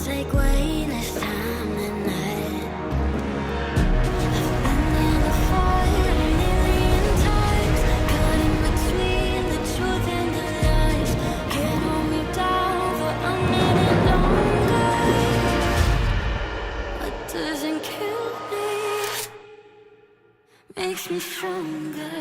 take way less time than that. I've been in the fire a million times, caught in between the truth and the lies. Can't hold me down for a minute longer. What doesn't kill me makes me stronger.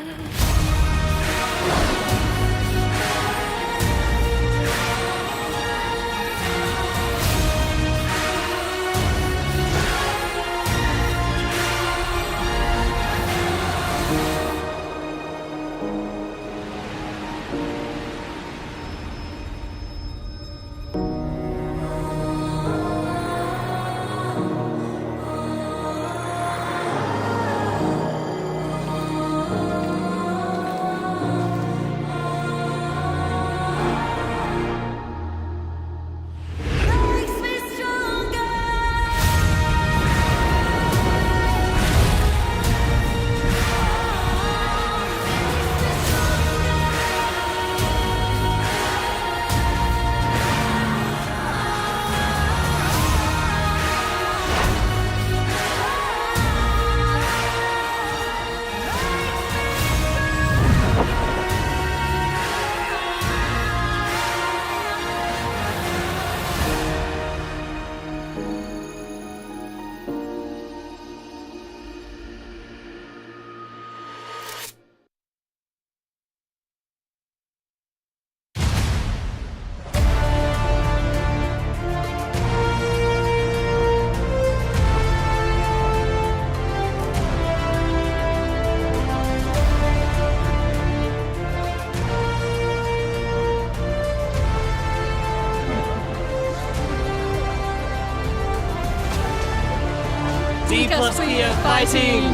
D plus Kia fighting!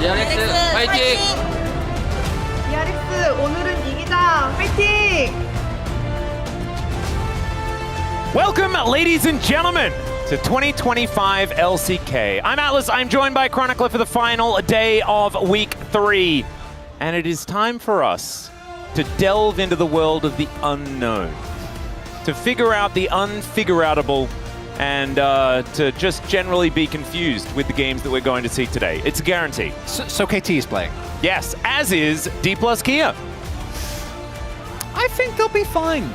DRX 파이팅! DRX 오늘은 이기자 파이팅! Welcome, ladies and gentlemen, to 2025 LCK. I'm Atlas, I'm joined by Chronicler for the final day of Week 3. And it is time for us to delve into the world of the unknown, to figure out the unfigure-outable, and to just generally be confused with the games that we're going to see today. It's a guarantee. So KT is playing. Yes, as is D plus Kia. I think they'll be fine.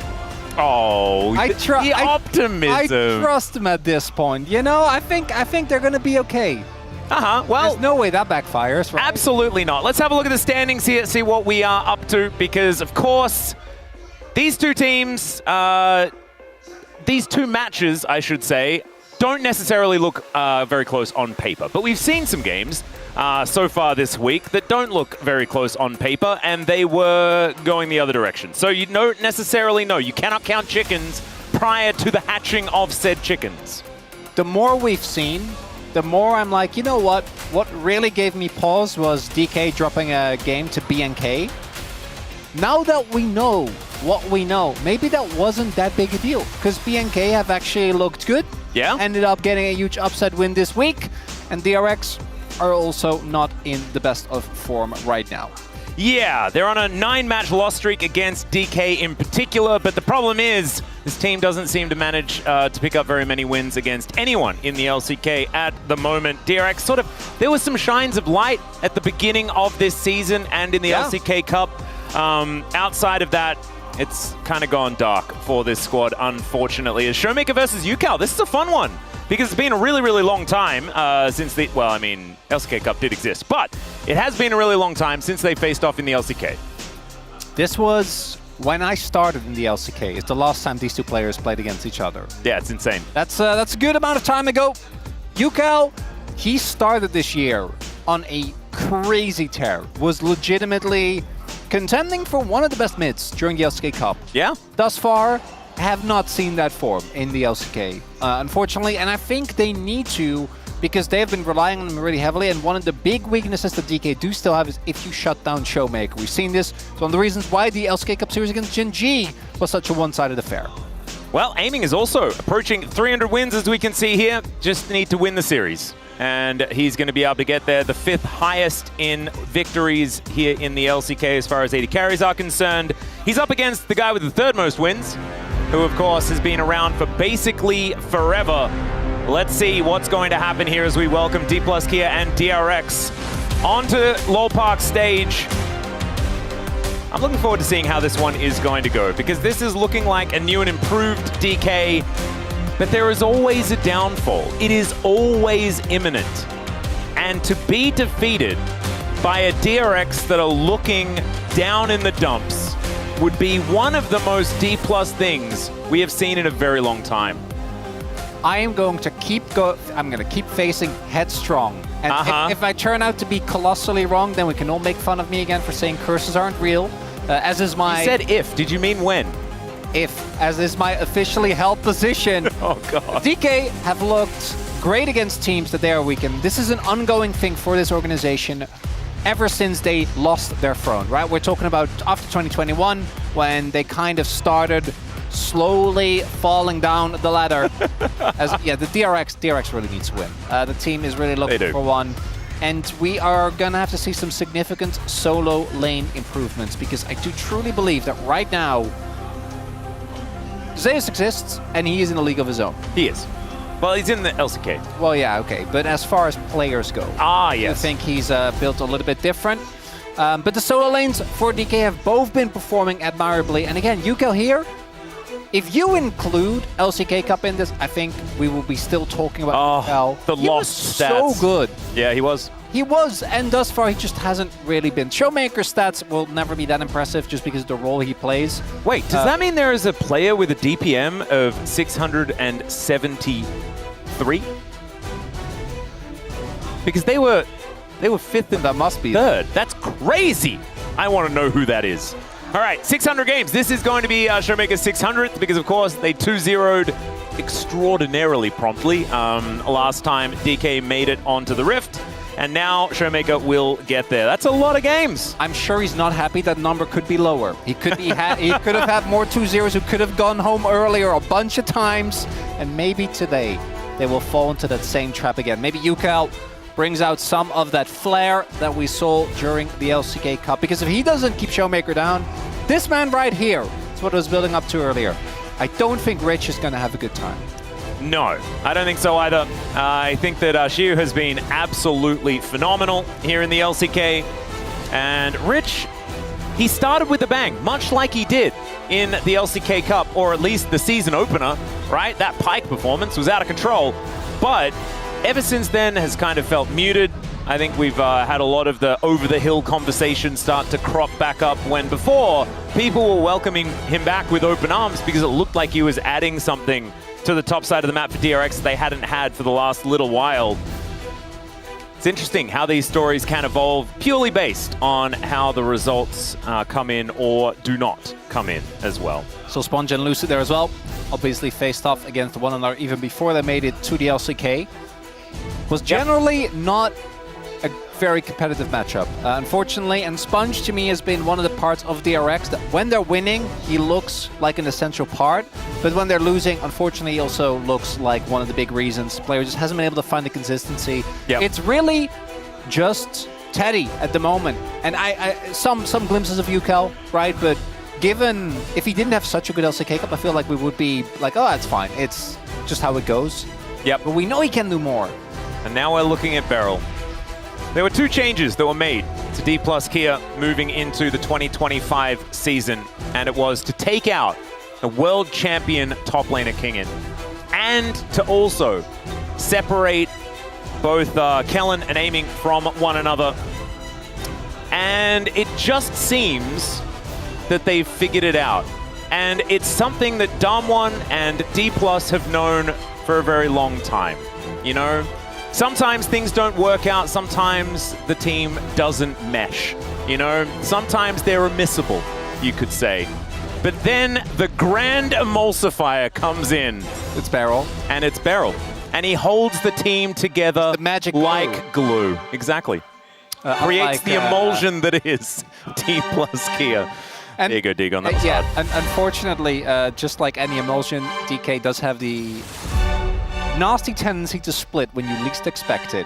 Oh, the optimism. I trust them at this point. You know, I think they're going to be okay. Well, there's no way that backfires, right? Absolutely not. Let's have a look at the standings here, see what we are up to, because of course, these two teams, these two matches, I should say, don't necessarily look very close on paper. But we've seen some games so far this week that don't look very close on paper, and they were going the other direction. So you don't necessarily know. You cannot count chickens prior to the hatching of said chickens. The more we've seen, the more I'm like, you know what? What really gave me pause was DK dropping a game to BNK. Now that we know what we know, maybe that wasn't that big a deal, because BNK have actually looked good. Yeah. Ended up getting a huge upset win this week, and DRX are also not in the best of form right now. Yeah, they're on a 9-match loss streak against DK in particular, but the problem is this team doesn't seem to manage to pick up very many wins against anyone in the LCK at the moment. DRX there was some shines of light at the beginning of this season and in the LCK Cup. Outside of that, it's kind of gone dark for this squad, unfortunately. As Showmaker versus UCal, this is a fun one, because it's been a really, really long time since the, well, I mean, LCK Cup did exist, but it has been a really long time since they faced off in the LCK. This was when I started in the LCK. It's the last time these two players played against each other. Yeah, it's insane. That's a good amount of time ago. UCal, he started this year on a crazy tear. Was legitimately contending for one of the best mids during the LCK Cup. Yeah. Thus far, have not seen that form in the LCK, unfortunately, and I think they need to, because they've been relying on them really heavily, and one of the big weaknesses that DK do still have is if you shut down Showmaker. We've seen this. It's one of the reasons why the LCK Cup series against Gen G was such a one-sided affair. Well, Aiming is also approaching 300 wins, as we can see here. Just need to win the series. and he's going to be able to get there. The 5th highest in victories here in the LCK as far as AD carries are concerned. He's up against the guy with the 3rd most wins, who of course has been around for basically forever. Let's see what's going to happen here as we welcome D+ Kia and DRX onto Lol Park stage. I'm looking forward to seeing how this one is going to go, because this is looking like a new and improved DK, but there is always a downfall. It is always imminent. And to be defeated by a DRX that are looking down in the dumps would be one of the most D+ things we have seen in a very long time. I am going to I'm going to keep facing headstrong. And if I turn out to be colossally wrong, then we can all make fun of me again for saying curses aren't real. As is my... You said if. Did you mean when? If, as is my officially held position. Oh, God. DK have looked great against teams that they are weakened. This is an ongoing thing for this organization ever since they lost their throne, right? We're talking about after 2021, when they kind of started slowly falling down the ladder. The DRX really needs to win. The team is really looking for one. And we are gonna have to see some significant solo lane improvements, because I do truly believe that right now, Zeus exists, and he is in a league of his own. He is. Well, he's in the LCK. Well, yeah, okay. But as far as players go, yes. I think he's built a little bit different. But the solo lanes for DK have both been performing admirably. And again, UCL here, if you include LCK Cup in this, I think we will be still talking about UCL. The lost stats. So good. Yeah, he was. He was, and thus far he just hasn't really been. Showmaker's stats will never be that impressive just because of the role he plays. Wait, does that mean there is a player with a DPM of 673? Because they were 5th and that must be 3rd. That's crazy. I want to know who that is. All right, 600 games. This is going to be Showmaker's 600th, because of course they 2-0'd extraordinarily promptly last time DK made it onto the Rift. And now Showmaker will get there. That's a lot of games. I'm sure he's not happy. That number could be lower. He could be he could have had more 2-0s, who could have gone home earlier a bunch of times. And maybe today they will fall into that same trap again. Maybe UCL brings out some of that flair that we saw during the LCK Cup. Because if he doesn't keep Showmaker down, this man right here is what I was building up to earlier. I don't think Rich is going to have a good time. No, I don't think so either. I think that Shiu has been absolutely phenomenal here in the LCK. And Rich, he started with a bang, much like he did in the LCK Cup, or at least the season opener, right? That Pyke performance was out of control. But ever since then has kind of felt muted. I think we've had a lot of the over-the-hill conversation start to crop back up, when before people were welcoming him back with open arms because it looked like he was adding something to the top side of the map for DRX they hadn't had for the last little while. It's interesting how these stories can evolve purely based on how the results come in or do not come in as well. So Sponge and Lucid there as well, obviously faced off against one another even before they made it to the LCK. Was generally not a very competitive matchup, unfortunately, and Sponge to me has been one of the parts of DRX that when they're winning, he looks like an essential part, but when they're losing, unfortunately, he also looks like one of the big reasons. The player just hasn't been able to find the consistency. Yep. It's really just Teddy at the moment, and some glimpses of UCL, right? But given if he didn't have such a good LCK Cup, I feel like we would be like, oh, that's fine. It's just how it goes. Yep. But we know he can do more. And now we're looking at Beryl. There were 2 changes that were made to D+ Kia moving into the 2025 season, and it was to take out the world champion top laner Kingin, and to also separate both Kellen and Aiming from one another. And it just seems that they've figured it out. And it's something that Damwon and D+ have known for a very long time, you know? Sometimes things don't work out, sometimes the team doesn't mesh, you know? Sometimes they're immiscible, you could say. But then the grand emulsifier comes in. It's Beryl. And it's Beryl. And he holds the team together the magic like glue. Exactly. Creates the emulsion that is D+ Kia. And there you go, Dig, on that yeah, and unfortunately, just like any emulsion, DK does have the nasty tendency to split when you least expect it.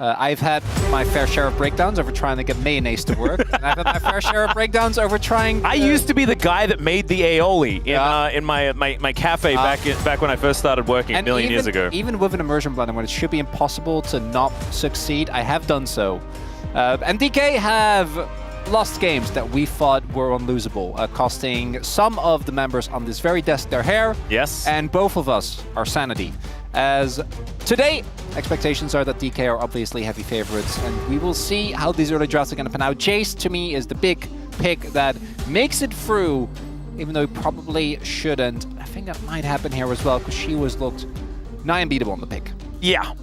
I've had my fair share of breakdowns over trying to get mayonnaise to work. And I've had my fair share of breakdowns over trying. I used to be the guy that made the aioli in my cafe back when I first started working a million years ago. Even with an immersion blender, when it should be impossible to not succeed, I have done so. And DK have lost games that we thought were unlosable, costing some of the members on this very desk their hair. Yes. And both of us our sanity. As today, expectations are that DK are obviously heavy favorites, and we will see how these early drafts are going to pan out. Jace, to me, is the big pick that makes it through, even though he probably shouldn't. I think that might happen here as well, because she looked nigh unbeatable on the pick. Yeah.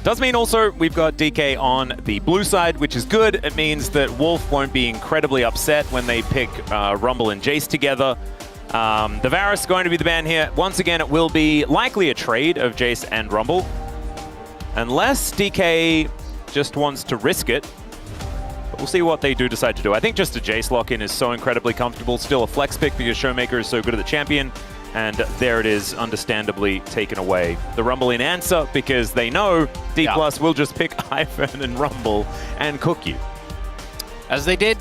Does mean also we've got DK on the blue side, which is good. It means that Wolf won't be incredibly upset when they pick Rumble and Jace together. The Varus is going to be the ban here. Once again, it will be likely a trade of Jace and Rumble. Unless DK just wants to risk it. But we'll see what they do decide to do. I think just a Jace lock-in is so incredibly comfortable. Still a flex pick because Showmaker is so good at the champion. And there it is, understandably taken away. The Rumble in answer because they know D+ will just pick Ivan and Rumble and cook you. As they did.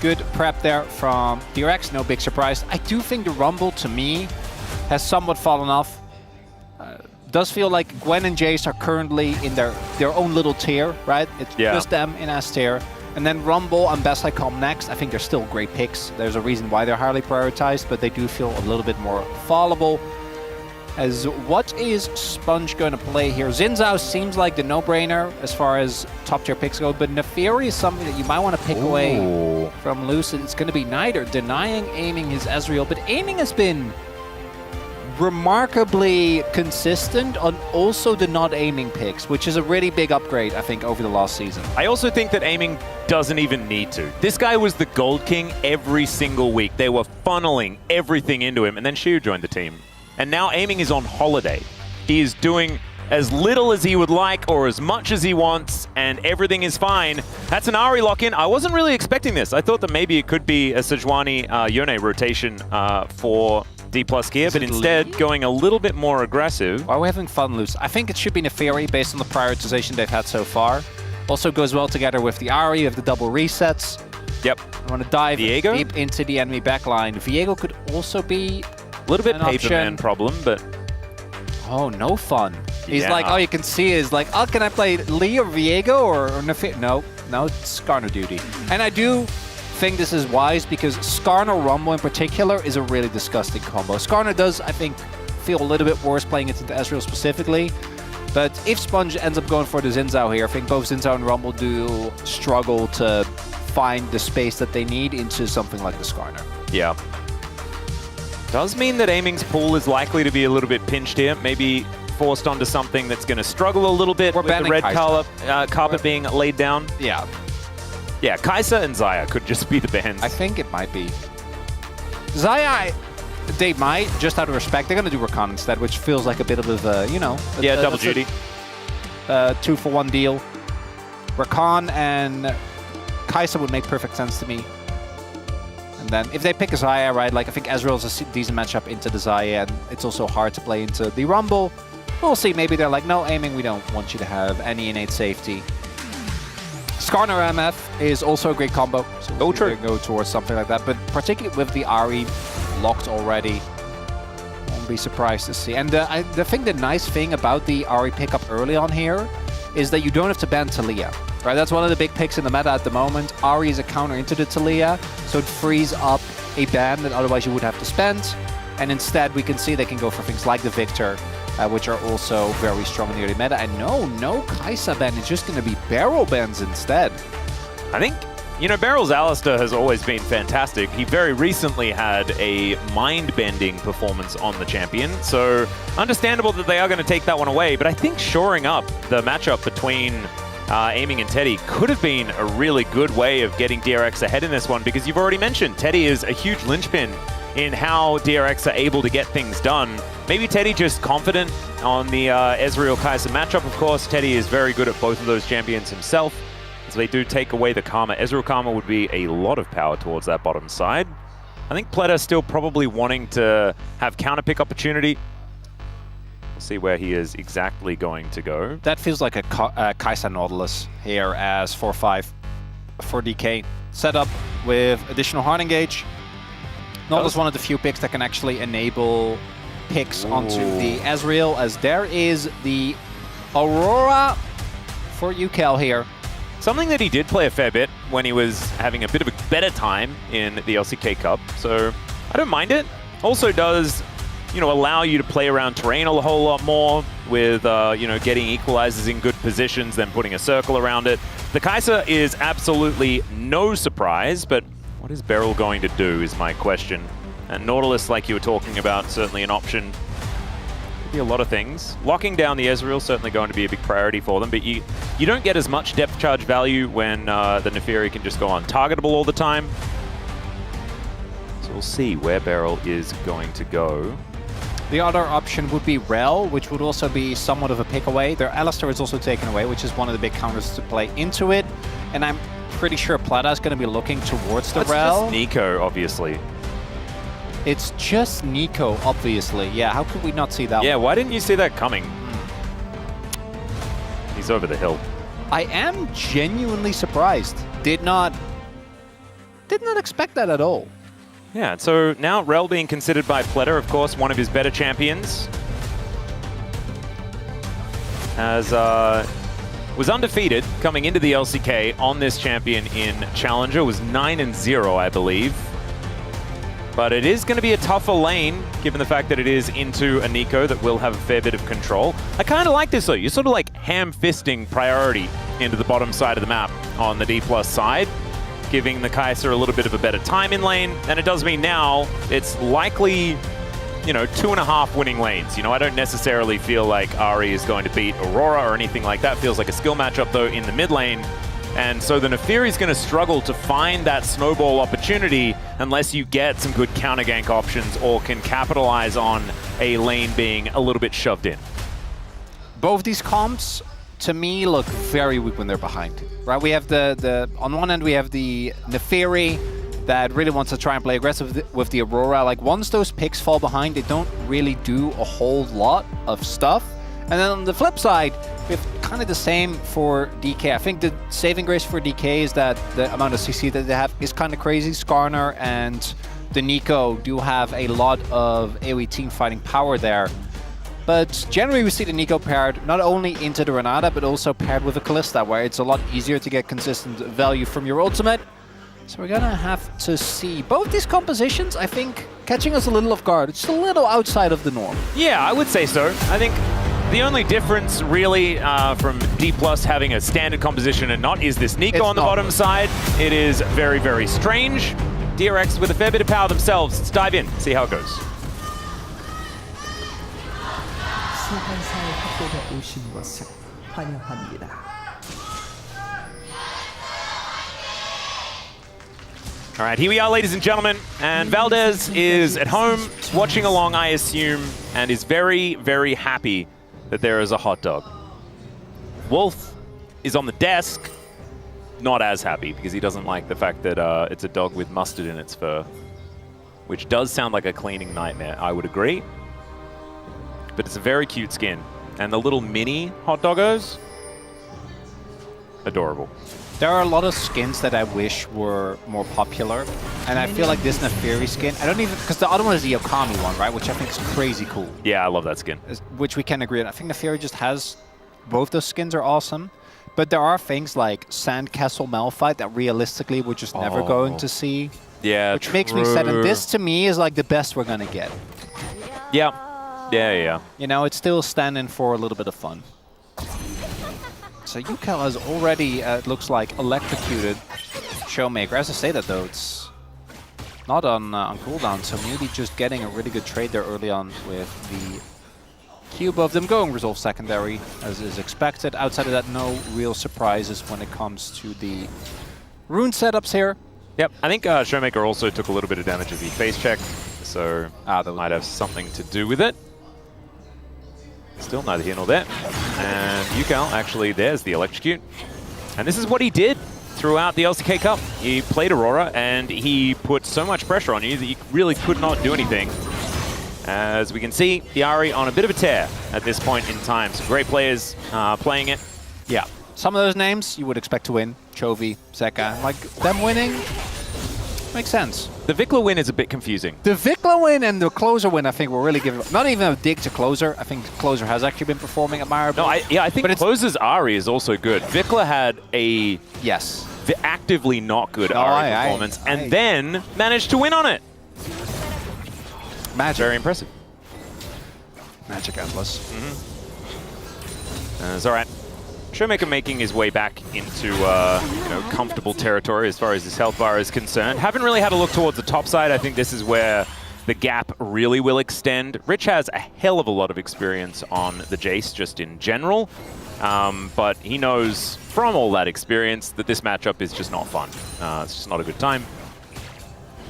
Good prep there from DRX, no big surprise. I do think the Rumble, to me, has somewhat fallen off. Does feel like Gwen and Jace are currently in their own little tier, right? It's just them in S tier. And then Rumble and Best I come next. I think they're still great picks. There's a reason why they're highly prioritized, but they do feel a little bit more fallable. As what is Sponge going to play here? Xin Zhao seems like the no-brainer as far as top-tier picks go, but Neferi is something that you might want to pick away from Lucid. It's going to be neither. Denying aiming his Ezreal, but aiming has been remarkably consistent on also the not aiming picks, which is a really big upgrade, I think, over the last season. I also think that aiming doesn't even need to. This guy was the Gold King every single week. They were funneling everything into him, and then Xiu joined the team. And now aiming is on holiday. He is doing as little as he would like or as much as he wants, and everything is fine. That's an Ahri lock-in. I wasn't really expecting this. I thought that maybe it could be a Sejuani Yone rotation for D+ gear, but instead going a little bit more aggressive. Why are we having fun, Luce? I think it should be Neferi based on the prioritization they've had so far. Also goes well together with the Ahri of the double resets. Yep. I want to dive Viego? deep into the enemy backline. Viego could also be a little bit an paperman option. Problem, but... Oh, no fun. He's like, all you can see is like, oh, can I play Lee or Viego or Neferi? No, it's Skarner duty. And I do think this is wise because Skarner Rumble in particular is a really disgusting combo. Skarner does, I think, feel a little bit worse playing it into Ezreal specifically. But if Sponge ends up going for the Xin Zhao here, I think both Xin Zhao and Rumble do struggle to find the space that they need into something like the Skarner. Yeah. Does mean that aiming's pool is likely to be a little bit pinched here. Maybe forced onto something that's going to struggle a little bit with the red carpet being laid down. Yeah. Yeah, Kai'Sa and Xayah could just be the bans. I think it might be. Xayah, they might, just out of respect, they're going to do Rakan instead, which feels like a bit of a, you know... Yeah, double duty. 2-for-1 deal. Rakan and Kai'Sa would make perfect sense to me. And then if they pick a Xayah, right, like I think Ezreal's a decent matchup into the Xayah, and it's also hard to play into the Rumble. We'll see, maybe they're like, no, aiming, we don't want you to have any innate safety. Skarner MF is also a great combo, so we'll go towards something like that, but particularly with the Ahri locked already, won't be surprised to see. And I think the nice thing about the Ahri pickup early on here is that you don't have to ban Taliyah. Right, that's one of the big picks in the meta at the moment. Ahri is a counter into the Taliyah, so it frees up a ban that otherwise you would have to spend. And instead, we can see they can go for things like the Victor, which are also very strong in the early meta. And no Kai'Sa ban. It's just going to be barrel bans instead. I think, you know, Barrel's Alistar has always been fantastic. He very recently had a mind-bending performance on the champion, so understandable that they are going to take that one away. But I think shoring up the matchup between aiming and Teddy could have been a really good way of getting DRX ahead in this one, because you've already mentioned Teddy is a huge linchpin in how DRX are able to get things done. Maybe Teddy just confident on the Ezreal Kai'Sa matchup, of course. Teddy is very good at both of those champions himself, so they do take away the Karma. Ezreal Karma would be a lot of power towards that bottom side. I think Pleta still probably wanting to have counter pick opportunity. We'll see where he is exactly going to go. That feels like a Kai'Sa Nautilus here as 4-5 for DK. Set up with additional hard engage. Nautilus one of the few picks that can actually enable picks onto the Ezreal, as there is the Aurora for UCal here. Something that he did play a fair bit when he was having a bit of a better time in the LCK Cup, so I don't mind it. Also does, you know, allow you to play around terrain a whole lot more with, you know, getting equalizers in good positions, then putting a circle around it. The Kai'Sa is absolutely no surprise, but what is Beryl going to do is my question. And Nautilus, like you were talking about, certainly an option. Could be a lot of things. Locking down the Ezreal certainly going to be a big priority for them, but you don't get as much depth charge value when the Neferi can just go untargetable all the time. So we'll see where Beryl is going to go. The other option would be Rel, which would also be somewhat of a pick away. Their Alistair is also taken away, which is one of the big counters to play into it. And I'm pretty sure Plata is going to be looking towards the Rel. Just Nico, obviously. It's just Nico, obviously. Yeah, how could we not see that? Yeah, one? why didn't you see that coming? He's over the hill. I am genuinely surprised. Did not expect that at all. Yeah, so now Rel being considered by Pleta, of course, one of his better champions. As was undefeated coming into the LCK on this champion in Challenger, was 9-0, I believe. But it is going to be a tougher lane, given the fact that it is into a Nico that will have a fair bit of control. I kind of like this, though. You're sort of like ham-fisting priority into the bottom side of the map on the D+ side, giving the Kai'Sa a little bit of a better time in lane. And it does mean now it's likely, you know, 2.5 winning lanes. You know, I don't necessarily feel like Ahri is going to beat Aurora or anything like that. Feels like a skill matchup, though, in the mid lane. And so the Neferi is going to struggle to find that snowball opportunity unless you get some good counter gank options or can capitalize on a lane being a little bit shoved in. Both these comps, to me, look very weak when they're behind. Right? We have the on one end we have the Neferi that really wants to try and play aggressive with the Aurora. Like once those picks fall behind, they don't really do a whole lot of stuff. And then on the flip side, we have kind of the same for DK. I think the saving grace for DK is that the amount of CC that they have is kind of crazy. Skarner and the Nico do have a lot of AoE team fighting power there. But generally we see the Nico paired not only into the Renata, but also paired with a Kalista, where it's a lot easier to get consistent value from your ultimate. So we're gonna have to see both these compositions, I think, catching us a little off guard. It's just a little outside of the norm. Yeah, I would say so. I think the only difference really from D+ having a standard composition and not is this Nico on the bottom side. It is very, very strange. DRX with a fair bit of power themselves. Let's dive in, see how it goes. 소환사의 협곡에 오신 것을 환영합니다. All right, here we are, ladies and gentlemen, and Valdez is at home, watching along, I assume, and is very, very happy that there is a hot dog. Wolf is on the desk, not as happy, because he doesn't like the fact that it's a dog with mustard in its fur, which does sound like a cleaning nightmare, I would agree. But it's a very cute skin. And the little mini hot doggos, adorable. There are a lot of skins that I wish were more popular, and I feel like this Neferi skin, I don't even, because the other one is the Okami one, right, which I think is crazy cool. Yeah, I love that skin. Which we can agree on. I think Neferi just has, both those skins are awesome, but there are things like Sandcastle Malphite that realistically we're just never going to see. Yeah, which makes me sad, and this to me is like the best we're gonna get. Yeah. Yeah. You know, it's still standing for a little bit of fun. So UCal has already, it looks like, electrocuted Showmaker. As I say that though, it's not on cooldown, so maybe just getting a really good trade there early on with the cube of them going Resolve secondary, as is expected. Outside of that, no real surprises when it comes to the rune setups here. Yep, I think Showmaker also took a little bit of damage as he face checked, so that might have something to do with it. Still neither here nor there. And UCal, actually, there's the electrocute. And this is what he did throughout the LCK Cup. He played Aurora, and he put so much pressure on you that you really could not do anything. As we can see, the Ahri on a bit of a tear at this point in time. Some great players playing it. Yeah. Some of those names you would expect to win. Chovy, Zeka. Like, them winning makes sense. The Vikla win is a bit confusing. The Vikla win and the Closer win, I think, will really give... Not even a dig to Closer. I think Closer has actually been performing admirably. No, I think Closer's Ahri is also good. Vikla had a yes, actively not good Ahri performance and then managed to win on it. Magic. Very impressive. Magic endless. It's all right. Showmaker making his way back into comfortable territory as far as his health bar is concerned. Haven't really had a look towards the top side. I think this is where the gap really will extend. Rich has a hell of a lot of experience on the Jace just in general, but he knows from all that experience that this matchup is just not fun. It's just not a good time.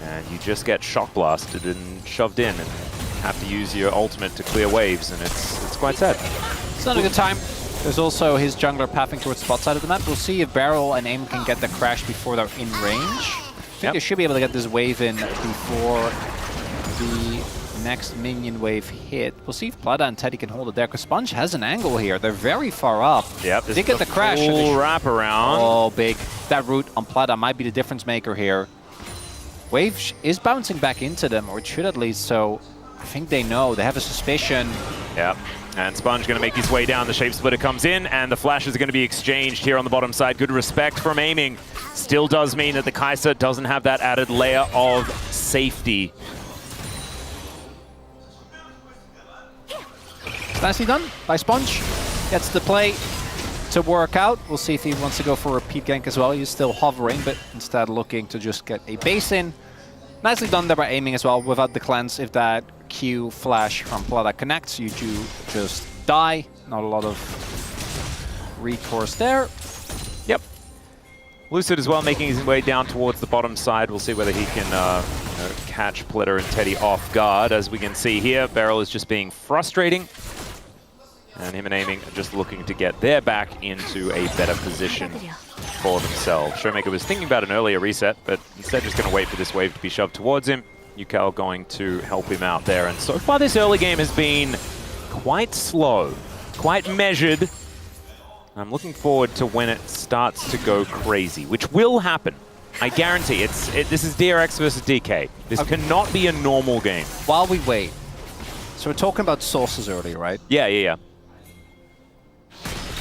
And you just get shock blasted and shoved in and have to use your ultimate to clear waves, and it's quite sad. It's not a good time. There's also his jungler pathing towards the bot side of the map. We'll see if Barrel and Aim can get the crash before they're in range. I think they should be able to get this wave in before the next minion wave hit. We'll see if Plata and Teddy can hold it there, because Sponge has an angle here. They're very far up. Yep, they get the crash. Full wraparound. Oh, big. That root on Plata might be the difference maker here. Wave is bouncing back into them, or it should at least, so I think they know. They have a suspicion. Yep. And Sponge going to make his way down. The Shape Splitter comes in, and the flashes are going to be exchanged here on the bottom side. Good respect from Aiming. Still does mean that the Kai'Sa doesn't have that added layer of safety. Nicely done by Sponge. Gets the play to work out. We'll see if he wants to go for a repeat gank as well. He's still hovering, but instead looking to just get a base in. Nicely done there by Aiming as well, without the cleanse. If that Q flash from Plata connects, you do just die. Not a lot of recourse there. Yep. Lucid as well, making his way down towards the bottom side. We'll see whether he can catch Plitter and Teddy off guard. As we can see here, Beryl is just being frustrating. And him and Aiming are just looking to get their back into a better position for themselves. Showmaker was thinking about an earlier reset, but instead just going to wait for this wave to be shoved towards him. Yukal going to help him out there. And so far this early game has been quite slow, quite measured. I'm looking forward to when it starts to go crazy, which will happen. I guarantee this is DRX versus DK. This cannot be a normal game. While we wait, so we're talking about sources earlier, right? Yeah.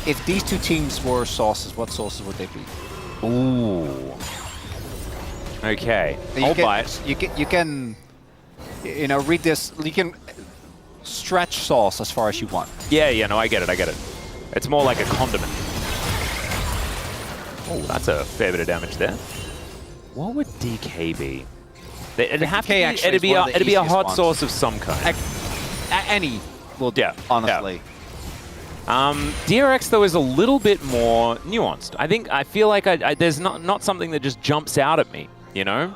If these two teams were sources, what sources would they be? Ooh. Okay. I'll buy it. You can read this. You can stretch sauce as far as you want. Yeah, no, I get it. It's more like a condiment. Oh, that's a fair bit of damage there. What would DK be? It'd be a hot sauce of some kind. Any will do, honestly. DRX, though, is a little bit more nuanced. I feel like there's not something that just jumps out at me, you know?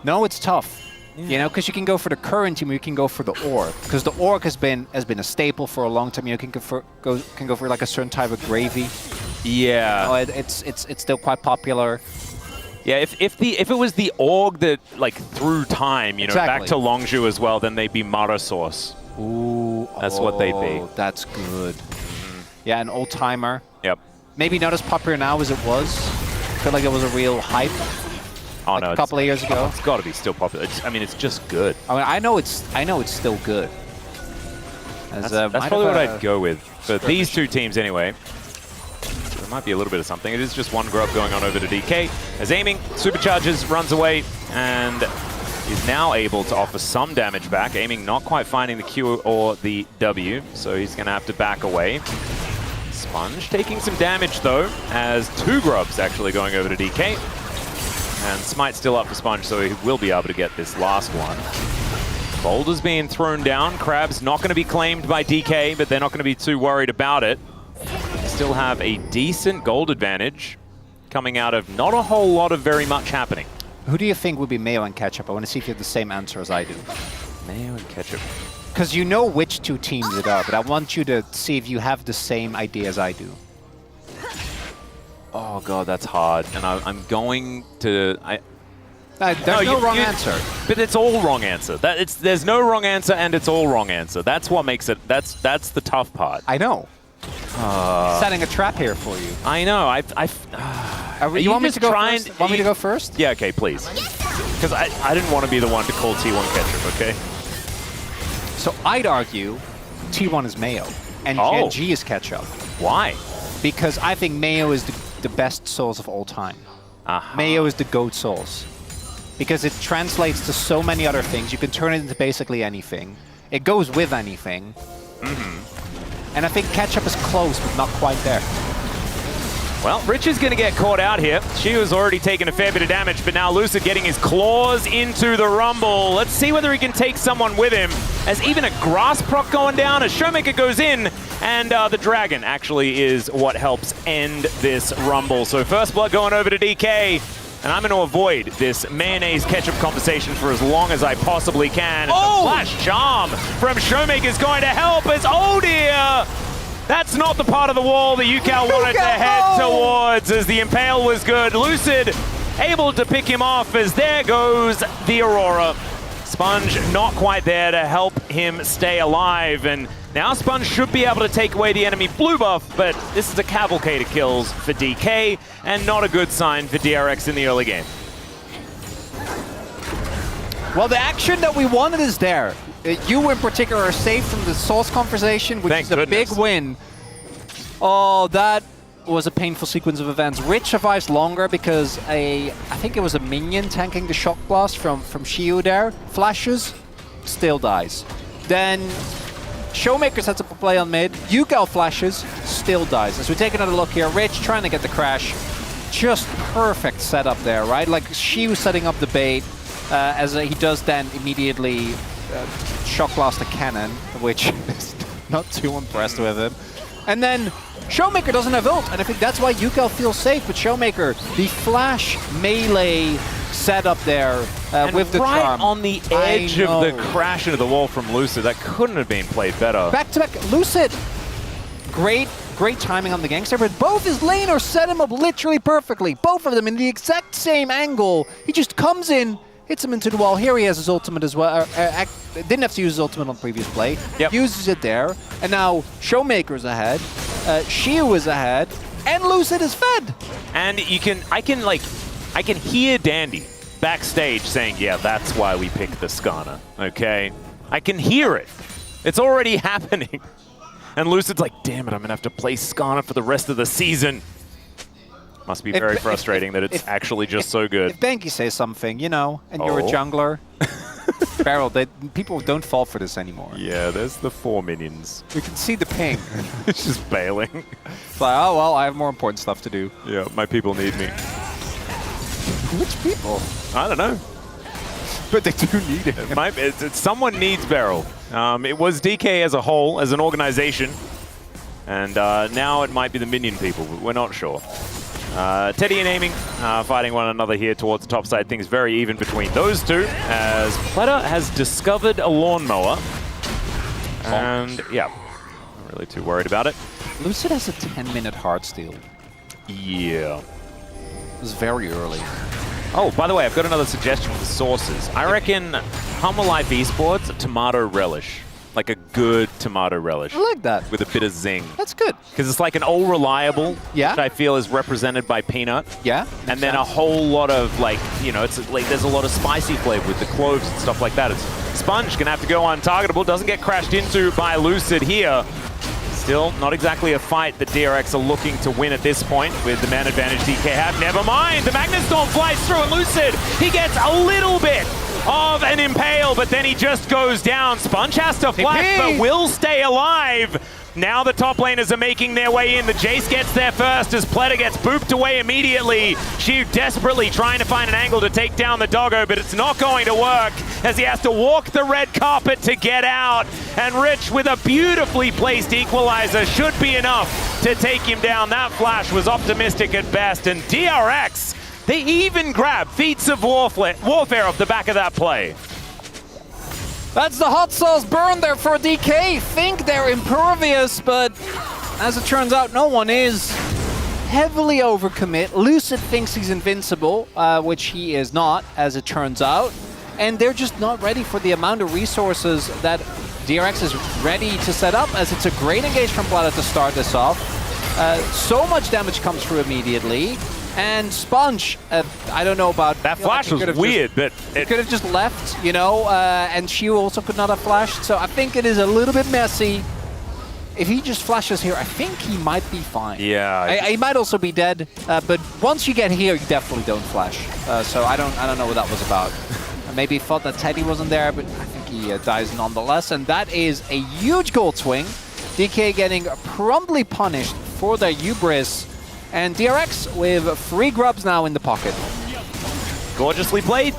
No, it's tough. Yeah. You know, because you can go for the current team, or you can go for the orc. Because the orc has been a staple for a long time. You know, can go for like a certain type of gravy. Yeah. You know, it's still quite popular. Yeah, if it was the org that through time, you know, back to Longzhu as well, then they'd be Mara sauce. Ooh, that's what they'd be. That's good. Yeah, an old timer. Yep. Maybe not as popular now as it was. I feel like it was a real hype. Oh no, a couple of years ago. It's got to be still popular. It's just good. I mean, I know it's still good. That's probably what I'd go with for these two teams anyway. So there might be a little bit of something. It is just one grub going on over to DK. As Aiming supercharges, runs away, and is now able to offer some damage back. Aiming not quite finding the Q or the W, so he's going to have to back away. Sponge taking some damage though, as two grubs actually going over to DK. And Smite's still up for Sponge, so he will be able to get this last one. Boulder's being thrown down. Crab's not going to be claimed by DK, but they're not going to be too worried about it. Still have a decent gold advantage coming out of not a whole lot of very much happening. Who do you think would be Mayo and Ketchup? I want to see if you have the same answer as I do. Mayo and Ketchup. Because you know which two teams it are, but I want you to see if you have the same idea as I do. Oh god, that's hard. And I'm going to... There's no wrong answer. But it's all wrong answer. There's no wrong answer, and it's all wrong answer. That's what makes it. That's the tough part. I know. Setting a trap here for you. I know. You want me to go trying? first? Want me to go first? Yeah. Okay, please. Because I didn't want to be the one to call T1 ketchup. Okay. So I'd argue T1 is mayo and Gen G is ketchup. Why? Because I think mayo is the best sauce of all time. Mayo is the GOAT sauce. Because it translates to so many other things. You can turn it into basically anything. It goes with anything. And I think ketchup is close, but not quite there. Well, Rich is going to get caught out here. She was already taking a fair bit of damage, but now Lucid getting his claws into the Rumble. Let's see whether he can take someone with him. As even a grass proc going down, as Showmaker goes in, and the Dragon actually is what helps end this Rumble. So first blood going over to DK, and I'm going to avoid this mayonnaise ketchup conversation for as long as I possibly can. And the flash charm from Showmaker is going to help as, oh dear! That's not the part of the wall that UCal wanted to head towards, as the Impale was good. Lucid able to pick him off as there goes the Aurora. Sponge not quite there to help him stay alive, and now Sponge should be able to take away the enemy blue buff, but this is a cavalcade of kills for DK, and not a good sign for DRX in the early game. Well, the action that we wanted is there. You in particular are safe from the Source conversation, which is a big win. Oh, that was a painful sequence of events. Rich survives longer because I think it was a minion tanking the shock blast from Shiu there. Flashes, still dies. Then Showmaker sets up a play on mid. Yugal flashes, still dies. As we take another look here, Rich trying to get the crash. Just perfect setup there, right? Like Shiu setting up the bait, as he does then immediately shock blast a cannon, which is not too impressed with him. And then Showmaker doesn't have ult, and I think that's why Yugal feels safe with Showmaker. The flash melee setup there with the right charm. on the edge of the crash into the wall from Lucid. That couldn't have been played better. Back-to-back, Lucid. Great timing on the gangster, but both his laners set him up literally perfectly. Both of them in the exact same angle. He just comes in, hits him into the wall. Here he has his ultimate as well. Didn't have to use his ultimate on previous play. Uses it there. And now Showmaker's ahead. Shiu is ahead. And Lucid is fed. And I can hear Dandy backstage saying, yeah, that's why we picked the Skarner, okay? I can hear it. It's already happening. And Lucid's like, damn it, I'm gonna have to play Skarner for the rest of the season. Must be very frustrating that it's actually just so good. If Banky says something, you know, and you're a jungler, Barrel, people don't fall for this anymore. Yeah, there's the 4 minions. We can see the ping. It's just bailing. It's like, oh, well, I have more important stuff to do. Yeah, my people need me. Which people? I don't know. But they do need it. Someone needs Barrel. It was DK as a whole, as an organization. And now it might be the minion people, but we're not sure. Teddy and Aiming fighting one another here towards the top side. Things very even between those two, as Pleta has discovered a lawnmower. And yeah, not really too worried about it. Lucid has a 10-minute hard steal. Yeah. It was very early. Oh, by the way, I've got another suggestion for sources. I reckon Humble Life Esports, tomato relish. Like a good tomato relish. I like that. With a bit of zing. That's good. Because it's like an all reliable, which I feel is represented by peanut. Yeah. And then a whole lot of like, you know, it's like there's a lot of spicy flavor with the cloves and stuff like that. It's Sponge gonna have to go untargetable. Doesn't get crashed into by Lucid here. Still not exactly a fight that DRX are looking to win at this point with the man advantage DK have. Never mind, the Magnet Storm flies through and Lucid, he gets a little bit of an impale, but then he just goes down. Sponge has to flash, but will stay alive. Now the top laners are making their way in. The Jace gets there first as Pleta gets booped away immediately. Shiu desperately trying to find an angle to take down the doggo, but it's not going to work as he has to walk the red carpet to get out. And Rich with a beautifully placed equalizer should be enough to take him down. That flash was optimistic at best, and DRX, they even grab feats of warfare off the back of that play. That's the hot sauce burn there for DK. Think they're impervious, but as it turns out, no one is. heavily overcommit. Lucid thinks he's invincible, which he is not, as it turns out. And they're just not ready for the amount of resources that DRX is ready to set up, as it's a great engage from Plata to start this off. So much damage comes through immediately. And Sponge, I don't know about... That flash was weird, but... It could have just left, you know, and Shiu also could not have flashed. So I think it is a little bit messy. If he just flashes here, I think he might be fine. Yeah. He might also be dead, but once you get here, you definitely don't flash. So I don't know what that was about. Maybe he thought that Teddy wasn't there, but I think he dies nonetheless. And that is a huge gold swing. DK getting promptly punished for their hubris. And DRX with 3 grubs now in the pocket. Gorgeously played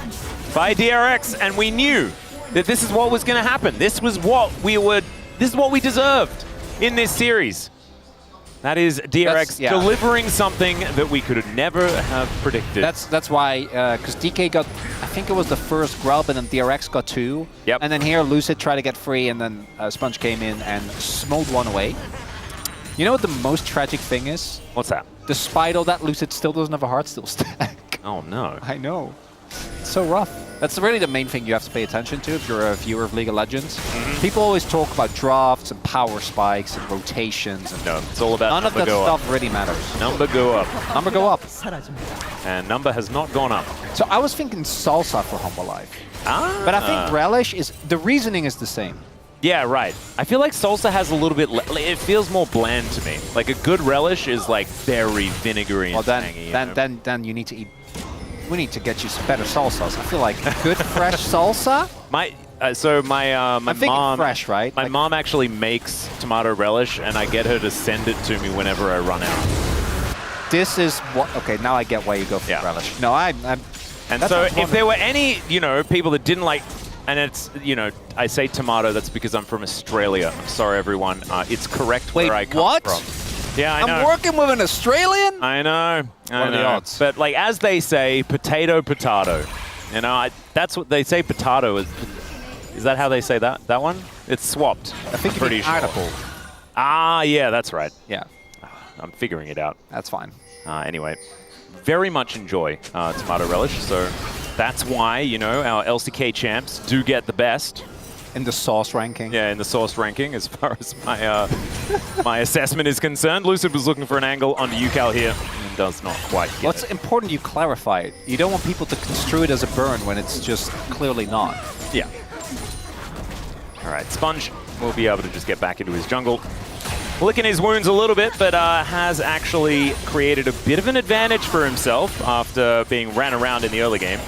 by DRX, and we knew that this is what was going to happen. This is what we deserved in this series. That is DRX delivering something that we could have never have predicted. That's why, because DK got, I think it was the first grub, and then DRX got 2. Yep. And then here Lucid tried to get free, and then Sponge came in and smote 1 away. You know what the most tragic thing is? What's that? Despite all that, Lucid still doesn't have a Heartsteel stack. Oh no. I know. It's so rough. That's really the main thing you have to pay attention to if you're a viewer of League of Legends. People always talk about drafts and power spikes and rotations. And no, it's all about none of that stuff really matters. Number go up. Number go up. And number has not gone up. So I was thinking Salsa for Humble Life. But I think Relish is, the reasoning is the same. Yeah, right. I feel like Salsa has a little bit, it feels more bland to me. Like a good Relish is like very vinegary and tangy. Then you need to eat, we need to get you some better salsas. I feel like good fresh salsa. My I'm mom, fresh, right? My mom actually makes tomato relish, and I get her to send it to me whenever I run out. This is what, okay, now I get why you go for relish. No, I'm and so if there were any, people that didn't like, and it's, I say tomato, that's because I'm from Australia. I'm sorry, everyone. It's correct where I come from. Yeah, I know. I'm working with an Australian? I know. What are the odds? But like, as they say, potato. That's what they say, potato. Is that how they say that one? It's swapped. I think pretty sure. article. Ah, yeah, that's right. Yeah. I'm figuring it out. That's fine. Anyway, very much enjoy tomato relish. So that's why, our LCK champs do get the best. In the sauce ranking. Yeah, in the sauce ranking, as far as my my assessment is concerned. Lucid was looking for an angle onto UCal here and does not quite get What's important you clarify it. You don't want people to construe it as a burn when it's just clearly not. Yeah. All right, Sponge will be able to just get back into his jungle. Licking his wounds a little bit, but has actually created a bit of an advantage for himself after being ran around in the early game.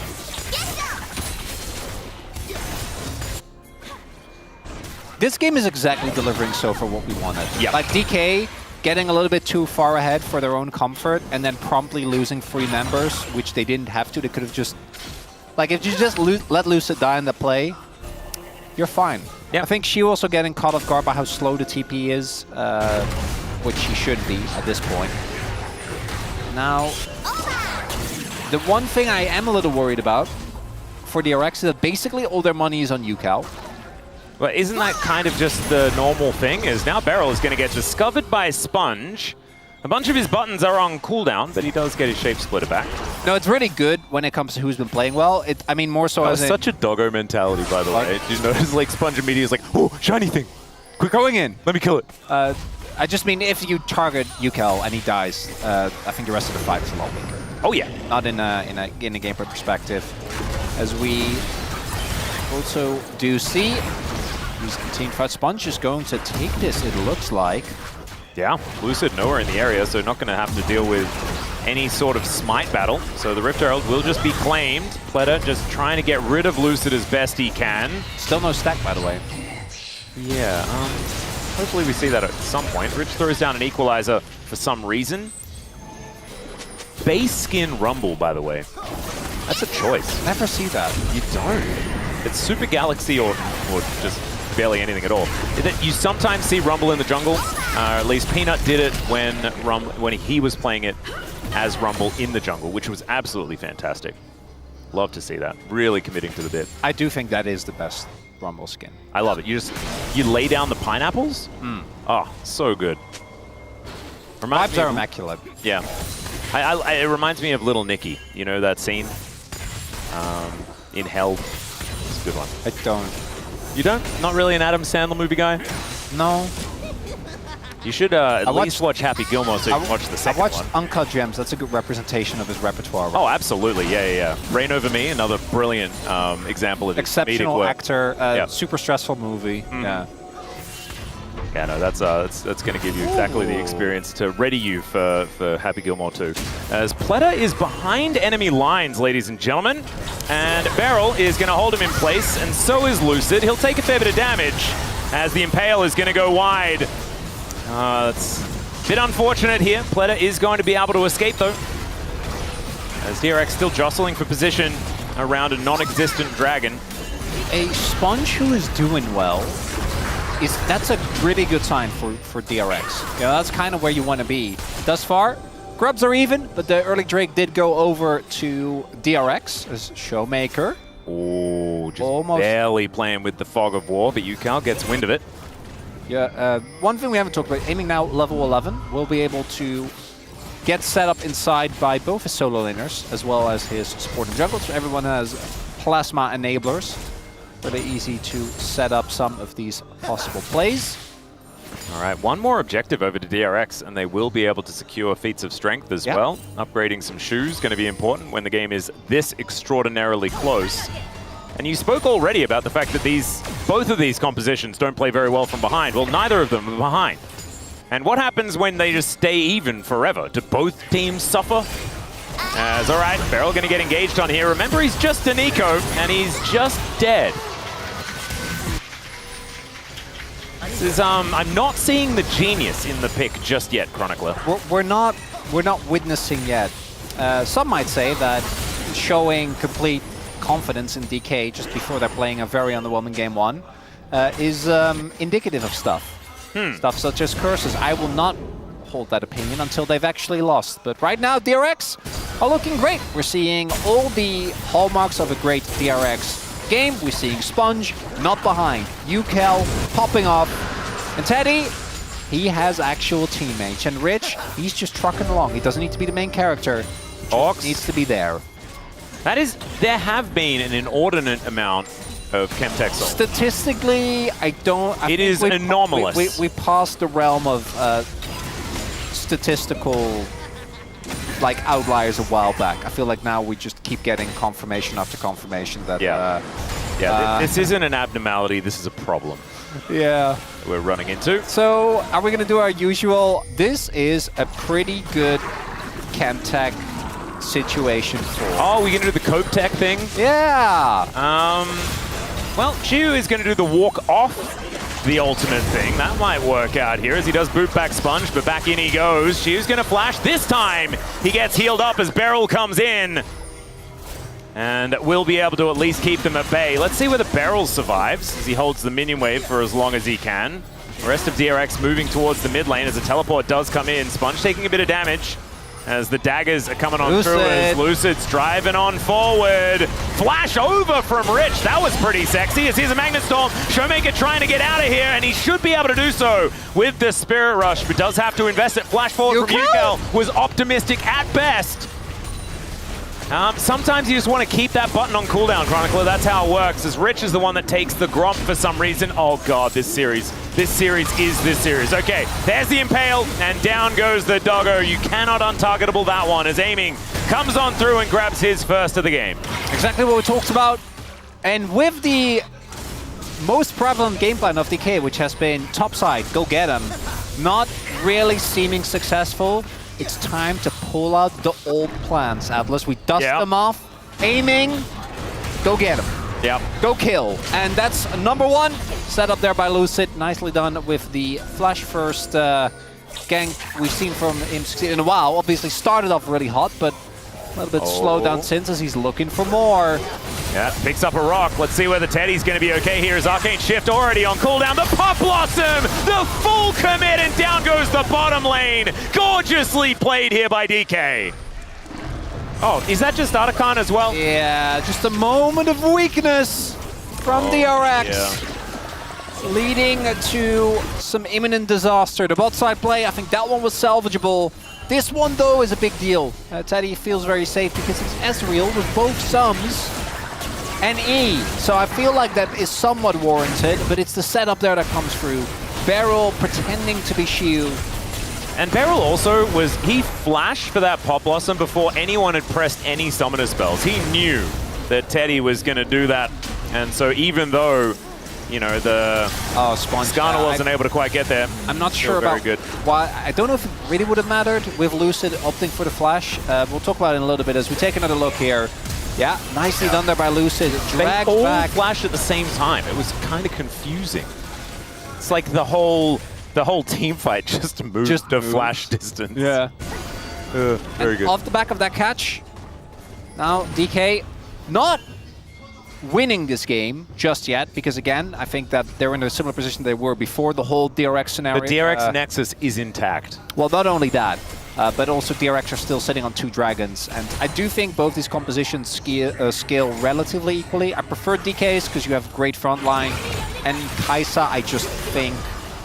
This game is exactly delivering so far what we wanted. Yeah. Like DK getting a little bit too far ahead for their own comfort and then promptly losing 3 members, which they didn't have to. They could have just... Like, if you just let Lucid die in the play, you're fine. Yeah. I think she also getting caught off guard by how slow the TP is, which he should be at this point. Now, the one thing I am a little worried about for DRX is that basically all their money is on UCal. Well, isn't that kind of just the normal thing? Is now Beryl is going to get discovered by Sponge. A bunch of his buttons are on cooldown, but he does get his shape splitter back. No, it's really good when it comes to who's been playing well. I mean, more so as in... such a doggo mentality, by the way. Did you notice, like, Sponge immediately is like, oh, shiny thing. Quick, going in. Let me kill it. I just mean if you target UCal and he dies, I think the rest of the fight is a lot weaker. Oh, yeah. Not in a gameplay perspective. As we also do see... Teamfight Sponge is going to take this, it looks like. Yeah, Lucid nowhere in the area, so not going to have to deal with any sort of smite battle. So the Rift Herald will just be claimed. Pleta just trying to get rid of Lucid as best he can. Still no stack, by the way. Yeah, hopefully we see that at some point. Rich throws down an equalizer for some reason. Base skin Rumble, by the way. That's a choice. Never see that. You don't. It's Super Galaxy or just barely anything at all. You sometimes see Rumble in the jungle. At least Peanut did it when he was playing it as Rumble in the jungle, which was absolutely fantastic. Love to see that. Really committing to the bit. I do think that is the best Rumble skin. I love it. You lay down the pineapples. Oh, so good. Vibes are immaculate. Yeah. It reminds me of Little Nicky. You know that scene? In Hell. It's a good one. I don't. You don't? Not really an Adam Sandler movie guy? No. You should at least watch Happy Gilmore so you can watch the second I watched one. Uncut Gems. That's a good representation of his repertoire. Oh, absolutely. Yeah. Reign Over Me, another brilliant example of his Exceptional comedic work. actor. Super stressful movie. Yeah. Yeah, no, that's going to give you exactly the experience to ready you for Happy Gilmore 2. As Pleta is behind enemy lines, ladies and gentlemen, and Beryl is going to hold him in place, and so is Lucid. He'll take a fair bit of damage as the Impale is going to go wide. That's a bit unfortunate here. Pleta is going to be able to escape, though, as DRX still jostling for position around a non-existent dragon. A Sponge who is doing well. That's a really good sign for DRX. Yeah, that's kind of where you want to be. Thus far, grubs are even, but the early Drake did go over to DRX as Showmaker. Oh, just Almost. barely playing with the fog of war, but Yukal gets wind of it. Yeah, one thing we haven't talked about, aiming now level 11, will be able to get set up inside by both his solo laners as well as his support and jungle. So everyone has plasma enablers. Really easy to set up some of these possible plays. All right, one more objective over to DRX, and they will be able to secure feats of strength as well. Upgrading some shoes going to be important when the game is this extraordinarily close. And you spoke already about the fact that both of these compositions don't play very well from behind. Well, neither of them are behind. And what happens when they just stay even forever? Do both teams suffer? All right, Beryl going to get engaged on here. Remember, he's just an eco, and he's just dead. This is, I'm not seeing the genius in the pick just yet, Chronicler. We're not witnessing yet. Some might say that showing complete confidence in DK just before they're playing a very underwhelming game one is indicative of stuff. Stuff such as curses. I will not hold that opinion until they've actually lost. But right now, DRX are looking great. We're seeing all the hallmarks of a great DRX game. We're seeing Sponge not behind. Yukal popping off. And Teddy, he has actual teammates. And Rich, he's just trucking along. He doesn't need to be the main character. He needs to be there. There have been an inordinate amount of Chemtexel. Statistically, it is anomalous. We passed the realm of statistical outliers a while back. I feel like now we just keep getting confirmation after confirmation that this isn't an abnormality, this is a problem. Yeah. We're running into. So, are we going to do our usual? This is a pretty good Chemtech situation for... Oh, we're going to do the Cope Tech thing? Yeah. Well, Chiu is going to do the walk off the ultimate thing. That might work out here as he does boot back Sponge, but back in he goes. Chiu's going to flash. This time, he gets healed up as Beryl comes in. And will be able to at least keep them at bay. Let's see whether Beryl survives as he holds the minion wave for as long as he can. The rest of DRX moving towards the mid lane as a teleport does come in. Sponge taking a bit of damage as the daggers are coming on through as Lucid's driving on forward. Flash over from Rich. That was pretty sexy as here's a Magnet Storm. Showmaker trying to get out of here, and he should be able to do so with the Spirit Rush, but does have to invest it. Flash forward from Yukal was optimistic at best. Sometimes you just want to keep that button on cooldown, Chronicler. That's how it works, as Rich is the one that takes the Gromp for some reason. Oh god, this series is this series. Okay, there's the Impale, and down goes the Doggo. You cannot untargetable that one, as aiming comes on through and grabs his first of the game. Exactly what we talked about. And with the most prevalent game plan of DK, which has been topside, go get him, not really seeming successful, it's time to pull out the old plans, Atlas. We dust them off, aiming, go get him. Yep. Go kill. And that's number one, set up there by Lucid. Nicely done with the flash first gank we've seen from him in a while. Obviously started off really hot, but a little bit slowed down since as he's looking for more. Yeah, picks up a rock. Let's see whether Teddy's going to be okay here as Arcane Shift already on cooldown. The Pop Blossom, the full commit, and down goes the bottom lane. Gorgeously played here by DK. Oh, is that just Artican as well? Yeah, just a moment of weakness from DRX. Yeah. Leading to some imminent disaster. The bot side play, I think that one was salvageable. This one, though, is a big deal. Teddy feels very safe because it's Ezreal with both sums and E. So I feel like that is somewhat warranted, but it's the setup there that comes through. Beryl pretending to be Shield. And Beryl also he flashed for that Pop Blossom before anyone had pressed any summoner spells. He knew that Teddy was going to do that. And so even though, you know, the Skarner wasn't able to quite get there, I'm not sure about why. I don't know if it really would have mattered with Lucid opting for the flash. We'll talk about it in a little bit as we take another look here. Yeah, nicely done there by Lucid. Dragged they all back. flashed at the same time. It was kind of confusing. It's like the whole team fight just moved the flash distance. Yeah. Very good. Off the back of that catch, now DK not winning this game just yet, because again, I think that they're in a similar position they were before the whole DRX scenario. The DRX Nexus is intact. Well, not only that, but also DRX are still sitting on 2 dragons, and I do think both these compositions scale relatively equally. I prefer DK's because you have great front line, and Kai'Sa, I just think,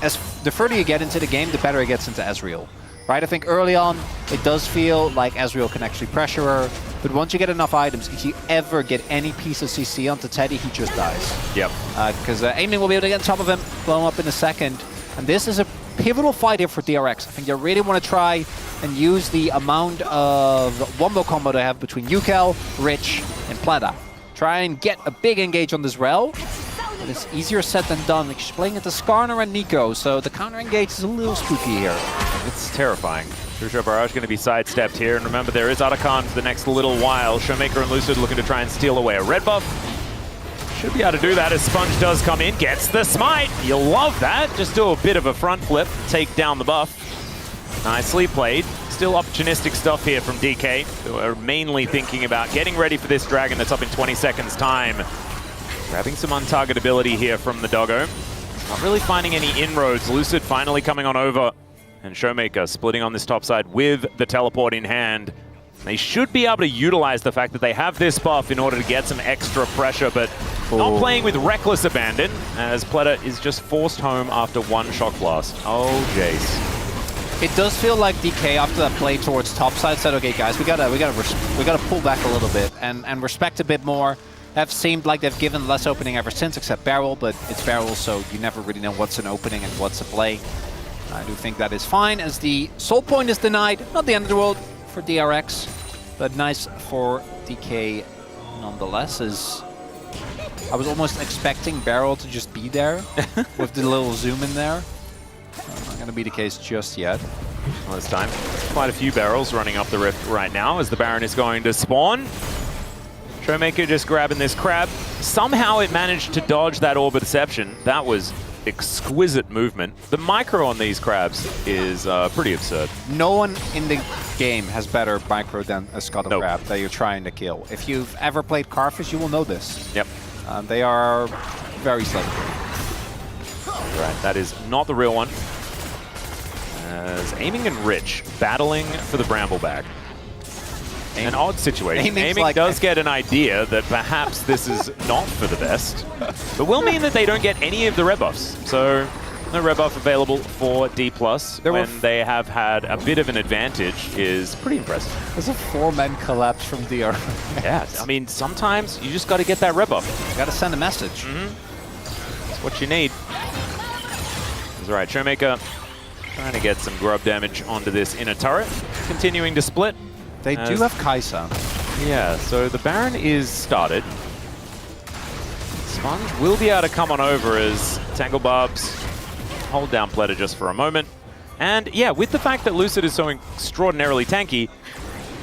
as the further you get into the game, the better it gets into Ezreal. Right? I think early on, it does feel like Ezreal can actually pressure her, but once you get enough items, if you ever get any piece of CC onto Teddy, he just dies. Yep. Because Aiming will be able to get on top of him, blow him up in a second, and this is a pivotal fight here for DRX. I think you really want to try and use the amount of wombo combo they have between Ukel, Rich, and Plata. Try and get a big engage on this Rel. But it's easier said than done. She's playing into Skarner and Nico, so the counter engage is a little spooky here. It's terrifying. Crucial Barrage going to be sidestepped here, and remember there is Otacon for the next little while. Showmaker and Lucid looking to try and steal away a red buff. Should be able to do that as Sponge does come in, gets the smite. You'll love that. Just do a bit of a front flip, take down the buff. Nicely played. Still opportunistic stuff here from DK, who are mainly thinking about getting ready for this dragon that's up in 20 seconds time. Grabbing some untargetability here from the doggo. Not really finding any inroads. Lucid finally coming on over. And Showmaker splitting on this top side with the teleport in hand. They should be able to utilize the fact that they have this buff in order to get some extra pressure, but not playing with reckless abandon, as Pleta is just forced home after 1 shock blast. Oh, Jace. It does feel like DK after that play towards topside said, okay guys, we gotta pull back a little bit and respect a bit more. Have seemed like they've given less opening ever since, except Beryl, but it's Beryl, so you never really know what's an opening and what's a play. I do think that is fine, as the soul point is denied. Not the end of the world for DRX, but nice for DK nonetheless, as I was almost expecting Beryl to just be there with the little zoom in there. Not going to be the case just yet. Well, this time, quite a few barrels running up the rift right now as the Baron is going to spawn. Showmaker just grabbing this crab. Somehow it managed to dodge that Orb of Deception. That was exquisite movement. The micro on these crabs is pretty absurd. No one in the game has better micro than a Scuttle Crab that you're trying to kill. If you've ever played Carfish, you will know this. Yep. They are very slippery. Right, that is not the real one. As Aiming and Rich battling for the Bramblebag. An odd situation. Aiming does get an idea that perhaps this is not for the best, but will mean that they don't get any of the red buffs. So no red buff available for D+, when they have had a bit of an advantage is pretty impressive. There's a 4-man collapse from DR. Yeah, I mean, sometimes you just got to get that red buff. You got to send a message. That's what you need. That's right, Showmaker trying to get some grub damage onto this inner turret. Continuing to split. They do have Kai'Sa. Yeah, so the Baron is started. Sponge will be able to come on over as Tangle Barbs hold down Pleta just for a moment. And yeah, with the fact that Lucid is so extraordinarily tanky,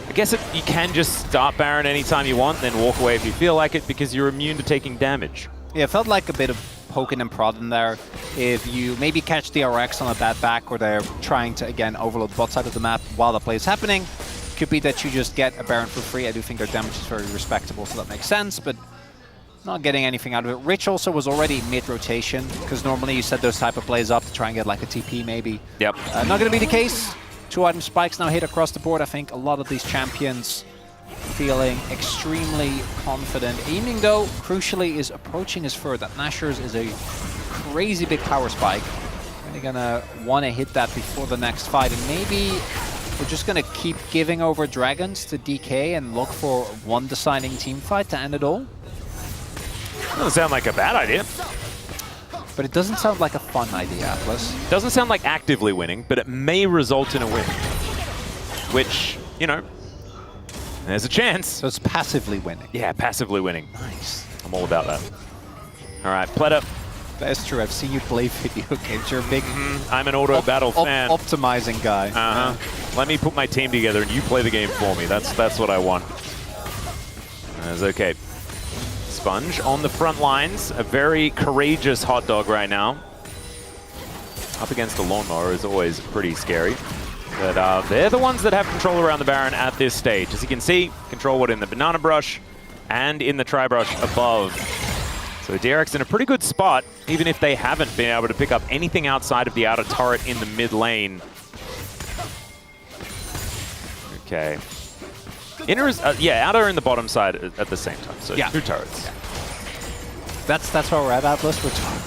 I guess you can just start Baron anytime you want, then walk away if you feel like it, because you're immune to taking damage. Yeah, it felt like a bit of poking and prodding there. If you maybe catch DRX on a bad back, or they're trying to, again, overload the bot side of the map while the play is happening, could be that you just get a Baron for free. I do think their damage is very respectable, so that makes sense, but not getting anything out of it. Rich also was already mid-rotation, because normally you set those type of plays up to try and get like a TP maybe. Yep. Not going to be the case. 2-item spikes now hit across the board. I think a lot of these champions feeling extremely confident. Aiming, though, crucially, is approaching his fur. That Nashor's is a crazy big power spike. They're gonna want to hit that before the next fight, and maybe we're just gonna keep giving over dragons to DK and look for one deciding team fight to end it all. Doesn't sound like a bad idea. But it doesn't sound like a fun idea, Atlas. Doesn't sound like actively winning, but it may result in a win. Which, you know, there's a chance. So it's passively winning. Yeah, passively winning. Nice. I'm all about that. All right, Pleta. That's true. I've seen you play video games. You're a big I'm an auto battle fan. optimizing guy. Let me put my team together and you play the game for me. That's what I want. That's okay. Sponge on the front lines. A very courageous hot dog right now. Up against a lawnmower is always pretty scary. But they're the ones that have control around the Baron at this stage. As you can see, control what in the banana brush and in the tri-brush above. So DRX in a pretty good spot, even if they haven't been able to pick up anything outside of the outer turret in the mid lane. Okay. Inner is, yeah, outer and the bottom side at the same time. So yeah. 2 turrets. Yeah. That's where we're at, Atlas.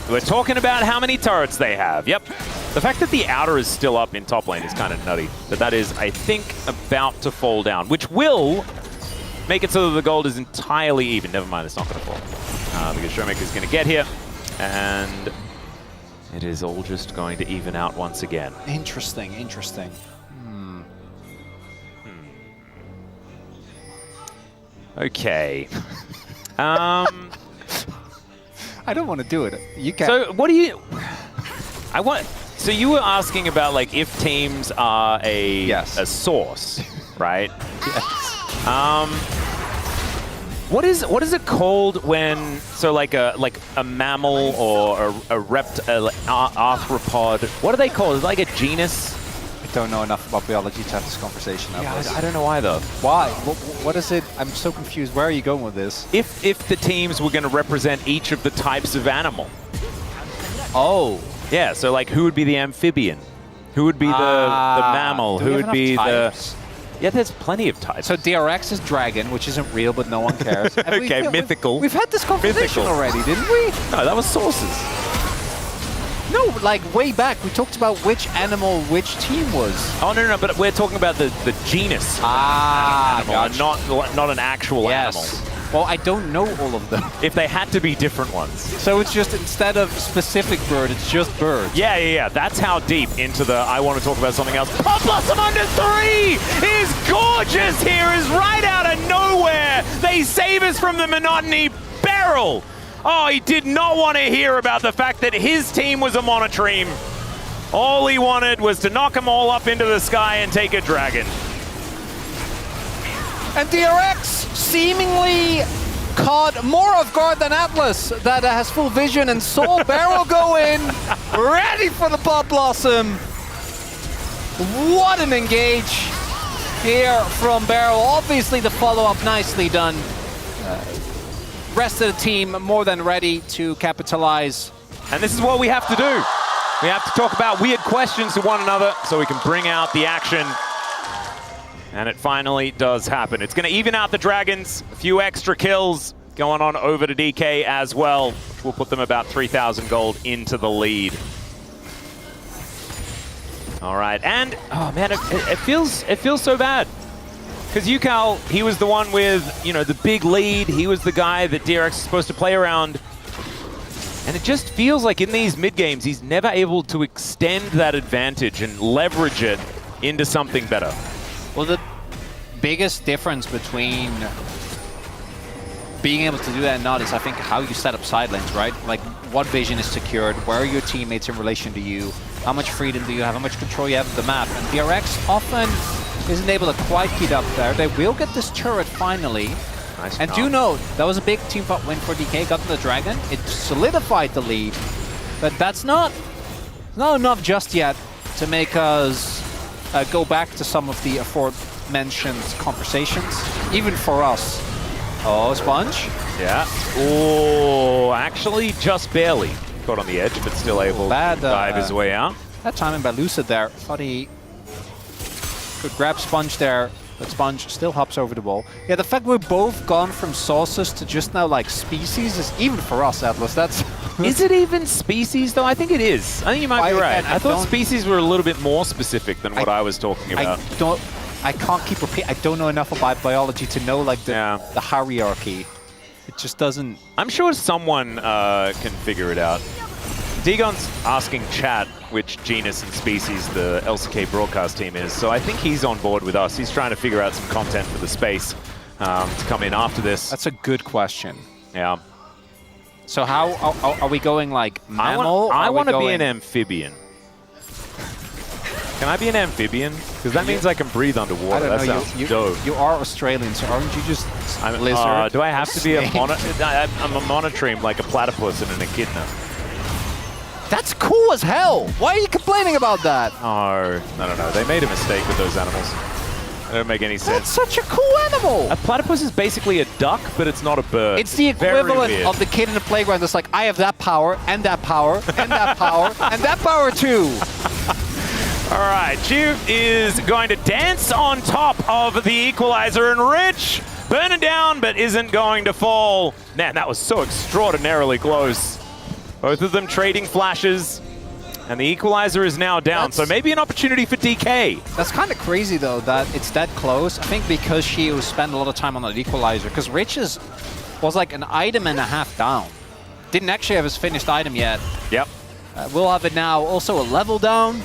We're talking about how many turrets they have. Yep. The fact that the outer is still up in top lane is kind of nutty. But that is, I think, about to fall down, which will make it so that the gold is entirely even. Never mind, it's not going to fall. Because Showmaker's going to get here, and it is all just going to even out once again. Interesting, interesting. Okay. I don't want to do it. You can. So what do you... So you were asking about like if teams are a source, right? Yes. What is it called when like a mammal or a arthropod? What are they called? Is it like a genus? I don't know enough about biology to have this conversation. Yeah, I don't know either. Why? What is it? I'm so confused. Where are you going with this? If the teams were going to represent each of the types of animal. Oh. Yeah. So like, who would be the amphibian? Who would be the mammal? Who would be the? Yeah, there's plenty of types. So DRX is dragon, which isn't real, but no one cares. Okay, mythical. We've had this conversation already, didn't we? No, that was sources. No, like way back, we talked about which animal which team was. Oh, no, but we're talking about the genus. Animal, gotcha. not an actual animal. Well, I don't know all of them. If they had to be different ones. So it's just, instead of specific bird, it's just bird. Yeah. That's how deep into the I want to talk about something else. Pop Blossom under 3 is gorgeous here, is right out of nowhere. They save us from the monotony. Barrel. Oh, he did not want to hear about the fact that his team was a monotream. All he wanted was to knock them all up into the sky and take a dragon. And DRX seemingly caught more off guard than Atlas, that has full vision and saw Barrel go in, ready for the Pop Blossom. What an engage here from Barrel. Obviously the follow-up nicely done. Rest of the team more than ready to capitalize. And this is what we have to do. We have to talk about weird questions to one another so we can bring out the action. And it finally does happen. It's going to even out the dragons. A few extra kills going on over to DK as well, which will put them about 3,000 gold into the lead. All right, and oh man, it feels so bad. Because Yukal, he was the one with, you know, the big lead. He was the guy that DRX is supposed to play around. And it just feels like in these mid-games, he's never able to extend that advantage and leverage it into something better. Well, the biggest difference between being able to do that and not is, I think, how you set up side lanes, right? Like, what vision is secured? Where are your teammates in relation to you? How much freedom do you have? How much control you have of the map? And DRX often isn't able to quite keep up there. They will get this turret finally. Nice and do note, that was a big team fight win for DK. Got the dragon. It solidified the lead. But that's not enough just yet to make us go back to some of the aforementioned conversations, even for us. Oh, Sponge. Yeah. Oh, actually just barely caught on the edge, but still able to dive his way out. That timing by Lucid there. Thought he could grab Sponge there But Sponge still hops over the wall. Yeah, the fact we're both gone from sauces to just now like species is even for us, Atlas. That's Is it even species though? I think it is. I think you might be right. I I thought don't- species were a little bit more specific than what I was talking about. I can't keep repeating. I don't know enough about biology to know like Yeah. the hierarchy. It just doesn't. I'm sure someone can figure it out. Degon's asking chat which genus and species the LCK broadcast team is, so I think he's on board with us. He's trying to figure out some content for the space to come in after this. That's a good question. Yeah. So how are we going like mammal? I Are we want to be going- an amphibian. Can I be an amphibian? Because that means I can breathe I underwater. don't That know. sounds You dope. are Australian, so aren't you just lizard? Do I have to be a snake? I'm a monotremes like a platypus and an echidna. That's cool as hell. Why are you complaining about that? Oh, no. They made a mistake with those animals. They don't make any That's sense. such a cool animal. A platypus is basically a duck, but it's not a bird. It's the Very equivalent weird. of the kid in the playground that's like, I have that power, and that power, and that power, and that power too. All right, Juve is going to dance on top of the equalizer, and Rich burning down, but isn't going to fall. Man, that was so extraordinarily close. Both of them trading flashes, and the equalizer is now down. So maybe an opportunity for DK. That's kind of crazy though that it's that close. I think because she spent a lot of time on that equalizer, because Rich was like an item and a half down. Didn't actually have his finished item yet. Yep. We'll have it now. Also a level down.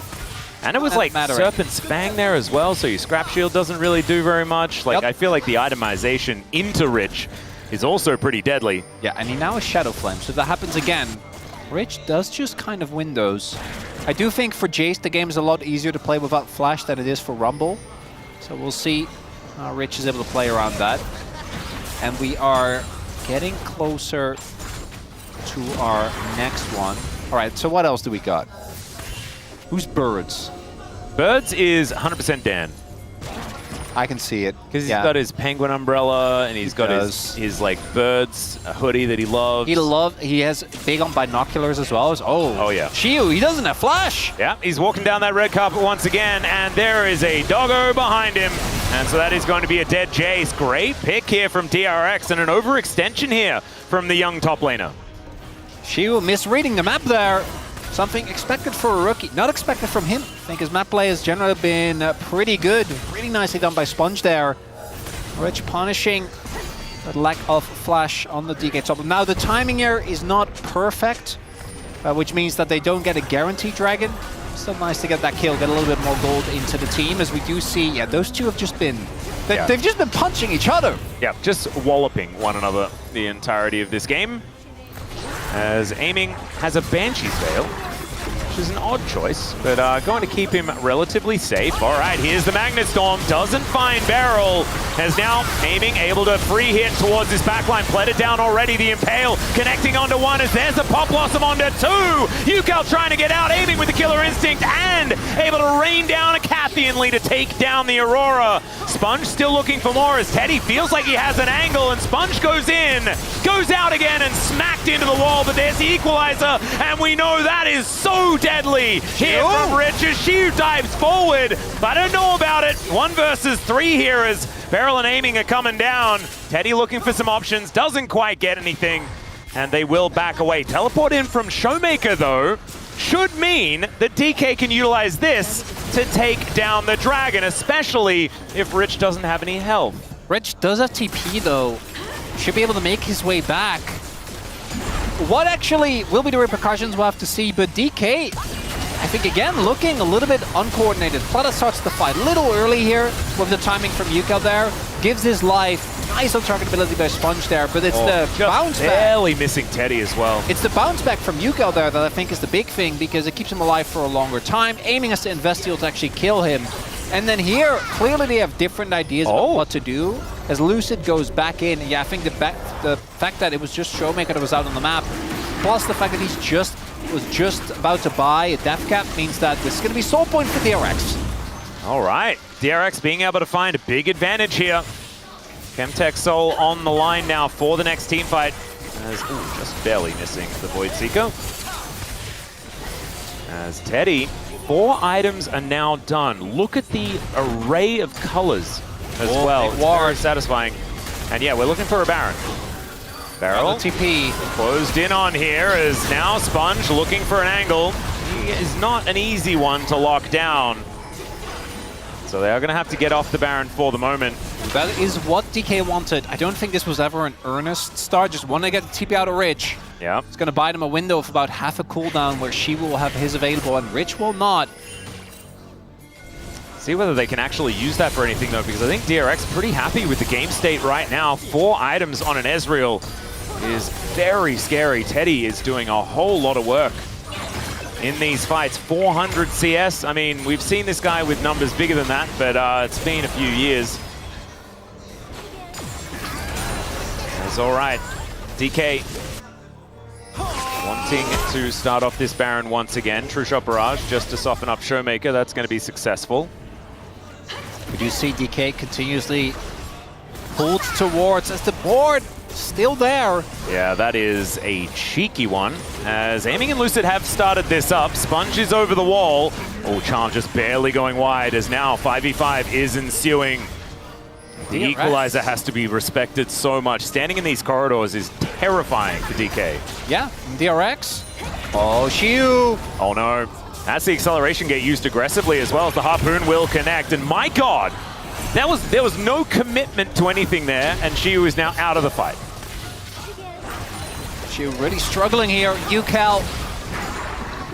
And it was like Serpent's Fang there as well, so your scrap shield doesn't really do very much. Like, Yep. I feel like the itemization into Rich is also pretty deadly. Yeah, and he now has Shadow Flame, so if that happens again, Rich does just kind of win those. I do think for Jace, the game is a lot easier to play without Flash than it is for Rumble. So we'll see how Rich is able to play around that. And we are getting closer to our next one. All right, so what else do we got? Who's Birds? Birds is 100% Dan. I can see it. Because he's got his penguin umbrella, and he's got does. his like birds hoodie that he loves. He has big on binoculars as well. Oh yeah. Shiu, he doesn't have Flash. Yeah, he's walking down that red carpet once again, and there is a doggo behind him. And so that is going to be a dead Jace. Great pick here from DRX, and an overextension here from the young top laner. Shiu misreading the map there. Something expected for a rookie. Not expected from him. I think his map play has generally been pretty good. Really nicely done by Sponge there. Rich punishing the lack of Flash on the DK top. Now the timing here is not perfect, which means that they don't get a guaranteed dragon. Still nice to get that kill, get a little bit more gold into the team, as we do see, yeah, those two have just been, they've just been punching each other. Yeah, just walloping one another the entirety of this game. As Aiming has a Banshee's Veil, which is an odd choice, but going to keep him relatively safe. All right, here's the Magnet Storm, doesn't find Barrel, as now Aiming able to free hit towards his backline, pled it down already, the Impale connecting onto one, as there's a Pop Blossom onto two. Yukal trying to get out, Aiming with the Killer Instinct, and able to rain down a Cathianly to take down the Aurora. Sponge still looking for more, as Teddy feels like he has an angle, and Sponge goes in, goes out again, and smacked into the wall, but there's the equalizer, and we know that is so deadly here from Rich as Shiu dives forward. I don't know about it. 1 versus 3 here as Barrel and Aiming are coming down. Teddy looking for some options, doesn't quite get anything, and they will back away. Teleport in from Showmaker, though, should mean that DK can utilize this to take down the dragon, especially if Rich doesn't have any health. Rich does have TP though. Should be able to make his way back. What actually will be the repercussions, we'll have to see, but DK, I think again, looking a little bit uncoordinated. Plata starts the fight a little early here with the timing from Yukal there. Gives his life. Nice on-targetability by Sponge there, but it's the bounce back. Barely missing Teddy as well. It's the bounce back from Yukal there that I think is the big thing, because it keeps him alive for a longer time. Aiming has to invest heal to actually kill him. And then here, clearly they have different ideas about what to do. As Lucid goes back in, yeah, I think the fact that it was just Showmaker that was out on the map, plus the fact that was just about to buy a death cap, means that this is going to be soul point for DRX. All right, DRX being able to find a big advantage here. Chemtech Soul on the line now for the next team fight. As, just barely missing the Void Seeker. As Teddy, 4 items are now done. Look at the array of colors as Oh, well. big It's ward. very satisfying. And yeah, we're looking for a Baron. Barrel TP. closed in on here as now Sponge looking for an angle. He is not an easy one to lock down. So they are going to have to get off the Baron for the moment. That is what DK wanted. I don't think this was ever an earnest start. Just want to get the TP out of Rich. Yeah. It's going to buy them a window of about half a cooldown where she will have his available and Rich will not. See whether they can actually use that for anything though, because I think DRX pretty happy with the game state right now. 4 items on an Ezreal is very scary. Teddy is doing a whole lot of work in these fights. 400 CS. I mean, we've seen this guy with numbers bigger than that, but it's been a few years. That's all right. DK wanting to start off this Baron once again. True Shot Barrage just to soften up Showmaker. That's going to be successful. We do see DK continuously pulled towards as the board still there. Yeah, that is a cheeky one. As Aiming and Lucid have started this up. Sponge is over the wall. Oh, Charm just barely going wide as now 5v5 is ensuing. The DRX. equalizer has to be respected so much. Standing in these corridors is terrifying for DK. Yeah, DRX. Oh, Shiu. Oh no. That's the acceleration gate used aggressively as well as the Harpoon will connect. And my god, there was no commitment to anything there, and Shiu is now out of the fight. Shiu really struggling here. UCal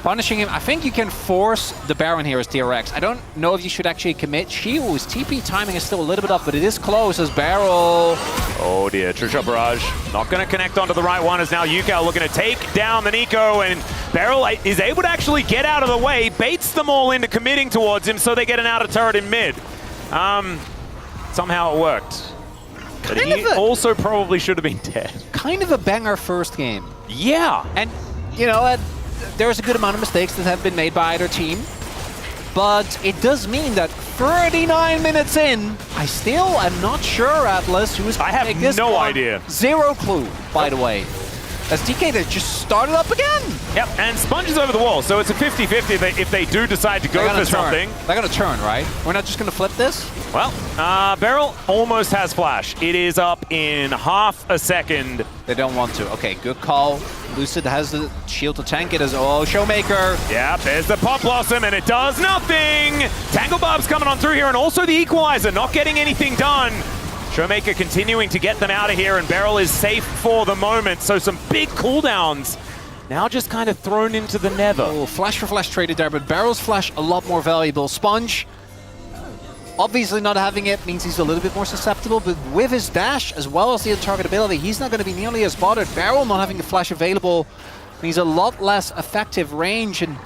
punishing him. I think you can force the Baron here as DRX. I don't know if you should actually commit. Shiu's TP timing is still a little bit off, but it is close as Barrel. Oh dear, True Shot Barrage not going to connect onto the right one as now Yukao looking to take down the Nico, and Barrel is able to actually get out of the way, baits them all into committing towards him so they get an outer turret in mid. Somehow it worked. But he also probably should have been dead. Kind of a banger first game. Yeah. And, you know, there's a good amount of mistakes that have been made by either team. But it does mean that 39 minutes in, I still am not sure, Atlas, who is going to take this no one. idea. Zero clue, by the way. As DK, they just started up again. Yep, and Sponge is over the wall, so it's a 50-50 if they do decide to go for something. They're going to turn, right? We're not just going to flip this? Well, Beryl almost has flash. It is up in half a second. They don't want to. Okay, good call. Lucid has the shield to tank it as, oh, Showmaker. Yeah, there's the Pop Blossom, and it does nothing. Tangle Barb's coming on through here, and also the Equalizer not getting anything done. Showmaker continuing to get them out of here, and Beryl is safe for the moment. So some big cooldowns now just kind of thrown into the nether. Oh, flash for flash traded there, but Barrel's flash a lot more valuable. Sponge, obviously not having it means he's a little bit more susceptible, but with his dash as well as the targetability, he's not going to be nearly as bothered. Barrel not having the flash available means a lot less effective range, and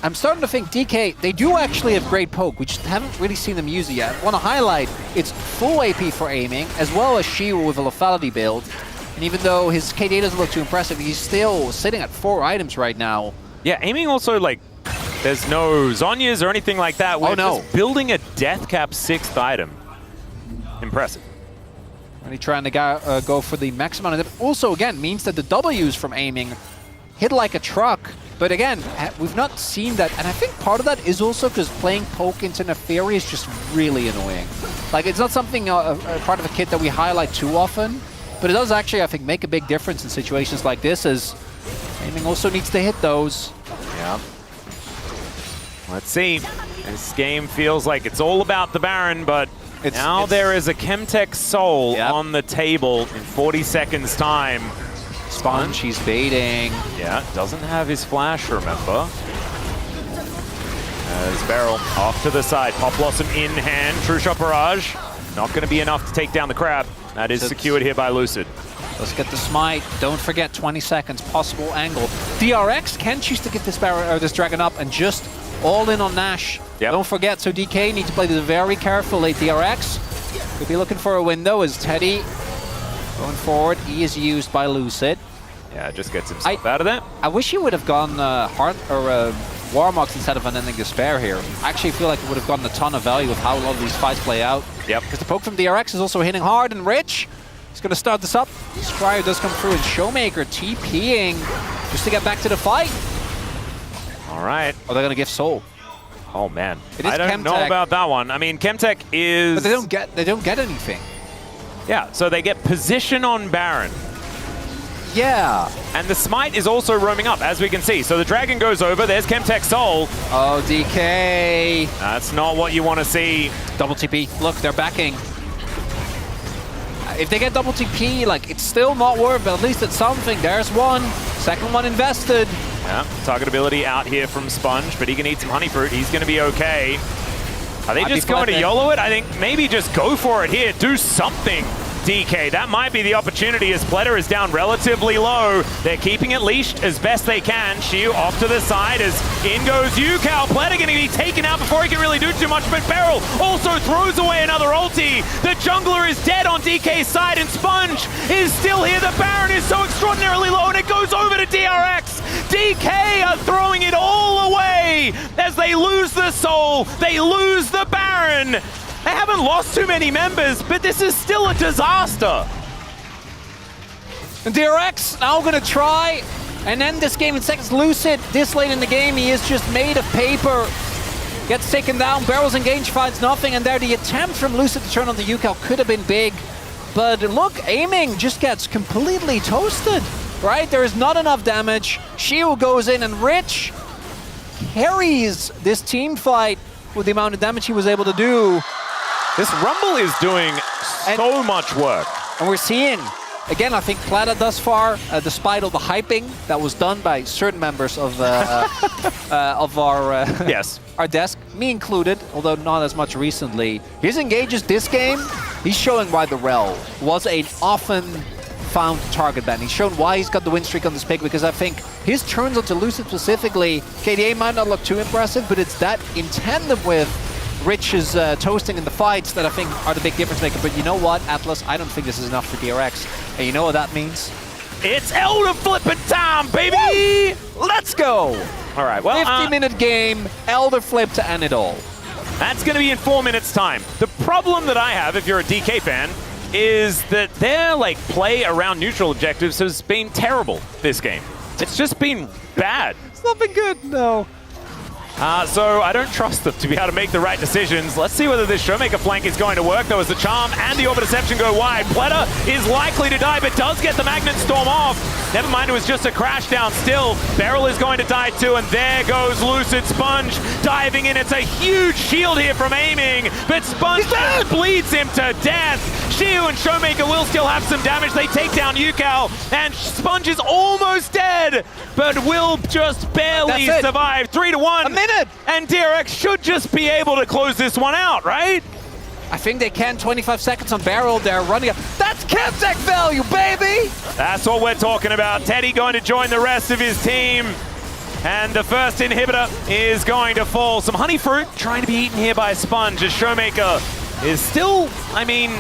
I'm starting to think DK, they do actually have great poke. We just haven't really seen them use it yet. I want to highlight, it's full AP for aiming, as well as Shiu with a lethality build. And even though his KD doesn't look too impressive, he's still sitting at 4 items right now. Yeah, aiming also, like, there's no Zhonya's or anything like that. We're just building a death cap 6th item. Impressive. Really trying to go for the max amount of it. Also, again, means that the W's from aiming hit like a truck. But again, we've not seen that, and I think part of that is also because playing poke into Neferi is just really annoying. Like, it's not something, a part of a kit that we highlight too often, but it does actually, I think, make a big difference in situations like this, as aiming also needs to hit those. Yeah. Let's see. This game feels like it's all about the Baron, but now there is a Chemtech Soul on the table in 40 seconds time. Sponge, he's baiting. Yeah, doesn't have his flash, remember. As Beryl off to the side. Pop Blossom in hand. True Shot Barrage. Not going to be enough to take down the crab. That is secured here by Lucid. Let's get the smite. Don't forget 20 seconds, possible angle. DRX can choose to get this this dragon up and just all in on Nash. Yep. Don't forget, so DK need to play this very carefully. DRX could be looking for a window as Teddy going forward. He is used by Lucid. Yeah, just gets himself out of there. I wish he would have gone Warmox instead of Unending Despair here. I actually feel like it would have gotten a ton of value with how a lot of these fights play out. Yep. Because the poke from DRX is also hitting hard, and Rich is going to start this up. Scryer does come through, and Showmaker TPing just to get back to the fight. All right. Oh, they're going to give Soul. Oh man, It is I don't know Chemtech. about that one. I mean, Chemtech is... But they don't get anything. Yeah, so they get position on Baron. Yeah. And the Smite is also roaming up, as we can see. So the Dragon goes over, there's Chemtech Soul. Oh, DK. That's not what you want to see. Double TP. Look, they're backing. If they get double TP, like, it's still not worth, but at least it's something. There's one. Second one invested. Yeah, targetability out here from Sponge, but he can eat some honey fruit. He's going to be okay. Are they just going to YOLO it? I think maybe just go for it here. Do something, DK. That might be the opportunity as Pleta is down relatively low. They're keeping it leashed as best they can. Shiu off to the side as in goes Yukao. Pleta going to be taken out before he can really do too much, but Beryl also throws away another ulti. The jungler is dead on DK's side and Sponge is still here. The Baron is so extraordinarily low and it goes over to DRX. DK are throwing it all away as they lose the Soul. They lose the Baron. They haven't lost too many members, but this is still a disaster. And DRX now going to try and end this game in seconds. Lucid, this late in the game, he is just made of paper. Gets taken down, Barrels engage, finds nothing, and there the attempt from Lucid to turn on the Yukao could have been big. But look, aiming just gets completely toasted, right? There is not enough damage. Shiu goes in and Rich carries this team fight with the amount of damage he was able to do. This Rumble is doing so much work. And we're seeing, again, I think Plata thus far, despite all the hyping that was done by certain members of our Yes. our desk, me included, although not as much recently. His engages this game, he's showing why the Rel was an often found target ban. He's shown why he's got the win streak on this pick, because I think his turns onto Lucid specifically, KDA might not look too impressive, but it's that in tandem with Rich's toasting in the fights that I think are the big difference maker. But you know what, Atlas? I don't think this is enough for DRX. And you know what that means? It's Elder flipping time, baby! Woo! Let's go! All right, well, 50-minute game, Elder flip to end it all. that's going to be in 4 minutes' time. The problem that I have, if you're a DK fan, is that their play around neutral objectives has been terrible this game. It's just been bad. It's not been good, no. So I don't trust them to be able to make the right decisions. Let's see whether this Showmaker flank is going to work. There was the Charm and the Orbit Deception go wide. Pleta is likely to die, but does get the Magnet Storm off. Never mind, it was just a crash down still. Beryl is going to die too, and there goes Lucid. Sponge diving in. It's a huge shield here from aiming, but Sponge just bleeds him to death. Shiu and Showmaker will still have some damage. They take down Yukao, and Sponge is almost dead, but will just barely survive. 3-1. A minute! And DRX should just be able to close this one out, right? I think they can. 25 seconds on Barrel. They're running up. That's Chemtech value, baby! That's what we're talking about. Teddy going to join the rest of his team. And the first inhibitor is going to fall. Some honey fruit trying to be eaten here by Sponge as Showmaker is still, I mean,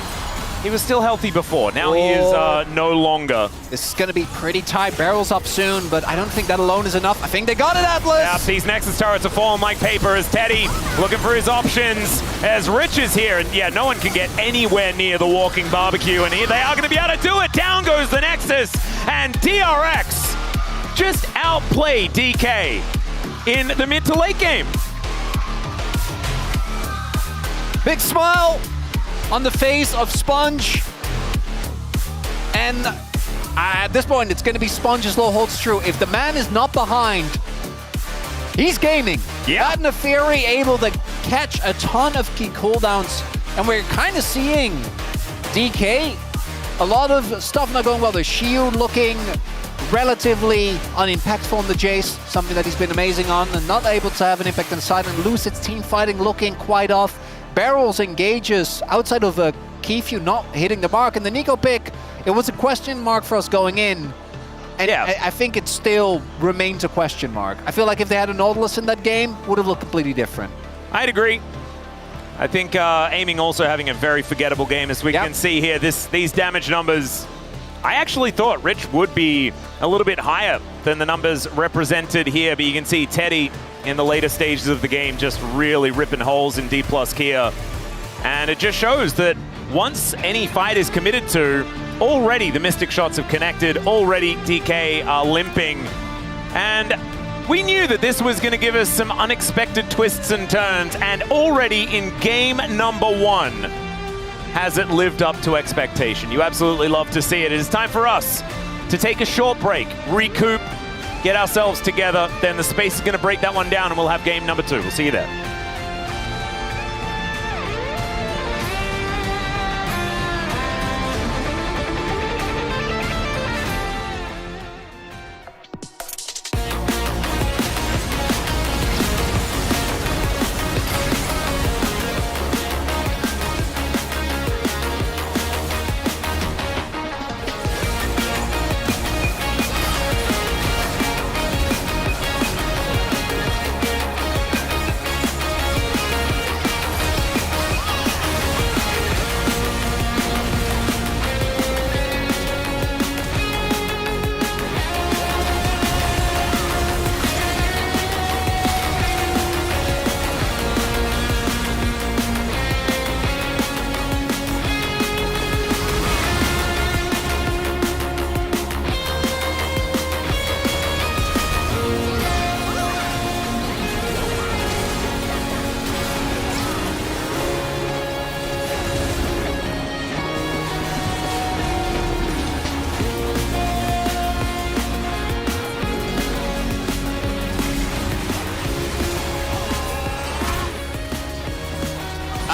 he was still healthy before. Now he is no longer. This is going to be pretty tight. Barrel's up soon, but I don't think that alone is enough. I think they got it, Atlas! Yeah, these Nexus turrets are falling like paper as Teddy looking for his options as Rich is here. And yeah, no one can get anywhere near the walking barbecue. And here they are going to be able to do it. Down goes the Nexus. And DRX just outplayed DK in the mid to late game. Big smile on the face of Sponge. And at this point, it's going to be Sponge's law holds true. If the man is not behind, he's gaming. Yeah. That Neferi able to catch a ton of key cooldowns. And we're kind of seeing DK, a lot of stuff not going well. The Shield looking relatively unimpactful on the Jace, something that he's been amazing on, and not able to have an impact on the side. And Lucid's team fighting looking quite off. Barrels engages outside of a Keyfew not hitting the mark. And the Nico pick, it was a question mark for us going in. And yeah. I think it still remains a question mark. I feel like if they had a Nautilus in that game, would have looked completely different. I'd agree. I think aiming also having a very forgettable game, as we can see here. These damage numbers, I actually thought Rich would be a little bit higher than the numbers represented here, but you can see Teddy in the later stages of the game just really ripping holes in D+ Kia. And it just shows that once any fight is committed to, already the Mystic shots have connected, already DK are limping. And We knew that this was going to give us some unexpected twists and turns, and already in game number 1, has it lived up to expectation. You absolutely love to see it. It is time for us to take a short break, recoup, get ourselves together. Then the space is going to break that one down, and we'll have game number 2. We'll see you there.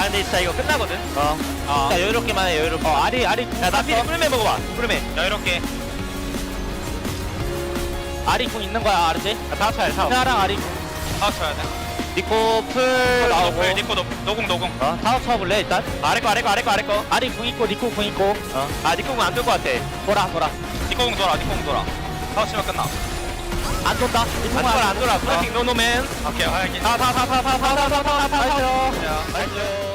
근데 진짜 이거 끝나거든. 자, 여유롭게만 해, 여유롭게. 아리. 야, 나 피리 꿀매 먹어봐. 꿀매. 여유롭게. 아리 궁 있는 거야, 알았지? 다 쳐야 돼, 타랑 아리. 다 쳐야 돼. 니코 풀 나오고. 니코 노궁. 타워 쳐볼래, 일단? 아래 거. 아리 궁 있고, 니코 궁 있고. 니코 궁 안 돌 것 같아. 돌아. 니코 궁 돌아. 타워 치면 끝나. 안 돈다. 안 돌아. 플래팅 노노맨. 오케이. 다. 나이스.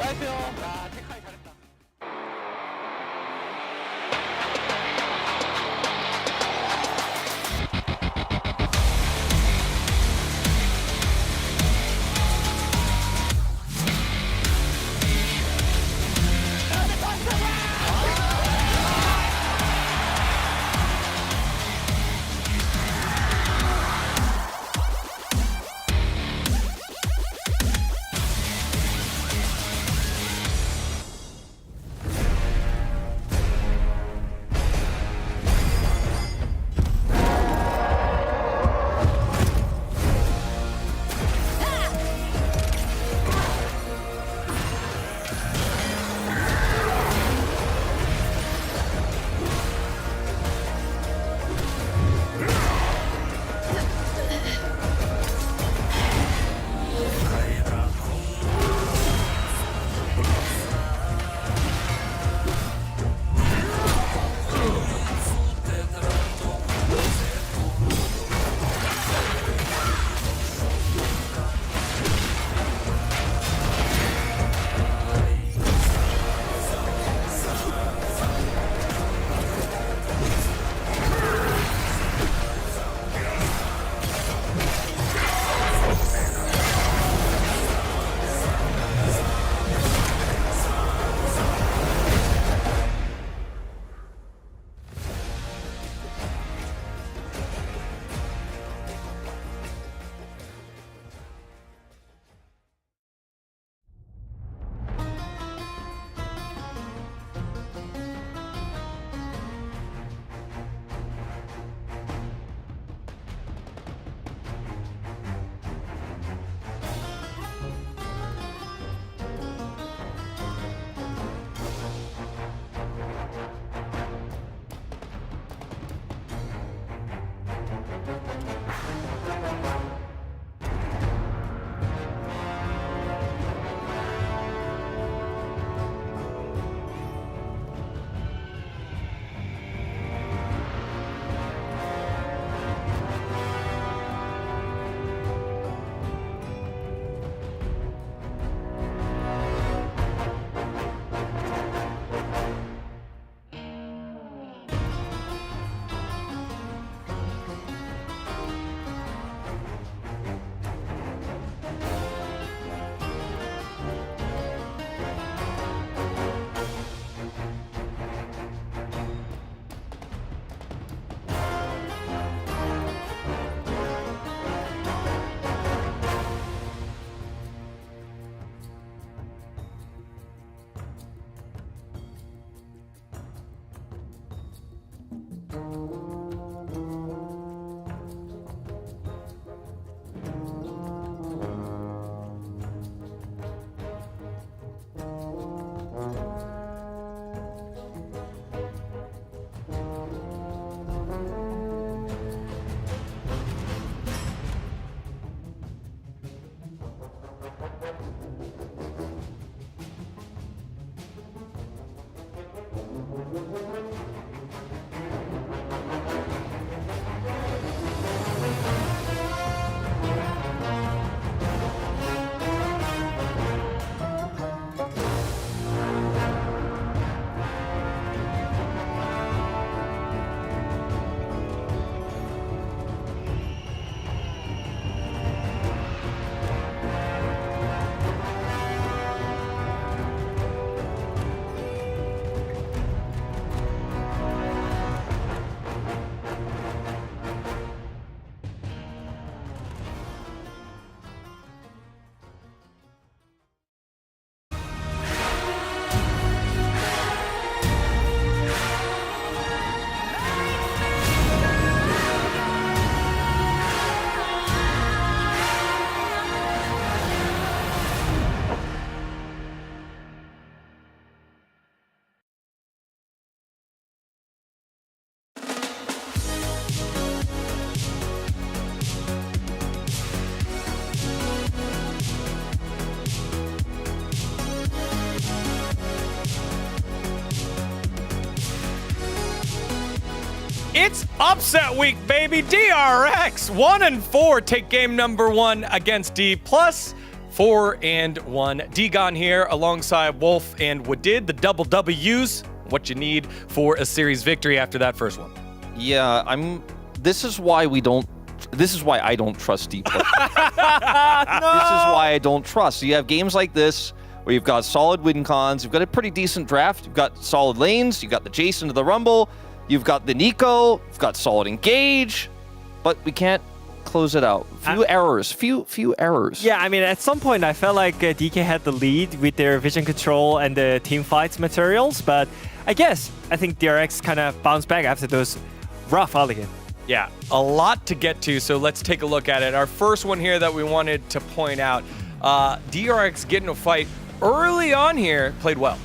it's upset week, baby. DRX 1-4 take game number 1 against D+. 4-1. D-Gon here alongside Wolf and Wadid, the double W's. What you need for a series victory after that first one. Yeah, this is why I don't trust D+. This is why I don't trust. You have games like this where you've got solid win cons, you've got a pretty decent draft, you've got solid lanes, you've got the Jason to the Rumble, you've got the Nico, you've got solid engage, but we can't close it out. Few errors. Yeah, I mean, at some point I felt like DK had the lead with their vision control and the team fights materials, but I think DRX kind of bounced back after those rough early game. Yeah, a lot to get to, so let's take a look at it. Our first one here that we wanted to point out, DRX getting a fight early on here, played well.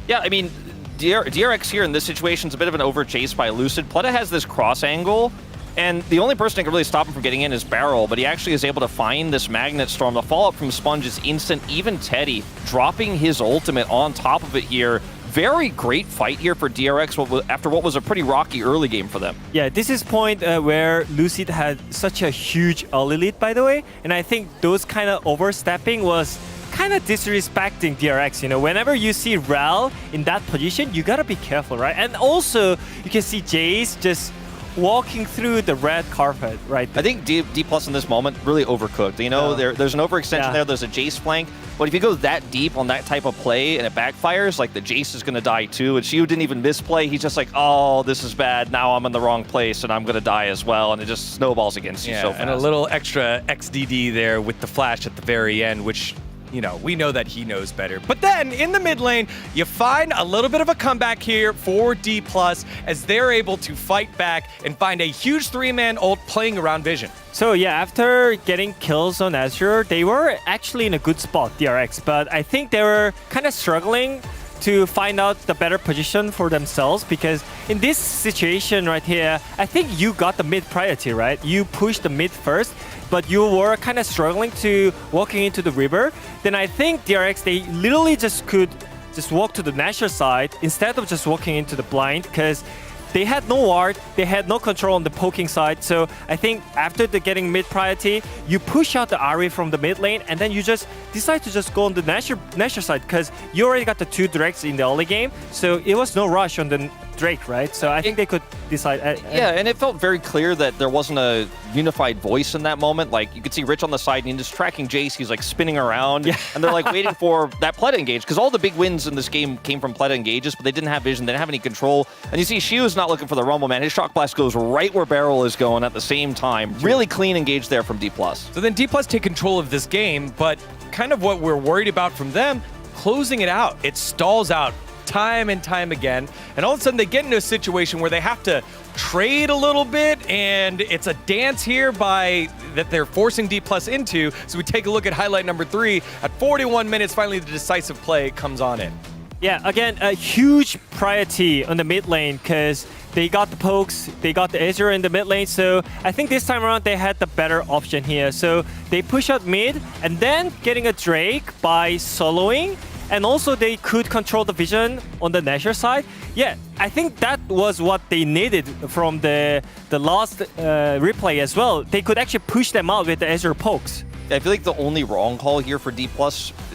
Yeah, I mean, DRX here in this situation is a bit of an overchase by Lucid. Pleta has this cross angle, and the only person that can really stop him from getting in is Barrel, but he actually is able to find this Magnet Storm. The follow-up from Sponge is instant. Even Teddy dropping his ultimate on top of it here. Very great fight here for DRX after what was a pretty rocky early game for them. Yeah, this is point where Lucid had such a huge early lead, by the way, and I think those kind of overstepping was kind of disrespecting DRX. You know, whenever you see Ral in that position, you gotta be careful, right? And also, you can see Jace just walking through the red carpet, right? I think D+ in this moment really overcooked. You know, there's an overextension there, there's a Jace flank, but if you go that deep on that type of play and it backfires, like the Jace is gonna die too, and Shiu didn't even misplay, he's just like, oh, this is bad, now I'm in the wrong place and I'm gonna die as well, and it just snowballs against you so fast. And a little extra XDD there with the flash at the very end, which, you know, we know that he knows better. But then in the mid lane, you find a little bit of a comeback here for D+, as they're able to fight back and find a huge 3-man ult playing around Vision. So yeah, after getting kills on Azure, they were actually in a good spot, DRX, but I think they were kind of struggling to find out the better position for themselves, because in this situation right here, I think you got the mid priority, right? You pushed the mid first, but you were kind of struggling to walking into the river. Then I think DRX, they literally could walk to the Nashor side instead of just walking into the blind, because they had no ward, they had no control on the poking side. So I think after the getting mid priority, you push out the Ahri from the mid lane, and then you just decide to just go on the Nashor side, because you already got the 2 directs in the early game. So it was no rush on the Drake, right? So I think they could decide. Yeah, and it felt very clear that there wasn't a unified voice in that moment. Like, you could see Rich on the side, and he's just tracking Jace. He's like spinning around, and they're like waiting for that Pleta engage, because all the big wins in this game came from Pleta engages, but they didn't have vision, they didn't have any control. And you see Shiu is not looking for the Rumble, man. His Shock Blast goes right where Barrel is going at the same time. Really clean engage there from D+. So then D+ take control of this game, but kind of what we're worried about from them, closing it out. It stalls out time and time again, and all of a sudden they get into a situation where they have to trade a little bit, and it's a dance here that they're forcing D+ into. So we take a look at highlight number 3. At 41 minutes, finally the decisive play comes on in. Yeah, again, a huge priority on the mid lane, because they got the pokes, they got the Azure in the mid lane, so I think this time around they had the better option here. So they push out mid, and then getting a Drake by soloing, and also they could control the vision on the Nashor side. Yeah, I think that was what they needed from the last replay as well. They could actually push them out with the Azure pokes. I feel like the only wrong call here for D+,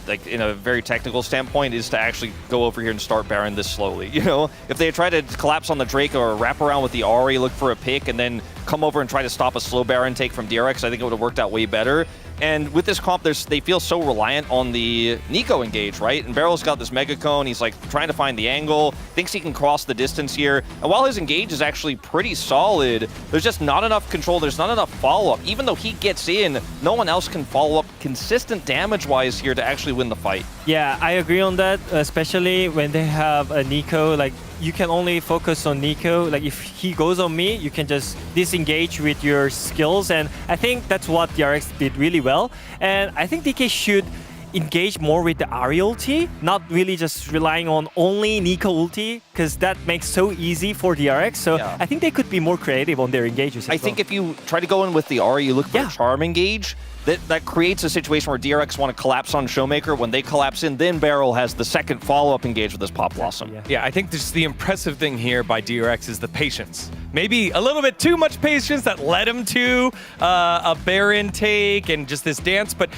like in a very technical standpoint, is to actually go over here and start Baron this slowly. You know, if they had tried to collapse on the Drake or wrap around with the Ahri, look for a pick, and then come over and try to stop a slow Baron take from DRX, I think it would have worked out way better. And with this comp, they feel so reliant on the Nico engage, right? And Barrel's got this Mega Cone. He's like trying to find the angle, thinks he can cross the distance here. And while his engage is actually pretty solid, there's just not enough control. There's not enough follow-up. Even though he gets in, no one else can follow up consistent damage-wise here to actually win the fight. Yeah, I agree on that, especially when they have a Nico. Like, you can only focus on Nico. Like, if he goes on me, you can just disengage with your skills, and I think that's what DRX did really well. And I think DK should engage more with the Ahri ulti, not really just relying on only Nico ulti, because that makes so easy for DRX. So yeah. I think they could be more creative on their engages. I think if you try to go in with the Ahri, you look for a charm engage, that creates a situation where DRX want to collapse on Showmaker. When they collapse in, then Beryl has the second follow-up engage with this Pop Blossom. Yeah, I think just the impressive thing here by DRX is the patience. Maybe a little bit too much patience that led him to a Baron take and just this dance, but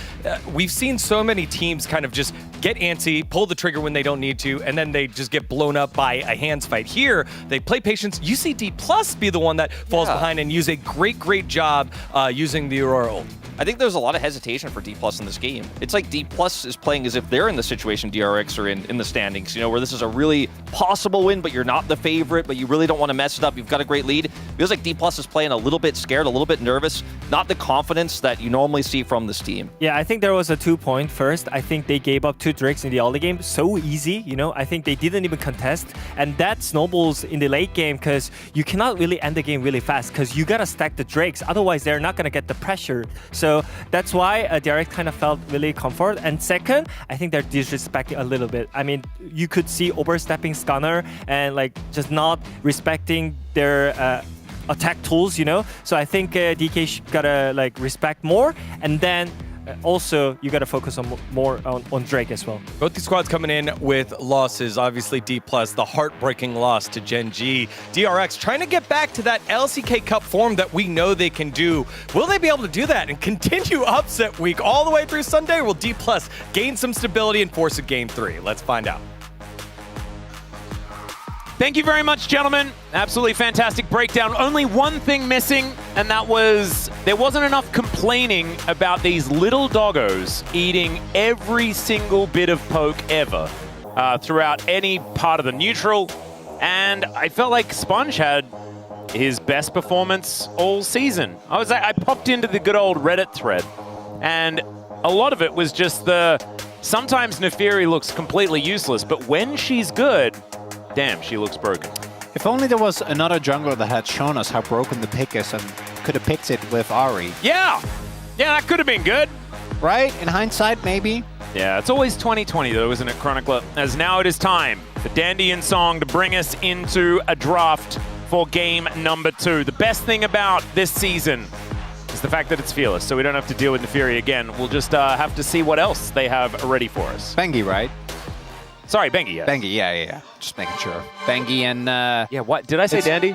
we've seen so many teams kind of just get antsy, pull the trigger when they don't need to, and then they just get blown up by a hands fight. Here, they play patience. You see D+ be the one that falls behind and use a great job using the Aurora ult. I think there's a lot of hesitation for D+ in this game. It's like D+ is playing as if they're in the situation DRX are in the standings, you know, where this is a really possible win, but you're not the favorite, but you really don't want to mess it up. You've got a great lead. It feels like D+ is playing a little bit scared, a little bit nervous, not the confidence that you normally see from this team. Yeah, I think there was a 2-point first. I think they gave up 2 Drakes in the early game so easy, you know. I think they didn't even contest, and that snowballs in the late game because you cannot really end the game really fast because you gotta stack the Drakes, otherwise they're not gonna get the pressure. So that's why DRX kind of felt really comfort. And second, I think they're disrespecting a little bit. I mean, you could see overstepping Stunner and like just not respecting their attack tools, you know. So I think DK gotta like respect more, and then also you gotta focus on more on Drake as well. Both these squads coming in with losses. Obviously D+, the heartbreaking loss to Gen G. DRX trying to get back to that LCK Cup form that we know they can do. Will they be able to do that and continue upset week all the way through Sunday? Or will D+ gain some stability and force a game 3? Let's find out. Thank you very much, gentlemen. Absolutely fantastic breakdown. Only one thing missing, and that was there wasn't enough complaining about these little doggos eating every single bit of poke ever throughout any part of the neutral. And I felt like Sponge had his best performance all season. I popped into the good old Reddit thread, and a lot of it was just sometimes Neferi looks completely useless, but when she's good, damn, she looks broken. If only there was another jungler that had shown us how broken the pick is and could have picked it with Ahri. Yeah, that could have been good. Right? In hindsight, maybe. Yeah, it's always 2020 though, isn't it, Chronicler? As now it is time for Dandy and Song to bring us into a draft for game number 2. The best thing about this season is the fact that it's fearless, so we don't have to deal with Neferi again. We'll just have to see what else they have ready for us. Bengi, right? Sorry, Bengi, yeah. Bengi, yeah. Just making sure. Bengi and... Yeah, what? Did I say Dandy?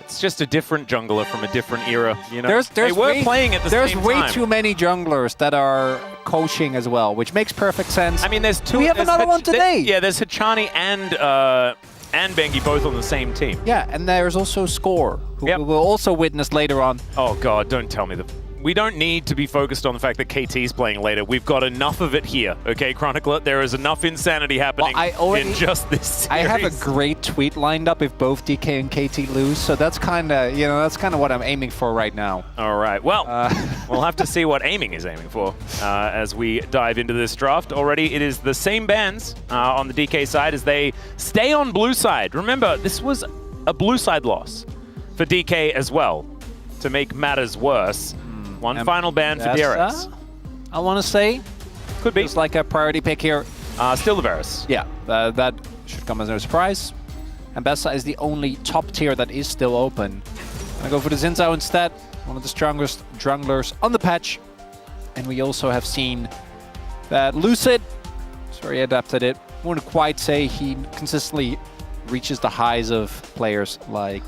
It's just a different jungler from a different era, you know? They were playing at the same time. There's way too many junglers that are coaching as well, which makes perfect sense. I mean, there's two... We have another one today! There's Hachani and Bengi both on the same team. Yeah, and there's also Score, who we will also witness later on. Oh, God, don't tell me that. We don't need to be focused on the fact that KT's playing later. We've got enough of it here, okay, Chronicler? There is enough insanity happening in just this series. I have a great tweet lined up if both DK and KT lose, so that's kind of, what I'm aiming for right now. All right, well, we'll have to see what aiming is aiming for as we dive into this draft. Already, it is the same bans on the DK side as they stay on blue side. Remember, this was a blue side loss for DK as well, to make matters worse. One final ban for DRX. I want to say. Could be. It's like a priority pick here. Still the Varus. Yeah, that should come as no surprise. And Bessa is the only top tier that is still open. Gonna go for the Xin instead. One of the strongest junglers on the patch. And we also have seen that Lucid, sorry, adapted it. Wouldn't quite say he consistently reaches the highs of players like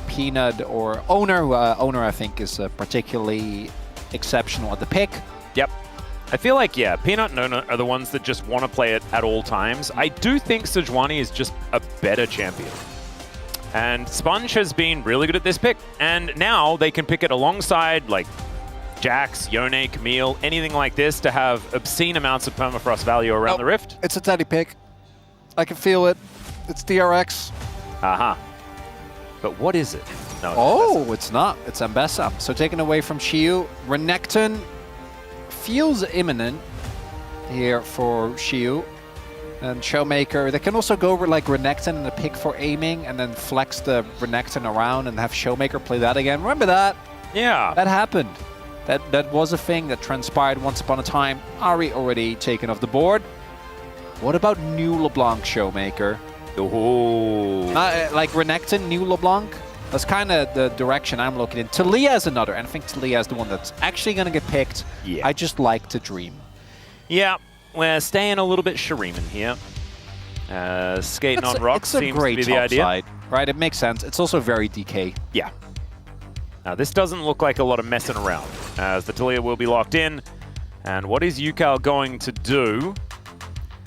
Peanut or Owner. Owner, I think, is particularly exceptional at the pick. Yep. I feel like, yeah, Peanut and Owner are the ones that just want to play it at all times. I do think Sejuani is just a better champion. And Sponge has been really good at this pick. And now they can pick it alongside, like, Jax, Yone, Camille, anything like this to have obscene amounts of permafrost value around the Rift. It's a teddy pick. I can feel it. It's DRX. Aha. But what is it? No, it's not. It's Ambessa. So taken away from Shiyu. Renekton feels imminent here for Shiyu. And Showmaker, they can also go over like Renekton and a pick for aiming and then flex the Renekton around and have Showmaker play that again. Remember that? Yeah. That happened. That was a thing that transpired once upon a time. Ahri already taken off the board. What about new LeBlanc Showmaker? Oh. Like Renekton, new LeBlanc? That's kind of the direction I'm looking in. Talia is another, and I think Talia is the one that's actually going to get picked. Yeah. I just like to dream. Yeah, we're staying a little bit Shuriman here. Skating on rocks seems to be the idea. Side, right? It makes sense. It's also very DK. Yeah. Now, this doesn't look like a lot of messing around, as the Talia will be locked in. And what is UCAL going to do?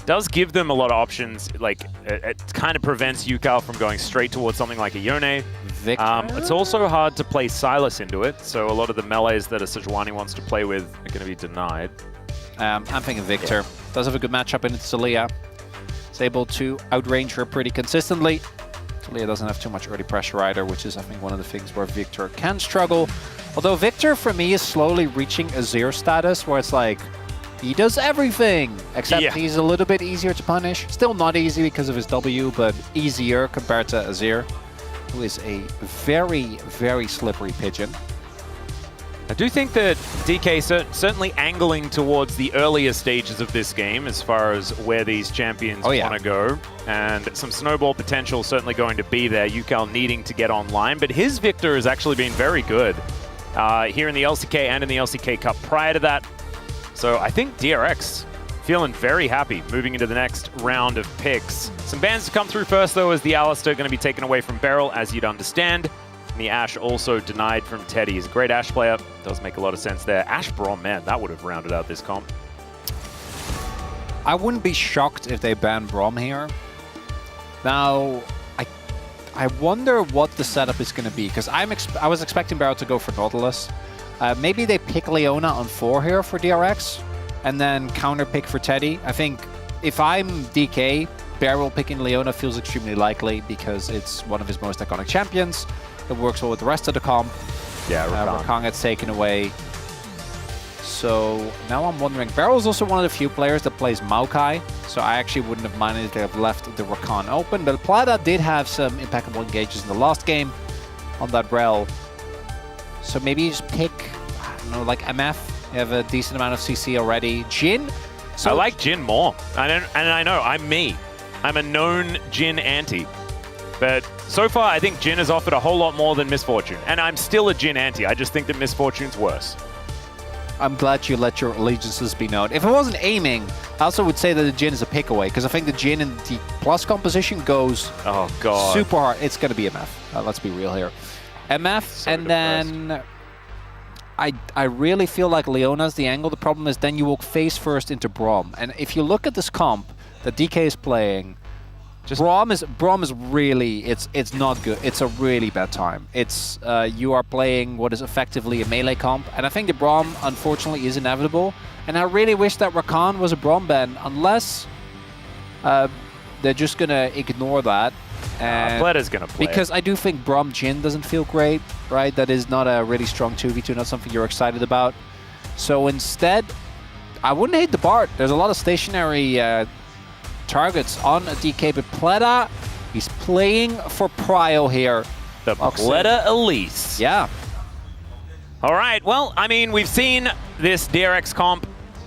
Does give them a lot of options. Like, it kind of prevents UCAL from going straight towards something like a Yone. Victor? It's also hard to play Silas into it, so a lot of the melees that a Sejuani wants to play with are going to be denied. I'm thinking Victor. Does have a good matchup in Talia. Is able to outrange her pretty consistently. Talia doesn't have too much early pressure either, which is, I think, one of the things where Victor can struggle. Although Victor, for me, is slowly reaching Azir status, where it's like, he does everything, except he's a little bit easier to punish. Still not easy because of his W, but easier compared to Azir, who is a very, very slippery pigeon. I do think that DK certainly angling towards the earlier stages of this game as far as where these champions want to go. And some snowball potential certainly going to be there. UCAL needing to get online, but his Victor has actually been very good here in the LCK and in the LCK Cup prior to that. So I think DRX feeling very happy moving into the next round of picks. Some bans to come through first, though, as the Alistair going to be taken away from Beryl, as you'd understand. And the Ashe also denied from Teddy. He's a great Ashe player. Does make a lot of sense there. Ashe Braum, man, that would have rounded out this comp. I wouldn't be shocked if they ban Braum here. Now, I wonder what the setup is going to be, because I was expecting Beryl to go for Nautilus. Maybe they pick Leona on 4 here for DRX, and then counter pick for Teddy. I think if I'm DK, Beryl picking Leona feels extremely likely because it's one of his most iconic champions. It works well with the rest of the comp. Yeah, Rakan gets taken away. So now I'm wondering, Beryl is also one of the few players that plays Maokai, so I actually wouldn't have minded if they have left the Rakan open. But Plata did have some impeccable engages in the last game on that Rel. So maybe you just pick, I don't know, like MF. You have a decent amount of CC already. Jhin? So I like Jhin more. And I know, I'm me. I'm a known Jhin anti. But so far, I think Jhin has offered a whole lot more than Misfortune. And I'm still a Jhin anti. I just think that Misfortune's worse. I'm glad you let your allegiances be known. If I wasn't aiming, I also would say that the Jhin is a pick away, because I think the Jhin in the plus composition goes super hard. It's going to be MF. Let's be real here. MF, so and then I really feel like Leona's the angle. The problem is then you walk face first into Braum. And if you look at this comp that DK is playing, Braum is really, it's not good. It's a really bad time. It's you are playing what is effectively a melee comp, and I think the Braum unfortunately is inevitable. And I really wish that Rakan was a Braum ban, unless they're just gonna ignore that. And Plata's gonna play because I do think Braum Jhin doesn't feel great, right? That is not a really strong 2v2, not something you're excited about. So instead, I wouldn't hate the Bard. There's a lot of stationary targets on DK, but Plata, he's playing for Prio here. The Plata Elise. Yeah. All right, well, I mean, we've seen this DRX comp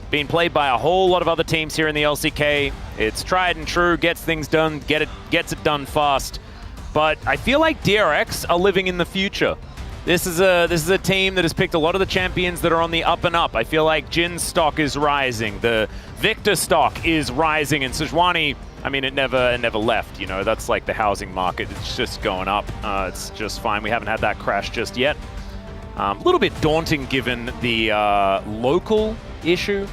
being played by a whole lot of other teams here in the LCK. It's tried and true, gets things done, gets it done fast. But I feel like DRX are living in the future. This is a team that has picked a lot of the champions that are on the up and up. I feel like Jin's stock is rising, the Victor stock is rising, and Sejuani, I mean, it never left. You know, that's like the housing market. It's just going up. It's just fine. We haven't had that crash just yet. A little bit daunting given the local issue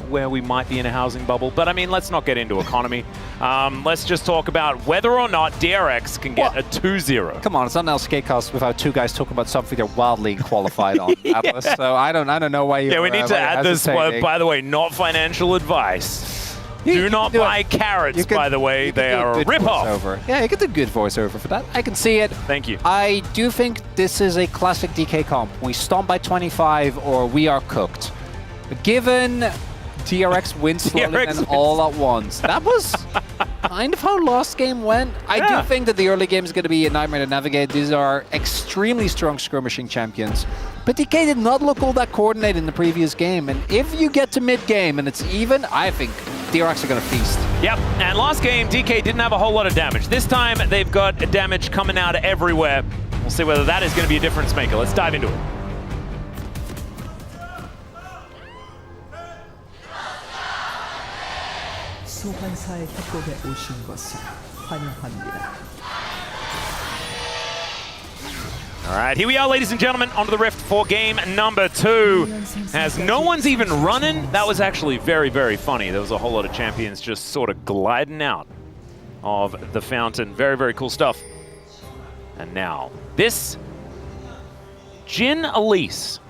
where we might be in a housing bubble. But I mean, let's not get into economy. Let's just talk about whether or not DRX can get a 2-0. Come on, it's not an LCK cast without two guys talking about something they're wildly qualified on. Atlas. So I don't know why you. Yeah, we need to add this. By the way, not financial advice. Do not buy carrots, by the way. They are a ripoff. Yeah, you get a good voiceover for that. I can see it. Thank you. I do think this is a classic DK comp. We stomp by 25 or we are cooked. Given DRX wins slowly and all at once. That was kind of how last game went. I do think that the early game is going to be a nightmare to navigate. These are extremely strong skirmishing champions. But DK did not look all that coordinated in the previous game. And if you get to mid-game and it's even, I think DRX are going to feast. Yep, and last game, DK didn't have a whole lot of damage. This time, they've got damage coming out everywhere. We'll see whether that is going to be a difference maker. Let's dive into it. 소환사의 협곡에 오신 것을 환영합니다. All right, here we are, ladies and gentlemen, onto the Rift for game number 2. As no one's even running, that was actually very, very funny. There was a whole lot of champions just sort of gliding out of the fountain. Very, very cool stuff. And now, this Jin Elise.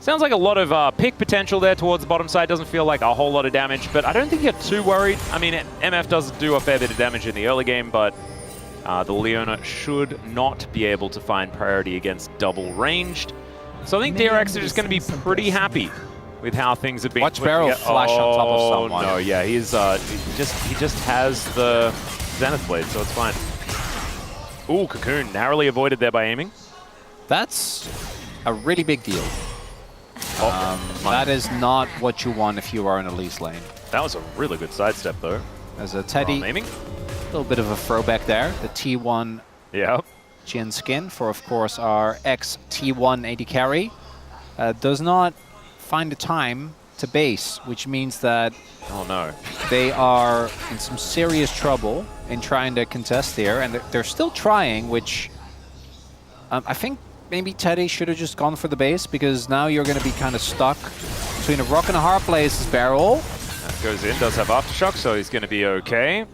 Sounds like a lot of pick potential there towards the bottom side. Doesn't feel like a whole lot of damage, but I don't think you're too worried. I mean, MF does do a fair bit of damage in the early game, but the Leona should not be able to find priority against double ranged. So I think DRX are just going to be pretty happy with how things have been. Watch Barrel flash on top of someone. No, yeah, he just has the Zenith Blade, so it's fine. Ooh, Cocoon narrowly avoided there by aiming. That's a really big deal. That is not what you want if you are in Elise lane. That was a really good sidestep, though. As a Teddy, aiming. a little bit of a throwback there. The T1 Jin skin for, of course, our ex-T1 AD carry. Does not find the time to base, which means that they are in some serious trouble in trying to contest here, and they're still trying, which I think maybe Teddy should have just gone for the base, because now you're going to be kind of stuck between a rock and a hard place. Barrel. That goes in, does have Aftershock, so he's going to be okay.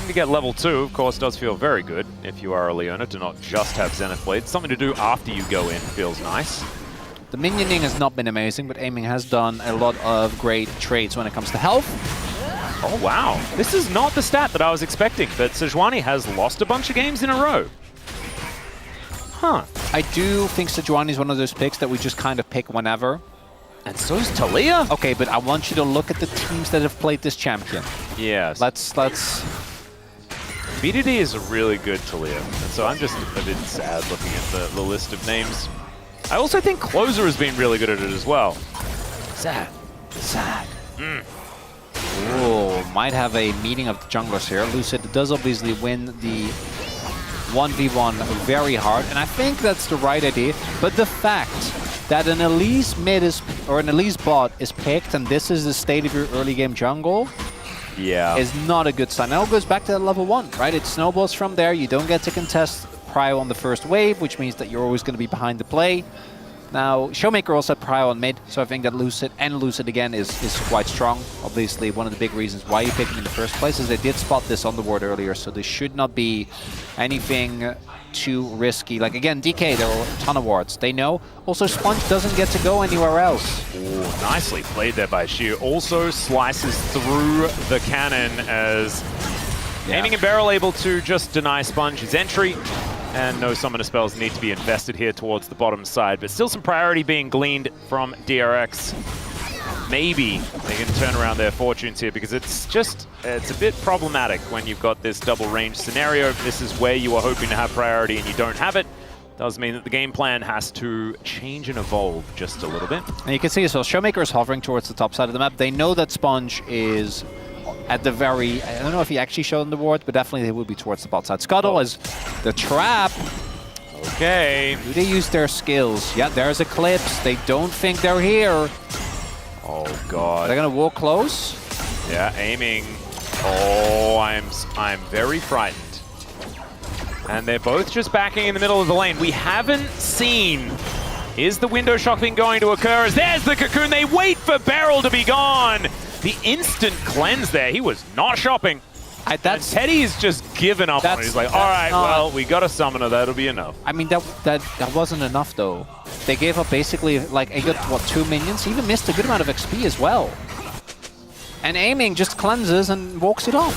To get level 2, of course, does feel very good if you are a Leona to not just have Zenith Blade. Something to do after you go in feels nice. The minioning has not been amazing, but aiming has done a lot of great trades when it comes to health. Oh, wow. This is not the stat that I was expecting, but Sejuani has lost a bunch of games in a row. Huh. I do think Sejuani is one of those picks that we just kind of pick whenever. And so is Talia. Okay, but I want you to look at the teams that have played this champion. Yes. Let's... BDD is a really good Talia, and so I'm just a bit sad looking at the list of names. I also think Closer has been really good at it as well. Sad. Ooh, might have a meeting of the junglers here. Lucid does obviously win the 1v1 very hard, and I think that's the right idea. But the fact that an Elise mid or an Elise bot is picked, and this is the state of your early game jungle, is not a good sign. Now it goes back to level 1, right? It snowballs from there. You don't get to contest Prio on the first wave, which means that you're always going to be behind the play. Now, Showmaker also had Prio on mid, so I think that Lucid again is quite strong. Obviously, one of the big reasons why you picked him in the first place is they did spot this on the ward earlier, so this should not be anything too risky. Like, again, DK, there are a ton of wards. They know. Also, Sponge doesn't get to go anywhere else. Ooh, nicely played there by Shu. Also slices through the cannon as Aiming and Barrel able to just deny Sponge his entry. And no summoner spells need to be invested here towards the bottom side, but still some priority being gleaned from DRX. Maybe they can turn around their fortunes here, because it's a bit problematic when you've got this double range scenario. This is where you are hoping to have priority and you don't have it. Does mean that the game plan has to change and evolve just a little bit. And you can see as well, Showmaker is hovering towards the top side of the map. They know that Sponge is at the very, I don't know if he actually showed them the ward, but definitely they will be towards the bot side. Scuttle is the trap. Okay. Do they use their skills? Yeah, there's Eclipse. They don't think they're here. Oh god. They're gonna walk close. Yeah, aiming. Oh, I'm very frightened. And they're both just backing in the middle of the lane. We haven't seen, is the window shopping going to occur? As there's the Cocoon. They wait for Barrel to be gone. The instant cleanse there. He was not shopping. Teddy's just given up on it. He's like, all right, well, we got a summoner. That'll be enough. I mean, that wasn't enough, though. They gave up basically, like, a good, what, 2 minions? He even missed a good amount of XP as well. And aiming just cleanses and walks it off.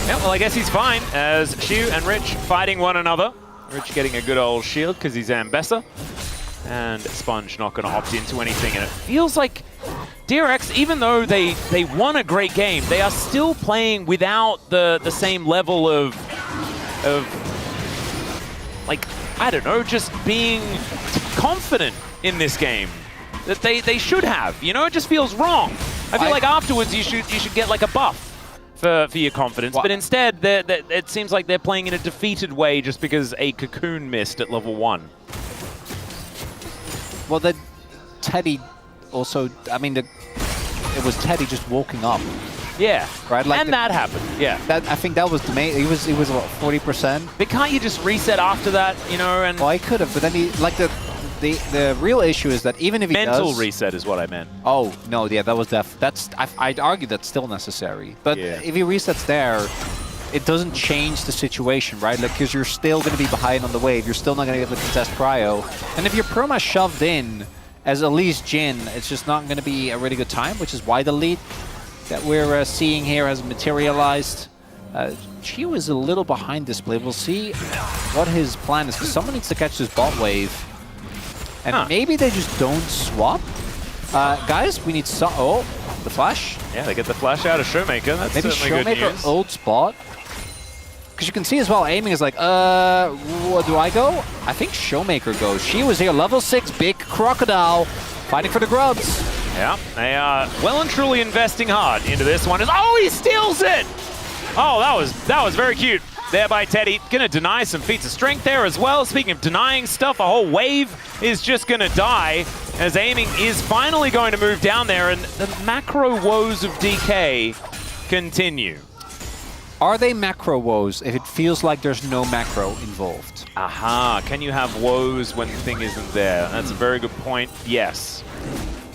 Yeah, well, I guess he's fine, as Shu and Rich fighting one another. Rich getting a good old shield because he's Ambessa. And Sponge not going to opt into anything. And it feels like DRX, even though they won a great game, they are still playing without the same level of like, I don't know, just being confident in this game that they should have. You know, it just feels wrong. I feel like afterwards you should get like a buff for your confidence. But instead, it seems like they're playing in a defeated way just because a cocoon missed at level 1. Well, then Teddy also, I mean, it was Teddy just walking up. Yeah, right. Like and that happened. Yeah, I think that was the main. He was what, 40%. But can't you just reset after that? You know, and well, I could have, but then he like the real issue is that even if he mental reset is what I meant. Oh no, yeah, that was I'd argue that's still necessary. But if he resets there, it doesn't change the situation, right? Like, because you're still going to be behind on the wave. You're still not going to get the contest cryo, and if you're perma shoved in as Elise Jin, it's just not going to be a really good time, which is why the lead that we're seeing here has materialized. Chiu is a little behind this play. We'll see what his plan is, because someone needs to catch this bot wave. And maybe they just don't swap. Guys, we need oh, the flash. Yeah, they get the flash out of Showmaker. That's maybe certainly good Showmaker news. ult spot. Because you can see as well, aiming is like, what do I go? I think Showmaker goes. She was here, level 6, big crocodile, fighting for the grubs. Yeah, they are well and truly investing hard into this one. Oh, he steals it! Oh, that was very cute there by Teddy. Gonna deny some feats of strength there as well. Speaking of denying stuff, a whole wave is just gonna die as aiming is finally going to move down there, and the macro woes of DK continue. Are they macro woes if it feels like there's no macro involved? Aha, can you have woes when the thing isn't there? That's a very good point. Yes.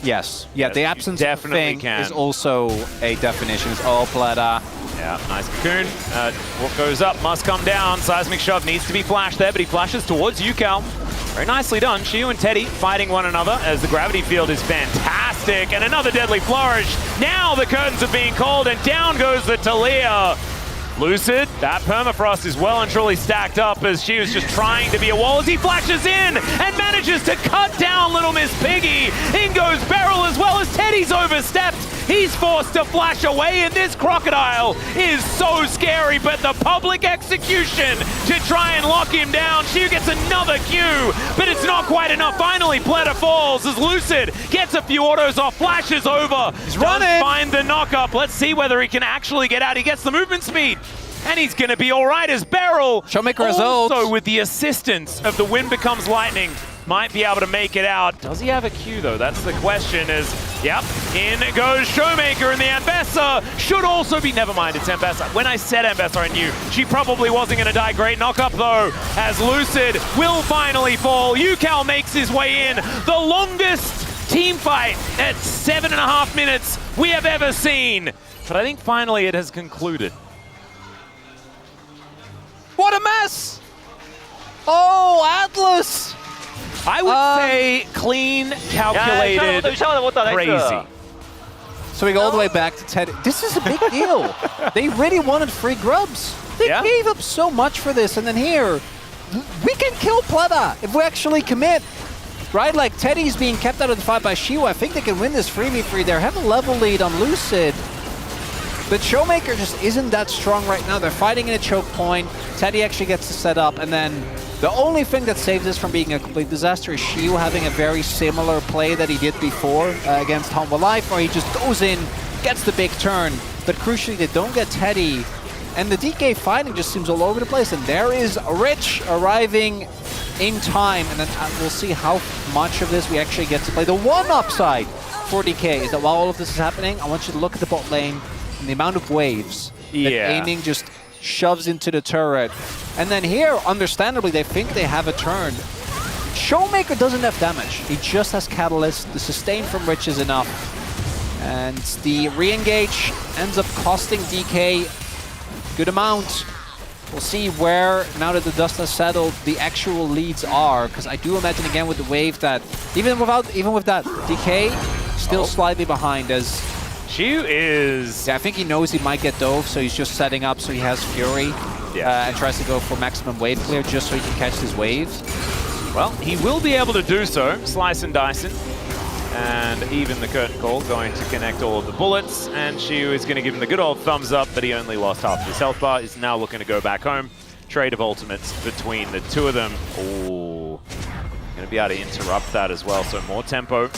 Yes. Yeah, the absence of thing is also a definition. It's all plata. Yeah, nice cocoon. What goes up must come down. Seismic Shove needs to be flashed there, but he flashes towards Yucal. Very nicely done. Shiu and Teddy fighting one another as the gravity field is fantastic. And another deadly flourish. Now the curtains are being called, and down goes the Talia. Lucid, that permafrost is well and truly stacked up as she was just trying to be a wall as he flashes in and manages to cut down Little Miss Piggy. In goes Beryl as well as Teddy's overstepped. He's forced to flash away, and this crocodile is so scary, but the public execution to try and lock him down. Shiu gets another Q, but it's not quite enough. Finally, Pleta falls as Lucid gets a few autos off, flashes over. He's running. Find the knock-up. Let's see whether he can actually get out. He gets the movement speed. And he's going to be all right as Beryl, Showmaker also with the assistance of the Wind Becomes Lightning, might be able to make it out. Does he have a Q, though? That's the question. Yep, in goes Showmaker, and the Ambessa should also be... Never mind, it's Ambessa. When I said Ambessa, I knew she probably wasn't going to die. Great knock-up, though, as Lucid will finally fall. Yucal makes his way in. The longest team fight at 7.5 minutes we have ever seen. But I think finally it has concluded. What a mess! Oh, Atlas! I would say clean, calculated, crazy. So we go all the way back to Teddy. This is a big deal. They really wanted free grubs. They gave up so much for this, and then here, we can kill Pleta if we actually commit. Right, like Teddy's being kept out of the fight by Shiu. I think they can win this 3v3. They have a level lead on Lucid. But Showmaker just isn't that strong right now. They're fighting in a choke point. Teddy actually gets to set up, and then the only thing that saves this from being a complete disaster is Shiu having a very similar play that he did before against Humble Life, where he just goes in, gets the big turn. But crucially, they don't get Teddy, and the DK fighting just seems all over the place. And there is Rich arriving in time, and then we'll see how much of this we actually get to play. The one upside for DK is that while all of this is happening, I want you to look at the bot lane and the amount of waves that aiming just shoves into the turret. And then here, understandably, they think they have a turn. Showmaker doesn't have damage. He just has Catalyst. The sustain from Rich is enough. And the re-engage ends up costing DK good amount. We'll see where, now that the dust has settled, the actual leads are. Because I do imagine, again, with the wave that, even with that, DK still slightly behind as... Shiu is... Yeah, I think he knows he might get dove, so he's just setting up so he has Fury. And tries to go for maximum wave clear just so he can catch his waves. Well, he will be able to do so, slice and dicing. And even the curtain call going to connect all of the bullets. And Shiu is going to give him the good old thumbs up, but he only lost half his health bar. Is now looking to go back home. Trade of ultimates between the two of them. Ooh. Going to be able to interrupt that as well, so more tempo.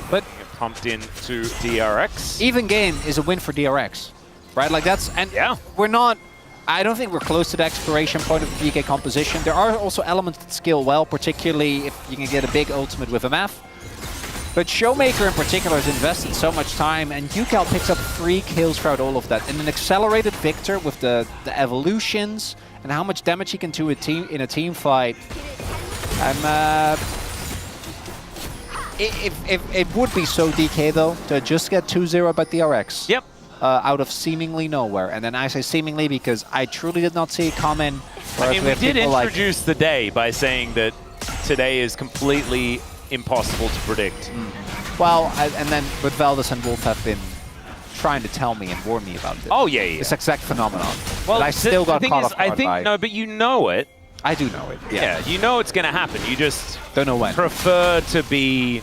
But pumped into DRX. Even game is a win for DRX. right? Like that's, and Yeah. we're not, I don't think we're close to the exploration point of the DK composition. There are also elements that scale well, particularly if you can get a big ultimate with MF. But Showmaker in particular has invested so much time, and UCal picks up 3 kills throughout all of that. And an accelerated Victor with the evolutions and how much damage he can do in a team fight. It would be so DK though to just get 2-0 by DRX. Yep. Out of seemingly nowhere. And then I say seemingly because I truly did not see it coming. I mean, we did introduce the day by saying that today is completely impossible to predict. Well, and then but Valdez and Wolf have been trying to tell me and warn me about it. Oh, yeah. This exact phenomenon. Well, but I still got caught off guard I think, by. no, but you know it. I do know it. Yeah, you know it's going to happen. You just don't know when. Prefer to be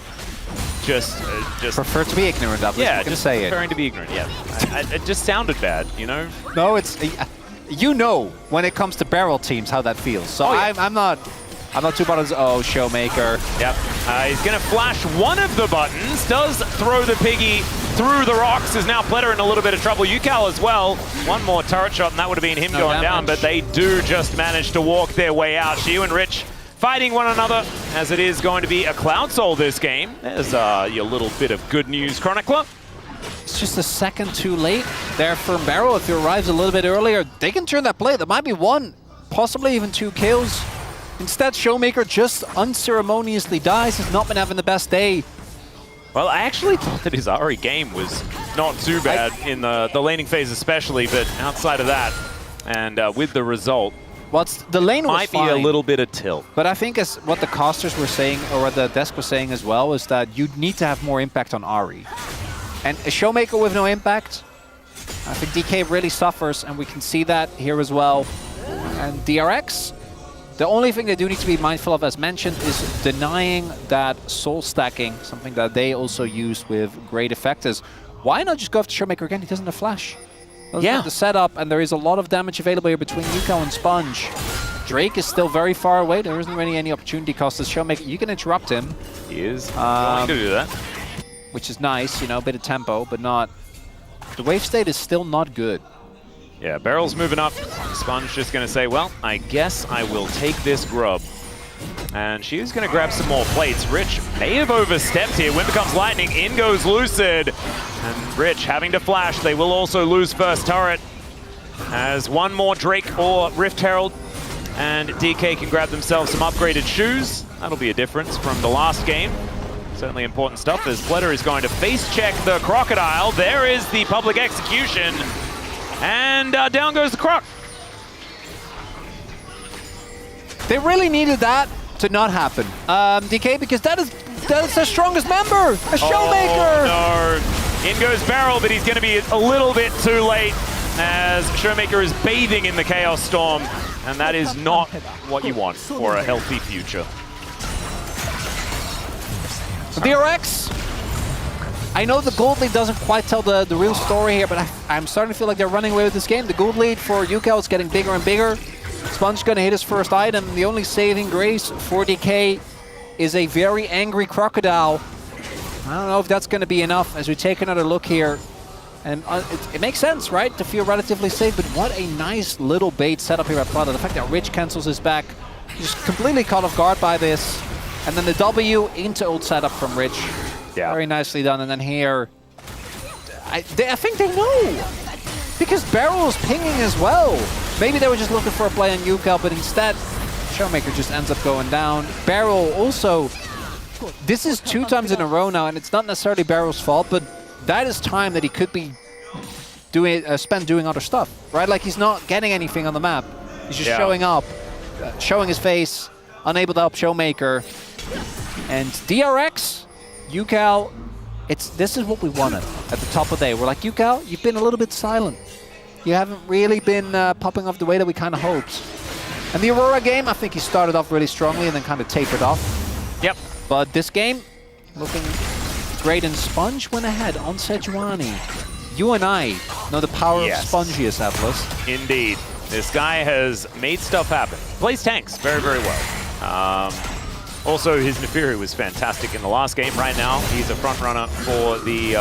just prefer to be ignorant of it. Yeah, you can just say preferring to be ignorant. Yeah, it just sounded bad, you know. No, it's you know when it comes to barrel teams how that feels. So I'm not too bothered. Oh, Showmaker. Yep. He's going to flash one of the buttons. Does throw the piggy through the rocks. Is now Pletter in a little bit of trouble. UCal as well. One more turret shot, and that would have been him going down. But they do just manage to walk their way out. Shiu and Rich fighting one another, as it is going to be a Cloud Soul this game. There's your little bit of good news, Chronicler. It's just a second too late there for Barrow. If he arrives a little bit earlier, they can turn that play. There might be 1, possibly even 2 kills. Instead, Showmaker just unceremoniously dies. He's not been having the best day. Well, I actually thought that his Ari game was not too bad in the laning phase especially, but outside of that, and with the result, the lane was might fine, be a little bit of tilt. But I think as what the casters were saying, or what the desk was saying as well, is that you need to have more impact on Ari. And a Showmaker with no impact, I think DK really suffers, and we can see that here as well. And DRX, the only thing they do need to be mindful of, as mentioned, is denying that soul stacking, something that they also use with great effect. Is why not just go after Showmaker again? He doesn't have flash. The setup, and there is a lot of damage available here between UCal and Sponge. Drake is still very far away. There isn't really any opportunity cost as Showmaker. You can interrupt him. He is going to do that. Which is nice, you know, a bit of tempo, but not... The wave state is still not good. Yeah, Barrel's moving up. Sponge just going to say, well, I guess I will take this grub. And she's going to grab some more plates. Rich may have overstepped here. Wind becomes lightning. In goes Lucid. And Rich having to flash. They will also lose first turret. As one more Drake or Rift Herald. And DK can grab themselves some upgraded shoes. That'll be a difference from the last game. Certainly important stuff as Pletter is going to face check the Crocodile. There is the public execution. And down goes the Croc. They really needed that to not happen. DK, because that is their strongest member, a Showmaker. Oh, no. In goes Barrel, but he's going to be a little bit too late as Showmaker is bathing in the Chaos Storm. And that is not what you want for a healthy future. DRX, I know the gold lead doesn't quite tell the real story here, but I'm starting to feel like they're running away with this game. The gold lead for UCal is getting bigger and bigger. Sponge gonna hit his first item. The only saving grace for DK is a very angry Crocodile. I don't know if that's gonna be enough as we take another look here. And it makes sense, right, to feel relatively safe, but what a nice little bait setup here at Plata. The fact that Rich cancels his back, just completely caught off guard by this. And then the W into ult setup from Rich. Yeah. Very nicely done. And then here, I think they know. Because Barrel is pinging as well. Maybe they were just looking for a play on UCal, but instead, Showmaker just ends up going down. Barrel also, this is 2 times in a row now, and it's not necessarily Barrel's fault, but that is time that he could be spent doing other stuff, right? Like he's not getting anything on the map. He's just showing up, showing his face, unable to help Showmaker. And DRX, UCal, this is what we wanted at the top of the day. We're like, UCal, you've been a little bit silent. You haven't really been popping off the way that we kind of hoped. And the Aurora game, I think he started off really strongly and then kind of tapered off. Yep. But this game, looking great, and Sponge went ahead on Sejuani. You and I know the power of Spongius, Atlas. Indeed. This guy has made stuff happen. Plays tanks very, very well. Also, his Nefiru was fantastic in the last game. Right now, he's a front runner for the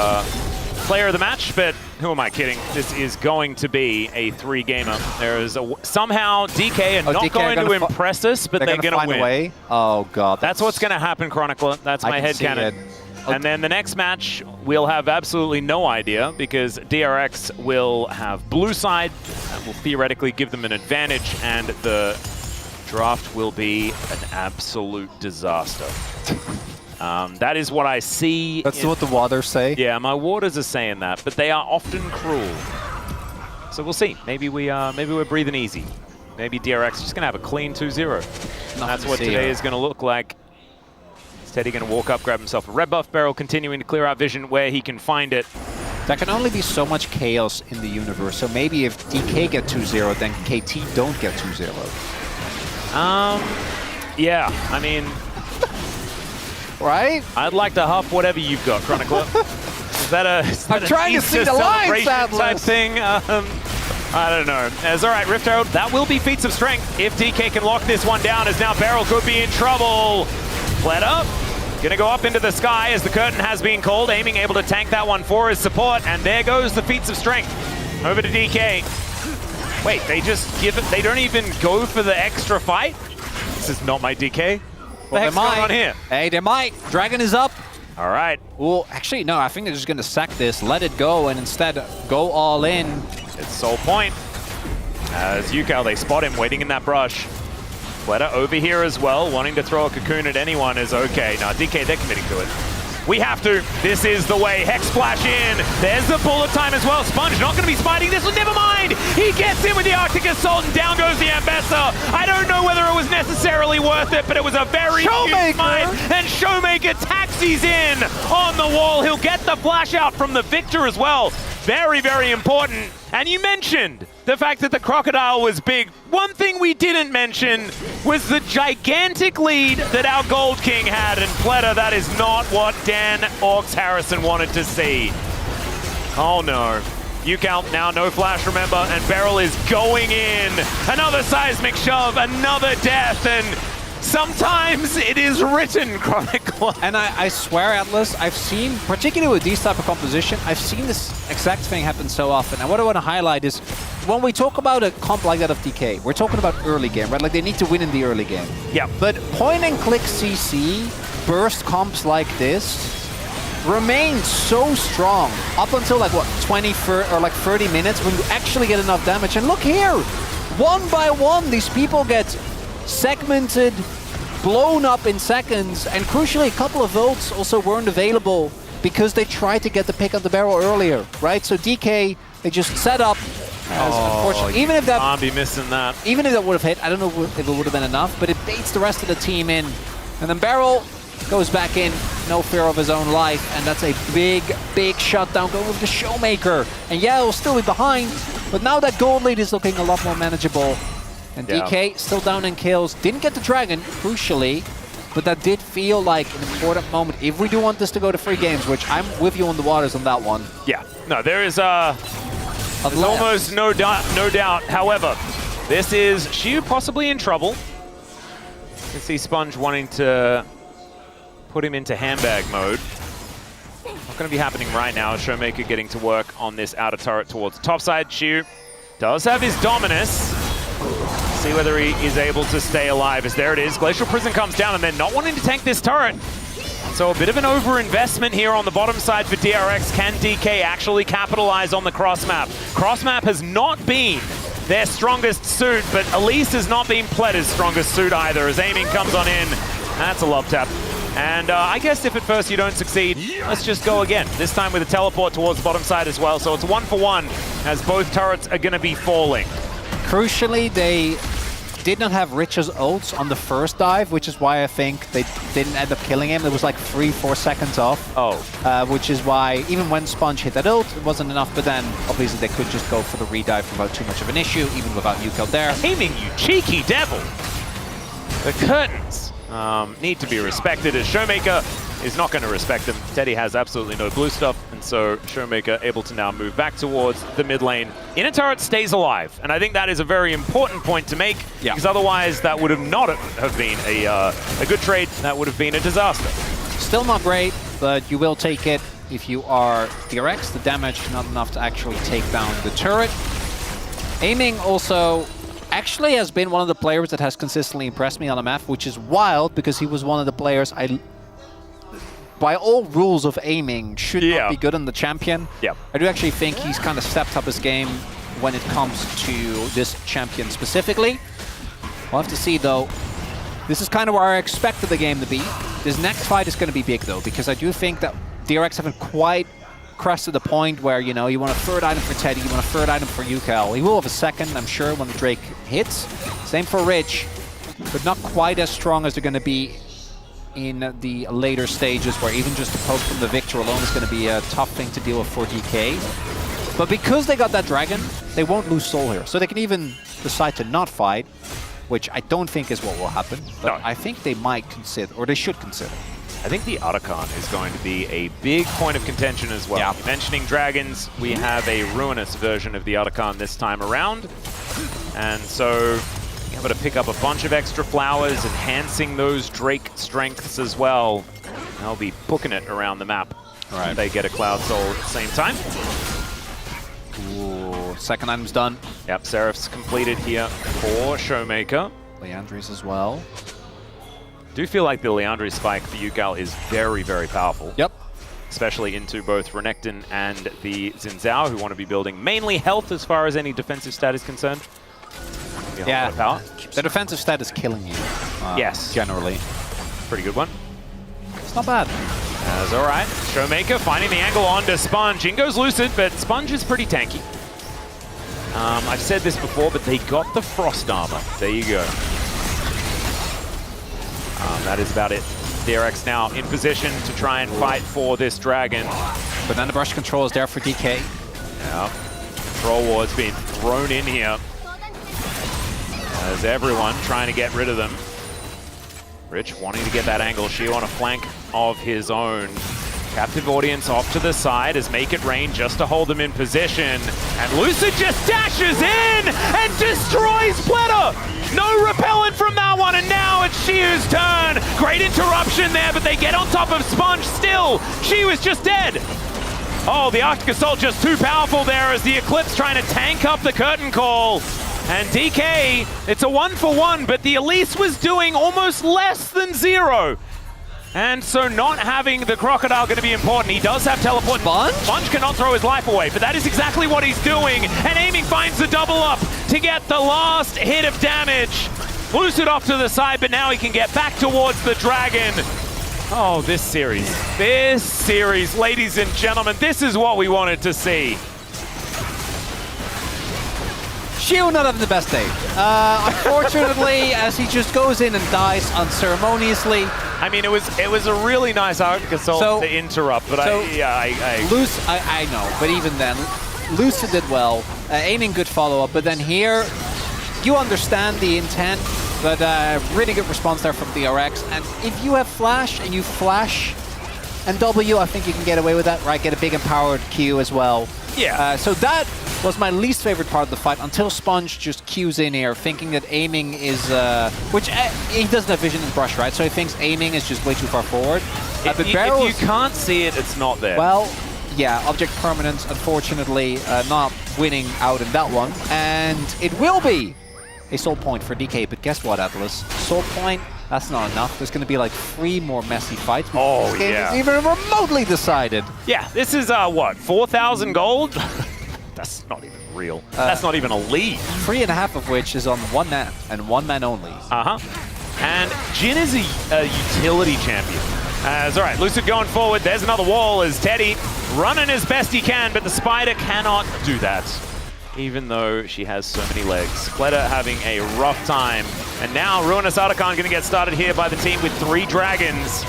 player of the match, but who am I kidding? This is going to be a 3-gamer. There is somehow DK are not DK going are to gonna impress us, but they're going to find win. a way. Oh god. That's what's going to happen, Chronicler. That's my headcanon. And then the next match, we'll have absolutely no idea because DRX will have blue side and will theoretically give them an advantage, and the draft will be an absolute disaster. That is what I see. That's what the waters say. Yeah, my waters are saying that, but they are often cruel. So we'll see. Maybe we're breathing easy. Maybe DRX is just going to have a clean 2-0. That's what today is going to look like. Teddy going to walk up, grab himself a red buff barrel, continuing to clear out vision where he can find it. There can only be so much chaos in the universe, so maybe if DK get 2-0, then KT don't get 2-0. Yeah, I mean... Right? I'd like to huff whatever you've got, Chronicler. Is that I'm trying to see the line, type thing? I don't know. As all right, Rift Herald, that will be feats of strength if DK can lock this one down, as now Beryl could be in trouble. Pleta gonna go up into the sky as the curtain has been called, aiming, able to tank that one for his support, and there goes the feats of strength. Over to DK. Wait, they just give it, they don't even go for the extra fight? This is not my DK. What the heck's going on here? Hey, they might. Dragon is up. All right. Well, actually, no, I think they're just gonna sack this, let it go, and instead go all in. It's Soul Point. As Yukao, they spot him waiting in that brush. Pleta over here as well, wanting to throw a cocoon at anyone is okay. Now DK, they're committing to it. We have to. This is the way. Hex Splash in. There's the bullet time as well. Sponge not going to be spiting this one. Never mind. He gets in with the Arctic Assault and down goes the Ambessa. I don't know whether it was necessarily worth it, but it was a very huge fight. And Showmaker taxis in on the wall. He'll get the flash out from the Victor as well. Very, very important. And you mentioned the fact that the Crocodile was big. One thing we didn't mention was the gigantic lead that our Gold King had. And Pleta, that is not what Dan Orcs Harrison wanted to see. Oh no. Yukao now no flash, remember, and Beryl is going in. Another seismic shove, another death, and sometimes it is written, Chronicle. And I swear, Atlas, I've seen, particularly with these type of composition, I've seen this exact thing happen so often. And what I want to highlight is, when we talk about a comp like that of DK, we're talking about early game, right? Like, they need to win in the early game. Yeah. But point and click CC, burst comps like this, remain so strong up until like, what, 20 or like 30 minutes when you actually get enough damage. And look here, one by one, these people get segmented, blown up in seconds, and crucially a couple of votes also weren't available because they tried to get the pick on the barrel earlier, right? So DK, they just set up as unfortunately, even if that can't be missing that. Even if that would have hit, I don't know if it would have been enough, but it baits the rest of the team in. And then Beryl goes back in, no fear of his own life, and that's a big, big shutdown going with the Showmaker. And yeah, he'll still be behind, but now that gold lead is looking a lot more manageable. And DK still down in kills. Didn't get the Dragon, crucially, but that did feel like an important moment if we do want this to go to 3 games, which I'm with you on the waters on that one. Yeah, no, there is there's almost no doubt. However, this is Xiu possibly in trouble. You can see Sponge wanting to put him into handbag mode. Not going to be happening right now. Showmaker getting to work on this outer turret towards the top side. Xiu does have his Dominus. See whether he is able to stay alive, as there it is. Glacial Prison comes down, and they're not wanting to tank this turret. So a bit of an over-investment here on the bottom side for DRX. Can DK actually capitalize on the cross-map? Cross-map has not been their strongest suit, but Elise has not been Pleta's strongest suit either, as aiming comes on in. That's a love tap. And I guess if at first you don't succeed, let's just go again. This time with a teleport towards the bottom side as well. So it's 1-for-1, as both turrets are going to be falling. Crucially, they did not have Rich's ults on the first dive, which is why I think they didn't end up killing him. It was like 3-4 seconds off. Oh. Which is why, even when Sponge hit that ult, it wasn't enough, but then obviously they could just go for the redive without too much of an issue, even without Yukao there. Aiming, you cheeky devil! The curtains need to be respected, as Showmaker is not going to respect them. Teddy has absolutely no blue stuff, and so Showmaker able to now move back towards the mid lane. Inner turret stays alive, and I think that is a very important point to make, because otherwise that would have not have been a good trade. That would have been a disaster. Still not great, but you will take it. if you are DRX, the damage not enough to actually take down the turret. Aiming also actually has been one of the players that has consistently impressed me on the map, which is wild because he was one of the players by all rules of aiming, should not be good on the champion. Yeah. I do actually think he's kind of stepped up his game when it comes to this champion specifically. We'll have to see though. This is kind of where I expected the game to be. This next fight is going to be big though, because I do think that DRX haven't quite crested the point where, you know, you want a third item for Teddy, you want a third item for UCal. He will have a second, I'm sure, when the Drake hits. Same for Rich, but not quite as strong as they're going to be in the later stages, where even just the poke from the Victor alone is going to be a tough thing to deal with for DK. But because they got that dragon, they won't lose soul here. So they can even decide to not fight, which I don't think is what will happen. But I think they might consider, or they should consider. I think the Otacon is going to be a big point of contention as well. Yeah. Mentioning dragons, we have a ruinous version of the Otacon this time around. And so you're able to pick up a bunch of extra flowers, enhancing those Drake strengths as well. They'll be booking it around the map. Right. They get a Cloud Soul at the same time. Ooh, second item's done. Yep, Seraph's completed here for Showmaker. Leandri's as well. Do feel like the Leandri spike for Yugal is very, very powerful. Yep. Especially into both Renekton and the Xin Zhao, who want to be building mainly health as far as any defensive stat is concerned. Yeah, power. the defensive stat is killing you. Yes. Generally. Pretty good one. It's not bad. That's all right. Showmaker finding the angle onto Sponge. In goes Lucid, but Sponge is pretty tanky. I've said this before, but they got the Frost armor. There you go. That is about it. DRX now in position to try and fight for this dragon. Banana Brush control is there for DK. Yeah. Control Ward's being thrown in here. As everyone trying to get rid of them. Rich wanting to get that angle. Shio on a flank of his own. Captive audience off to the side as Make It Rain just to hold them in position. And Lucid just dashes in and destroys Pleta! No repellent from that one, and now it's Shio's turn. Great interruption there, but they get on top of Sponge still. Shio's just dead. Oh, the Arctic Assault just too powerful there as the Eclipse trying to tank up the curtain call. And DK, it's a 1-for-1, but the Elise was doing almost less than 0. And so not having the Crocodile going to be important. He does have teleport. Sponge cannot throw his life away, but that is exactly what he's doing. And Aiming finds the double up to get the last hit of damage. Lucid off to the side, but now he can get back towards the dragon. Oh, this series, ladies and gentlemen, this is what we wanted to see. Shio not having the best day. Unfortunately, as he just goes in and dies unceremoniously. I mean, it was a really nice Arctic Assault to interrupt, but I know, but even then, Lucid did well. Aiming good follow-up, but then here, you understand the intent, but really good response there from DRX. And if you have Flash and you flash and W, I think you can get away with that, right? Get a big empowered Q as well. Yeah. So that was my least favorite part of the fight until Sponge just cues in here, thinking that aiming is, which he doesn't have vision in brush, right? So he thinks aiming is just way too far forward. If you can't see it, it's not there. Well, yeah, object permanence, unfortunately, not winning out in that one. And it will be a soul point for DK, but guess what, Atlas? Soul point, that's not enough. There's going to be like 3 more messy fights. Oh, this game yeah. is even remotely decided. Yeah, this is, what, 4,000 gold? That's not even real. That's not even a lead. 3.5 of which is on one man, and one man only. Uh-huh. And Jin is a utility champion. All right, Lucid going forward. There's another wall as Teddy running as best he can, but the Spider cannot do that, even though she has so many legs. Pleta having a rough time. And now Ruinous Otacon going to get started here by the team with 3 dragons.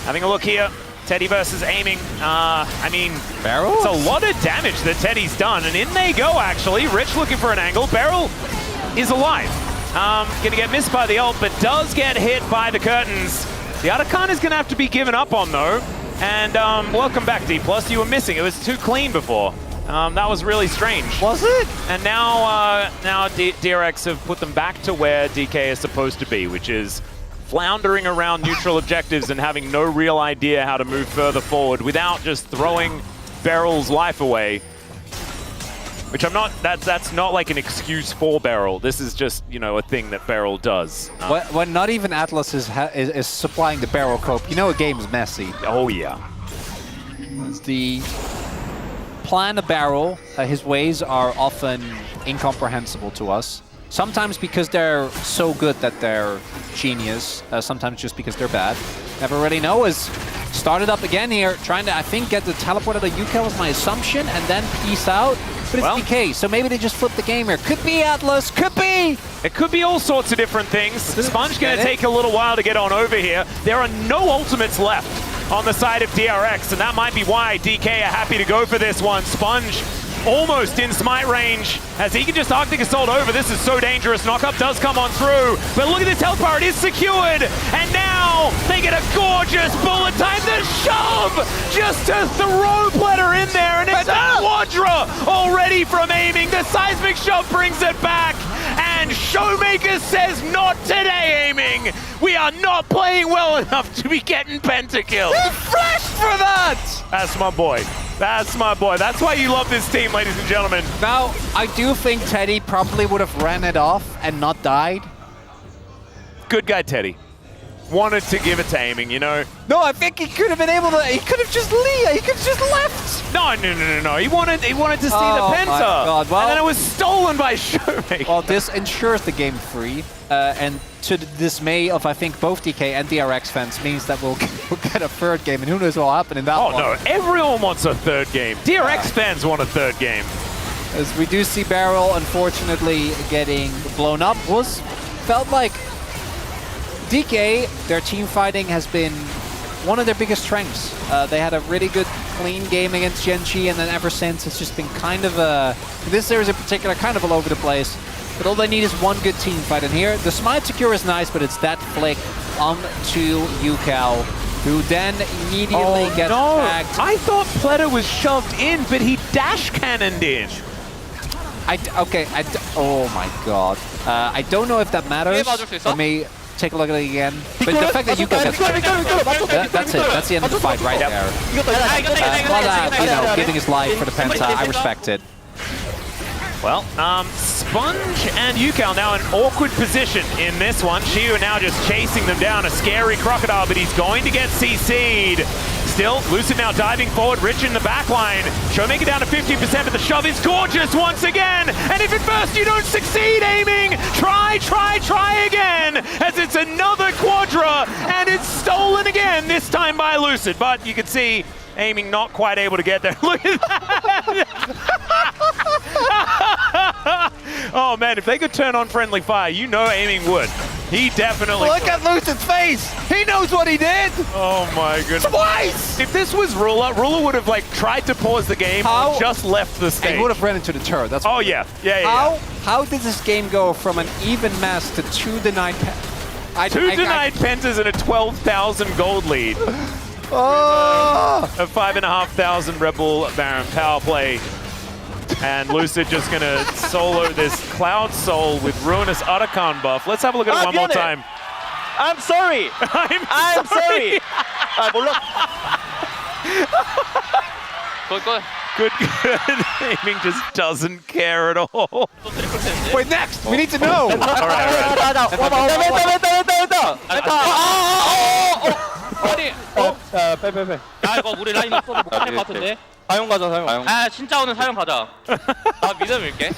Having a look here. Teddy versus Aiming. I mean, Beryl? It's a lot of damage that Teddy's done. And in they go, actually. Rich looking for an angle. Beryl is alive. Going to get missed by the ult, but does get hit by the curtains. The Otacon is going to have to be given up on, though. And welcome back, D+. You were missing. It was too clean before. That was really strange. Was it? And now DRX have put them back to where DK is supposed to be, which is floundering around neutral objectives and having no real idea how to move further forward without just throwing Beryl's life away. Which I'm not, that's not like an excuse for Beryl. This is just, you know, a thing that Beryl does. When not even Atlas is supplying the barrel cope, you know a game is messy. Oh yeah. It's the plan a barrel, his ways are often incomprehensible to us. Sometimes because they're so good that they're genius, sometimes just because they're bad. Never really know. Is started up again here, trying to, I think, get the teleport out of UK was my assumption, and then peace out. But it's DK, so maybe they just flipped the game here. Could be Atlas, could be! It could be all sorts of different things. Sponge going to take a little while to get on over here. There are no ultimates left on the side of DRX, and that might be why DK are happy to go for this one. Sponge almost in smite range, as he can just Arctic Assault over. This is so dangerous. Knockup does come on through, but look at this health bar. It is secured, and now they get a gorgeous bullet time. The shove just to throw Pletter in there, and it's a Quadra already from aiming. The seismic shove brings it back, and Showmaker says, not today, aiming. We are not playing well enough to be getting pentakill. He flashed for that! That's my boy. That's my boy. That's why you love this team, ladies and gentlemen. Now, I do think Teddy probably would have ran it off and not died. Good guy, Teddy. Wanted to give it to aiming, you know? No, I think he could have been able to. He could have just he could have just left. No. He wanted to see the Penta. My God. Well, and then it was stolen by Showmaker. Well, this ensures the game free. And to the dismay of, I think, both DK and DRX fans, means that we'll get a third game, and who knows what will happen in that one. Oh, no. Everyone wants a third game. DRX fans want a third game. As we do see Beryl, unfortunately, getting blown up. Felt like DK, their team fighting has been one of their biggest strengths. They had a really good, clean game against Genji, and then ever since, it's just been kind of this series in particular, kind of all over the place. But all they need is one good team fight in here. The smite secure is nice, but it's that flick onto UCal, who then immediately gets tagged. I thought Pletter was shoved in, but he dash cannoned in. Oh my God. I don't know if that matters. Let me take a look at it again. But the fact that UCal gets that's it. That's the end of the fight right there. Well, giving his life for the Penta, I respect it. Well, Sponge and Yukal now in an awkward position in this one. Shiu now just chasing them down. A scary Crocodile, but he's going to get CC'd. Still, Lucid now diving forward, Rich in the back line. Showmaker down to 50%, but the shove is gorgeous once again. And if at first you don't succeed aiming, try again, as it's another Quadra, and it's stolen again, this time by Lucid. But you can see aiming not quite able to get there. Look at that! Oh man, if they could turn on friendly fire, you know aiming would. He definitely Look at Lucid's face! He knows what he did! Oh my goodness. Twice! If this was Ruler would have like tried to pause the game or just left the stage. He would have ran into the turret. That's oh yeah. How did this game go from an even mess to 2 denied denied pentas and a 12,000 gold lead? Oh! A 5,500 Rebel Baron power play. And Lucid just gonna solo this Cloud Soul with Ruinous Otacon buff. Let's have a look at it one more time. I'm sorry. I'm sorry. 몰라. Good. Aiming just doesn't care at all. Wait, next! We need to know! 빼. 아 이거 우리 라인 없어도 못 갈 것 같은데. 사용 가자 사용. 아 진짜 오늘 사용 가자. 나 믿어 밀게.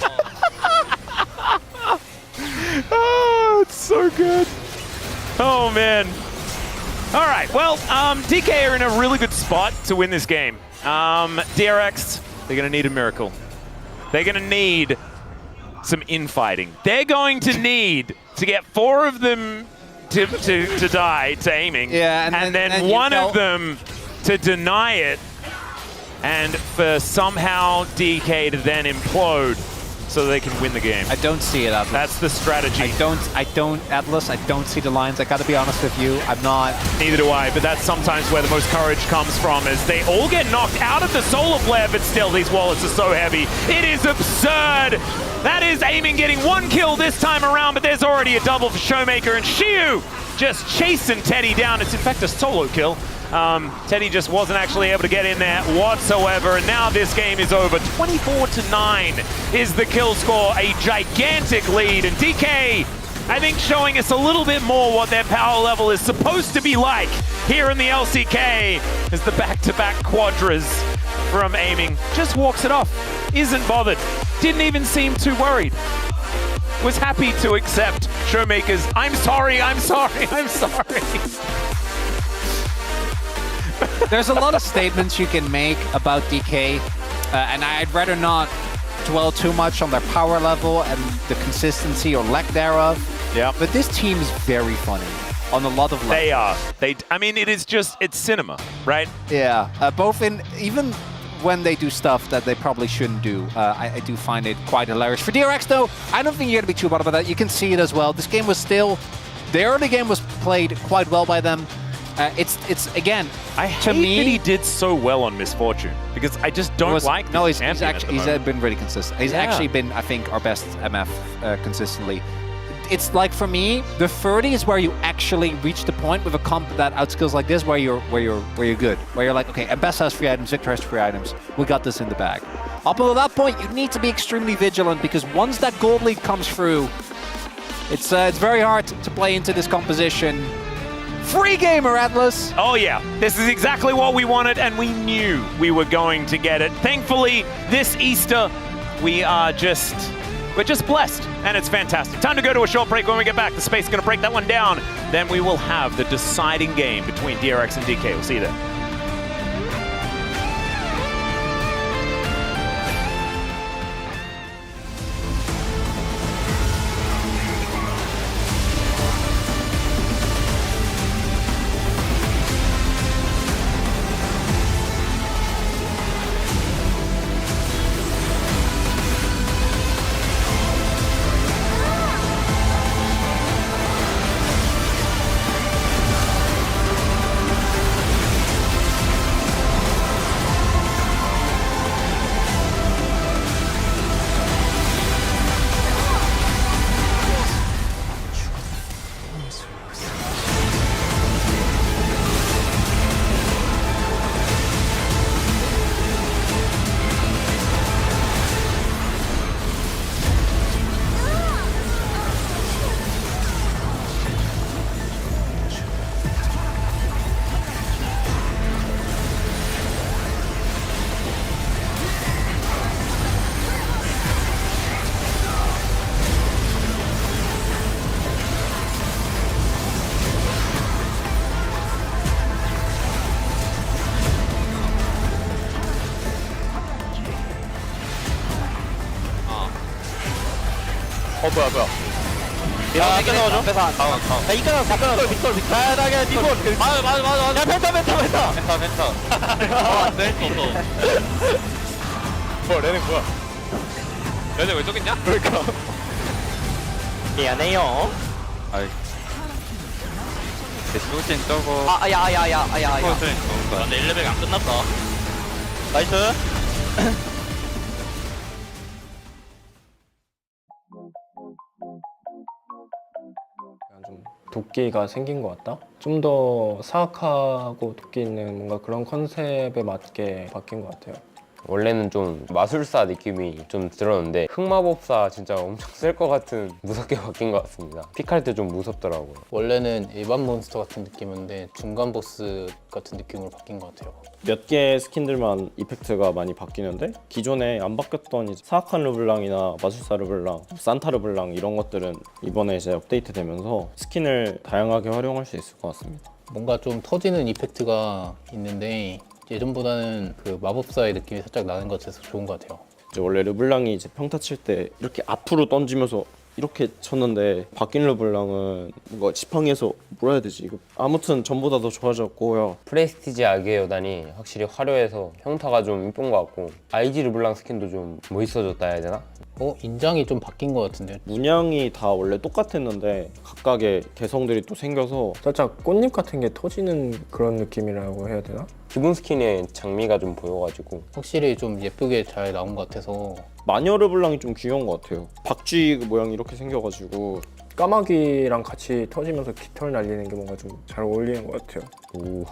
Oh, it's so good. Oh man. All right. Well, DK are in a really good spot to win this game. DRX, they're gonna need a miracle. They're gonna need some infighting. They're going to need to get 4 of them to die to aiming, and then one of them to deny it, and for somehow DK to then implode. so they can win the game. I don't see it, Atlas. That's the strategy. Atlas, I don't see the lines. I gotta be honest with you. I'm not. Neither do I, but that's sometimes where the most courage comes from, as they all get knocked out of the solar flare, but still these wallets are so heavy. It is absurd. That is Aiming getting 1 kill this time around, but there's already a double for Showmaker, and Shiu just chasing Teddy down. It's in fact a solo kill. Teddy just wasn't actually able to get in there whatsoever, and now this game is over. 24-9 is the kill score, a gigantic lead, and DK, I think, showing us a little bit more what their power level is supposed to be like here in the LCK, as the back-to-back quadras from Aiming just walks it off, isn't bothered, didn't even seem too worried. Was happy to accept Showmaker's I'm sorry. There's a lot of statements you can make about DK, and I'd rather not dwell too much on their power level and the consistency or lack thereof. Yeah. But this team is very funny on a lot of levels. They are. I mean, it's cinema, right? Yeah, even when they do stuff that they probably shouldn't do, I do find it quite hilarious. For DRX though, I don't think you're gonna be too bothered about that. You can see it as well. This game was still, the early game was played quite well by them. It's again, I hate that he did so well on Misfortune, because I just don't like this No, he's champion been really consistent. He's actually been, I think, our best MF consistently. It's like, for me, the 30 is where you actually reach the point with a comp that outskills like this, where you're good, where you're like, okay, Mbess has 3 items, Victor has 3 items, we got this in the bag. Up until that point, you need to be extremely vigilant, because once that gold lead comes through, it's very hard to play into this composition. Free gamer, Atlas! Oh yeah, this is exactly what we wanted, and we knew we were going to get it. Thankfully, this Easter, we're just blessed, and it's fantastic. Time to go to a short break. When we get back, the space is going to break that one down. Then we will have the deciding game between DRX and DK. We'll see you there. 뭐야. 야, 끊어줘. 앞에서 안 나와. 야, 이끌어. 빅돌. 다양하게 니볼. 맞아. 야, 펜타. 안 돼. 레넥 뭐야? 레넥 왜 저기 있냐? 그러니까. 미안해요. 아이. 소진 저거. 야. 근데 1레벨 안 끝났다. 나이스. 좀 도끼가 생긴 것 같다? 좀 더 사악하고 도끼 있는 뭔가 그런 컨셉에 맞게 바뀐 것 같아요. 원래는 좀 마술사 느낌이 좀 들었는데 흑마법사 진짜 엄청 쓸 것 같은 무섭게 바뀐 것 같습니다. 픽할 때 좀 무섭더라고요. 원래는 일반 몬스터 같은 느낌인데 중간 보스 같은 느낌으로 바뀐 것 같아요. 몇 개 스킨들만 이펙트가 많이 바뀌는데 기존에 안 바뀌었던 이제 사악한 르블랑이나 마술사 르블랑, 산타 르블랑 이런 것들은 이번에 이제 업데이트 되면서 스킨을 다양하게 활용할 수 있을 것 같습니다. 뭔가 좀 터지는 이펙트가 있는데 예전보다는 그 마법사의 느낌이 살짝 나는 것 같아서 좋은 것 같아요. 이제 원래 르블랑이 이제 평타 칠 때 이렇게 앞으로 던지면서 이렇게 쳤는데 바뀐 르블랑은 뭔가 지팡이에서 뭐라 해야 되지? 이거 아무튼 전보다 더 좋아졌고요. 프레스티지 악의 여단이 확실히 화려해서 형타가 좀 이쁜 것 같고 IG 르블랑 스킨도 좀 멋있어졌다 해야 되나? 인장이 좀 바뀐 것 같은데. 문양이 다 원래 똑같았는데 각각의 개성들이 또 생겨서 살짝 꽃잎 같은 게 터지는 그런 느낌이라고 해야 되나? 기본 스킨에 장미가 좀 보여가지고 확실히 좀 예쁘게 잘 나온 것 같아서. 마녀 르블랑이 좀 귀여운 것 같아요. 박쥐 모양이 이렇게 생겨가지고 까마귀랑 같이 터지면서 깃털 날리는 게 뭔가 좀 잘 어울리는 것 같아요. 오.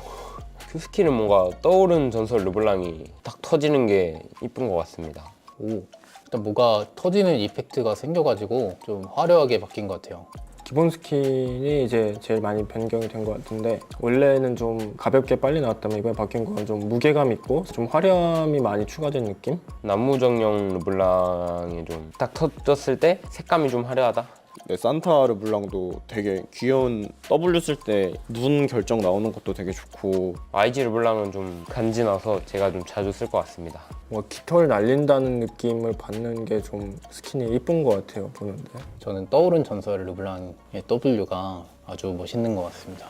그 스킨은 뭔가 떠오른 전설 르블랑이 딱 터지는 게 이쁜 것 같습니다. 오, 일단 뭐가 터지는 이펙트가 생겨가지고 좀 화려하게 바뀐 것 같아요. 기본 스킨이 이제 제일 많이 변경이 된 것 같은데 원래는 좀 가볍게 빨리 나왔다면 이번에 바뀐 건 좀 무게감 있고 좀 화려함이 많이 추가된 느낌? 나무정령 르블랑이 좀 딱 터졌을 때 색감이 좀 화려하다? 네, 산타 르블랑도 되게 귀여운 W 쓸 때 눈 결정 나오는 것도 되게 좋고 IG 르블랑은 좀 간지나서 제가 좀 자주 쓸 것 같습니다. 뭔가 깃털 날린다는 느낌을 받는 게 좀 스킨이 이쁜 것 같아요, 보는데. 저는 떠오른 전설 르블랑의 W가 아주 멋있는 것 같습니다.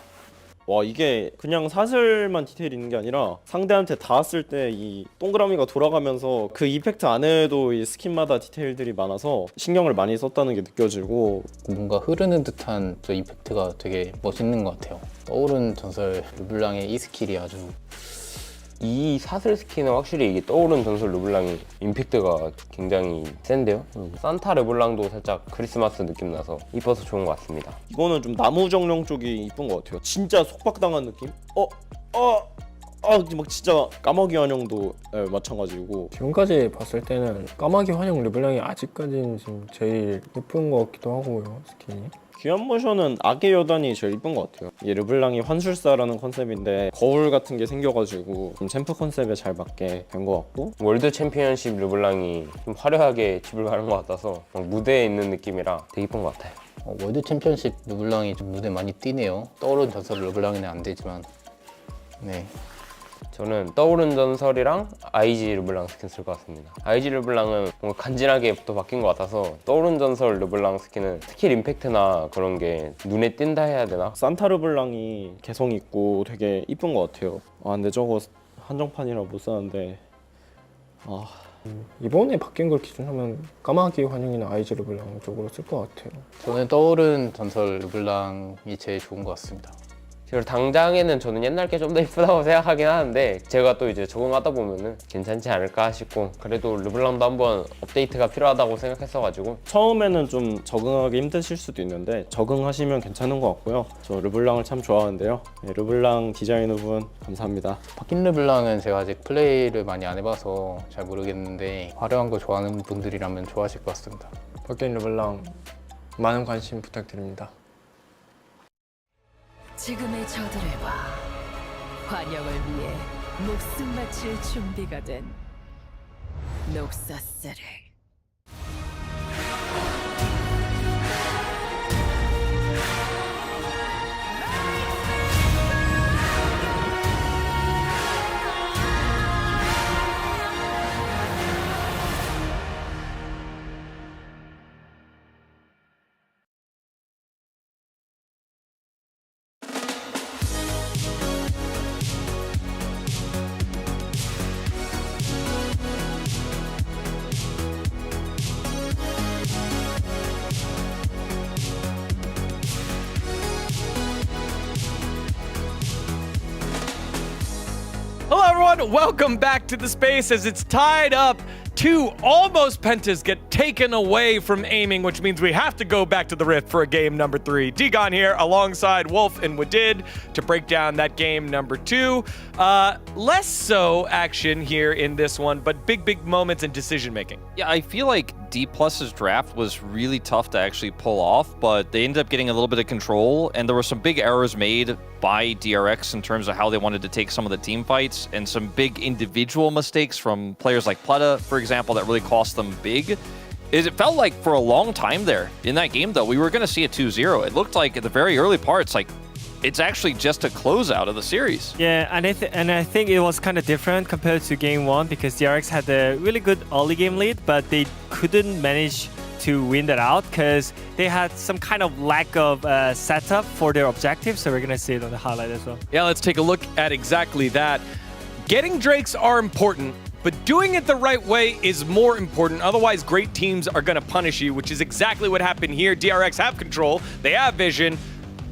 와 이게 그냥 사슬만 디테일이 있는 게 아니라 상대한테 닿았을 때 이 동그라미가 돌아가면서 그 이펙트 안에도 이 스킨마다 디테일들이 많아서 신경을 많이 썼다는 게 느껴지고 뭔가 흐르는 듯한 저 이펙트가 되게 멋있는 것 같아요. 떠오른 전설 르블랑의 이 스킬이 아주 이 사슬 스킨은 확실히 이게 떠오른 전설 르블랑이 임팩트가 굉장히 센데요? 산타 르블랑도 살짝 크리스마스 느낌 나서 이뻐서 좋은 것 같습니다. 이거는 좀 나무 정령 쪽이 이쁜 것 같아요. 진짜 속박당한 느낌? 막 진짜 까마귀 환영도 네, 마찬가지고 지금까지 봤을 때는 까마귀 환영 르블랑이 아직까지는 지금 제일 예쁜 것 같기도 하고요, 스킨이. 귀한 모션은 악의 여단이 제일 이쁜 것 같아요. 이 르블랑이 환술사라는 컨셉인데 거울 같은 게 생겨가지고 좀 챔프 컨셉에 잘 맞게 된 것 같고 월드 챔피언십 르블랑이 좀 화려하게 집을 가는 것 같아서 막 무대에 있는 느낌이라 되게 이쁜 것 같아요. 월드 챔피언십 르블랑이 좀 눈에 많이 띄네요. 떠오른 전설 르블랑에는 안 되지만 네. 저는 떠오른 전설이랑 IG 르블랑 스킨 쓸 것 같습니다. IG 르블랑은 뭔가 간지나게 또 바뀐 것 같아서 떠오른 전설 르블랑 스킨은 스킬 임팩트나 그런 게 눈에 띈다 해야 되나? 산타 르블랑이 개성 있고 되게 이쁜 것 같아요. 근데 저거 한정판이라 못 사는데 이번에 바뀐 걸 기준하면 까마귀 환영이나 아이즈 르블랑 쪽으로 쓸 것 같아요. 저는 떠오른 전설 르블랑이 제일 좋은 것 같습니다. 그리고 당장에는 저는 옛날 게 좀 더 이쁘다고 생각하긴 하는데 제가 또 이제 적응하다 보면은 괜찮지 않을까 싶고 그래도 르블랑도 한번 업데이트가 필요하다고 생각했어가지고 처음에는 좀 적응하기 힘드실 수도 있는데 적응하시면 괜찮은 것 같고요. 저 르블랑을 참 좋아하는데요. 네, 르블랑 디자이너분 감사합니다. 바뀐 르블랑은 제가 아직 플레이를 많이 안 해봐서 잘 모르겠는데 화려한 거 좋아하는 분들이라면 좋아하실 것 같습니다. 바뀐 르블랑 많은 관심 부탁드립니다. 지금의 저들을 봐. 환영을 위해 목숨 바칠 준비가 된 녹사스를. Hello, everyone. Welcome back to the space as it's tied up. Two almost pentas get taken away from aiming, which means we have to go back to the Rift for a game number 3. Digon here alongside Wolf and Wadid to break down that game number 2. Less so action here in this one, but big moments in decision making. Yeah, I feel like D+'s draft was really tough to actually pull off, but they ended up getting a little bit of control, and there were some big errors made by DRX in terms of how they wanted to take some of the team fights, and some big individual mistakes from players like Plata, for example, that really cost them big. It felt like for a long time there in that game, though, we were going to see a 2-0. It looked like at the very early parts, like it's actually just a closeout of the series. Yeah, and I think it was kind of different compared to game 1 because DRX had a really good early game lead, but they couldn't manage to win that out because they had some kind of lack of setup for their objectives. So we're gonna see it on the highlight as well. Yeah, let's take a look at exactly that. Getting Drakes are important, but doing it the right way is more important. Otherwise, great teams are going to punish you, which is exactly what happened here. DRX have control, they have vision,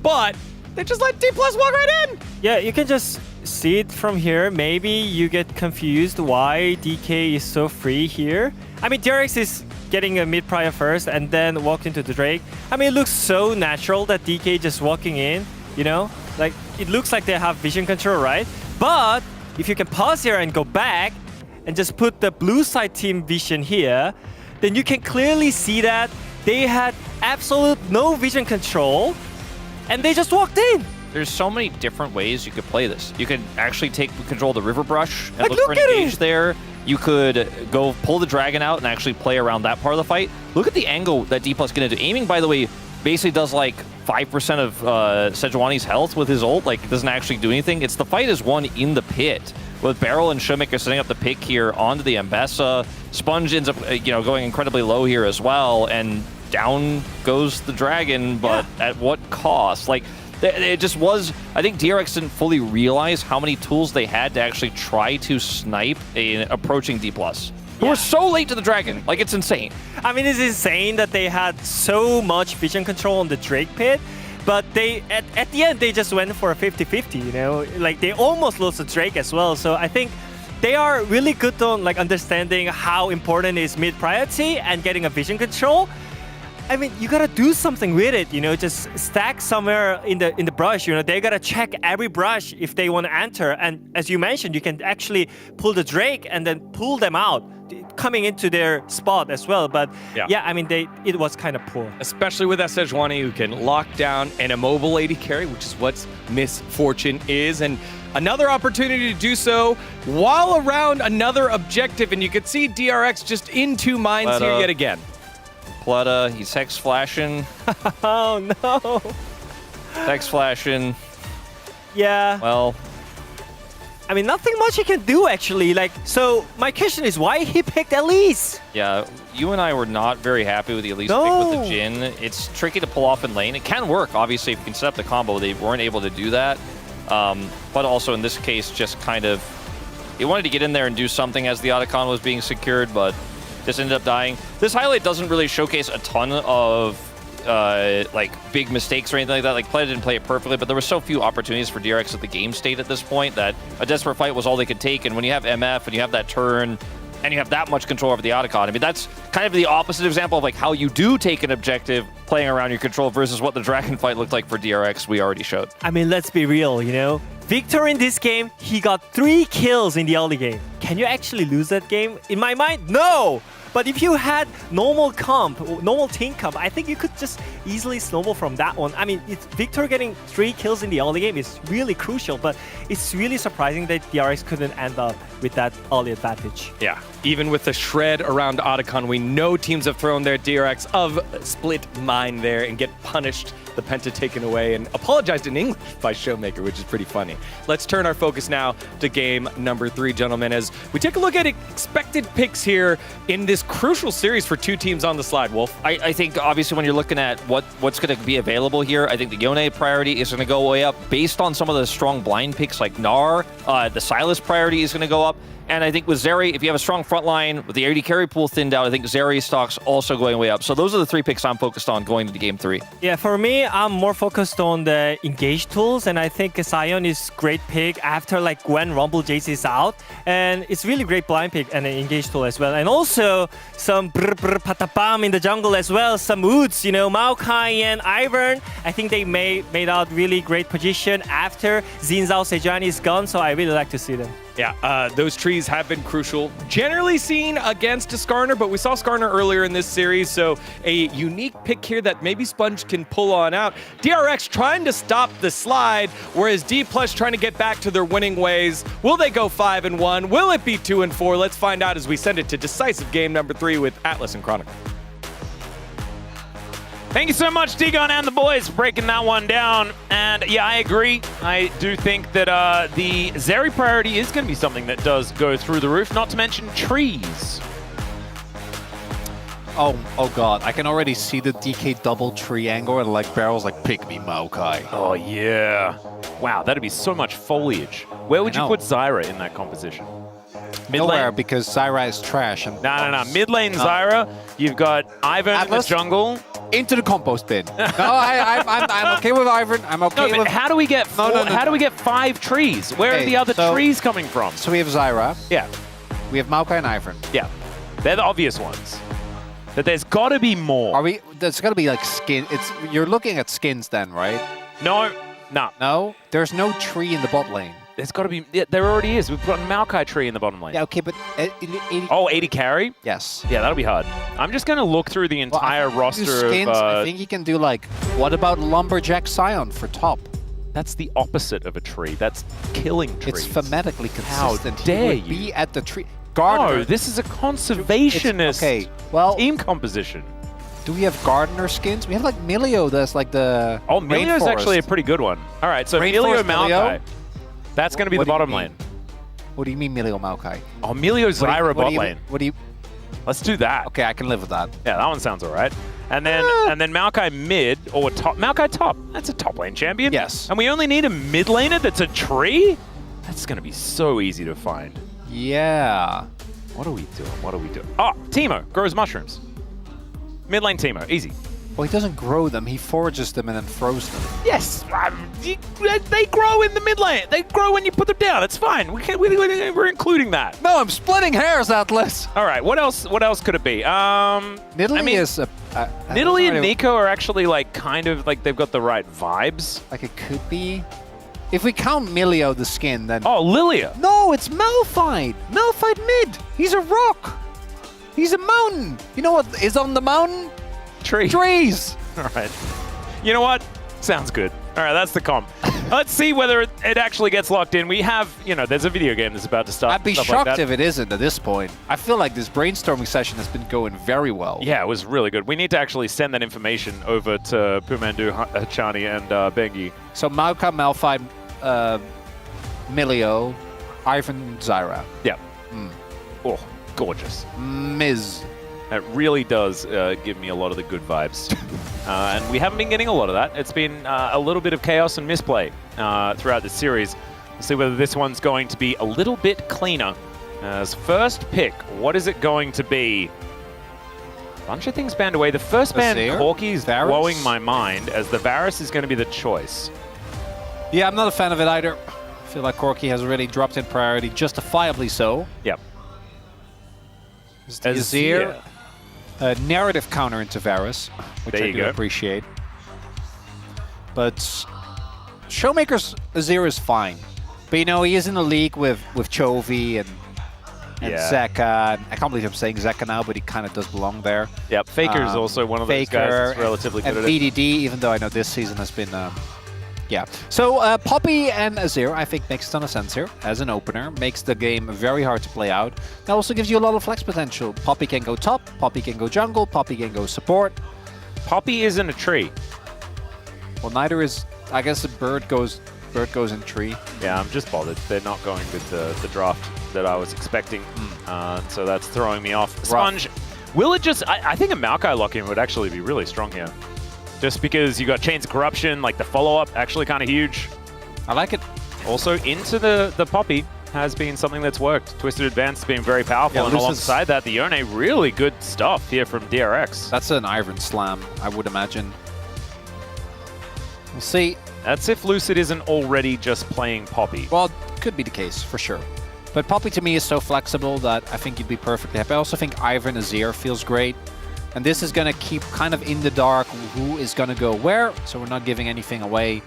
but they just let D+ walk right in. Yeah, you can just see it from here. Maybe you get confused why DK is so free here. I mean, DRX is getting a mid prior first and then walked into the Drake. I mean, it looks so natural that DK just walking in, you know? Like, it looks like they have vision control, right? But if you can pause here and go back and just put the blue side team vision here, then you can clearly see that they had absolute no vision control and they just walked in. There's so many different ways you could play this. You could actually take control of the river brush and Like, look for an look at engage it! there. You could go pull the dragon out and actually play around that part of the fight. Look at the angle that D+ gonna do. Aiming, by the way, basically does like 5% of Sejuani's health with his ult. Like, it doesn't actually do anything. It's the fight is won in the pit. With Beryl and Shoemaker setting up the pick here onto the Ambessa. Sponge ends up, going incredibly low here as well, and down goes the dragon, but at what cost? Like, it just was, I think DRX didn't fully realize how many tools they had to actually try to snipe an approaching D+. Who were so late to the dragon. Like, it's insane. I mean, it's insane that they had so much vision control on the Drake pit, but they at the end, they just went for a 50-50, you know? Like, they almost lost the Drake as well. So I think they are really good on like understanding how important is mid priority and getting a vision control. I mean, you gotta do something with it, you know, just stack somewhere in the brush, you know, they gotta check every brush if they want to enter. And as you mentioned, you can actually pull the Drake and then pull them out, coming into their spot as well. But yeah, I mean, it was kind of poor. Especially with that Sejuani who can lock down an immobile AD carry, which is what Miss Fortune is. And another opportunity to do so while around another objective. And you can see DRX just in two minds here yet again. Pleta, he's Hex flashing. Oh no. Hex flashing. Yeah. Well, I mean, nothing much he can do actually. Like, so my question is, why he picked Elise? Yeah, you and I were not very happy with the Elise pick with the Jhin. It's tricky to pull off in lane. It can work, obviously, if you can set up the combo. They weren't able to do that. But also in this case, just kind of, he wanted to get in there and do something as the Otacon was being secured, but just ended up dying. This highlight doesn't really showcase a ton of like big mistakes or anything like that. Like, Pleta didn't play it perfectly, but there were so few opportunities for DRX at the game state at this point that a desperate fight was all they could take. And when you have MF and you have that turn and you have that much control over the Otacon, I mean, that's kind of the opposite example of like how you do take an objective playing around your control versus what the dragon fight looked like for DRX we already showed. I mean, let's be real, you know? Victor in this game, he got 3 kills in the early game. Can you actually lose that game? In my mind, no! But if you had normal team comp, I think you could just easily snowball from that one. I mean, Victor getting 3 kills in the early game is really crucial, but it's really surprising that DRX couldn't end up with that early advantage. Yeah, even with the shred around Otacon, we know teams have thrown their DRX of split mind there and get punished, the penta taken away, and apologized in English by Showmaker, which is pretty funny. Let's turn our focus now to game number 3, gentlemen, as we take a look at expected picks here in this crucial series for 2 teams on the slide. Wolf? I think obviously when you're looking at what's going to be available here, I think the Yone priority is going to go way up based on some of the strong blind picks like Gnar. The Sylas priority is going to go up. And I think with Zeri, if you have a strong front line, with the AD carry pool thinned out, I think Zeri stocks also going way up. So those are the 3 picks I'm focused on going into game 3. Yeah, for me, I'm more focused on the engage tools, and I think Sion is great pick after like when Rumble Jace is out. And it's really great blind pick and an engage tool as well. And also some patapam in the jungle as well, some Woods, you know, Maokai and Ivern. I think they made out really great position after Xin Zhao Sejuani is gone, so I really like to see them. Yeah, those trees have been crucial. Generally seen against Skarner, but we saw Skarner earlier in this series, so a unique pick here that maybe Sponge can pull on out. DRX trying to stop the slide, whereas D+ trying to get back to their winning ways. Will they go 5-1? Will it be 2-4? Let's find out as we send it to decisive game number 3 with Atlas and Chronicle. Thank you so much, Digon and the boys, for breaking that one down. And yeah, I agree. I do think that the Zeri priority is going to be something that does go through the roof, not to mention trees. Oh god, I can already see the DK double tree angle and like Barrel's like, pick me, Maokai. Oh yeah. Wow, that'd be so much foliage. Where would you put Zyra in that composition? Mid Nowhere lane. because Zyra is trash. And No. Mid lane Zyra. You've got Ivan in the Atlas? jungle. Into the compost bin. No, I'm okay with Ivan. I'm okay No, but with. how do we get how do we get 5 trees? Where are Okay, the other so- trees coming from? So we have Zyra. Yeah, We have Maokai and Ivan. yeah. They're the obvious ones. But there's got to be more. Are we? There's got to be like skin. You're looking at skins then, right? No. No. There's no tree in the bot lane. There's got to be. Yeah, there already is. We've got a Maokai tree in the bottom lane. Yeah. Okay, but Oh, 80 carry? yes. Yeah, that'll be hard. I'm just going to look through the Well, I entire think you roster do skins, of... I think you can do like. What about Lumberjack Scion for top? That's the opposite of a tree. That's killing trees. It's phonetically How consistent. dare He would you. be at the tree. Gardener. No, this is a conservationist Okay. Well, team composition. do we have gardener skins? We have like Milio. That's like the. Oh, Milio's actually a rainforest. pretty good one. All right, so Rainforest Milio Maokai. Milio? That's going to be What the do you bottom mean? lane. What do you mean Milio Maokai? Oh, Milio Zyra bot lane. What do you? Let's do that. Okay, I can live with that. Yeah, that one sounds all right. And then Maokai mid or top. Maokai top. That's a top lane champion. Yes. And we only need a mid laner that's a tree? That's going to be so easy to find. Yeah. What are we doing? What are we doing? Oh, Teemo grows mushrooms. Mid lane Teemo, easy. Well, he doesn't grow them. He forages them and then throws them. Yes, they grow in the mid lane. They grow when you put them down. It's fine. We're including that. No, I'm splitting hairs, Atlas. All right. What else? What else could it be? Nidalee is a. Nidalee and Nico are actually like kind of like they've got the right vibes. Like it could be. If we count Milio the skin, then. Oh, Lilia. No, it's Malphite. Malphite mid. He's a rock. He's a mountain. You know what is on the mountain? Trees. All right. You know what? Sounds good. All right, that's the comp. Let's see whether it actually gets locked in. We have, there's a video game that's about to start. I'd be stuff shocked like that. if it isn't at this point. I feel like this brainstorming session has been going very well. Yeah, it was really good. We need to actually send that information over to Pumandu, Chani, and Bengi. So Maokai, Malphite, Milio, Ivan, Zyra. Yeah. Oh, gorgeous. Miz. It really does give me a lot of the good vibes. And we haven't been getting a lot of that. It's been a little bit of chaos and misplay throughout the series. We'll see whether this one's going to be a little bit cleaner. As first pick, what is it going to be? Bunch of things banned away. The first ban, Corki, is blowing my mind, as the Varus is going to be the choice. Yeah, I'm not a fan of it either. I feel like Corki has really dropped in priority, justifiably so. Yep. Azir, a narrative counter into Varus, which There I you do go. appreciate. But Showmaker's Azir is fine. But he is in a league with Chovy and Yeah. Zeka. And I can't believe I'm saying Zeka now, but he kind of does belong there. Yep, Faker is also one of those guys that's relatively good and at it. BDD, even though I know this season has been... yeah. So Poppy and Azir, I think, makes a ton of sense here as an opener. Makes the game very hard to play out. That also gives you a lot of flex potential. Poppy can go top, Poppy can go jungle, Poppy can go support. Poppy isn't a tree. Well, neither is... I guess the bird goes in tree. Yeah, I'm just bothered. They're not going with the draft that I was expecting. So that's throwing me off. Sponge, will it just... I think a Maokai lock-in would actually be really strong here. Just because you got Chains of Corruption, like the follow-up, actually kind of huge. I like it. Also, into the Poppy has been something that's worked. Twisted Advance has been very powerful, and alongside that, the Yone, really good stuff here from DRX. That's an Iron Slam, I would imagine. We'll see. That's if Lucid isn't already just playing Poppy. Well, could be the case, for sure. But Poppy to me is so flexible that I think you'd be perfectly happy. I also think Ivan Azir feels great. And this is going to keep kind of in the dark who is going to go where, so we're not giving anything away.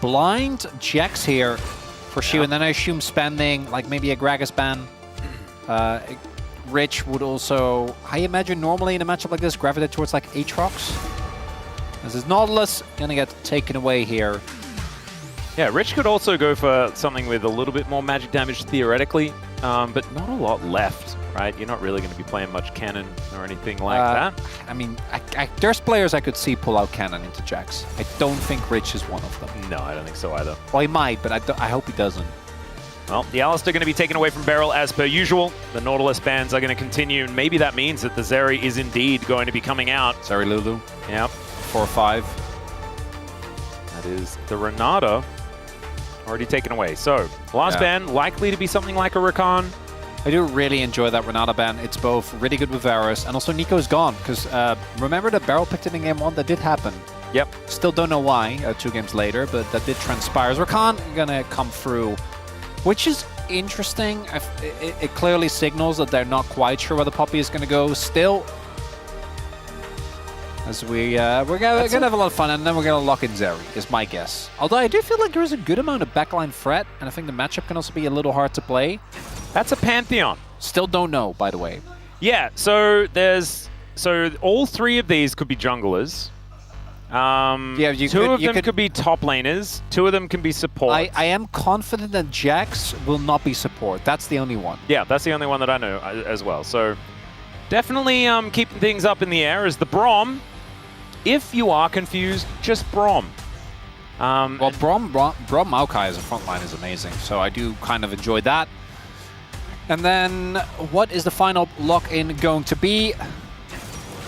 Blind Jax here for Shu, and then I assume spending like maybe a Gragas ban. Rich would also, I imagine normally in a matchup like this, gravitate towards like Aatrox. This is Nautilus going to get taken away here. Yeah, Rich could also go for something with a little bit more magic damage theoretically, but not a lot left, right? You're not really going to be playing much cannon or anything like that. I mean, there's players I could see pull out cannon into Jax. I don't think Rich is one of them. No, I don't think so either. Well, he might, but I hope he doesn't. Well, the Alistar going to be taken away from Beryl as per usual. The Nautilus bans are going to continue, and maybe that means that the Zeri is indeed going to be coming out. Zeri Lulu. Yep. 4-5. That is the Renata already taken away. So, last ban, likely to be something like a Rakan. I do really enjoy that Renata ban. It's both really good with Varus, and also Nico's gone, because remember that barrel picked it in game 1? That did happen. Yep. Still don't know why 2 games later, but that did transpire. Rakan gonna come through, which is interesting. It clearly signals that they're not quite sure where the Poppy is gonna go still. As we're gonna have a lot of fun, and then we're gonna lock in Zeri, is my guess. Although I do feel like there is a good amount of backline threat, and I think the matchup can also be a little hard to play. That's a Pantheon. Still don't know, by the way. Yeah, so all 3 of these could be junglers. Yeah, two of them could be top laners. 2 of them can be support. I am confident that Jax will not be support. That's the only one. Yeah, that's the only one that I know as well. So definitely keeping things up in the air is the Braum. If you are confused, just Braum. Well, Braum Maokai as a frontline is amazing, so I do kind of enjoy that. And then, what is the final lock-in going to be?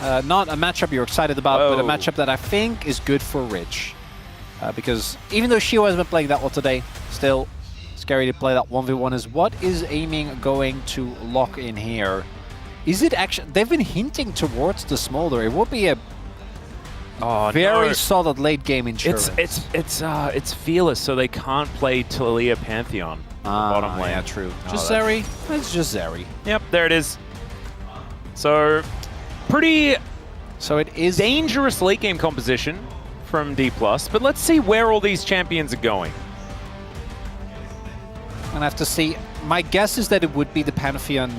Not a matchup you're excited about, but a matchup that I think is good for Rich. Because even though Shio hasn't been playing that well today, still scary to play that 1v1 is what is aiming going to lock in here. Is it actually... They've been hinting towards the Smolder. It would be a very solid late game insurance. It's Fearless, so they can't play Taliyah Pantheon. Bottom lane. Yeah, true. Just Zeri. It's just Zeri. Yep, there it is. So, pretty it is dangerous late game composition from D+, but let's see where all these champions are going. I'm gonna have to see. My guess is that it would be the Pantheon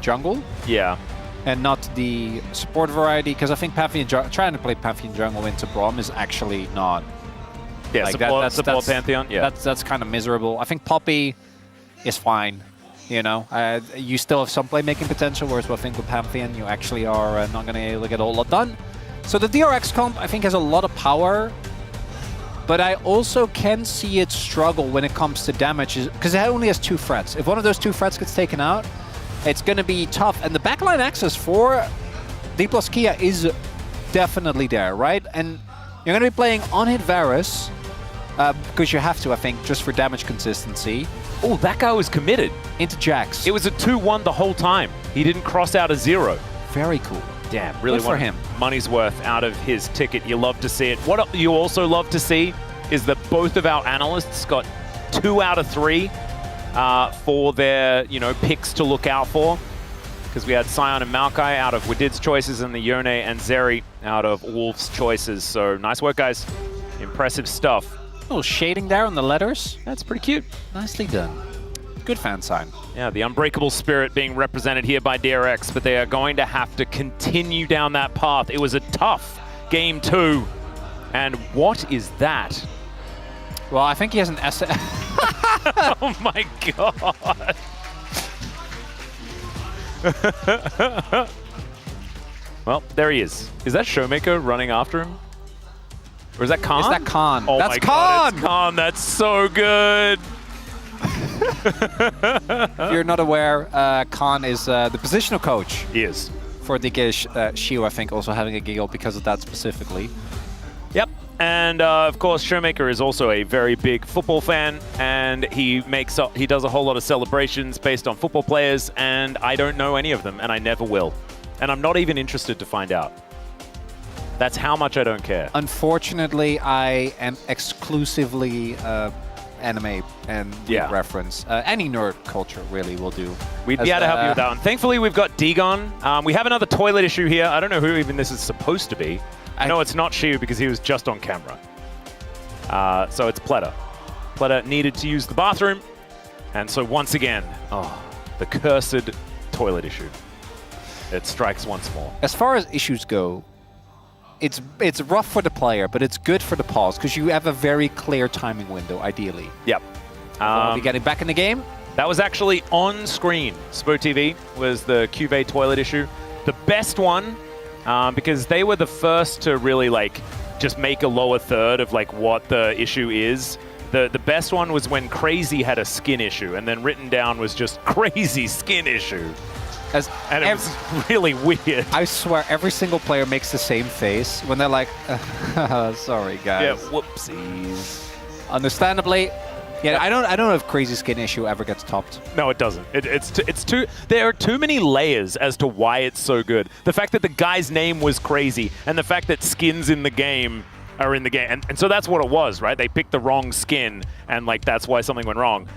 jungle. Yeah. And not the support variety, because I think trying to play Pantheon jungle into Braum is actually not... Yeah, like support Pantheon, yeah. That's kind of miserable. I think Poppy is fine, you know. You still have some playmaking potential, whereas I think with Pantheon you actually are not going to be able to get a whole lot done. So the DRX comp, I think, has a lot of power, but I also can see it struggle when it comes to damage, because it only has 2 threats. If one of those 2 threats gets taken out, it's going to be tough. And the backline access for D+ Kia is definitely there, right? And you're going to be playing on-hit Varus, because you have to, I think, just for damage consistency. Oh, that guy was committed. Into Jax. It was a 2-1 the whole time. He didn't cross out a 0. Very cool. Damn, really good for him. Money's worth out of his ticket. You love to see it. What you also love to see is that both of our analysts got 2 out of 3 for their, picks to look out for. Because we had Sion and Maokai out of Wadid's choices and the Yone and Zeri out of Wolf's choices. So nice work, guys. Impressive stuff. A little shading there on the letters. That's pretty cute. Nicely done. Good fan sign. Yeah, the unbreakable spirit being represented here by DRX, but they are going to have to continue down that path. It was a tough game 2. And what is that? Well, I think he has an S. Oh my god. Well, there he is. Is that Showmaker running after him? Or is that Khan? Is that Khan? Oh That's my Khan! God, it's Khan. That's so good. If you're not aware, Khan is the positional coach. He is. For DK Shio, I think, also having a giggle because of that specifically. Yep. And of course, Showmaker is also a very big football fan, and he does a whole lot of celebrations based on football players, and I don't know any of them, and I never will. And I'm not even interested to find out. That's how much I don't care. Unfortunately, I am exclusively anime and reference. Any nerd culture really will do. We'd be able to help you with that one. Thankfully, we've got Dagon. We have another toilet issue here. I don't know who even this is supposed to be. I know it's not Shiu because he was just on camera. So it's Pleta. Pleta needed to use the bathroom. And so once again, the cursed toilet issue. It strikes once more. As far as issues go, it's rough for the player, but it's good for the pause because you have a very clear timing window, ideally. Yep. Be getting back in the game. That was actually on screen. Spo TV was the Cuvée toilet issue. The best one, because they were the first to really just make a lower third of what the issue is. The best one was when Crazy had a skin issue, and then written down was just Crazy skin issue. And it was really weird. I swear, every single player makes the same face when they're like, sorry, guys. Yeah, whoopsies. Understandably, Yeah, I don't know if Crazy Skin issue ever gets topped. No, it doesn't. It's too. There are too many layers as to why it's so good. The fact that the guy's name was Crazy, and the fact that skins in the game are in the game, and so that's what it was, right? They picked the wrong skin, and like that's why something went wrong.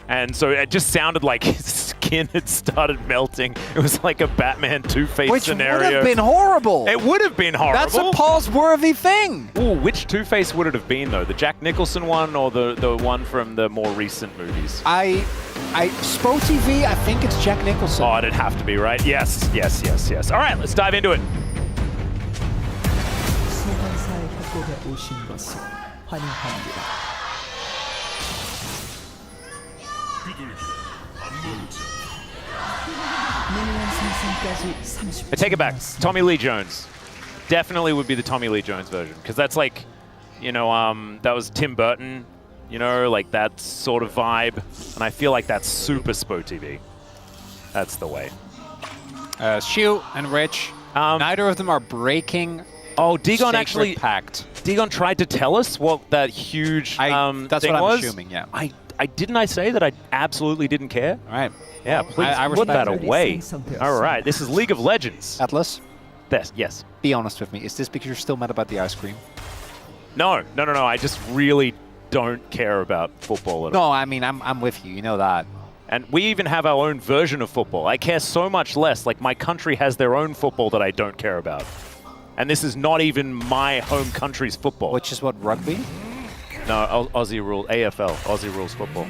And so it just sounded like his skin had started melting. It was like a Batman Two-Face scenario. Which would have been horrible. It would have been horrible. That's a pause-worthy thing. Ooh, which Two-Face would it have been, though? The Jack Nicholson one or the one from the more recent movies? Spo TV, I think it's Jack Nicholson. Oh, it'd have to be, right? Yes. All right, let's dive into it. 소환사의 협곡에 오신 것을 환영합니다. I take it back. Tommy Lee Jones. Definitely would be the Tommy Lee Jones version. Because that's like, you know, that was Tim Burton, you know, like that sort of vibe. And I feel like that's super Spo TV. That's the way. Shu and Rich, neither of them are breaking. Oh, Digon actually pact. Digon tried to tell us what that huge that's thing what I'm was. assuming, yeah. I say that I absolutely didn't care? All right. Yeah, please I put that respect it. away. All right, this is League of Legends. Atlas? Yes. Be honest with me. Is this because you're still mad about the ice cream? No. I just really don't care about football at all. No, I mean, I'm with you. You know that. And we even have our own version of football. I care so much less. Like, my country has their own football that I don't care about. And this is not even my home country's football. Which is what, rugby? No, Aussie rule, AFL, Aussie rules football.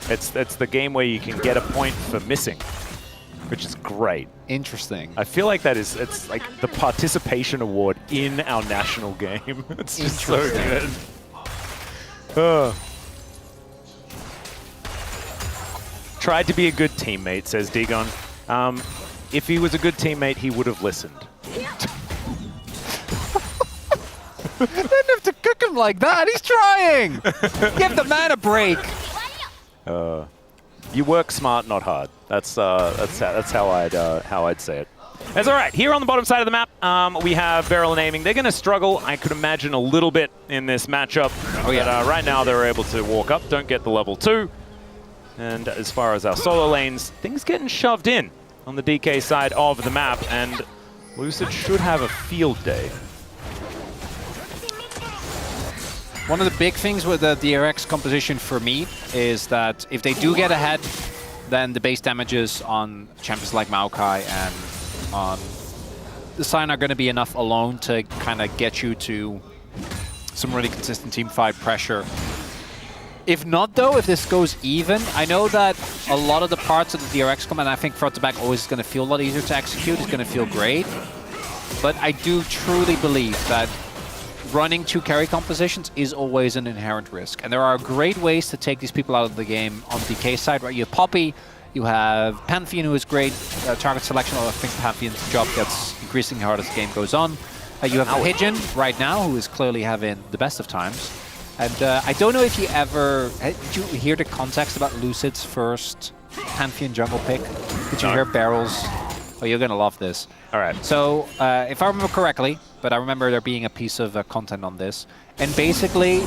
It's the game where you can get a point for missing, which is great. Interesting. I feel like it's like the participation award in our national game. It's just so good. Tried to be a good teammate, says Digon. If he was a good teammate, he would have listened. Didn't have to cook him like that. He's trying. Give the man a break. You work smart, not hard. That's how I'd say it. That's all right. Here on the bottom side of the map, we have Beryl and Aiming. They're going to struggle, I could imagine, a little bit in this matchup. Oh yeah. But, right now, they're able to walk up, don't get the level 2. And as far as our solo lanes, things getting shoved in on the DK side of the map, and Lucid should have a field day. One of the big things with the DRX composition for me is that if they do get ahead, then the base damages on champions like Maokai and on the Sign are going to be enough alone to kind of get you to some really consistent teamfight pressure. If not, though, if this goes even, I know that a lot of the parts of the DRX come, and I think front to back always is going to feel a lot easier to execute. It's going to feel great. But I do truly believe that running 2 carry compositions is always an inherent risk. And there are great ways to take these people out of the game on the DK side, right? You have Poppy, you have Pantheon, who is great target selection, although I think Pantheon's job gets increasingly hard as the game goes on. You have Pigeon right now, who is clearly having the best of times. And I don't know if you ever... Did you hear the context about Lucid's first Pantheon jungle pick? Did you hear Barrel's? Oh, you're going to love this. All right. So, if I remember correctly, but I remember there being a piece of content on this. And basically,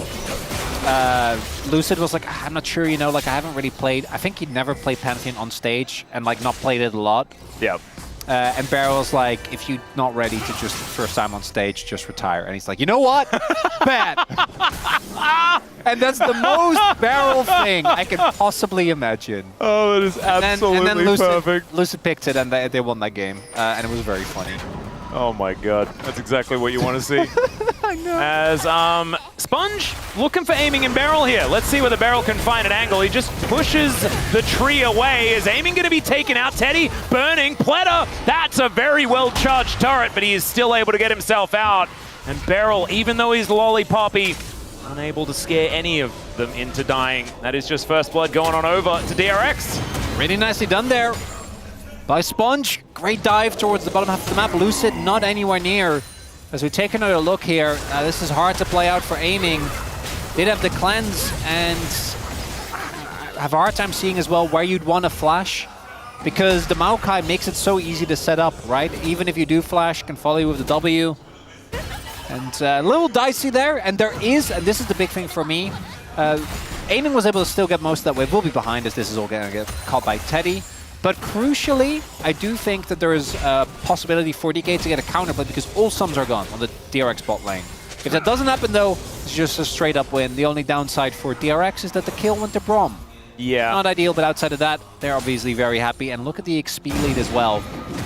Lucid was like, I'm not sure, you know, like I haven't really played. I think he'd never played Pantheon on stage and like not played it a lot. Yeah. And Beryl was like, if you're not ready to just first time on stage, just retire. And he's like, you know what? Bad. And that's the most Beryl thing I can possibly imagine. Oh, that is absolutely and then perfect. Lucid picked it and they won that game. And it was very funny. Oh my god, that's exactly what you want to see. I know. As Sponge looking for Aiming and Beryl here. Let's see whether Beryl can find an angle. He just pushes the tree away. Is Aiming going to be taken out? Teddy burning. Pleta, that's a very well charged turret, but he is still able to get himself out. And Beryl, even though he's Lollipoppy, unable to scare any of them into dying. That is just first blood going on over to DRX. Really nicely done there by Sponge. Great dive towards the bottom half of the map. Lucid not anywhere near. As we take another look here, this is hard to play out for Aiming. Did have the cleanse and have a hard time seeing as well where you'd want to flash, because the Maokai makes it so easy to set up, right? Even if you do flash, can follow you with the W. And a little dicey there, and there is, and this is the big thing for me, Aiming was able to still get most of that wave. We'll be behind as this is all going to get caught by Teddy. But crucially, I do think that there is a possibility for DK to get a counterplay because all sums are gone on the DRX bot lane. If that doesn't happen though, it's just a straight up win. The only downside for DRX is that the kill went to Brom. Yeah. Not ideal, but outside of that, they're obviously very happy. And look at the XP lead as well.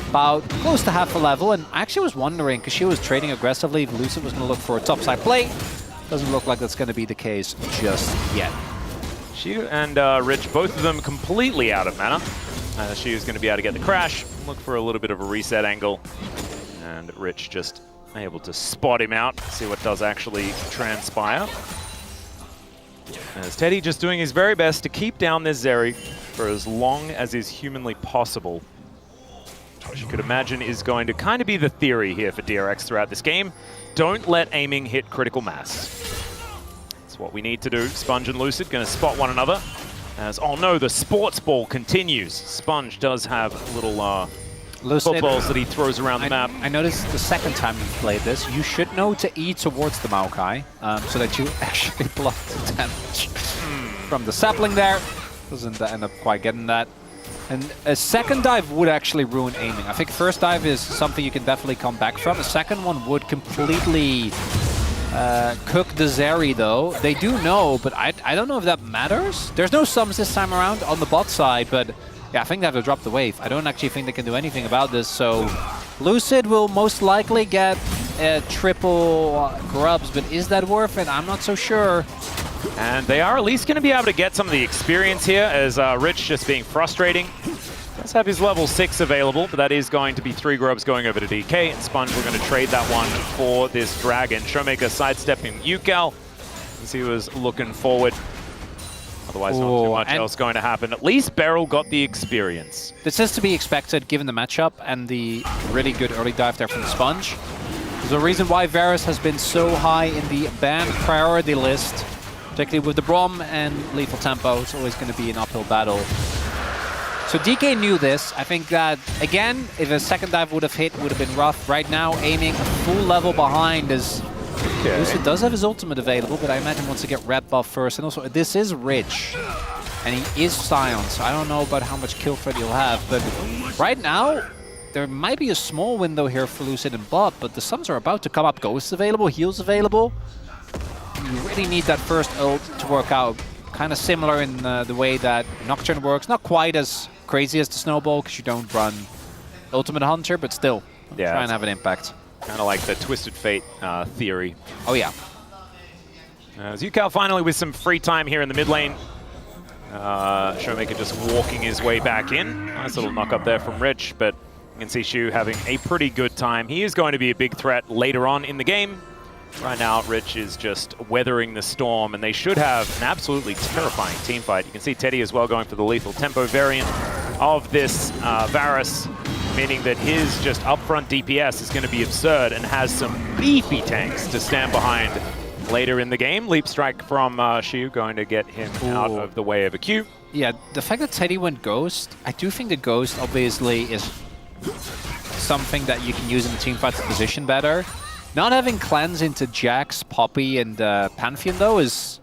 About close to half a level. And I actually was wondering, because she was trading aggressively, if Lucid was going to look for a topside play. Doesn't look like that's going to be the case just yet. Shu and Rich, both of them completely out of mana. Shu's going to be able to get the crash, look for a little bit of a reset angle. And Rich just able to spot him out, see what does actually transpire. As Teddy just doing his very best to keep down this Zeri for as long as is humanly possible. Which you could imagine is going to kind of be the theory here for DRX throughout this game. Don't let aiming hit critical mass. That's what we need to do. Sponge and Lucid going to spot one another. As, oh no, the sports ball continues. Sponge does have little footballs that he throws around the map. I noticed the second time you played this, you should know to E towards the Maokai, so that you actually block the damage from the sapling there. Doesn't end up quite getting that. And a second dive would actually ruin aiming. I think first dive is something you can definitely come back from. A second one would completely cook the Zeri though. They do know, but I don't know if that matters. There's no sums this time around on the bot side, but yeah, I think they have to drop the wave. I don't actually think they can do anything about this, so Lucid will most likely get triple grubs, but is that worth it? I'm not so sure. And they are at least going to be able to get some of the experience here, as Rich just being frustrating. Does have his level 6 available, but that is going to be 3 grubs going over to DK, and Sponge, we're going to trade that one for this Dragon. Showmaker sidestepping Yukal, as he was looking forward. Otherwise, not too much else going to happen. At least Beryl got the experience. This is to be expected given the matchup and the really good early dive there from Sponge. There's a reason why Varus has been so high in the ban priority list, particularly with the Brom and Lethal Tempo. It's always going to be an uphill battle. So DK knew this. I think that, again, if a second dive would have hit, it would have been rough. Right now, aiming a full level behind is... Lucid does have his ultimate available, but I imagine wants to get red buff first. And also, this is Rich, and he is Scion, so I don't know about how much kill threat he'll have. But right now, there might be a small window here for Lucid and bot, but the sums are about to come up. Ghosts available, heals available. You really need that first ult to work out. Kind of similar in the way that Nocturne works. Not quite as crazy as the Snowball, because you don't run Ultimate Hunter, but still try and have an impact. Kind of like the Twisted Fate theory. Oh yeah. As Yukal finally with some free time here in the mid lane. Showmaker just walking his way back in. Nice little knock up there from Rich, but you can see Shu having a pretty good time. He is going to be a big threat later on in the game. Right now, Rich is just weathering the storm, and they should have an absolutely terrifying team fight. You can see Teddy as well going for the Lethal Tempo variant of this Varus, meaning that his just upfront DPS is going to be absurd and has some beefy tanks to stand behind later in the game. Leap Strike from Shu going to get him out of the way of a Q. Yeah, the fact that Teddy went Ghost, I do think the Ghost obviously is something that you can use in the teamfights to position better. Not having Cleanse into Jax, Poppy, and Pantheon though that's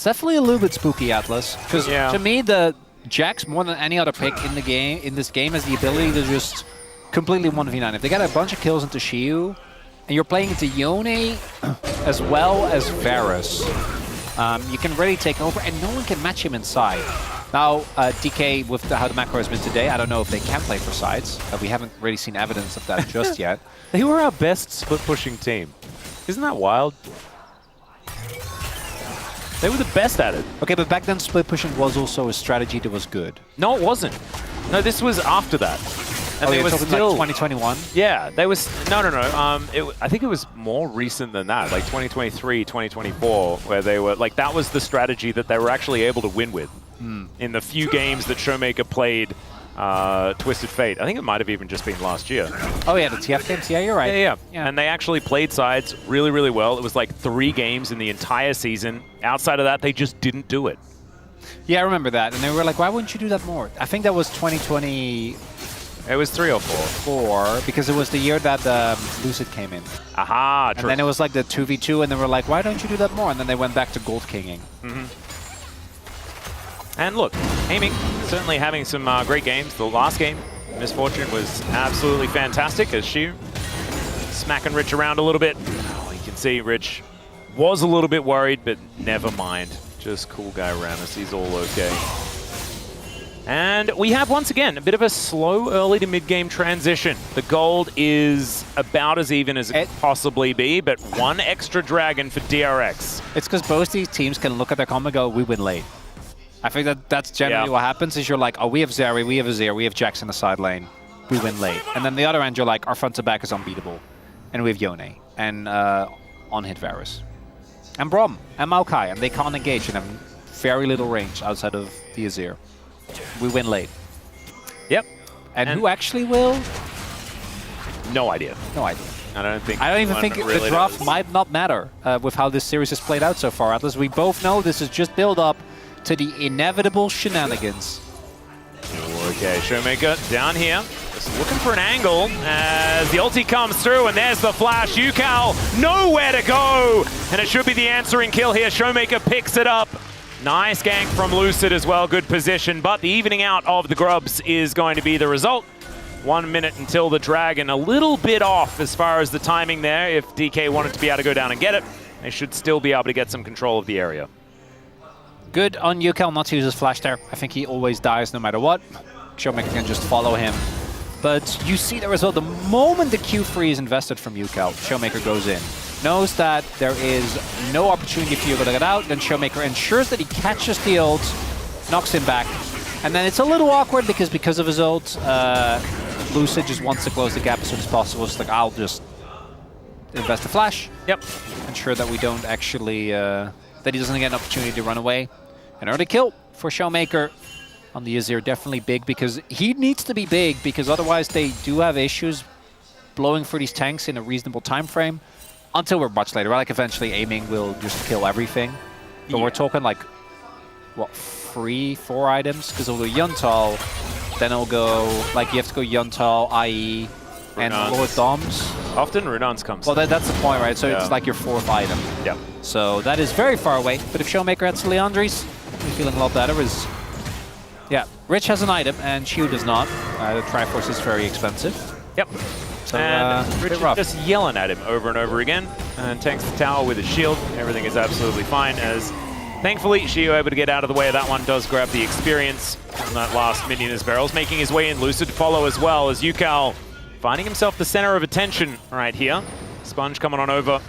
definitely a little bit spooky, Atlas. Because to me, the Jax, more than any other pick in the game, in this game, has the ability to just completely 1v9. If they get a bunch of kills into Shiyu, and you're playing into Yone as well as Varus, you can really take over, and no one can match him inside. Now, DK, with how the macro has been today, I don't know if they can play for sides. We haven't really seen evidence of that just yet. They were our best split-pushing team. Isn't that wild? They were the best at it. Okay, but back then split-pushing was also a strategy that was good. No, it wasn't. No, this was after that. And they were still like 2021? Yeah, they was... No. I think it was more recent than that, like 2023, 2024, where they were... Like, that was the strategy that they were actually able to win with. In the few games that Showmaker played Twisted Fate. I think it might have even just been last year. Oh yeah, the TF games? Yeah, you're right. Yeah. And they actually played sides really, really well. It was like 3 games in the entire season. Outside of that, they just didn't do it. Yeah, I remember that. And they were like, why wouldn't you do that more? I think that was 2020... It was 3 or 4. Because it was the year that Lucid came in. Aha, true. And then it was like the 2v2, and they were like, why don't you do that more? And then they went back to Gold Kinging. And look, Aiming certainly having some great games. The last game, Misfortune, was absolutely fantastic as she smacking Rich around a little bit. Oh, you can see Rich was a little bit worried, but never mind. Just cool guy Rammus, he's all okay. And we have, once again, a bit of a slow early to mid-game transition. The gold is about as even as it could possibly be, but one extra dragon for DRX. It's because both these teams can look at their combo and go, we win late. I think that's generally what happens, is you're like, oh, we have Zeri, we have Azir, we have Jax in the side lane. We win late. And then the other end, you're like, our front to back is unbeatable. And we have Yone and on-hit Varus. And Braum and Maokai, and they can't engage and have very little range outside of the Azir. We win late. Yep. And who actually will? No idea. No idea. I don't even think really the draft does. might not matter with how this series has played out so far. Atlas, we both know this is just build up to the inevitable shenanigans. Okay, Showmaker down here. Just looking for an angle as the ulti comes through, and there's the flash. Yukal nowhere to go, and it should be the answering kill here. Showmaker picks it up. Nice gank from Lucid as well, good position, but the evening out of the Grubs is going to be the result. 1 minute until the Dragon, a little bit off as far as the timing there. If DK wanted to be able to go down and get it, they should still be able to get some control of the area. Good on Yukal not to use his flash there. I think he always dies no matter what. Showmaker can just follow him. But you see the result. The moment the Q3 is invested from Yukal, Showmaker goes in. Knows that there is no opportunity for Yukal to get out, then Showmaker ensures that he catches the ult, knocks him back. And then it's a little awkward because of his ult, Lucid just wants to close the gap as soon as possible. It's like, I'll just invest the flash. Yep. Ensure that we don't actually, that he doesn't get an opportunity to run away. An early kill for Showmaker on the Azir, definitely big because he needs to be big because otherwise they do have issues blowing for these tanks in a reasonable time frame until we're much later. Like eventually Aiming will just kill everything. But we're talking like, what, 3-4 items? Because it'll go Yuntal, then it'll go, like you have to go Yuntal, IE, and Lord Doms. Often Runans comes. Well, that's the point, right? So it's like your 4th item. Yep. So that is very far away. But if Showmaker had Leandri's, we're feeling a lot better. Yeah, Rich has an item and Shiu does not. The Triforce is very expensive. Yep. So, and Rich is just yelling at him over and over again and tanks the tower with his shield. Everything is absolutely fine as thankfully Shiu able to get out of the way of that one, does grab the experience from that last minion as Barrel's making his way in. Lucid to follow as well as Yukal finding himself the center of attention right here. Sponge coming on over.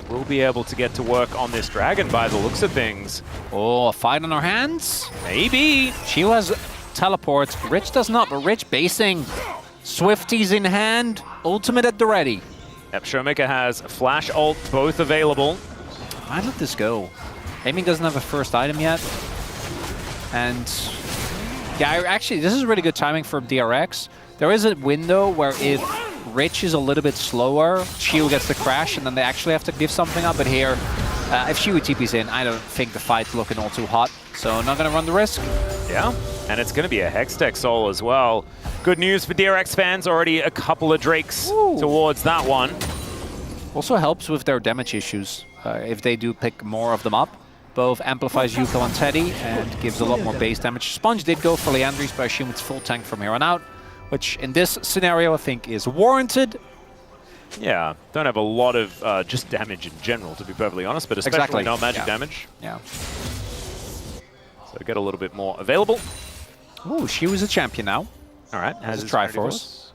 We'll be able to get to work on this dragon by the looks of things. Oh, a fight on our hands? Maybe. She was teleport. Rich does not, but Rich basing. Swifties in hand, ultimate at the ready. Yep, Showmaker has Flash ult, both available. I'd let this go. Aiming doesn't have a first item yet. And yeah, actually, this is really good timing for DRX. There is a window where if Rich is a little bit slower, Shiu gets the crash, and then they actually have to give something up. But here, if Shiu TP's in, I don't think the fight's looking all too hot. So not going to run the risk. Yeah, and it's going to be a Hextech Soul as well. Good news for DRX fans, already a couple of Drakes towards that one. Also helps with their damage issues. If they do pick more of them up, both amplifies Yukal and Teddy and gives a lot more base damage. Sponge did go for Leandri's, but I assume it's full tank from here on out, which in this scenario I think is warranted. Yeah, don't have a lot of just damage in general, to be perfectly honest, but especially no magic damage. Yeah. So get a little bit more available. Ooh, she was a champion now. All right, has a Triforce.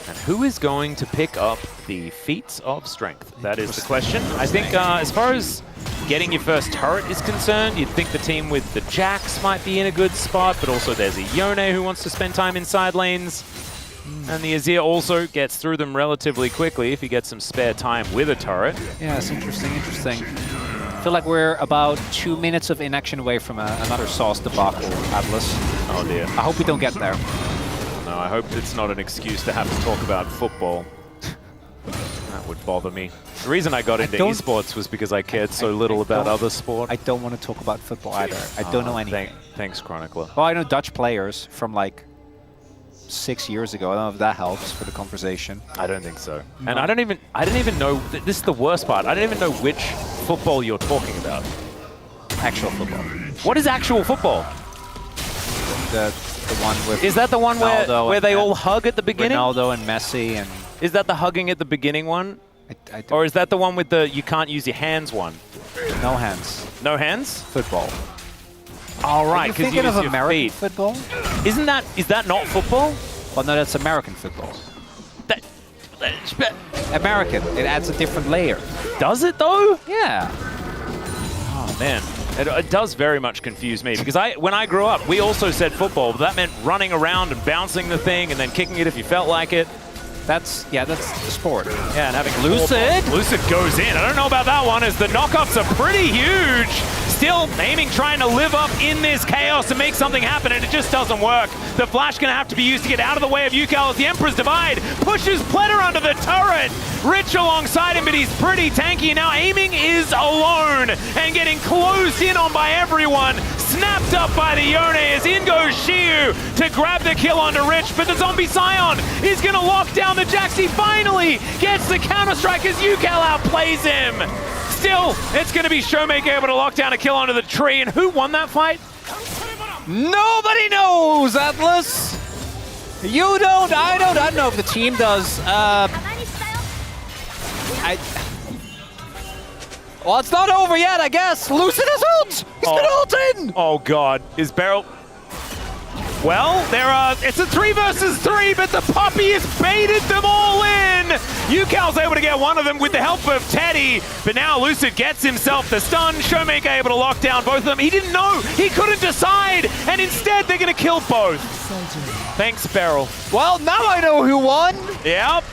And who is going to pick up the feats of strength? That is the question. I think as far as getting your first turret is concerned, you'd think the team with the Jax might be in a good spot, but also there's a Yone who wants to spend time in side lanes. And the Azir also gets through them relatively quickly if he gets some spare time with a turret. Yeah, it's interesting, interesting. I feel like we're about 2 minutes of inaction away from another Sauce debacle, Atlas. Oh dear. I hope we don't get there. No, I hope it's not an excuse to have to talk about football. That would bother me. The reason I got into esports was because I cared so little about other sport. I don't want to talk about football either. I don't know anything. Thanks, Chronicler. Well, I know Dutch players from like 6 years ago. I don't know if that helps for the conversation. I don't think so. And I didn't even know, this is the worst part, I don't even know which football you're talking about. Actual football. What is actual football? The one with Is that the one where Ronaldo they and all hug at the beginning? Ronaldo and Messi and... Is that the hugging at the beginning one? I don't- Or is that the one with the you can't use your hands one? No hands. No hands? Football. All Are right, you because thinking you of use your American feet. football? Is that not football? Well, no, that's American football. That, American. It adds a different layer. does it though? Yeah. Oh man, it does very much confuse me because when I grew up, we also said football, but that meant running around and bouncing the thing and then kicking it if you felt like it. That's the sport. Yeah, and having Lucid. Lucid goes in. I don't know about that one as the knockoffs are pretty huge. Still aiming, trying to live up in this chaos and make something happen, and it just doesn't work. The flash gonna have to be used to get out of the way of Yukal as the Emperor's Divide pushes Pletter under the turret. Rich alongside him, but he's pretty tanky. Now aiming is alone and getting closed in on by everyone. Snapped up by the Yone as in goes Shiu to grab the kill onto Rich, but the Zombie Scion is gonna lock down the Jax. He finally gets the counter-strike as Yukal outplays him. Still, it's gonna be Showmaker able to lock down a kill onto the tree, and who won that fight? Nobody knows, Atlas. You don't. I don't. I don't know if the team does. Well, it's not over yet, I guess. Lucid is ult. He's been ulted. Oh God, is Beryl? Well, it's a 3 versus 3, but the puppy has baited them all in. Yukal's able to get one of them with the help of Teddy, but now Lucid gets himself the stun. Showmaker able to lock down both of them. He didn't know, he couldn't decide, and instead they're gonna kill both. Thanks, Beryl. Well, now I know who won. Yep.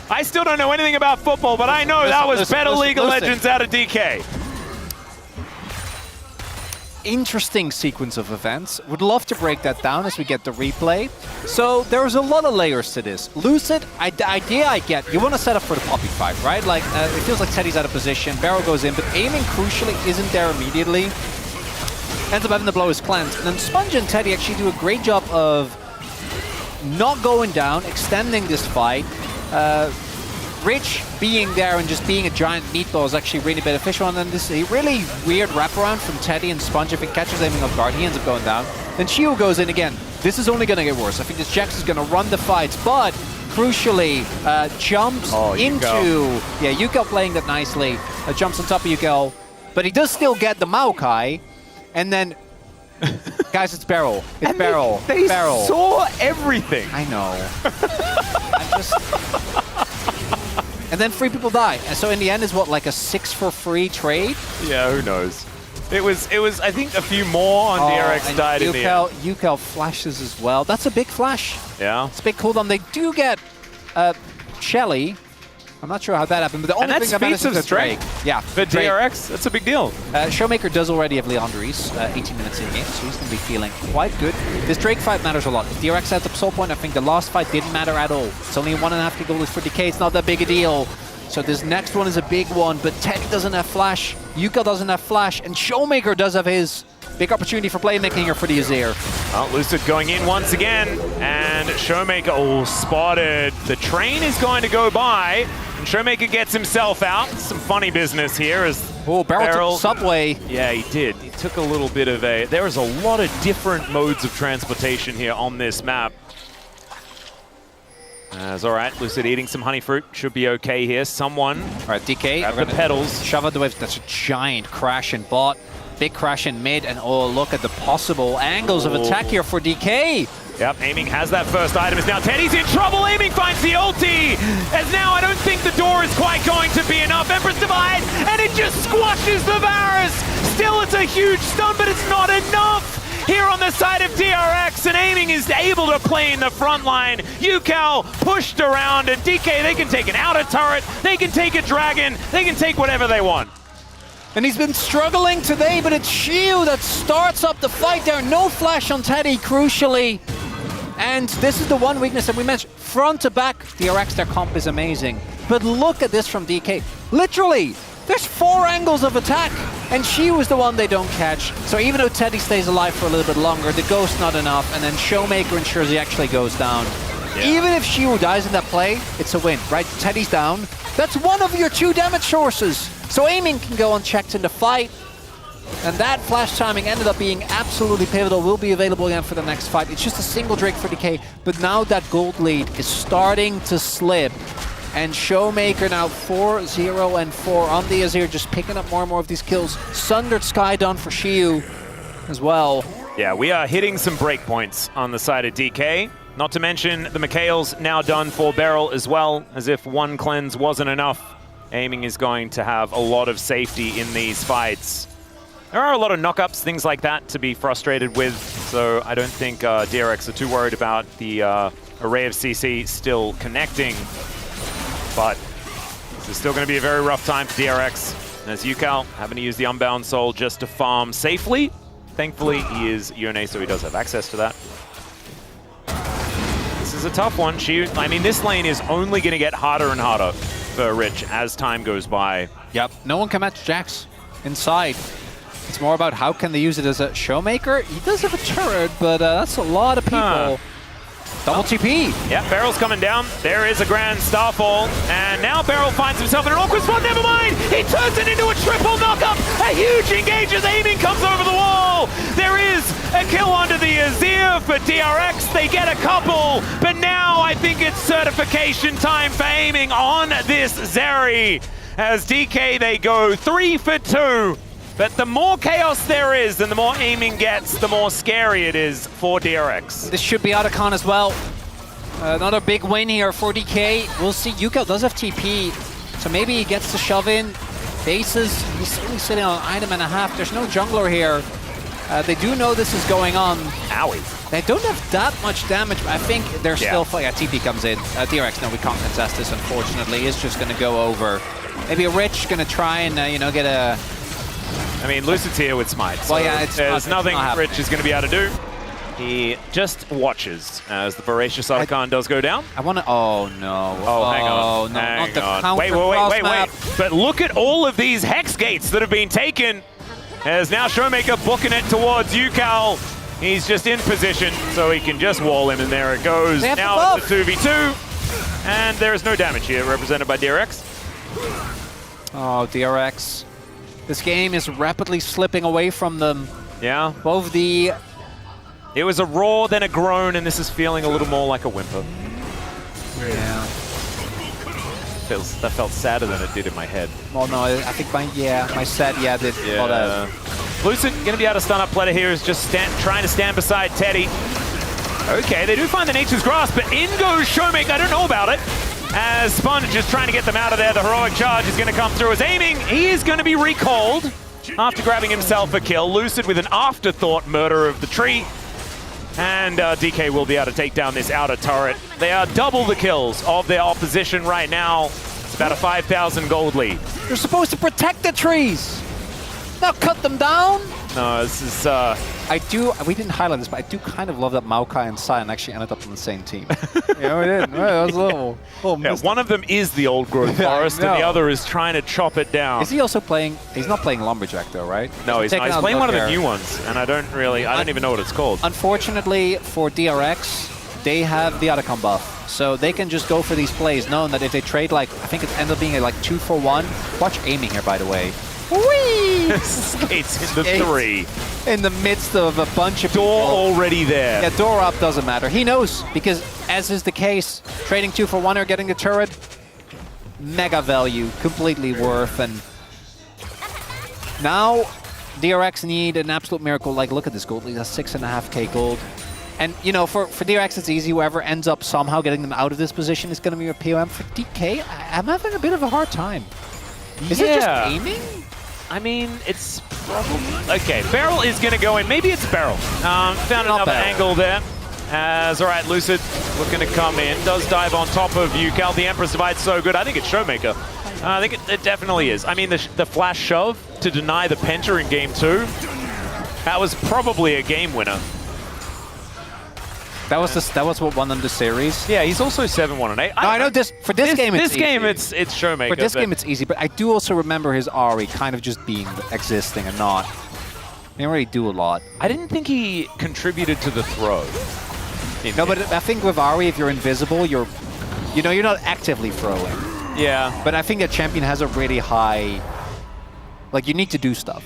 I still don't know anything about football, but I know that was better League of Legends out of DK. Interesting sequence of events. Would love to break that down as we get the replay. So there's a lot of layers to this. Lucid, the idea I get, you want to set up for the poppy fight, right? Like, it feels like Teddy's out of position, Barrow goes in, but aiming crucially isn't there immediately. Ends up having to blow his cleanse. And then Sponge and Teddy actually do a great job of not going down, extending this fight. Rich being there and just being a giant meatball is actually really beneficial. And then this really weird wraparound from Teddy and Sponge. If he catches aiming off guard, he ends up going down. Then Shio goes in again. This is only going to get worse. I think this Jax is going to run the fights, but crucially jumps into... Yeah, Yukal playing that nicely. Jumps on top of Yukal, but he does still get the Maokai. And then... Guys, it's Beryl. It's Beryl. They Beryl. saw everything. I know. I'm just... And then 3 people die. And so in the end is what, like a 6 for free trade? Yeah, who knows? It was I think a few more on DRX died in the end. Yukal flashes as well. That's a big flash. Yeah. It's a big cooldown. They do get Shelly. I'm not sure how that happened, but the only thing that matters is the Drake. Yeah. For DRX, that's a big deal. Showmaker does already have Leandris 18 minutes in game, so he's going to be feeling quite good. This Drake fight matters a lot. If DRX has the soul point, I think the last fight didn't matter at all. It's only 1.5 goals for DK. It's not that big a deal. So this next one is a big one, but Teddy doesn't have flash, Yukal doesn't have flash, and Showmaker does have his. Big opportunity for playmaking here for the Azir. Well, Lucid going in once again, and Showmaker, spotted. The train is going to go by, and Showmaker gets himself out. Some funny business here as Barrel took Subway. Yeah, he did. He took a little bit of a... There is a lot of different modes of transportation here on this map. That's all right. Lucid eating some honey fruit. Should be okay here. Someone... All right, DK. Grab the pedals. Shove out the waves. That's a giant crash in bot. Big crash in mid, and look at the possible angles of attack here for DK. Yep, aiming has that first item. Is now Teddy's in trouble. Aiming finds the ulti. As now I don't think the door is quite going to be enough. Empress Divide, and it just squashes the Varus. Still, it's a huge stun, but it's not enough. Here on the side of DRX, and aiming is able to play in the front line. Yukal pushed around, and DK, they can take an outer turret, they can take a dragon, they can take whatever they want. And he's been struggling today, but it's Shiu that starts up the fight there. No flash on Teddy, crucially. And this is the one weakness that we mentioned. Front to back, DRX, their comp is amazing. But look at this from DK. Literally, there's 4 angles of attack, and Shiu is the one they don't catch. So even though Teddy stays alive for a little bit longer, the Ghost not enough, and then Showmaker ensures he actually goes down. Yeah. Even if Shiu dies in that play, it's a win, right? Teddy's down. That's one of your 2 damage sources. So aiming can go unchecked in the fight. And that flash timing ended up being absolutely pivotal, will be available again for the next fight. It's just a single Drake for DK, but now that gold lead is starting to slip. And Showmaker now 4-0-4 on the Azir, just picking up more and more of these kills. Sundered Sky done for Shiyu as well. Yeah, we are hitting some breakpoints on the side of DK. Not to mention the Mikhail's now done for Beryl as well, as if one cleanse wasn't enough. Aiming is going to have a lot of safety in these fights. There are a lot of knockups, things like that, to be frustrated with, so I don't think DRX are too worried about the array of CC still connecting. But this is still going to be a very rough time for DRX, as Yukal having to use the Unbound Soul just to farm safely. Thankfully, he is Yone, so he does have access to that. This is a tough one. I mean, this lane is only going to get harder and harder for Rich as time goes by. Yep, no one can match Jax inside. It's more about how can they use it as a Showmaker. He does have a turret, but that's a lot of people. Double TP. Yeah, Beryl's coming down. There is a grand Starfall. And now Beryl finds himself in an awkward spot. Never mind. He turns it into a triple knockup. A huge engage as aiming comes over the wall. There is a kill onto the Azir for DRX. They get a couple. But now I think it's certification time for aiming on this Zeri. As DK, they go 3 for 2. But the more chaos there is and the more aiming gets, the more scary it is for DRX. This should be Otacon as well. Another big win here for DK. We'll see. Yukal does have TP, so maybe he gets to shove in. Bases, he's only sitting on an item and a half. There's no jungler here. They do know this is going on. Owie. They don't have that much damage, but I think they're still... Yeah, TP comes in. DRX, no, we can't contest this, unfortunately. It's just going to go over. Maybe a Rich going to try and, get a... I mean, Lucid's here with Smite, so there's nothing Rich is going to be able to do. He just watches as the Voracious Otacon does go down. I want to... Oh, no. Oh, hang on. Oh, no, hang not the on. Wait. Map. But look at all of these Hex Gates that have been taken. As now Showmaker booking it towards Yukal. He's just in position, so he can just wall him, and there it goes. Now it's a 2v2. And there is no damage here, represented by DRX. Oh, DRX. This game is rapidly slipping away from them. Yeah. Both the... It was a roar, then a groan, and this is feeling a little more like a whimper. Yeah. That felt sadder than it did in my head. Well, no, I think my set, did. Yeah. Lucid going to be able to stun up Pleta here, is just trying to stand beside Teddy. Okay, they do find the Nature's Grasp, but in goes Showmaker. I don't know about it. As Sponge is trying to get them out of there, the heroic charge is going to come through as aiming. He is going to be recalled after grabbing himself a kill. Lucid with an afterthought murder of the tree. And DK will be able to take down this outer turret. They are double the kills of their opposition right now. It's about a 5,000 gold lead. You're supposed to protect the trees, not cut them down. No, this is... we didn't highlight this, but I do kind of love that Maokai and Sion actually ended up on the same team. Yeah, we did. That was a little one of them is the old growth forest, and the other is trying to chop it down. Is he also playing... He's not playing Lumberjack, though, right? No, he's not. He's playing one of the new ones, and I don't even know what it's called. Unfortunately for DRX, they have the Otacon buff. So they can just go for these plays, knowing that if they trade, I think it ends up being a 2-for-1. Watch aiming here, by the way. Whee! Skates into 3. In the midst of a bunch of Door already there. Yeah, door up doesn't matter. He knows, because as is the case, trading 2-for-1 or getting the turret, mega value, completely worth. And now DRX need an absolute miracle. Look at this gold lead, that's 6.5k gold. And, for DRX, it's easy. Whoever ends up somehow getting them out of this position is going to be a POM. For DK, I'm having a bit of a hard time. Is it just aiming? I mean, it's probably... Okay, Beryl is going to go in. Maybe it's Beryl. Found another angle there. All right, Lucid looking to come in. Does dive on top of Yukal. The Empress Divide's so good. I think it's Showmaker. I think it definitely is. I mean, the flash shove to deny the Penta in Game 2, that was probably a game winner. That was what won them the series. Yeah, he's also 7-1-8. No, I know this for this game. It's Showmaker. For this game, it's easy. But I do also remember his Ahri kind of just being existing and not. He didn't really do a lot. I didn't think he contributed to the throw. No, but I think with Ahri, if you're invisible, you're not actively throwing. Yeah. But I think that champion has a really high. You need to do stuff.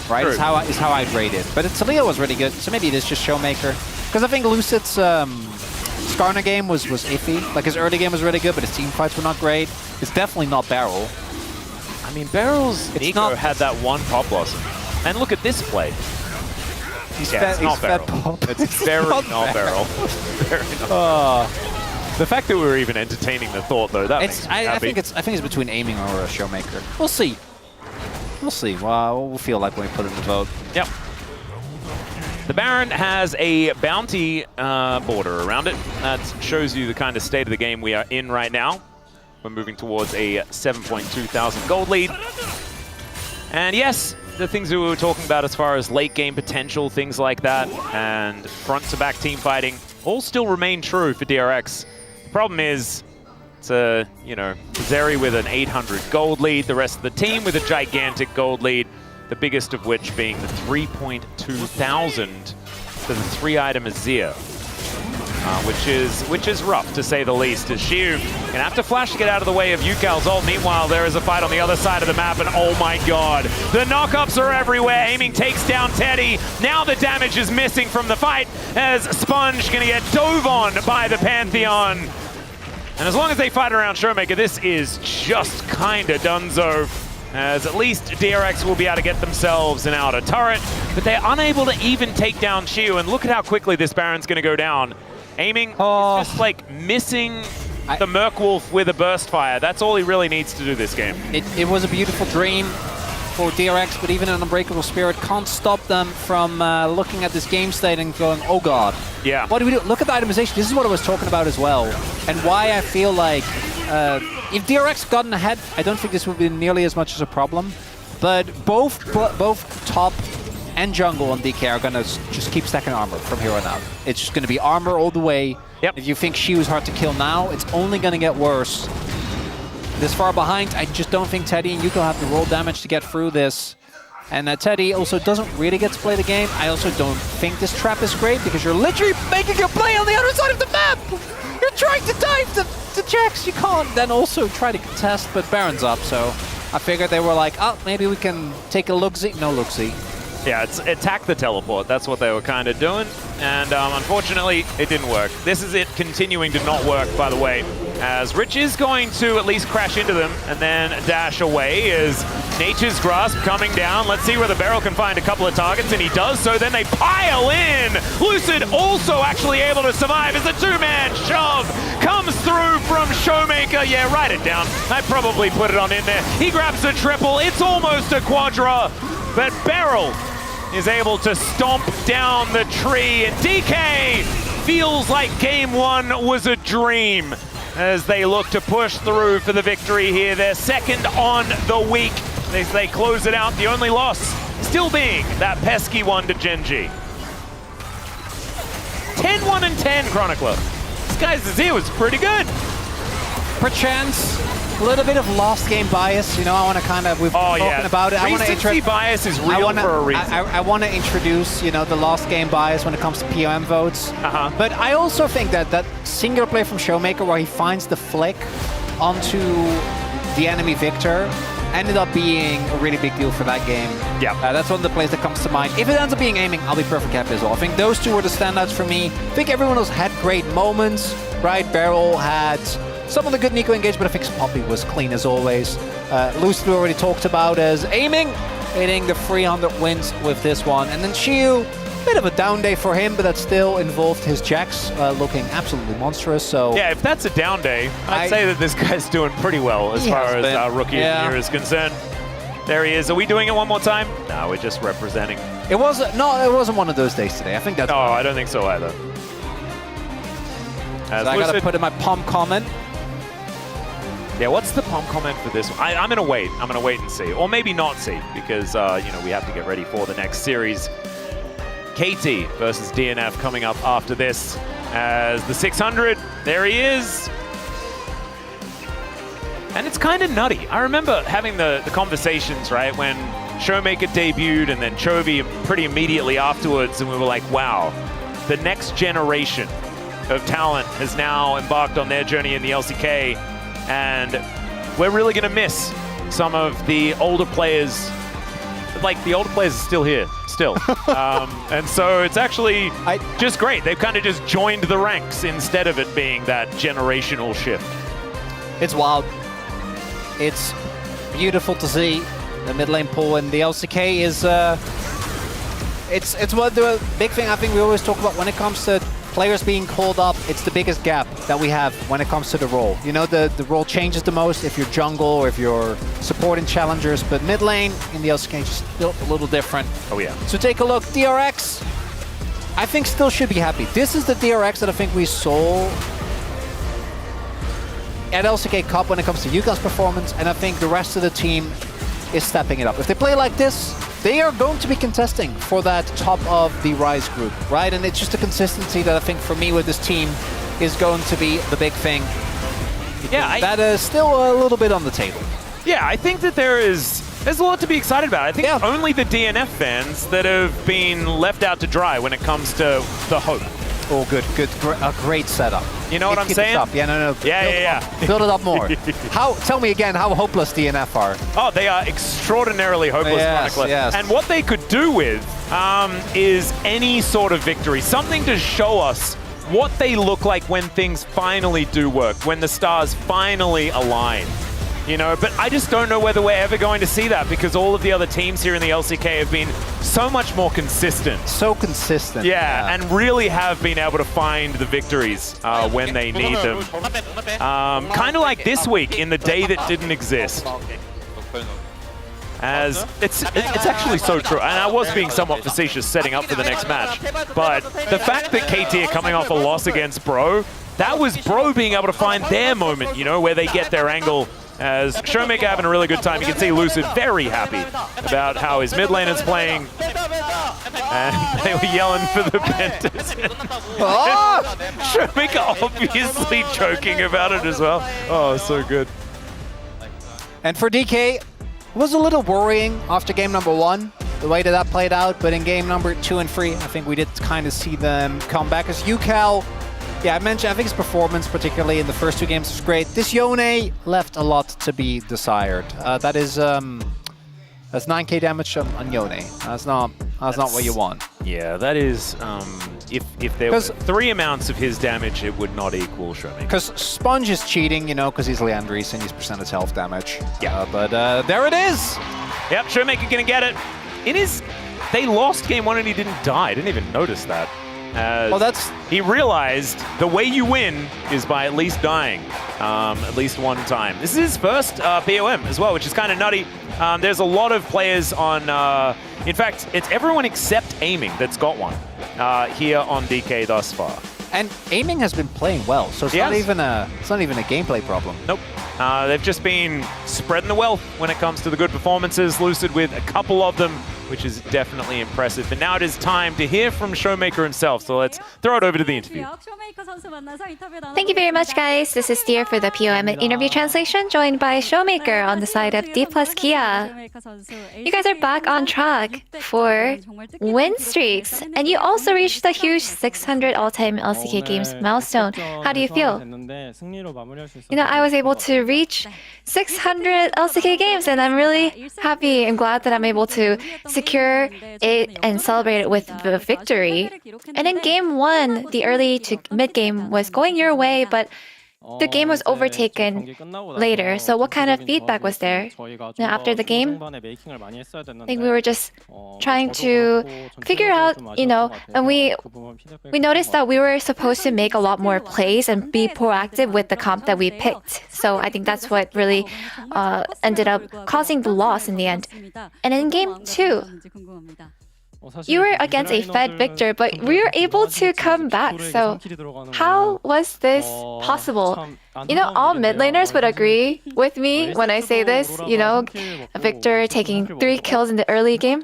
right? True. Is how I'd rate it. But Talia was really good, so maybe it is just Showmaker. Because I think Lucid's Skarner game was iffy. Like his early game was really good, but his team fights were not great. It's definitely not Beryl. I mean, Beryl's Nico had that one Pop Blossom. And look at this play. It's not Beryl. It's very not Beryl. Very not. The fact that we were even entertaining the thought, though, that makes me happy. I think it's between aiming or a Showmaker. We'll see. We'll see. Well, we'll feel like when we put in the vote. Yep. The Baron has a bounty border around it. That shows you the kind of state of the game we are in right now. We're moving towards a 7,200 gold lead. And yes, the things that we were talking about as far as late game potential, things like that, and front to back team fighting, all still remain true for DRX. The problem is, it's Zeri with an 800 gold lead, the rest of the team with a gigantic gold lead, the biggest of which being the 3,200 for the 3-item Azir. Which is rough, to say the least, as Xiu gonna have to flash to get out of the way of Yukal's ult. Meanwhile, there is a fight on the other side of the map, and oh my god, the knockups are everywhere. Aiming takes down Teddy. Now the damage is missing from the fight, as Sponge gonna get dove on by the Pantheon. And as long as they fight around Showmaker, this is just kinda donezo, as at least DRX will be able to get themselves an outer turret, but they're unable to even take down Xiu, and look at how quickly this Baron's gonna go down. Aiming, it's just like missing the Merkwolf with a burst fire. That's all he really needs to do this game. It was a beautiful dream for DRX, but even an Unbreakable Spirit can't stop them from looking at this game state and going, oh god. Yeah. What do we do? Look at the itemization. This is what I was talking about as well. And why I feel like if DRX had gotten ahead, I don't think this would be nearly as much as a problem. But both top and jungle on DK are gonna just keep stacking armor from here on out. It's just gonna be armor all the way. Yep. If you think Xiu is hard to kill now, it's only gonna get worse. This far behind, I just don't think Teddy and Yuko have the roll damage to get through this. And Teddy also doesn't really get to play the game. I also don't think this trap is great because you're literally making a play on the other side of the map! You're trying to dive the Jax, you can't then also try to contest, but Baron's up, so I figured they were like, oh, maybe we can take a look-see. No look-see. Yeah, it's attack the teleport. That's what they were kind of doing. And unfortunately, it didn't work. This is it continuing to not work, by the way, as Rich is going to at least crash into them and then dash away as Nature's Grasp coming down. Let's see where the Beryl can find a couple of targets, and he does so. Then they pile in. Lucid also actually able to survive as the two-man shove comes through from Showmaker. Yeah, write it down. I probably put it on in there. He grabs a triple. It's almost a quadra, but Beryl is able to stomp down the tree, and DK feels like game one was a dream as they look to push through for the victory here. They're second on the week as they close it out, the only loss still being that pesky one to Genji. 10-1 and 10, Chronicler. This guy's Azir was pretty good. Perchance, a little bit of lost game bias, you know, I want to kind of, we've been talking about it. Recency bias is real for a reason. I want to introduce, you know, the lost game bias when it comes to POM votes. But I also think that singular play from Showmaker where he finds the flick onto the enemy Victor ended up being a really big deal for that game. Yeah. That's one of the plays that comes to mind. If it ends up being aiming, I'll be perfect happy as well. I think those two were the standouts for me. I think everyone else had great moments, right? Beryl had some of the good Nico engagement. I think Poppy was clean as always. Lucid we already talked about as aiming, hitting the 300 wins with this one. And then Xiu, bit of a down day for him, but that still involved his Jax looking absolutely monstrous. So yeah, if that's a down day, I'd say that this guy's doing pretty well as far as our rookie of the year is concerned. There he is. Are we doing it one more time? No, we're just representing. It wasn't one of those days today. I think that's. No, I don't think so either. So I gotta put in my pom comment. Yeah, what's the pom comment for this one? I'm gonna wait. I'm gonna wait and see, or maybe not see, because you know, we have to get ready for the next series. KT versus DNF coming up after this as the 600. There he is. And it's kind of nutty. I remember having the conversations, right, when Showmaker debuted and then Chovy pretty immediately afterwards, and we were like, wow, the next generation of talent has now embarked on their journey in the LCK, and we're really going to miss some of the older players like the older players are still here, and so it's actually just great. They've kind of just joined the ranks instead of it being that generational shift. It's wild. It's beautiful to see. The mid lane pull and the LCK is it's what the big thing I think we always talk about when it comes to players being called up. It's the biggest gap that we have when it comes to the role. You know, the role changes the most if you're jungle or if you're supporting challengers, but mid lane in the LCK is just built a little different. Oh yeah. So take a look. DRX, I think still should be happy. This is the DRX that I think we saw at LCK Cup when it comes to UCA's performance, and I think the rest of the team is stepping it up. If they play like this, they are going to be contesting for that top of the Rise group, right? And it's just the consistency that I think for me with this team is going to be the big thing. Yeah, that is still a little bit on the table. Yeah, I think that there's a lot to be excited about. I think only the DNF fans that have been left out to dry when it comes to the hope. Oh, good. A great setup. You know what I'm saying? Yeah, no. Yeah. Build it up more. Tell me again how hopeless DNF are. Oh, they are extraordinarily hopeless, chronically. Yes. And what they could do with is any sort of victory, something to show us what they look like when things finally do work, when the stars finally align. You know, but I just don't know whether we're ever going to see that because all of the other teams here in the LCK have been so much more consistent. So consistent. Yeah, and really have been able to find the victories when they need them. Kind of like this week in the day that didn't exist. As it's actually so true, and I was being somewhat facetious setting up for the next match, but the fact that KT are coming off a loss against Bro, that was Bro being able to find their moment, you know, where they get their angle. As Showmaker having a really good time, you can see Lucid very happy about how his mid lane is playing. And they were yelling for the Pentas. Showmaker obviously joking about it as well. Oh, so good. And for DK, it was a little worrying after game number 1, the way that played out, but in game number 2 and 3, I think we did kind of see them come back. As UCal, yeah, I mentioned, I think his performance, particularly in the first 2 games, was great. This Yone left a lot to be desired. That's 9k damage on Yone. That's not what you want. Yeah, that is, if there were 3 amounts of his damage, it would not equal Showmaker. Because Sponge is cheating, you know, because he's Leandris and he's percentage health damage. Yeah. But there it is! Yep, Showmaker gonna get it. They lost game 1 and he didn't die. I didn't even notice that. He realized the way you win is by at least dying at least one time. This is his first POM as well, which is kind of nutty. There's a lot of players on, in fact, it's everyone except Aiming that's got one here on DK thus far. And Aiming has been playing well, so it's not even a gameplay problem. Nope. They've just been spreading the wealth when it comes to the good performances. Lucid with a couple of them, which is definitely impressive. But now it is time to hear from Showmaker himself. So let's throw it over to the interview. Thank you very much, guys. This is Deer for the POM interview translation, joined by Showmaker on the side of D+ Kia. You guys are back on track for win streaks, and you also reached the huge 600 all-time LCK games milestone. How do you feel? You know, I was able to reach 600 LCK games, and I'm really happy and glad that I'm able to secure it and celebrate it with the victory. And in game 1, the early to mid game was going your way, but the game was overtaken later. So what kind of feedback was there after the game? I think we were just trying to figure out, you know, and we noticed that we were supposed to make a lot more plays and be proactive with the comp that we picked. So I think that's what really ended up causing the loss in the end. And in game 2, you were against a Fed Victor, but we were able to come back. So how was this possible? You know, all mid laners would agree with me when I say this. You know, Victor taking 3 kills in the early game.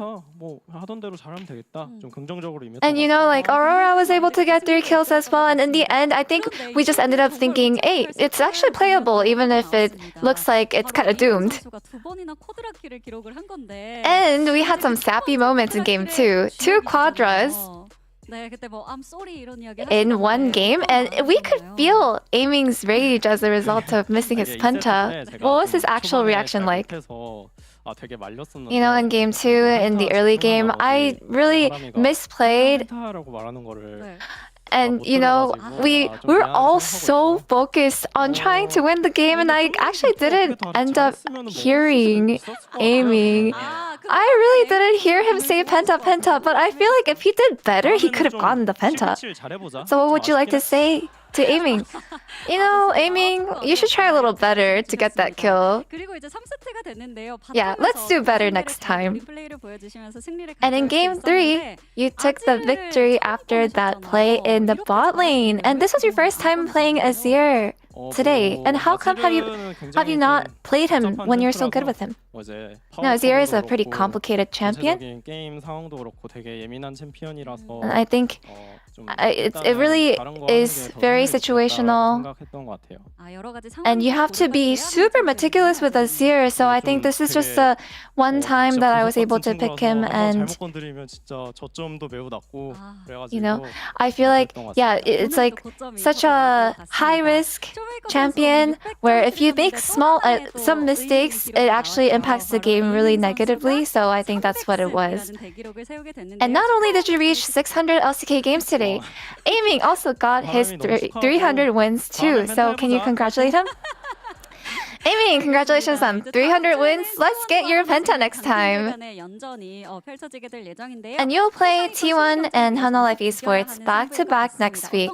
And you know, like Aurora was able to get 3 kills as well. And in the end, I think we just ended up thinking, hey, it's actually playable, even if it looks like it's kind of doomed. And we had some sappy moments in game 2. 2 quadras in one game, and we could feel Aiming's rage as a result of missing his penta. What was his actual reaction like? You know, in game 2, in the early game, I really misplayed. And you know, we were all so focused on trying to win the game, and I actually didn't end up hearing aiming. I really didn't hear him say penta penta, but I feel like if he did better, he could have gotten the penta. So what would you like to say to aiming? You know, aiming, you should try a little better to get that kill. Yeah, let's do better next time. And in game 3, you took the victory after that play in the bot lane. And this was your first time playing Azir today. And how come have you not played him when you're so good with him? No, Azir is a pretty complicated champion. And I think it really is very situational. And you have to be super meticulous with Azir, so I think this is just the one time that I was able to pick him, and you know, I feel like, yeah, it's like such a high-risk champion where if you make some mistakes, it actually impacts the game really negatively, so I think that's what it was. And not only did you reach 600 LCK games today, Aiming also got his 300 wins too, so can you congratulate him? Aiming, congratulations on 300 wins. Let's get your penta next time. And you'll play T1 and Hana Life Esports back-to-back next week.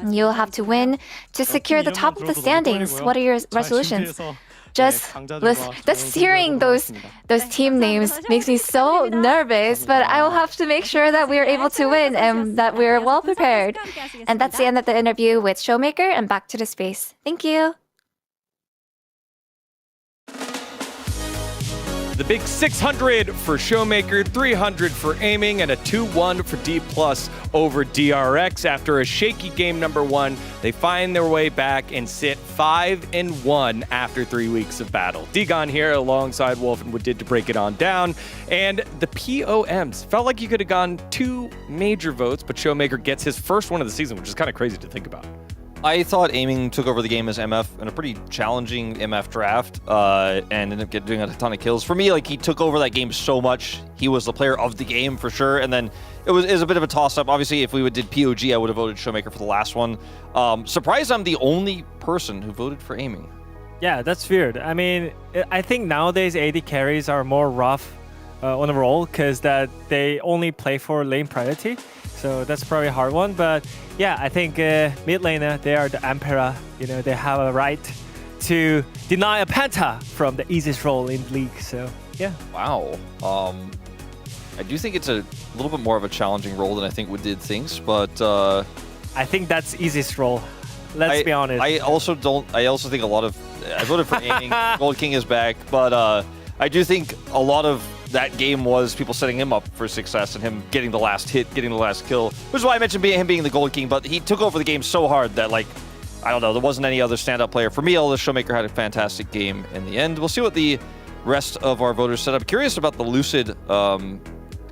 You'll have to win to secure the top of the standings. What are your resolutions? Just hearing those team names makes me so nervous, but I will have to make sure that we are able to win and that we're well prepared. And that's the end of the interview with Showmaker, and back to the space. Thank you. The big 600 for Showmaker, 300 for Aiming, and a 2-1 for D+ over DRX. After a shaky game number 1, they find their way back and sit 5-1 after 3 weeks of battle. Digon here alongside Wolf and Woodid to break it on down. And the POMs felt like you could have gone 2 major votes, but Showmaker gets his first one of the season, which is kind of crazy to think about. I thought Aiming took over the game as MF in a pretty challenging MF draft and ended up doing a ton of kills. For me, like, he took over that game so much. He was the player of the game for sure. And then it was a bit of a toss-up. Obviously, if we did POG, I would have voted Showmaker for the last one. Surprised I'm the only person who voted for Aiming. Yeah, that's weird. I mean, I think nowadays AD carries are more rough on a roll because that they only play for lane priority. So that's probably a hard one, but yeah, I think mid laner, they are the emperor. You know, they have a right to deny a penta from the easiest role in the league. So yeah. Wow. I do think it's a little bit more of a challenging role than I think Woodid thinks, but I think that's easiest role. Let's be honest. I also think a lot of I voted for Aiming. Gold King is back, but I do think a lot of that game was people setting him up for success and him getting the last hit, getting the last kill, which is why I mentioned him being the Gold King, but he took over the game so hard that, like, I don't know, there wasn't any other standout player. For me, although Showmaker had a fantastic game in the end. We'll see what the rest of our voters set up. Curious about the Lucid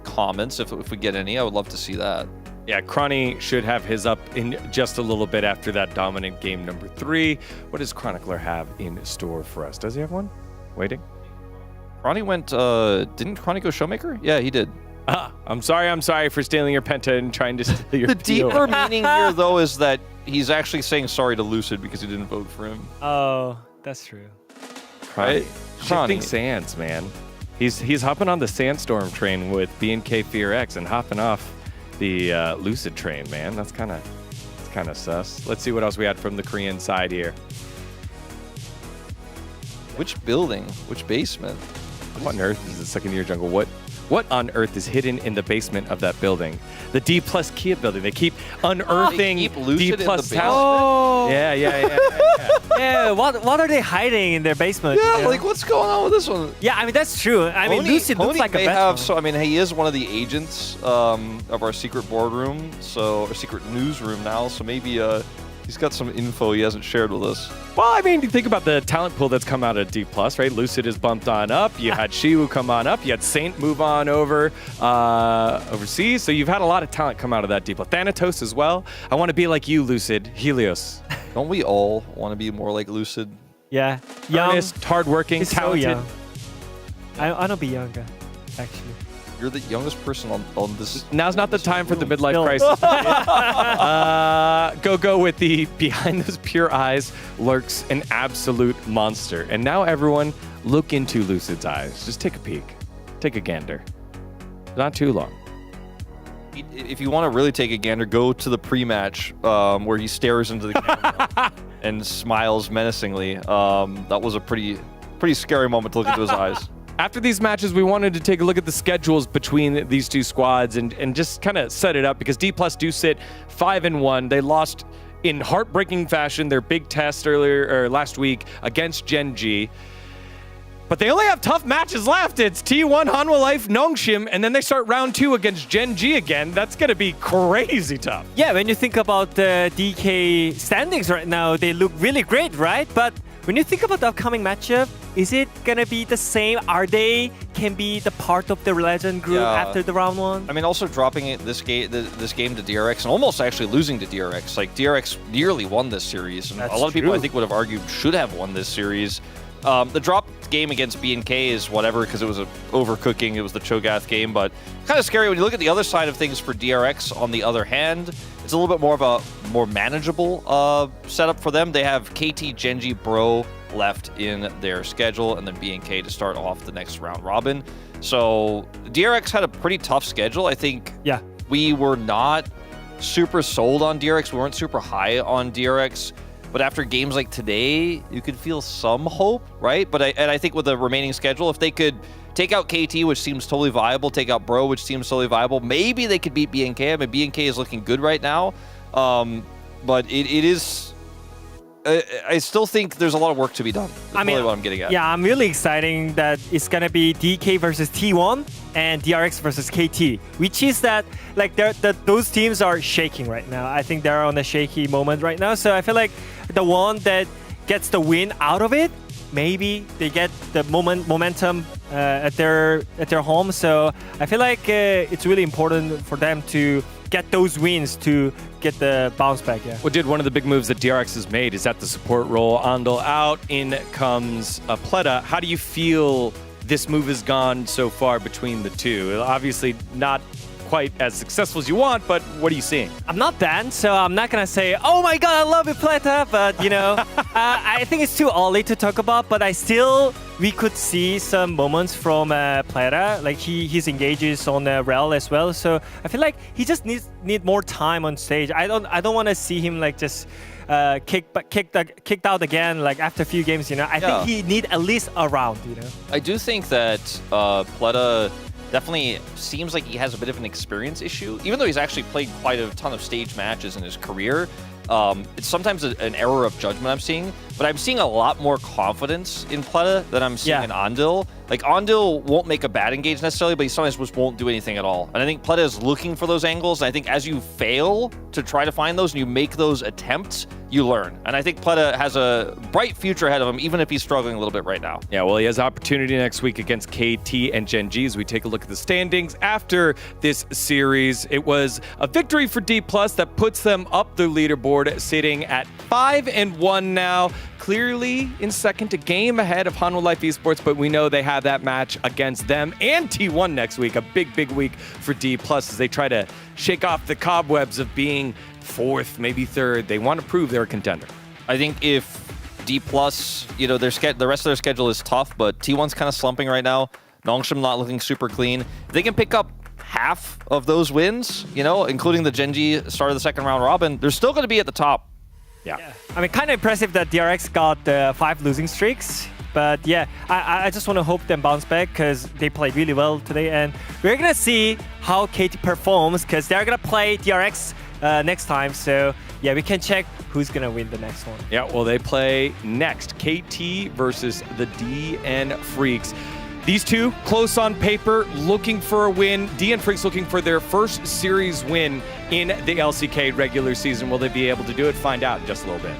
comments, if we get any. I would love to see that. Yeah, Cronny should have his up in just a little bit after that dominant game number 3. What does Chronicler have in store for us? Does he have one? Waiting. Cronny went, didn't Cronny go Showmaker? Yeah, he did. I'm sorry for stealing your penta and trying to steal your The deeper meaning here, though, is that he's actually saying sorry to Lucid because he didn't vote for him. Oh, that's true. Right? Shifting sands, man. He's hopping on the Sandstorm train with BNK Fear X and hopping off the Lucid train, man. That's kind of sus. Let's see what else we had from the Korean side here. Which building? Which basement? What on earth is the second-year jungle? What on earth is hidden in the basement of that building? The D+ Kia building. They keep unearthing D+ talent. Oh. Yeah. Yeah, what are they hiding in their basement? Yeah, you know? Like, what's going on with this one? Yeah, I mean, that's true. I mean, Lucid looks like a veteran. So, I mean, he is one of the agents of our secret boardroom, our secret newsroom now, so maybe he's got some info he hasn't shared with us. Well, I mean, you think about the talent pool that's come out of D+, right? Lucid is bumped on up. You had Shiwu come on up. You had Saint move on over overseas. So you've had a lot of talent come out of that D+. Thanatos as well. I want to be like you, Lucid. Helios. Don't we all want to be more like Lucid? Yeah. Young, earnest, hardworking, talented. So young. I want to be younger, actually. You're the youngest person on this. Now's not the time for the midlife crisis. Go with the behind those pure eyes lurks an absolute monster. And now everyone, look into Lucid's eyes. Just take a peek. Take a gander. Not too long. If you want to really take a gander, go to the pre-match where he stares into the camera and smiles menacingly. That was a pretty scary moment to look into his eyes. After these matches, we wanted to take a look at the schedules between these two squads and just kind of set it up because D+ do sit 5-1. They lost in heartbreaking fashion their big test last week against Gen G. But they only have tough matches left. It's T1, Hanwha Life, Nongshim, and then they start round 2 against Gen G again. That's going to be crazy tough. Yeah, when you think about the DK standings right now, they look really great, right? But when you think about the upcoming matchup, is it going to be the same? Are they can be the part of the Legend group after the round 1? I mean, also dropping this game to DRX and almost actually losing to DRX. Like, DRX nearly won this series. And a lot of people, I think, would have argued should have won this series. The drop game against BNK is whatever because it was overcooking. It was the Cho'Gath game, but kind of scary when you look at the other side of things for DRX. On the other hand, it's a little bit more of a more manageable setup for them. They have KT, Genji, Bro left in their schedule, and then BNK to start off the next round robin. So DRX had a pretty tough schedule. I think we were not super sold on DRX. We weren't super high on DRX. But after games like today, you could feel some hope, right? But I think with the remaining schedule, if they could take out KT, which seems totally viable, take out Bro, which seems totally viable, maybe they could beat BNK. I mean, BNK is looking good right now. But it is... I still think there's a lot of work to be done. That's really what I'm getting at. Yeah, I'm really excited that it's going to be DK versus T1 and DRX versus KT, which is that like those teams are shaking right now. I think they're on a shaky moment right now. So I feel like the one that gets the win out of it, maybe they get the momentum at their home. So I feel like it's really important for them to get those wins to get the bounce back. Yeah. Well, one of the big moves that DRX has made is at the support role. Andal out, in comes Pleta. How do you feel this move has gone so far between the two? Obviously not quite as successful as you want, but what are you seeing? I'm not banned, so I'm not gonna say, oh my god, I love you, Pleta, but you know, I think it's too early to talk about, but we could see some moments from Pleta, like he's engages on Rel as well, so I feel like he just need more time on stage. I don't want to see him like just kicked out again, like after a few games, you know. I think he need at least a round, you know. I do think that Pleta definitely seems like he has a bit of an experience issue, even though he's actually played quite a ton of stage matches in his career. It's sometimes an error of judgment I'm seeing, but I'm seeing a lot more confidence in Pleta than I'm seeing in Andil. Like, Andil won't make a bad engage necessarily, but he sometimes just won't do anything at all. And I think Pleta is looking for those angles, and I think as you fail to try to find those and you make those attempts, you learn. And I think Pleta has a bright future ahead of him, even if he's struggling a little bit right now. Yeah, well, he has opportunity next week against KT and Gen G as we take a look at the standings. After this series, it was a victory for D+ that puts them up the leaderboard, sitting at 5-1 now. Clearly in second, a game ahead of Hanwha Life Esports, but we know they have that match against them and T1 next week. A big week for D+ as they try to shake off the cobwebs of being fourth, maybe third. They want to prove they're a contender. I think if D+, you know, the rest of their schedule is tough, but T1's kind of slumping right now. Nongshim not looking super clean. If they can pick up half of those wins, you know, including the Gen G start of the second round robin, they're still going to be at the top. Yeah. I mean, kind of impressive that DRX got 5 losing streaks. But yeah, I just want to hope them bounce back because they played really well today. And we're going to see how KT performs because they're going to play DRX next time. So yeah, we can check who's going to win the next one. Yeah, well, they play next. KT versus the DN Freaks. These two, close on paper, looking for a win. DN Freaks looking for their first series win in the LCK regular season. Will they be able to do it? Find out in just a little bit.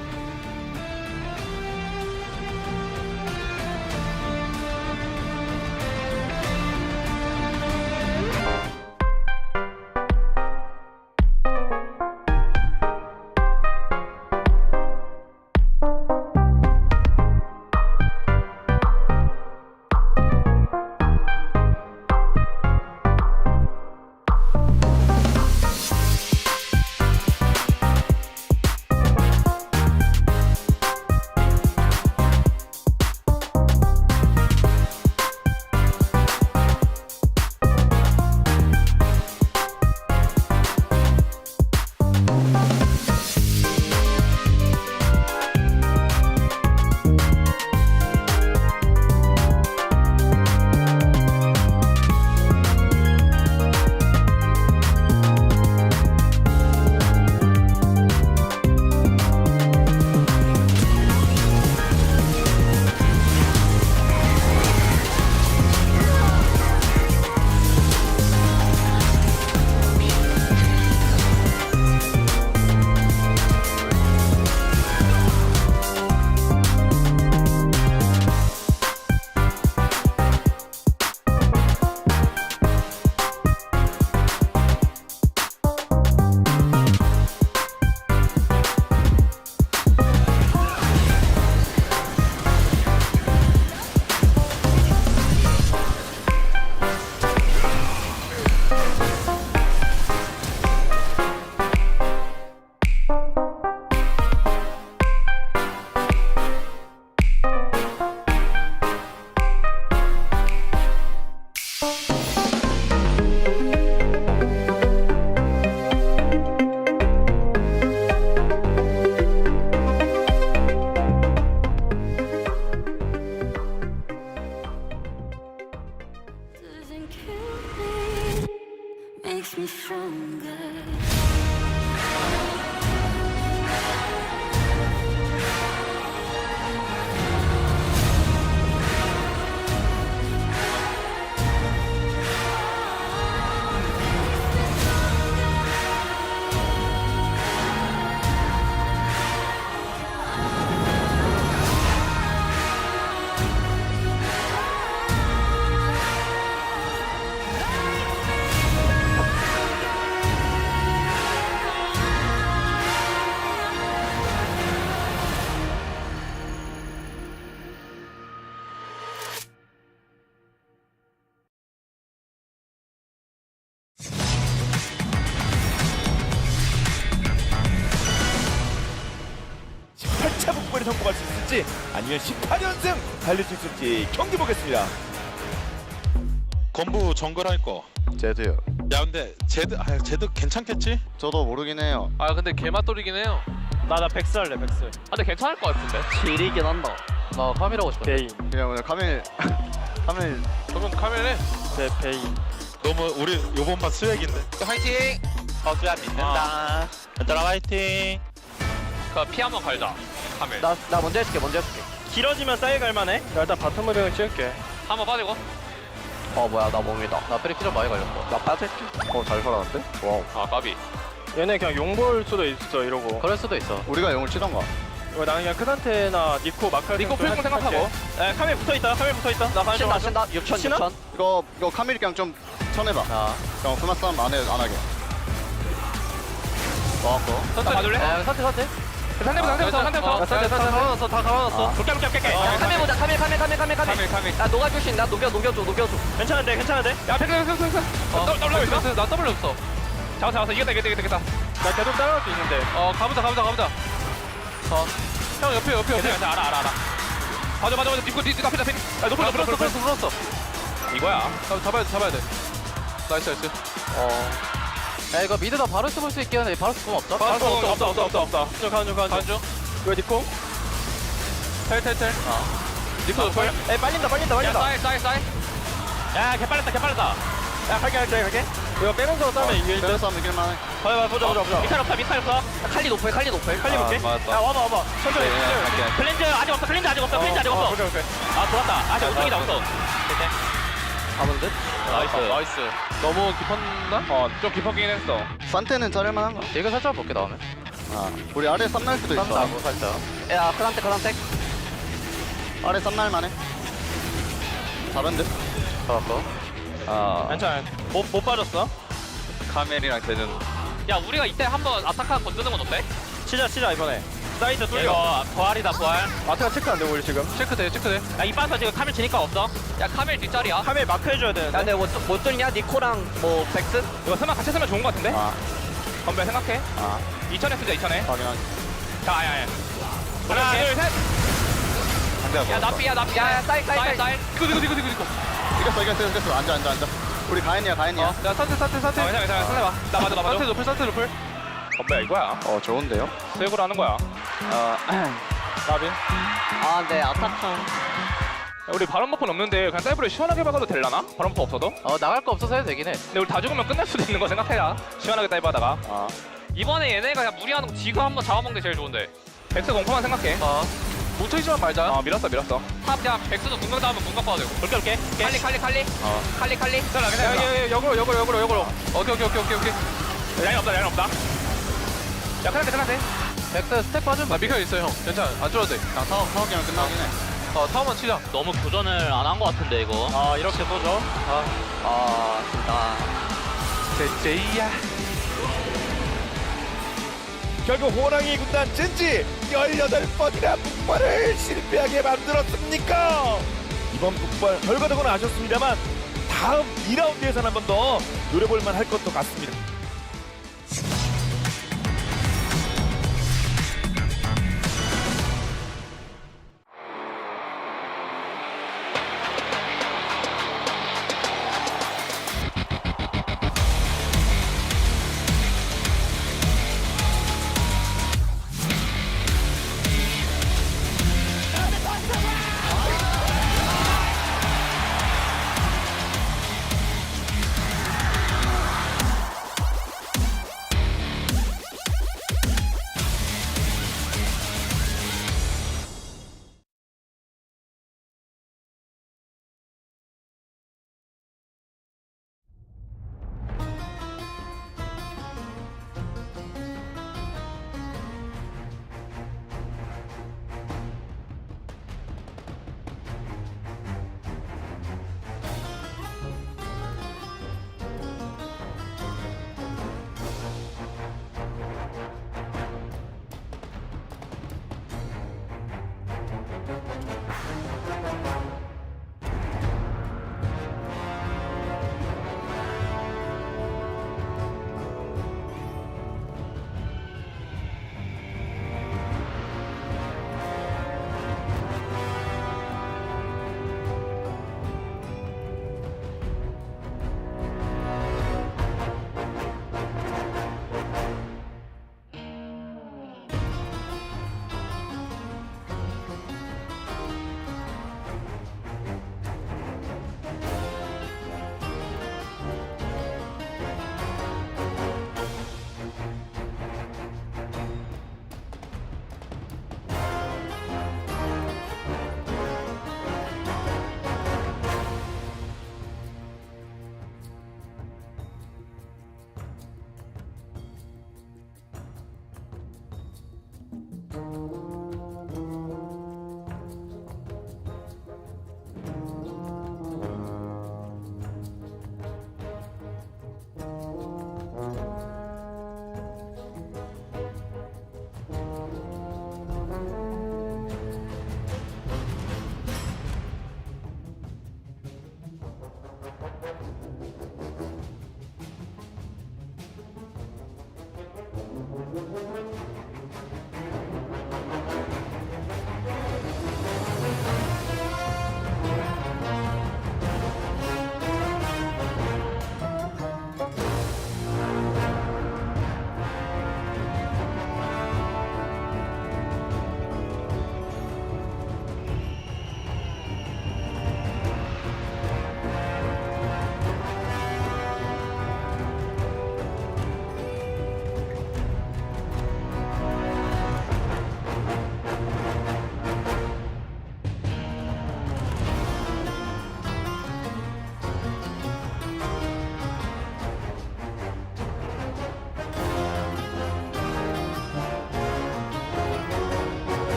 이번에 성공할 수 있을지 아니면 18연승 달릴 수 있을지 경기 보겠습니다. 건부 정글 할 거. 제드요. 야 근데 제드 괜찮겠지? 저도 모르긴 해요. 아 근데 개맛돌이긴 해요. 나 백스 할래 백스. 아 근데 괜찮을 것 같은데. 질이긴 한다. 나 카밀하고 싶어. 베인. 그냥 오늘 카밀 그러면 카밀해. 네 베인. 너무 우리 요번 판 수액인데. 화이팅. 버스야 믿는다. 얘들아 화이팅. 그 피 한번 갈자. 카밀. 나 먼저 해줄게 먼저 해줄게. 길어지면 사이 갈만해. 야, 일단 바텀 무빙을 찍을게. 한번 빠지고. 뭐야 나 몸이다. 나 프리 피좀 많이 걸렸어. 나 빠질게. 잘 살아났대? 와우. 아 까비. 얘네 그냥 용 볼 수도 있어 이러고. 그럴 수도 있어. 우리가 용을 치던가. 나는 그냥 크산테나 니코 마칼 니코 필공 생각하고. 에 카밀 붙어있다. 카밀 붙어있다. 나 가는 중. 신다 6천. 이거 카밀 그냥 좀 쳐내봐. 그냥 그만 싸움 안 하게. 먹었고. 나 봐줄래? 상태부터. 상태부터. 다 갈아놨어. 볼게. 카밀 보자. 카밀. 나 녹여줘. 괜찮은데. 야 백스. 나 더블 없어. 잡았어. 이겼다. 나 계속 따라갈 수 있는데. 가보자. 형 옆에. 알아. 맞아. 니코 앞에. 야 불었어. 이거야. 잡아야 돼. 나이스. 야 이거 미드 다 바루스 볼 수 있긴 한데 바루스 공 없어? 없어. 가는 중. 이거 니코. 텔. 니코 노플. 빨린다. 싸이. 야, 개 빨랐다. 야, 갈게. 이거 빼면서 싸우면 이게 빼면서 싸우면 이길만해. 보자. 미탈 없어. 칼리 높을. 칼리 볼게. 맞았다. 야, 와봐. 천천히. 갈게. 클렌즈 아직 없어. 오케이. 아, 좋았다. 아직 우승이다 없어. 가본 듯? 나이스. 너무 깊었나? 좀 깊었긴 했어. 산테는 자를만한가? 이거 살짝 볼게 다음에. 우리 아래 쌈날 수도 있어. 쌈나고 살짝. 야, 크란텍. 아래 쌈날만해. 다른 듯? 잡았어. 괜찮아. 못 빠졌어? 카멜이랑 쟤는 야 우리가 이때 한번 아타카 건드는 건 어때? 치자 이번에. 사이드 뚫려. 이거 부활이다. 마트가 체크 안 되고 우리 지금. 체크돼. 야, 이 빠서 지금 카밀 지니까 없어. 야 카멜 뒷자리야. 카밀 마크 해줘야 되는데. 야 근데 못 뚫냐? 니코랑 뭐 백스? 이거 설마 같이 쓰면 좋은 거 같은데? 건배 생각해. 2000에 쓰자 2000에. 확인하기. 자, 아야. 하나, 둘, 셋. 야 나삐야. 야 사이. 이거. 이겼어. 앉아. 우리 가인이야. 야 사태. 괜찮아. 나 맞아. 사태 노플. 건배야 이거야. 좋은데요? 세이브로 하는 거야. 나빈. 네 아타카. 우리 바람 버프는 없는데 그냥 사이브를 시원하게 박아도 되려나? 바람 버프 없어도? 나갈 거 없어서 해도 되긴 해. 근데 우리 다 죽으면 끝날 수도 있는 거 생각해라. 시원하게 다이브 하다가. 이번에 얘네가 그냥 무리하는 거 지가 한번 잡아먹는 게 제일 좋은데. 백스 공포만 생각해. 뭉쳐있지만 말자. 밀었어. 탑 그냥 백스도 궁각 나오면 궁각 봐도 되고. 볼게. 칼리. 칼리. 괜찮아. 역으로. 오케이. 라인 없다. 야, 끝났대. 백스 스택 빠지면 나 미카 있어 형. 괜찮아. 안 줄어도 돼. 타워 게임 끝나긴 해. 타워만 치자. 너무 교전을 안 한 거 같은데 이거. 이렇게 쏘죠. 진짜. 제이야. 결국 호랑이 군단 젠지 18번이나 북발을 실패하게 만들었습니까? 이번 북발 결과적으로는 아쉽습니다만 다음 2라운드에서는 한 번 더 노려볼만 할 것도 같습니다.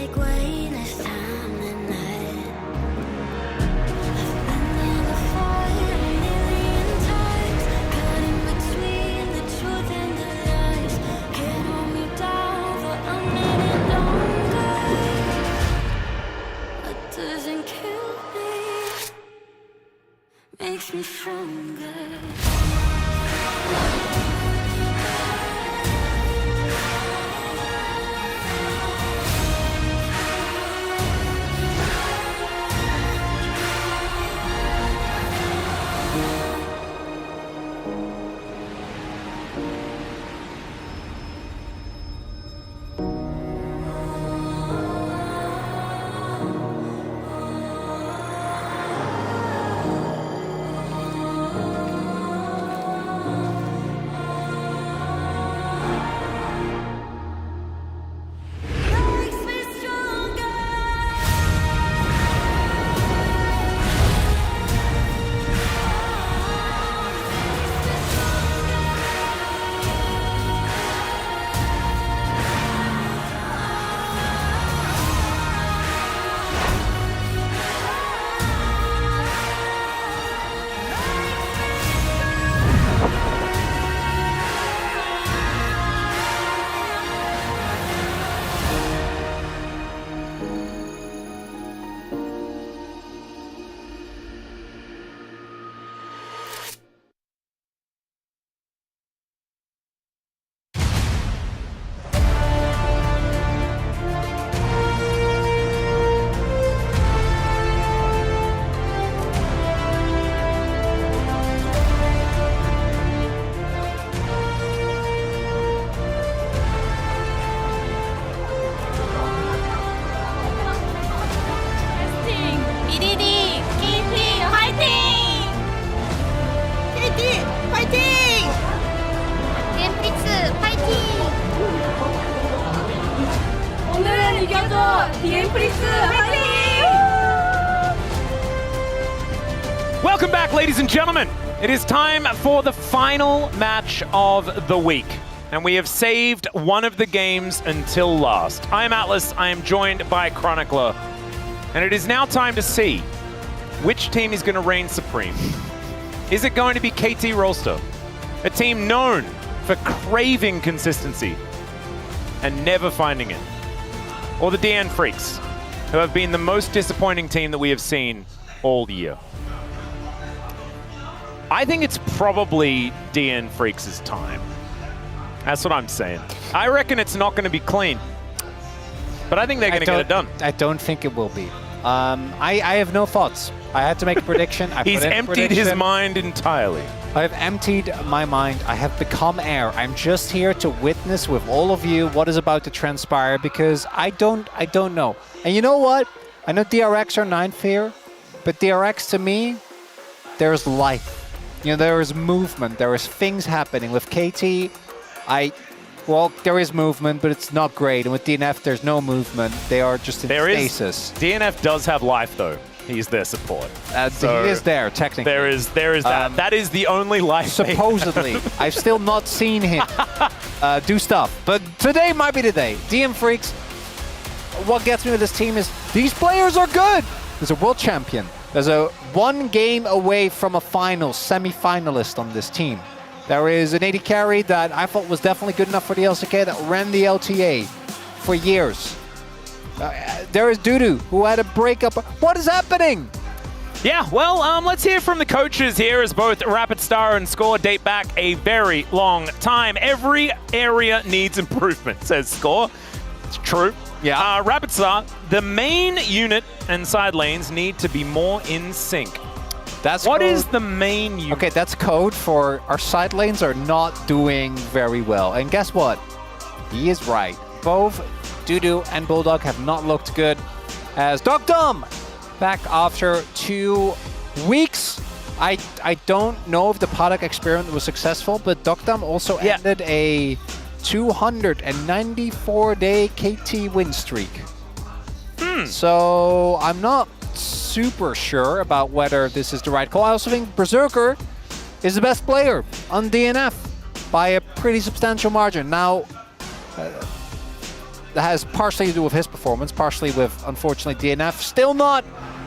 like weightless time and night. I've been here before a million times, caught in between the truth and the lies. Can't hold me down for a minute longer. What doesn't kill me makes me stronger. 미리리 게임팀 화이팅! KT 화이팅! DNFX 화이팅! 오늘은 이겨줘 DNFX 화이팅! Welcome back, ladies and gentlemen. It is time for the final match of the week. And we have saved one of the games until last. I am Atlas, I am joined by Chronicler. And it is now time to see which team is going to reign supreme. Is it going to be KT Rolster, a team known for craving consistency and never finding it? Or the DN Freaks, who have been the most disappointing team that we have seen all year? I think it's probably DN Freaks' time. That's what I'm saying. I reckon it's not going to be clean, but I think they're going to get it done. I don't think it will be. I have no thoughts. I had to make a prediction. He's emptied his mind entirely. I have emptied my mind. I have become air. I'm just here to witness with all of you what is about to transpire because I don't know. And you know what? I know DRX are 9th here, but DRX to me, there's life. You know, there is movement. There is things happening. With KT, well, there is movement, but it's not great. And with DNF, there's no movement. They are just in stasis. DNF does have life, though. He's their support. So he is there, technically. There is that. That is the only life. Supposedly. I've still not seen him do stuff. But today might be the day. DN Freaks, what gets me with this team is these players are good. There's a world champion. There's a 1 game away from a final, semi-finalist on this team. There is an AD carry that I thought was definitely good enough for the LCK that ran the LTA for years. There is Dudu, who had a breakup. What is happening? Yeah, well, let's hear from the coaches here as both Rapid Star and Score date back a very long time. Every area needs improvement, says Score. It's true. Yeah. Rapid Star, the main unit and side lanes need to be more in sync. What is the main unit? Okay, that's code for our side lanes are not doing very well. And guess what? He is right. Both Dudu and Bulldog have not looked good. As Dogdom back after 2 weeks. I don't know if the product experiment was successful, but Dogdom also ended a 294-day KT win streak. So I'm not super sure about whether this is the right call. I also think Berserker is the best player on DNF by a pretty substantial margin. Now, has partially to do with his performance, partially with, unfortunately, DNF still not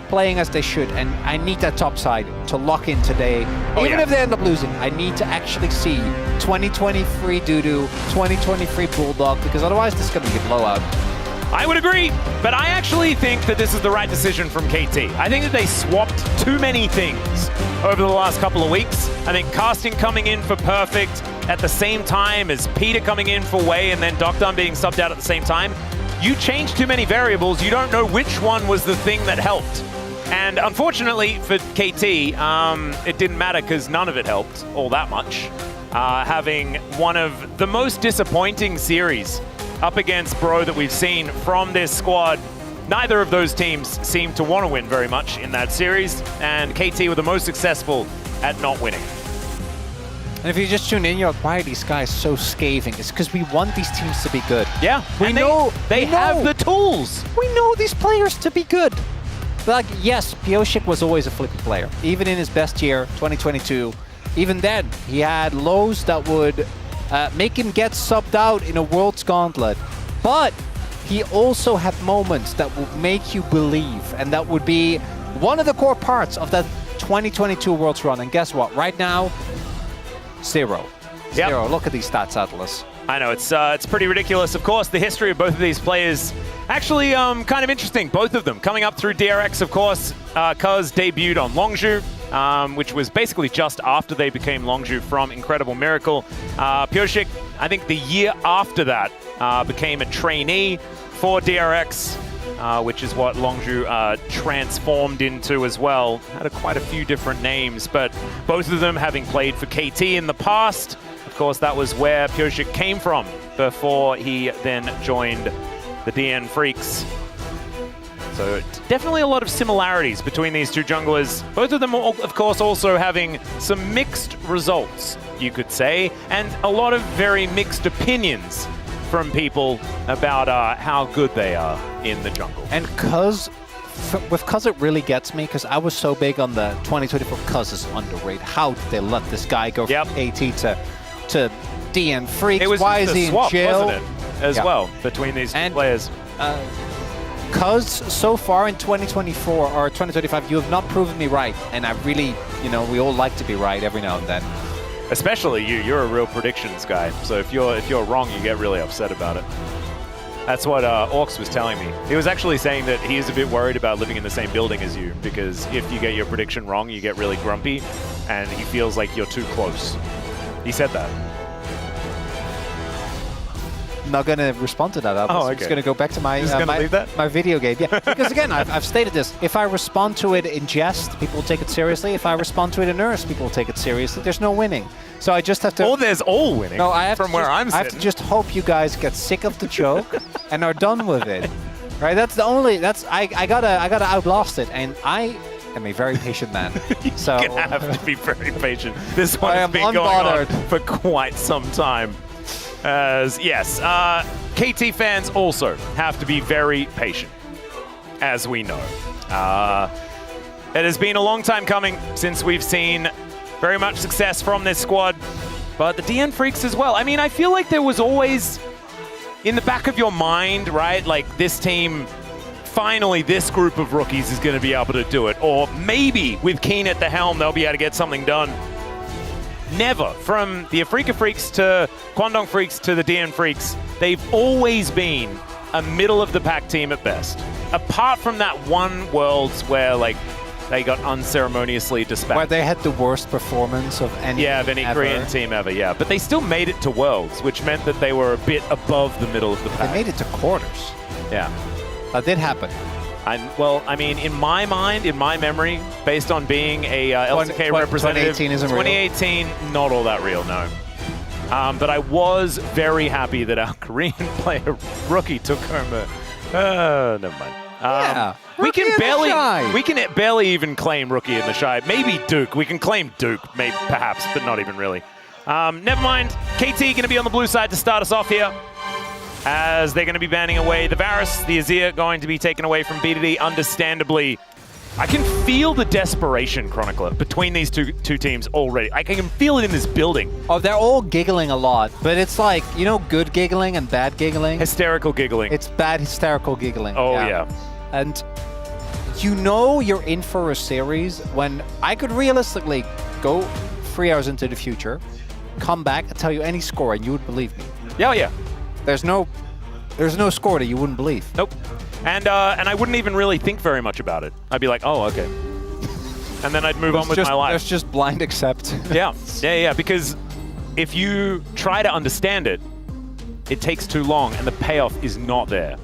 playing as they should, and I need that top side to lock in today. Even if they end up losing, I need to actually see 2023 Dudu, 2023 Bulldog, because otherwise this is going to be a blowout. I would agree, but I actually think that this is the right decision from KT. I think that they swapped too many things over the last couple of weeks. I think Casting coming in for Perfect at the same time as Peter coming in for Wei and then Doctor being subbed out at the same time. You change too many variables, you don't know which one was the thing that helped. And unfortunately for KT, it didn't matter because none of it helped all that much. Having one of the most disappointing series up against Bro that we've seen from this squad. Neither of those teams seemed to want to win very much in that series, and KT were the most successful at not winning. And if you just tune in, you're like, why are these guys so scathing? It's because we want these teams to be good. Yeah, we know they have the tools. We know these players to be good. Like, yes, Pioshik was always a flippy player. Even in his best year, 2022, even then, he had lows that would make him get subbed out in a World's Gauntlet. But he also had moments that would make you believe, and that would be one of the core parts of that 2022 Worlds run. And guess what? Right now, 0. Yep. 0. Look at these stats, Atlas. I know, it's pretty ridiculous. Of course, the history of both of these players, actually kind of interesting. Both of them coming up through DRX, of course. Cuz debuted on Longzhu, which was basically just after they became Longzhu from Incredible Miracle. Pioshik, I think the year after that, became a trainee for DRX, which is what Longzhu transformed into as well. Had quite a few different names, but both of them having played for KT in the past. Of course, that was where Pioshik came from before he then joined the DN Freaks. So definitely a lot of similarities between these two junglers. Both of them, of course, also having some mixed results, you could say, and a lot of very mixed opinions from people about how good they are in the jungle. And Cuz, with Cuz it really gets me, because I was so big on the 2024 Cuz is underrated. How did they let this guy go from AT to DN Freaks? It was Why just is he a swap, in jail? wasn't it, as well, between these two players? Cuz so far in 2024 or 2025, you have not proven me right. And I really, we all like to be right every now and then. Especially you. You're a real predictions guy. So if you're wrong, you get really upset about it. That's what Orcs was telling me. He was actually saying that he is a bit worried about living in the same building as you, because if you get your prediction wrong, you get really grumpy, and he feels like you're too close. He said that. I'm not going to respond to that. I'm just going to go back to my my video game. Yeah, because again, I've stated this. If I respond to it in jest, people will take it seriously. If I respond to it in earnest, people will take it seriously. There's no winning. So I just have to... Oh, there's all winning. No, I have from where I'm sitting. I have to just hope you guys get sick of the joke and are done with it. Right? That's the only... I gotta outlast it, and I am a very patient man. So you have to be very patient. This one has been going on for quite some time. Yes, KT fans also have to be very patient, as we know. It has been a long time coming since we've seen very much success from this squad, but the DN Freaks as well. I mean, I feel like there was always in the back of your mind, right? Like, this team, finally this group of rookies is going to be able to do it. Or maybe with Keen at the helm, they'll be able to get something done. Never. From the Afrika Freaks to Kwangdong Freaks to the DN Freaks, they've always been a middle-of-the-pack team at best. Apart from that one Worlds where, like, they got unceremoniously dispatched. Where they had the worst performance of any Korean team ever, yeah. But they still made it to Worlds, which meant that they were a bit above the middle of the pack. They made it to quarters. Yeah. That did happen. Well, I mean, in my mind, in my memory, based on being a LCK representative, 2018 isn't 2018, not all that real, no. But I was very happy that our Korean player, Rookie, took home a... never mind. Yeah. We can barely even claim Rookie in the Shy. Maybe Duke. We can claim Duke, maybe, perhaps, but not even really. Never mind. KT going to be on the blue side to start us off here, as they're going to be banning away the Varus. The Azir going to be taken away from BDD. Understandably, I can feel the desperation, Chronicler, between these two teams already. I can feel it in this building. Oh, they're all giggling a lot, but it's like, you know, good giggling and bad giggling? Hysterical giggling. It's bad hysterical giggling. Oh, yeah. And you know you're in for a series when I could realistically go 3 hours into the future, come back and tell you any score and you would believe me. Yeah, yeah. There's no score that you wouldn't believe. Nope. And I wouldn't even really think very much about it. I'd be like, oh, okay. And then I'd move on with my life. There's just blind accept. Yeah, because if you try to understand it, it takes too long and the payoff is not there.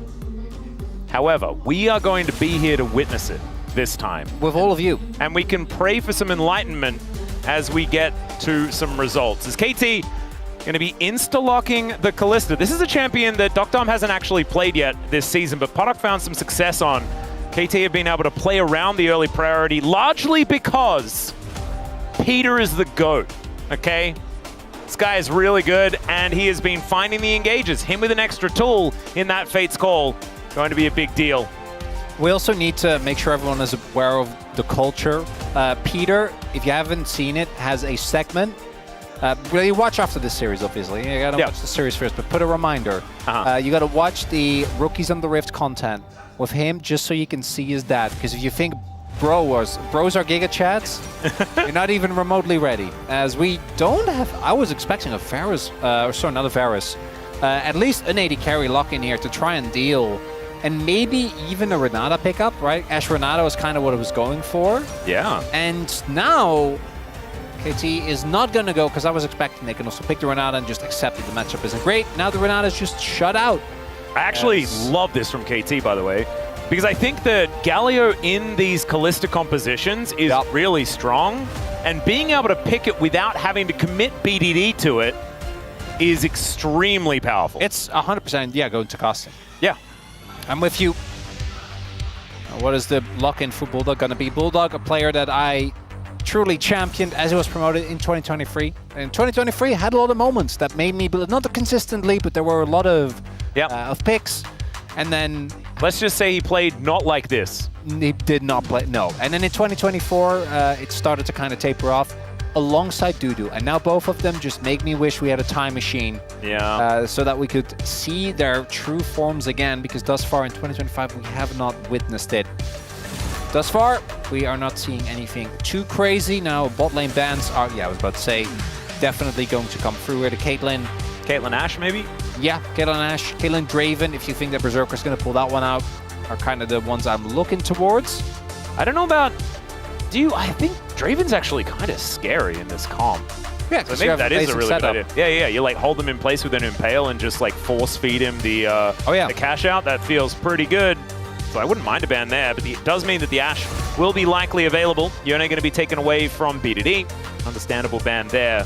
However, we are going to be here to witness it this time. With all of you. And we can pray for some enlightenment as we get to some results. As KT going to be insta-locking the Kalista. This is a champion that Dom hasn't actually played yet this season, but Podok found some success on. KT have been able to play around the early priority, largely because Peter is the GOAT, okay? This guy is really good, and he has been finding the engages. Him with an extra tool in that Fate's Call, going to be a big deal. We also need to make sure everyone is aware of the culture. Peter, if you haven't seen it, has a segment. Well, you watch after this series, obviously. You gotta watch the series first, but put a reminder. You gotta watch the Rookies on the Rift content with him just so you can see his dad. Because if you think bros are Giga Chats, you're not even remotely ready. As we don't have, I was expecting a Varus, or sorry, not a Varus, at least an 80 carry lock in here to try and deal. And maybe even a Renata pickup, right? Ash Renata was kind of what it was going for. Yeah. And now KT is not going to go, because I was expecting they can also pick the Renata and just accept that the matchup isn't great. Now the Renata is just shut out. I actually love this from KT, by the way, because I think that Galio in these Kalista compositions is really strong, and being able to pick it without having to commit BDD to it is extremely powerful. It's 100%, yeah, going to costing. Yeah. I'm with you. What is the lock-in for Bulldog going to be? Bulldog, a player that I truly championed as he was promoted in 2023. And 2023 had a lot of moments that made me, not consistently, but there were a lot of picks. And then let's just say he played not like this. He did not play, no. And then in 2024, it started to kind of taper off alongside Dudu. And now both of them just make me wish we had a time machine. Yeah. So that we could see their true forms again, because thus far in 2025, we have not witnessed it. Thus far, we are not seeing anything too crazy. Now, bot lane bans are, I was about to say, definitely going to come through here. The Caitlyn Ashe, maybe? Yeah, Caitlyn Ashe, Caitlyn Draven, if you think that Berserker's going to pull that one out, are kind of the ones I'm looking towards. I don't know about... I think Draven's actually kind of scary in this comp. Yeah, so maybe that is a really good idea. Yeah, you like hold them in place with an Impale and just like force feed him the cash out. That feels pretty good. So I wouldn't mind a ban there, but it does mean that the Ashe will be likely available. You're only going to be taken away from BDD. Understandable ban there.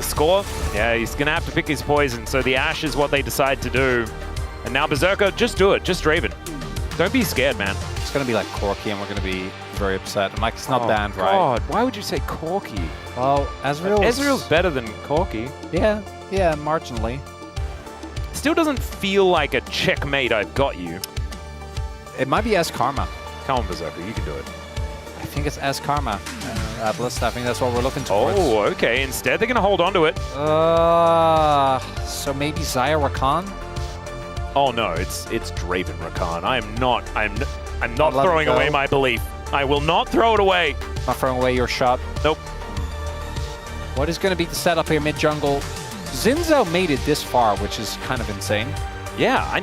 Score, he's going to have to pick his poison, so the Ashe is what they decide to do. And now Berserker, just do it. Just Draven. Don't be scared, man. It's going to be like Corki, and we're going to be very upset. I'm like, it's not banned, right? God, why would you say Corki? Well, Ezreal's better than Corki. Yeah, marginally. Still doesn't feel like a checkmate, I've got you. It might be S Karma. Come on, Berserker, you can do it. I think it's S Karma. Atlas, I think that's what we're looking towards. Oh, okay. Instead, they're going to hold on to it. So maybe Xayah Rakan? Oh no, it's Draven Rakan. I'm not throwing away my belief. I will not throw it away. Not throwing away your shot. Nope. What is going to be the setup here mid jungle? Zinzo made it this far, which is kind of insane. Yeah,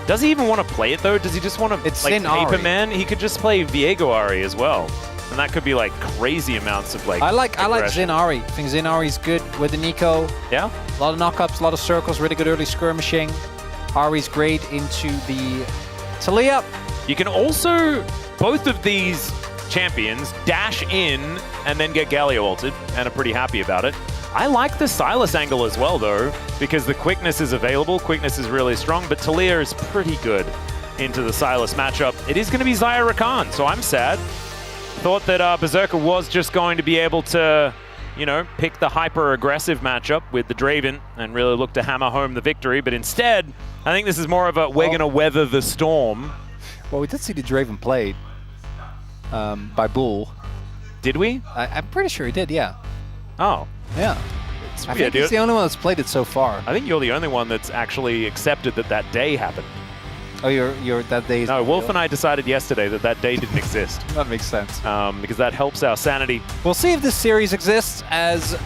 does he even want to play it though? Does he just want to like Paperman? He could just play Viego Ari as well. And that could be like crazy amounts of like I like Xin Ari. I think Xin Ari's good with the Nico. Yeah. A lot of knockups, a lot of circles, really good early skirmishing. Ari's great into the Talia. You can also, both of these champions dash in and then get Galio ulted and are pretty happy about it. I like the Sylas angle as well though, because the quickness is available. Quickness is really strong, but Talia is pretty good into the Sylas matchup. It is going to be Xayah Rakan, so I'm sad. Thought that Berserker was just going to be able to, pick the hyper-aggressive matchup with the Draven and really look to hammer home the victory, but instead, I think this is more of a we're going to weather the storm. Well, we did see the Draven played. by Bull. Did we? I'm pretty sure he did, yeah. Oh. Yeah. I think he's the only one that's played it so far. I think you're the only one that's actually accepted that that day happened. Oh, you're that day. No, Wolf and I decided yesterday that that day didn't exist. That makes sense. Because that helps our sanity. We'll see if this series exists, as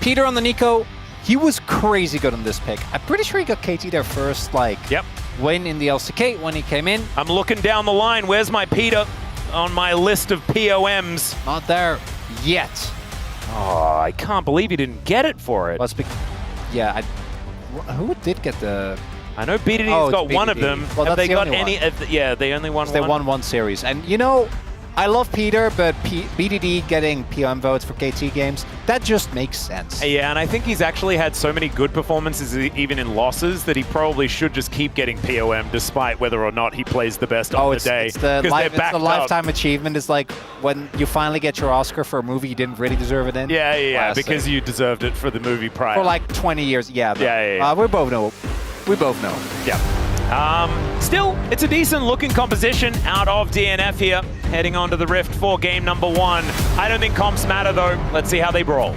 Peter on the Nico, he was crazy good on this pick. I'm pretty sure he got KT their first, win in the LCK when he came in. I'm looking down the line. Where's my Peter on my list of POMs? Not there yet. Oh, I can't believe he didn't get it for it. Yeah, who did get the... I know BDD's got one of them. Well, Have they got only any? Yeah, they only won one. They won one series. And you know, I love Peter, but BDD getting POM votes for KT games, that just makes sense. Yeah, and I think he's actually had so many good performances, even in losses, that he probably should just keep getting POM despite whether or not he plays the best on the day. It's the lifetime achievement. It's like when you finally get your Oscar for a movie you didn't really deserve it in. Yeah, because you deserved it for the movie prior. For like 20 years, yeah. Yeah. We both know. Yeah. Still, it's a decent looking composition out of DNF here, heading on to the Rift for game number 1. I don't think comps matter though. Let's see how they brawl.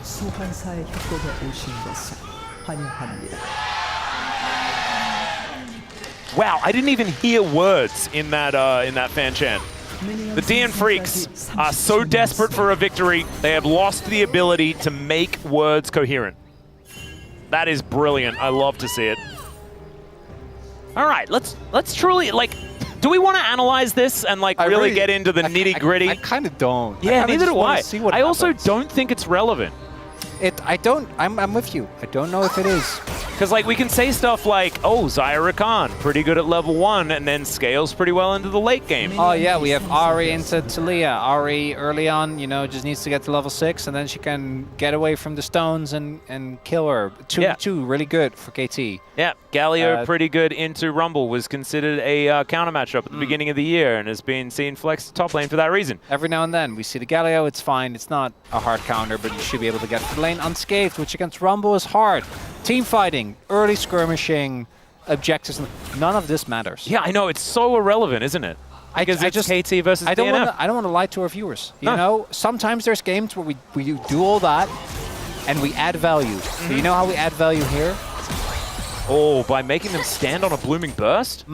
소환사의 협곡에 오신 것을 환영합니다. Wow, I didn't even hear words in that fan chant. The DN Freaks are so desperate for a victory, they have lost the ability to make words coherent. That is brilliant. I love to see it. All right, let's truly, do we want to analyze this and really get into the nitty-gritty? I kind of don't. Yeah, neither do I. I also don't think it's relevant. I'm with you. I don't know if it is. Because we can say stuff like, oh, Zyra Khan, pretty good at level 1, and then scales pretty well into the late game. Oh yeah, we have Ari into Talia. Ari early on, just needs to get to level 6, and then she can get away from the stones and kill her. Two really good for KT. Yeah, Galio pretty good into Rumble, was considered a counter matchup at the beginning of the year, and has been seen flex to top lane for that reason. Every now and then we see the Galio, it's fine. It's not a hard counter, but you should be able to get to the lane unscathed, which against Rumble is hard. Team fighting, early skirmishing, objectives, none of this matters. Yeah, I know, it's so irrelevant, isn't it? Because it's KT versus DNF. I don't want to lie to our viewers. You know, sometimes there's games where we do all that and we add value. So you know how we add value here? Oh, by making them stand on a blooming burst?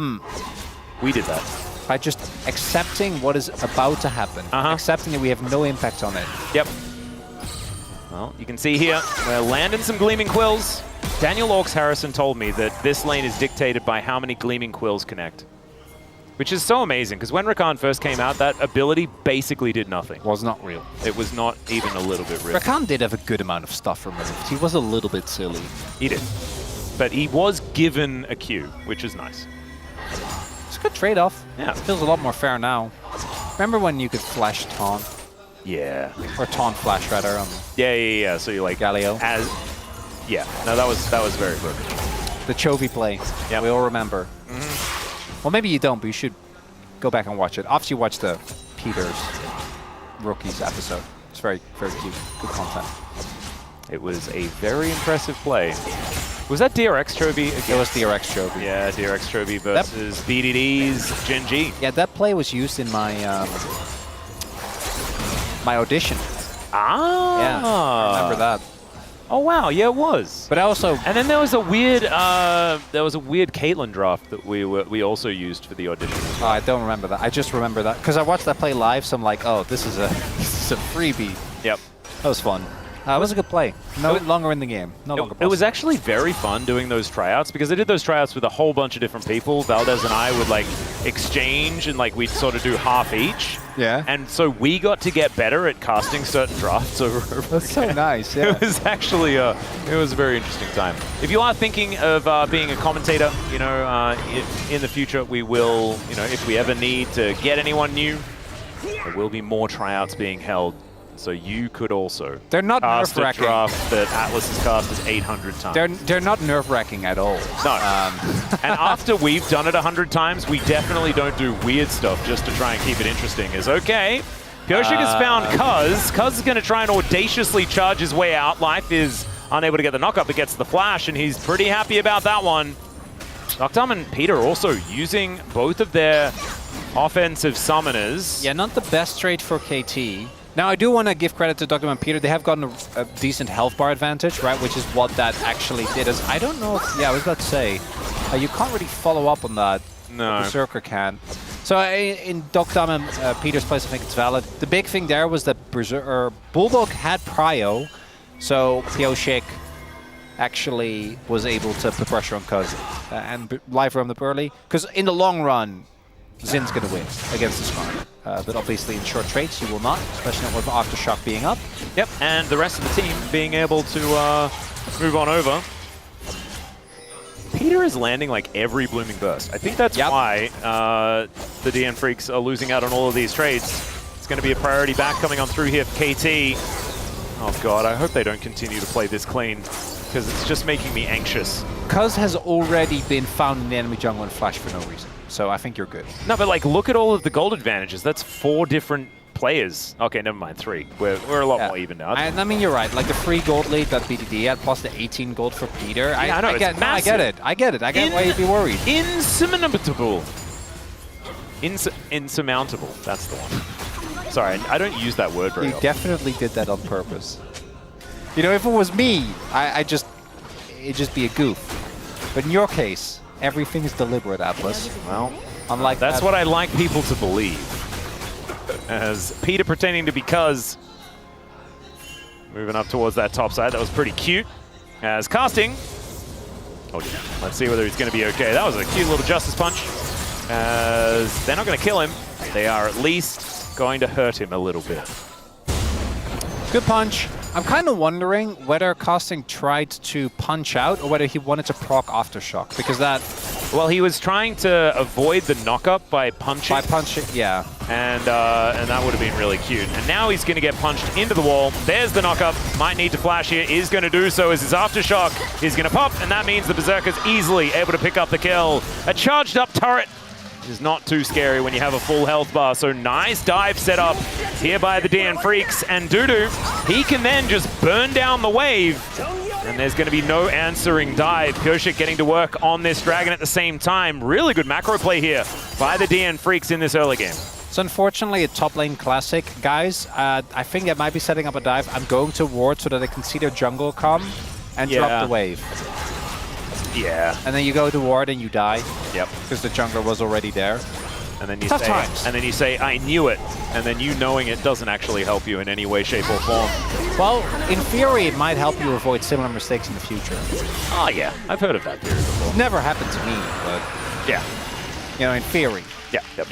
We did that. By just accepting what is about to happen. Accepting that we have no impact on it. Yep. Well, you can see here, we're landing some Gleaming Quills. Daniel Orks Harrison told me that this lane is dictated by how many Gleaming Quills connect. Which is so amazing, because when Rakan first came out, that ability basically did nothing. Was not real. It was not even a little bit real. Rakan did have a good amount of stuff removed. He was a little bit silly. He did. But he was given a Q, which is nice. It's a good trade-off. Yeah. It feels a lot more fair now. Remember when you could flash taunt? Yeah. Or taunt flash, rather. Yeah. So you Galio. Yeah. No, that was very good. The Chovy play. Yeah. We all remember. Well, maybe you don't, but you should go back and watch it. Obviously, watch the Peters Rookies episode. It's very, very cute. Good content. It was a very impressive play. Was that DRX Chovy again? It was DRX Chovy. Yeah, DRX Chovy versus BDD's Gen G. Yeah, that play was used in my my audition. Ah. Yeah, I remember that. Oh wow, yeah, it was. But also, and then there was a weird Caitlyn draft that we also used for the audition. Oh, I don't remember that. I just remember that because I watched that play live. So I'm like, oh, this is a freebie. Yep, that was fun. It was a good play. No longer in the game. No longer. It was actually very fun doing those tryouts because I did those tryouts with a whole bunch of different people. Valdez and I would exchange and we'd sort of do half each. Yeah. And so we got to get better at casting certain drafts over. That's so nice. Yeah. It was actually it was a very interesting time. If you are thinking of being a commentator, in the future we will, if we ever need to get anyone new, there will be more tryouts being held. So you could also they're not cast a nerve-wracking. draft that Atlas has cast 800 times. They're not nerve-wracking at all. No. And after we've done it 100 times, we definitely don't do weird stuff just to try and keep it interesting. Is okay. Pyoshik has found Cuz. Cuz is going to try and audaciously charge his way out. Life is unable to get the knockup, but gets the flash, and he's pretty happy about that one. Noctum and Peter also using both of their offensive summoners. Yeah, not the best trade for KT. Now, I do want to give credit to Dr. and Peter. They have gotten a decent health bar advantage, right? Which is what that actually did. I don't know if, yeah, I was about to say, you can't really follow up on that. No. Berserker can. So in Dr. and Peter's place, I think it's valid. The big thing there was that Bulldog had Prio, so Pioshik actually was able to put pressure on Cuz and live roam the early. Because in the long run, Zin's going to win against the Skarn. But obviously in short trades, you will not, especially not with Aftershock being up. Yep, and the rest of the team being able to move on over. Peter is landing like every Blooming Burst. I think that's why the DN Freaks are losing out on all of these trades. It's going to be a priority back coming on through here for KT. Oh god, I hope they don't continue to play this clean, because it's just making me anxious. Cuz has already been found in the enemy jungle and flash for no reason. So I think you're good. No, but like, look at all of the gold advantages. That's 4 different players. Okay, never mind, 3. We're a lot more even now. I mean, you're right. Like the free gold lead that BDD had, plus the 18 gold for Peter. Yeah, I know, I get it. I get why you'd be worried. Insurmountable. Insurmountable. That's the one. Sorry, I don't use that word very You often. definitely did that on purpose. You know, if it was me, it'd just be a goof. But in your case, everything is deliberate, Atlas. Well, unlike that's what I like people to believe. As Peter pretending to be Cuz. Moving up towards that top side. That was pretty cute. As casting. Oh, yeah. Let's see whether he's going to be okay. That was a cute little Justice Punch. As they're not going to kill him. They are at least going to hurt him a little bit. Good punch. I'm kind of wondering whether Casting tried to punch out or whether he wanted to proc Aftershock, because that... Well, he was trying to avoid the knock-up by punching. By punching, yeah. And that would have been really cute. And now he's going to get punched into the wall. There's the knock-up. Might need to flash here. Is going to do so as his Aftershock is going to pop, and that means the Berserker's easily able to pick up the kill. A charged-up turret is not too scary when you have a full health bar. So nice dive set up here by the DN Freaks. And Dudu, he can then just burn down the wave. And there's going to be no answering dive. Pioshik getting to work on this dragon at the same time. Really good macro play here by the DN Freaks in this early game. So unfortunately, a top lane classic. Guys, I think I might be setting up a dive. I'm going to ward so that I can see their jungle come and drop the wave. Yeah. And then you go to ward and you die. Yep. Because the jungler was already there. And then you Tough say, times. And then you say, I knew it. And then you knowing it doesn't actually help you in any way, shape, or form. Well, in theory, it might help you avoid similar mistakes in the future. Oh, yeah. I've heard of that theory before. It's never happened to me, but... Yeah. You know, in theory. Yeah. Yep.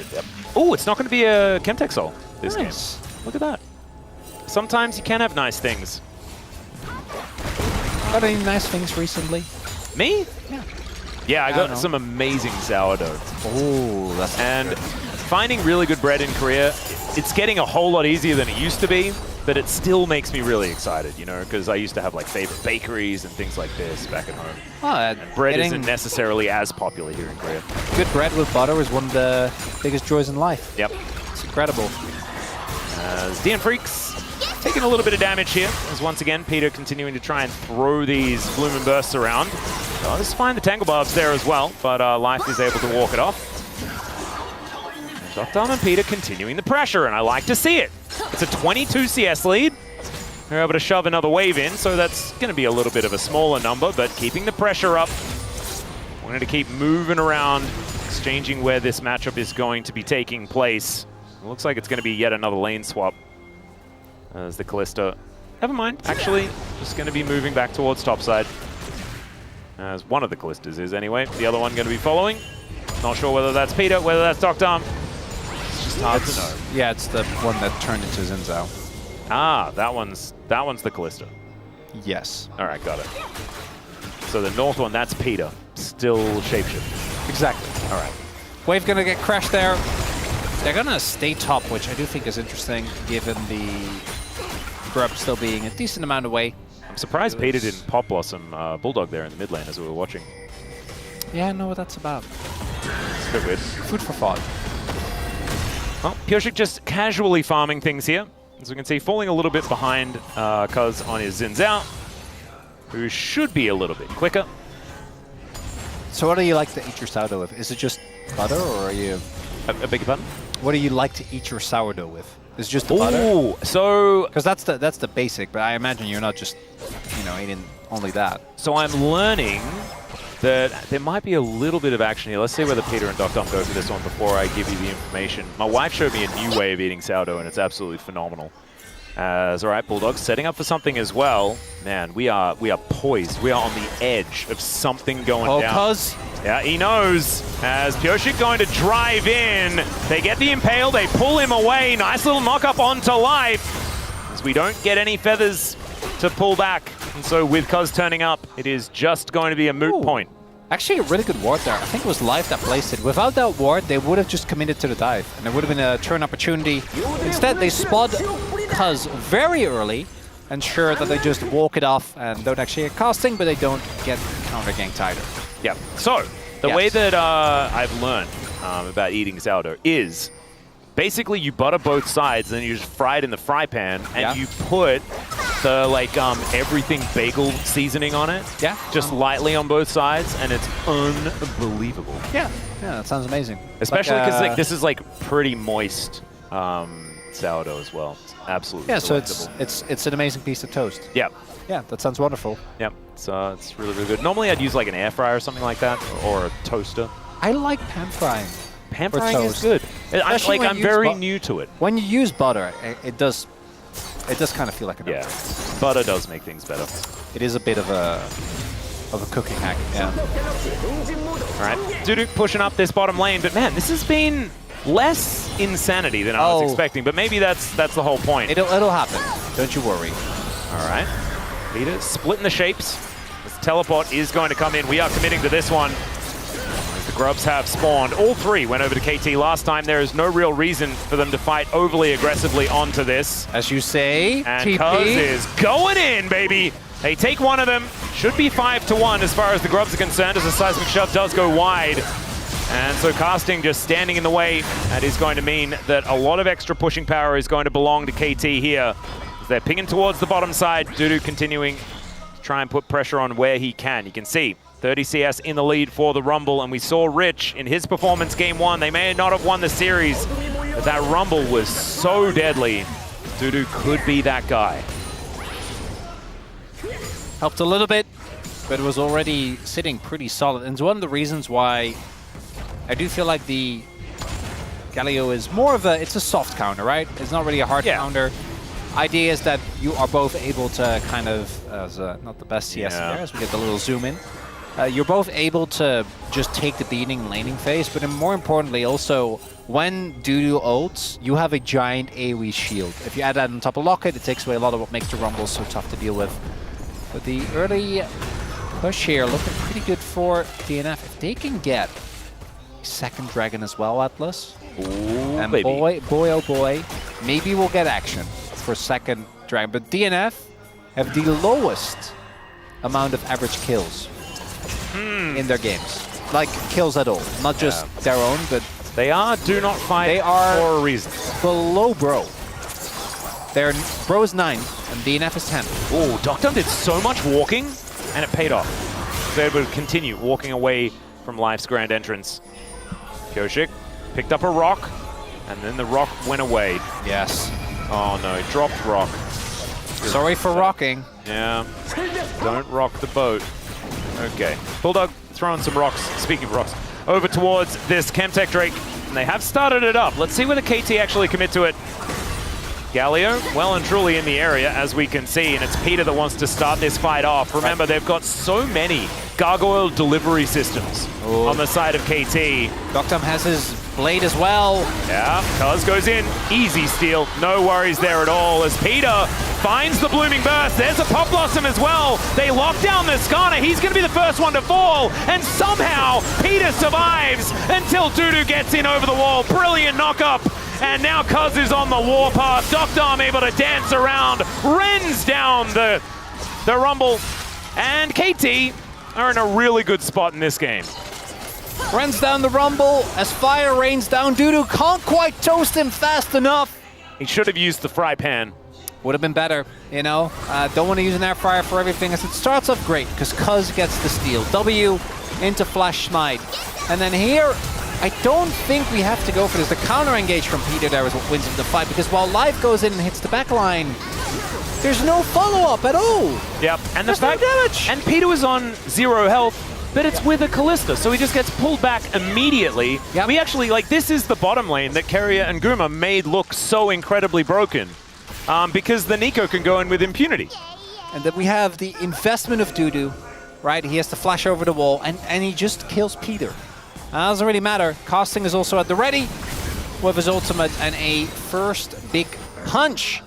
Oh, it's not going to be a Chemtech Soul this game. Look at that. Sometimes you can have nice things. Got any nice things recently? Me? Yeah. Yeah, I got some amazing sourdough. Oh, that's And finding really good bread in Korea, it's getting a whole lot easier than it used to be, but it still makes me really excited, you know, because I used to have like favorite bakeries and things like this back at home. Well, Bread isn't necessarily as popular here in Korea. Good bread with butter is one of the biggest joys in life. Yep. It's incredible. As DN Freaks taking a little bit of damage here, as once again, Peter continuing to try and throw these Bloom and Bursts around. Oh, this is fine, the Tangle Barb's there as well, but Life is able to walk it off. Dr. and Peter continuing the pressure, and I like to see it. It's a 22 CS lead. They're able to shove another wave in, so that's going to be a little bit of a smaller number, but keeping the pressure up. Wanting to keep moving around, exchanging where this matchup is going to be taking place. It looks like it's going to be yet another lane swap. As the Kalista, never mind, actually, just going to be moving back towards topside. As one of the Kalistas is anyway. The other one going to be following. Not sure whether that's Peter, whether that's Dr. It's just hard to know. Yeah, it's the one that turned into Zinzao. Ah, that one's the Kalista. Yes. All right, got it. So the north one, that's Peter. Still shapeshift. Exactly. All right. Wave gonna get crashed there. They're gonna stay top, which I do think is interesting, given the grub still being a decent amount away. I'm surprised Peter didn't pop blossom Bulldog there in the mid lane as we were watching. Yeah, I know what that's about. It's a bit weird. Food for thought. Well, Pioshik just casually farming things here. As we can see, falling a little bit behind Cuz on his Zinzao, who should be a little bit quicker. So what do you like to eat your sourdough with? Is it just butter, or are you... I beg your pardon? What do you like to eat your sourdough with? Is it just the butter? Ooh, so... Because that's the basic, but I imagine you're not just, you know, eating only that. So I'm learning that there might be a little bit of action here. Let's see whether Peter and Dr. go for this one before I give you the information. My wife showed me a new way of eating sourdough, and it's absolutely phenomenal. All right, Bulldog setting up for something as well. Man, we are poised. We are on the edge of something going down. Cuz. Yeah, he knows. As Pyoshik going to drive in. They get the impale. They pull him away. Nice little knock up onto life. As we don't get any feathers to pull back. And so with Cuz turning up, it is just going to be a moot point. Actually, a really good ward there. I think it was Life that placed it. Without that ward, they would have just committed to the dive, and there would have been a turn opportunity. Instead, they spot Cuz very early, ensure that they just walk it off and don't actually get casting, but they don't get counter-ganked either. Yeah. So, the way that I've learned about eating sourdough is basically you butter both sides, and then you just fry it in the fry pan, and you put the everything bagel seasoning on it. Yeah. Just lightly on both sides, and it's unbelievable. Yeah. Yeah, that sounds amazing. Especially because this is pretty moist sourdough as well. It's absolutely delectable. So it's an amazing piece of toast. Yeah. Yeah, that sounds wonderful. Yep. So it's really, really good. Normally I'd use an air fryer or something like that, or a toaster. I like pan frying. Pan frying is good. I'm very new to it. When you use butter, it does kind of feel like a yeah. Butter does make things better. It is a bit of a cooking hack. Yeah. All right, Duduk pushing up this bottom lane, but man, this has been less insanity than I was expecting. But maybe that's the whole point. It'll happen. Don't you worry. All right, Peter splitting the shapes. This teleport is going to come in. We are committing to this one. The Grubs have spawned. All three went over to KT last time. There is no real reason for them to fight overly aggressively onto this. As you say, and Cuz is going in, baby. They take one of them. Should be 5-1 as far as the Grubs are concerned, as the Seismic Shove does go wide. And so casting just standing in the way. That is going to mean that a lot of extra pushing power is going to belong to KT here. As they're pinging towards the bottom side. Dudu continuing to try and put pressure on where he can. You can see 30 CS in the lead for the Rumble, and we saw Rich in his performance game 1. They may not have won the series, but that Rumble was so deadly. Dudu could be that guy. Helped a little bit, but it was already sitting pretty solid. And it's one of the reasons why I do feel like the Galio is more of it's a soft counter, right? It's not really a hard counter. Idea is that you are both able to kind of, as not the best CS here, as we get the little zoom in. You're both able to just take the beating laning phase, but more importantly also, when Dudu ults, you have a giant AoE shield. If you add that on top of Locket, it takes away a lot of what makes the Rumble so tough to deal with. But the early push here looking pretty good for DNF. If they can get a second dragon as well, Atlas, and baby. boy, oh boy, maybe we'll get action for second dragon. But DNF have the lowest amount of average kills in their games. Like, kills at all. Not just their own, but... They are do not fight for a reason. Below Bro. They're Bro's 9, and DNF is 10. Oh, Doctor did so much walking, and it paid off. They would continue walking away from Life's grand entrance. Pyoshik picked up a rock, and then the rock went away. Yes. Oh no, he dropped rock. Sorry for rocking. Yeah. Don't rock the boat. Okay. Bulldog throwing some rocks, speaking of rocks, over towards this Chemtech Drake. And they have started it up. Let's see whether KT actually commit to it. Galio, well and truly in the area, as we can see, and it's Peter that wants to start this fight off. Remember, they've got so many gargoyle delivery systems on the side of KT. Doctum has his blade as well. Yeah, Cuz goes in. Easy steal. No worries there at all, as Peter finds the Blooming Burst. There's a Pop Blossom as well. They lock down the Skarner. He's going to be the first one to fall, and somehow Peter survives until Dudu gets in over the wall. Brilliant knock-up. And now Cuz is on the warpath. Doctorm able to dance around, rends down the Rumble. And KT are in a really good spot in this game. Rends down the Rumble as fire rains down. Dudu can't quite toast him fast enough. He should have used the fry pan. Would have been better, you know. Don't want to use an air fryer for everything. As it starts off great, because Cuz gets the steal. W into Flash Smite. And then here, I don't think we have to go for this. The counter engage from Peter there is what wins him the fight, because while Life goes in and hits the back line, there's no follow-up at all. Yep, and the There's no damage. And Peter was on 0 health, but it's with a Callista, so he just gets pulled back immediately. Yep. We actually, like, this is the bottom lane that Keria and Guma made look so incredibly broken, because the Nico can go in with impunity. And then we have the investment of Dudu, right? He has to flash over the wall, and he just kills Peter. Doesn't really matter. Casting is also at the ready with his ultimate, and a first big punch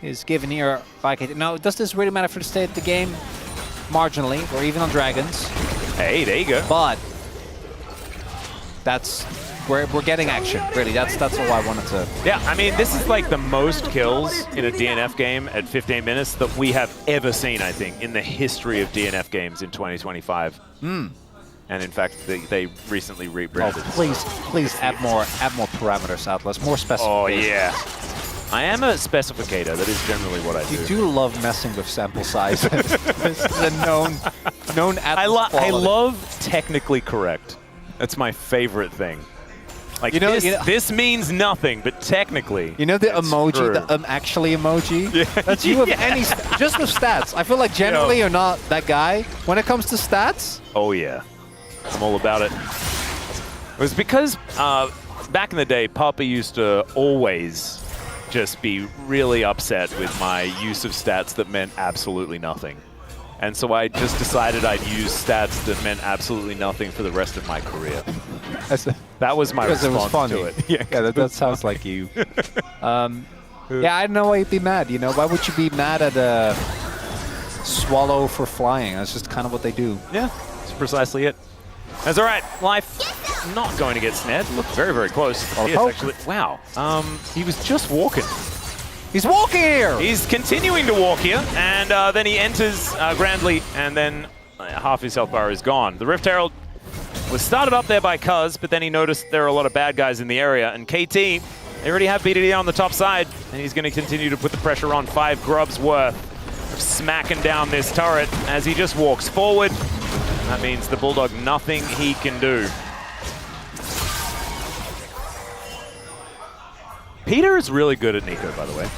is given here by KT. Now, does this really matter for the state of the game? Marginally, or even on Dragons. Hey, there you go. But that's we're getting action. Really, that's all I wanted to. Yeah, I mean, this is like the most kills in a DNF game at 15 minutes that we have ever seen, I think, in the history of DNF games in 2025. And in fact, they recently rebranded. Oh, please add more parameters, Atlas, more specifications. Oh yeah, I am a specificator. That is generally what I do. You do love messing with sample size. This is a known Atlas I love technically correct. That's my favorite thing. Like, this means nothing, but technically, you know the emoji, true. the actually emoji. Yeah. That's you with any, just with stats. I feel like generally you're not that guy when it comes to stats. Oh yeah. I'm all about it. It was because back in the day, Papa used to always just be really upset with my use of stats that meant absolutely nothing. And so I just decided I'd use stats that meant absolutely nothing for the rest of my career. That was my response to it. Yeah, that sounds like you. Yeah, I don't know why you'd be mad, you know? Why would you be mad at a swallow for flying? That's just kind of what they do. Yeah, that's precisely it. That's all right. Life not going to get snared. Looked very, very close. Yes, actually. Wow. He was just walking. He's walking here! He's continuing to walk here, and then he enters grandly, and then half his health bar is gone. The Rift Herald was started up there by Cuz, but then he noticed there are a lot of bad guys in the area, and KT, they already have BDD on the top side, and he's going to continue to put the pressure on. 5 grubs worth of smacking down this turret as he just walks forward. That means the Bulldog, nothing he can do. Peter is really good at Nico, by the way.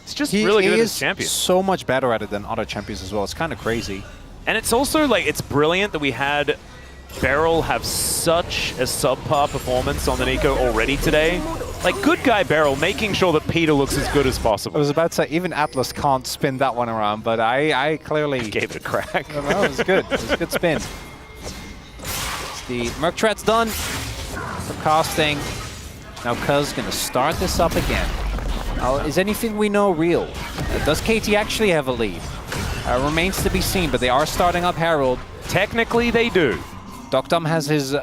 He's just really good as a champion. So much better at it than other champions as well. It's kind of crazy. And it's also like, it's brilliant that we had Beryl have such a subpar performance on the Nico already today. Like, good guy Beryl making sure that Peter looks as good as possible. I was about to say, even Atlas can't spin that one around, but I clearly gave it a crack. No, it was good. It was a good spin. The Merc Threat's done for casting. Now Cuz gonna start this up again. Now, is anything we know real? Does KT actually have a lead? Remains to be seen, but they are starting up Herald. Technically, they do. Doctum has his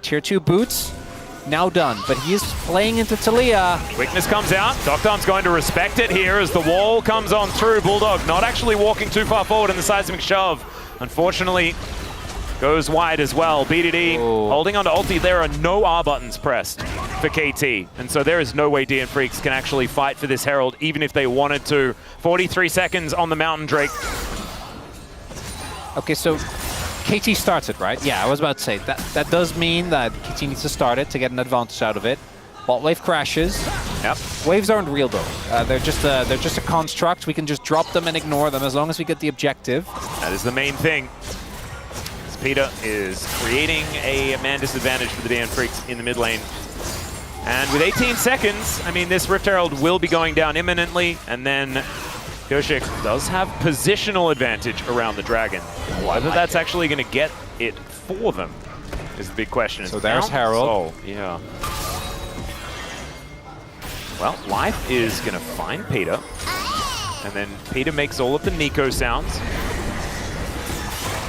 tier 2 boots. Now done, but he is playing into Talia. Quickness comes out. Doctum's going to respect it here as the wall comes on through. Bulldog not actually walking too far forward in the seismic shove. Unfortunately, goes wide as well. BDD holding on to ulti. There are no R buttons pressed for KT, and so there is no way DN Freaks can actually fight for this Herald, even if they wanted to. 43 seconds on the Mountain Drake. Okay, so KT starts it, right? Yeah, I was about to say, that does mean that KT needs to start it to get an advantage out of it. Bot wave crashes. Yep. Waves aren't real though. They're just a construct. We can just drop them and ignore them as long as we get the objective. That is the main thing. Peter is creating a man disadvantage for the DN Freaks in the mid lane. And with 18 seconds, I mean, this Rift Herald will be going down imminently, and then Koshik does have positional advantage around the Dragon. Whether that's actually going to get it for them is the big question. So there's Herald. Oh, yeah. Well, Life is going to find Peter, and then Peter makes all of the Nico sounds.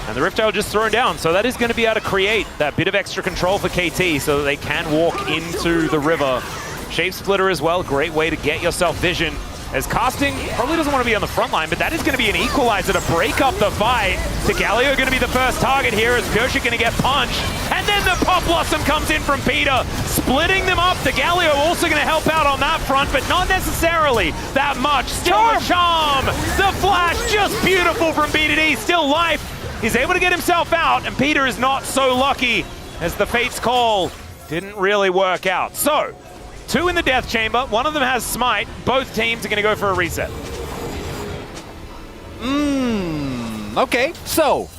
And the Rift Herald just thrown down, so that is going to be able to create that bit of extra control for KT so that they can walk into the river. Shape Splitter as well, great way to get yourself vision. As Casting probably doesn't want to be on the front line, but that is going to be an equalizer to break up the fight. Galio going to be the first target here as Gershik going to get punched. And then the Pop Blossom comes in from Peter, splitting them up. Galio also going to help out on that front, but not necessarily that much. Still a charm. The flash, just beautiful from BDD. Still Life He's able to get himself out, and Peter is not so lucky as the Fate's Call didn't really work out. So, 2 in the Death Chamber. One of them has Smite. Both teams are going to go for a reset. Okay, so,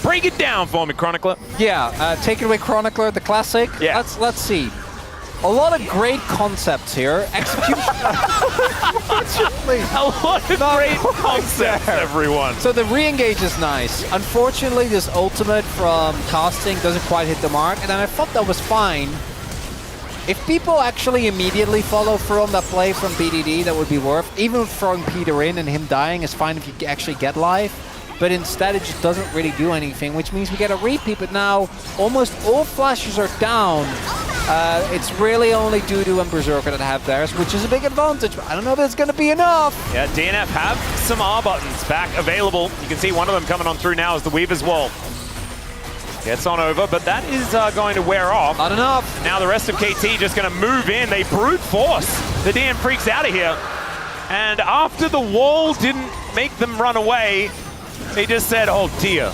break it down for me, Chronicler. Yeah, take it away, Chronicler, the classic. Yeah. Let's see. A lot of great concepts here. Execution. A lot of great concepts, everyone. So the re-engage is nice. Unfortunately, this ultimate from casting doesn't quite hit the mark, and then I thought that was fine. If people actually immediately follow through on that play from BDD, that would be worth. Even throwing Peter in and him dying is fine if you actually get life. But instead, it just doesn't really do anything, which means we get a repeat. But now, almost all flashes are down. It's really only Dudu and Berserker that have theirs, which is a big advantage. But I don't know if it's going to be enough. Yeah, DNF have some R buttons back available. You can see one of them coming on through now as the Weaver's Wall gets on over, but that is going to wear off. Not enough. Now the rest of KT just going to move in. They brute force the DN Freaks out of here. And after the wall didn't make them run away, they just said, oh dear,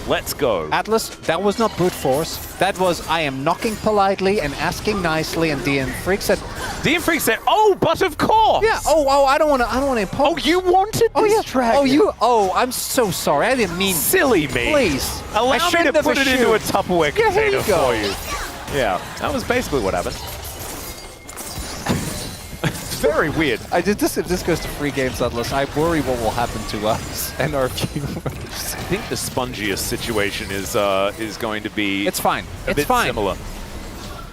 let's go. Atlas, that was not brute force. That was, I am knocking politely and asking nicely, and DN Freak said... DN Freak said, oh, but of course! Yeah, oh, I don't want to impose. Oh, you wanted this dragon? I'm so sorry, I didn't mean... Silly me. Please. Allow me to put it into a Tupperware container for you. Yeah, that was basically what happened. Very weird. If this goes to free games, Atlas, I worry what will happen to us and our viewers. I think the spongiest situation is going to be It's fine. a bit similar.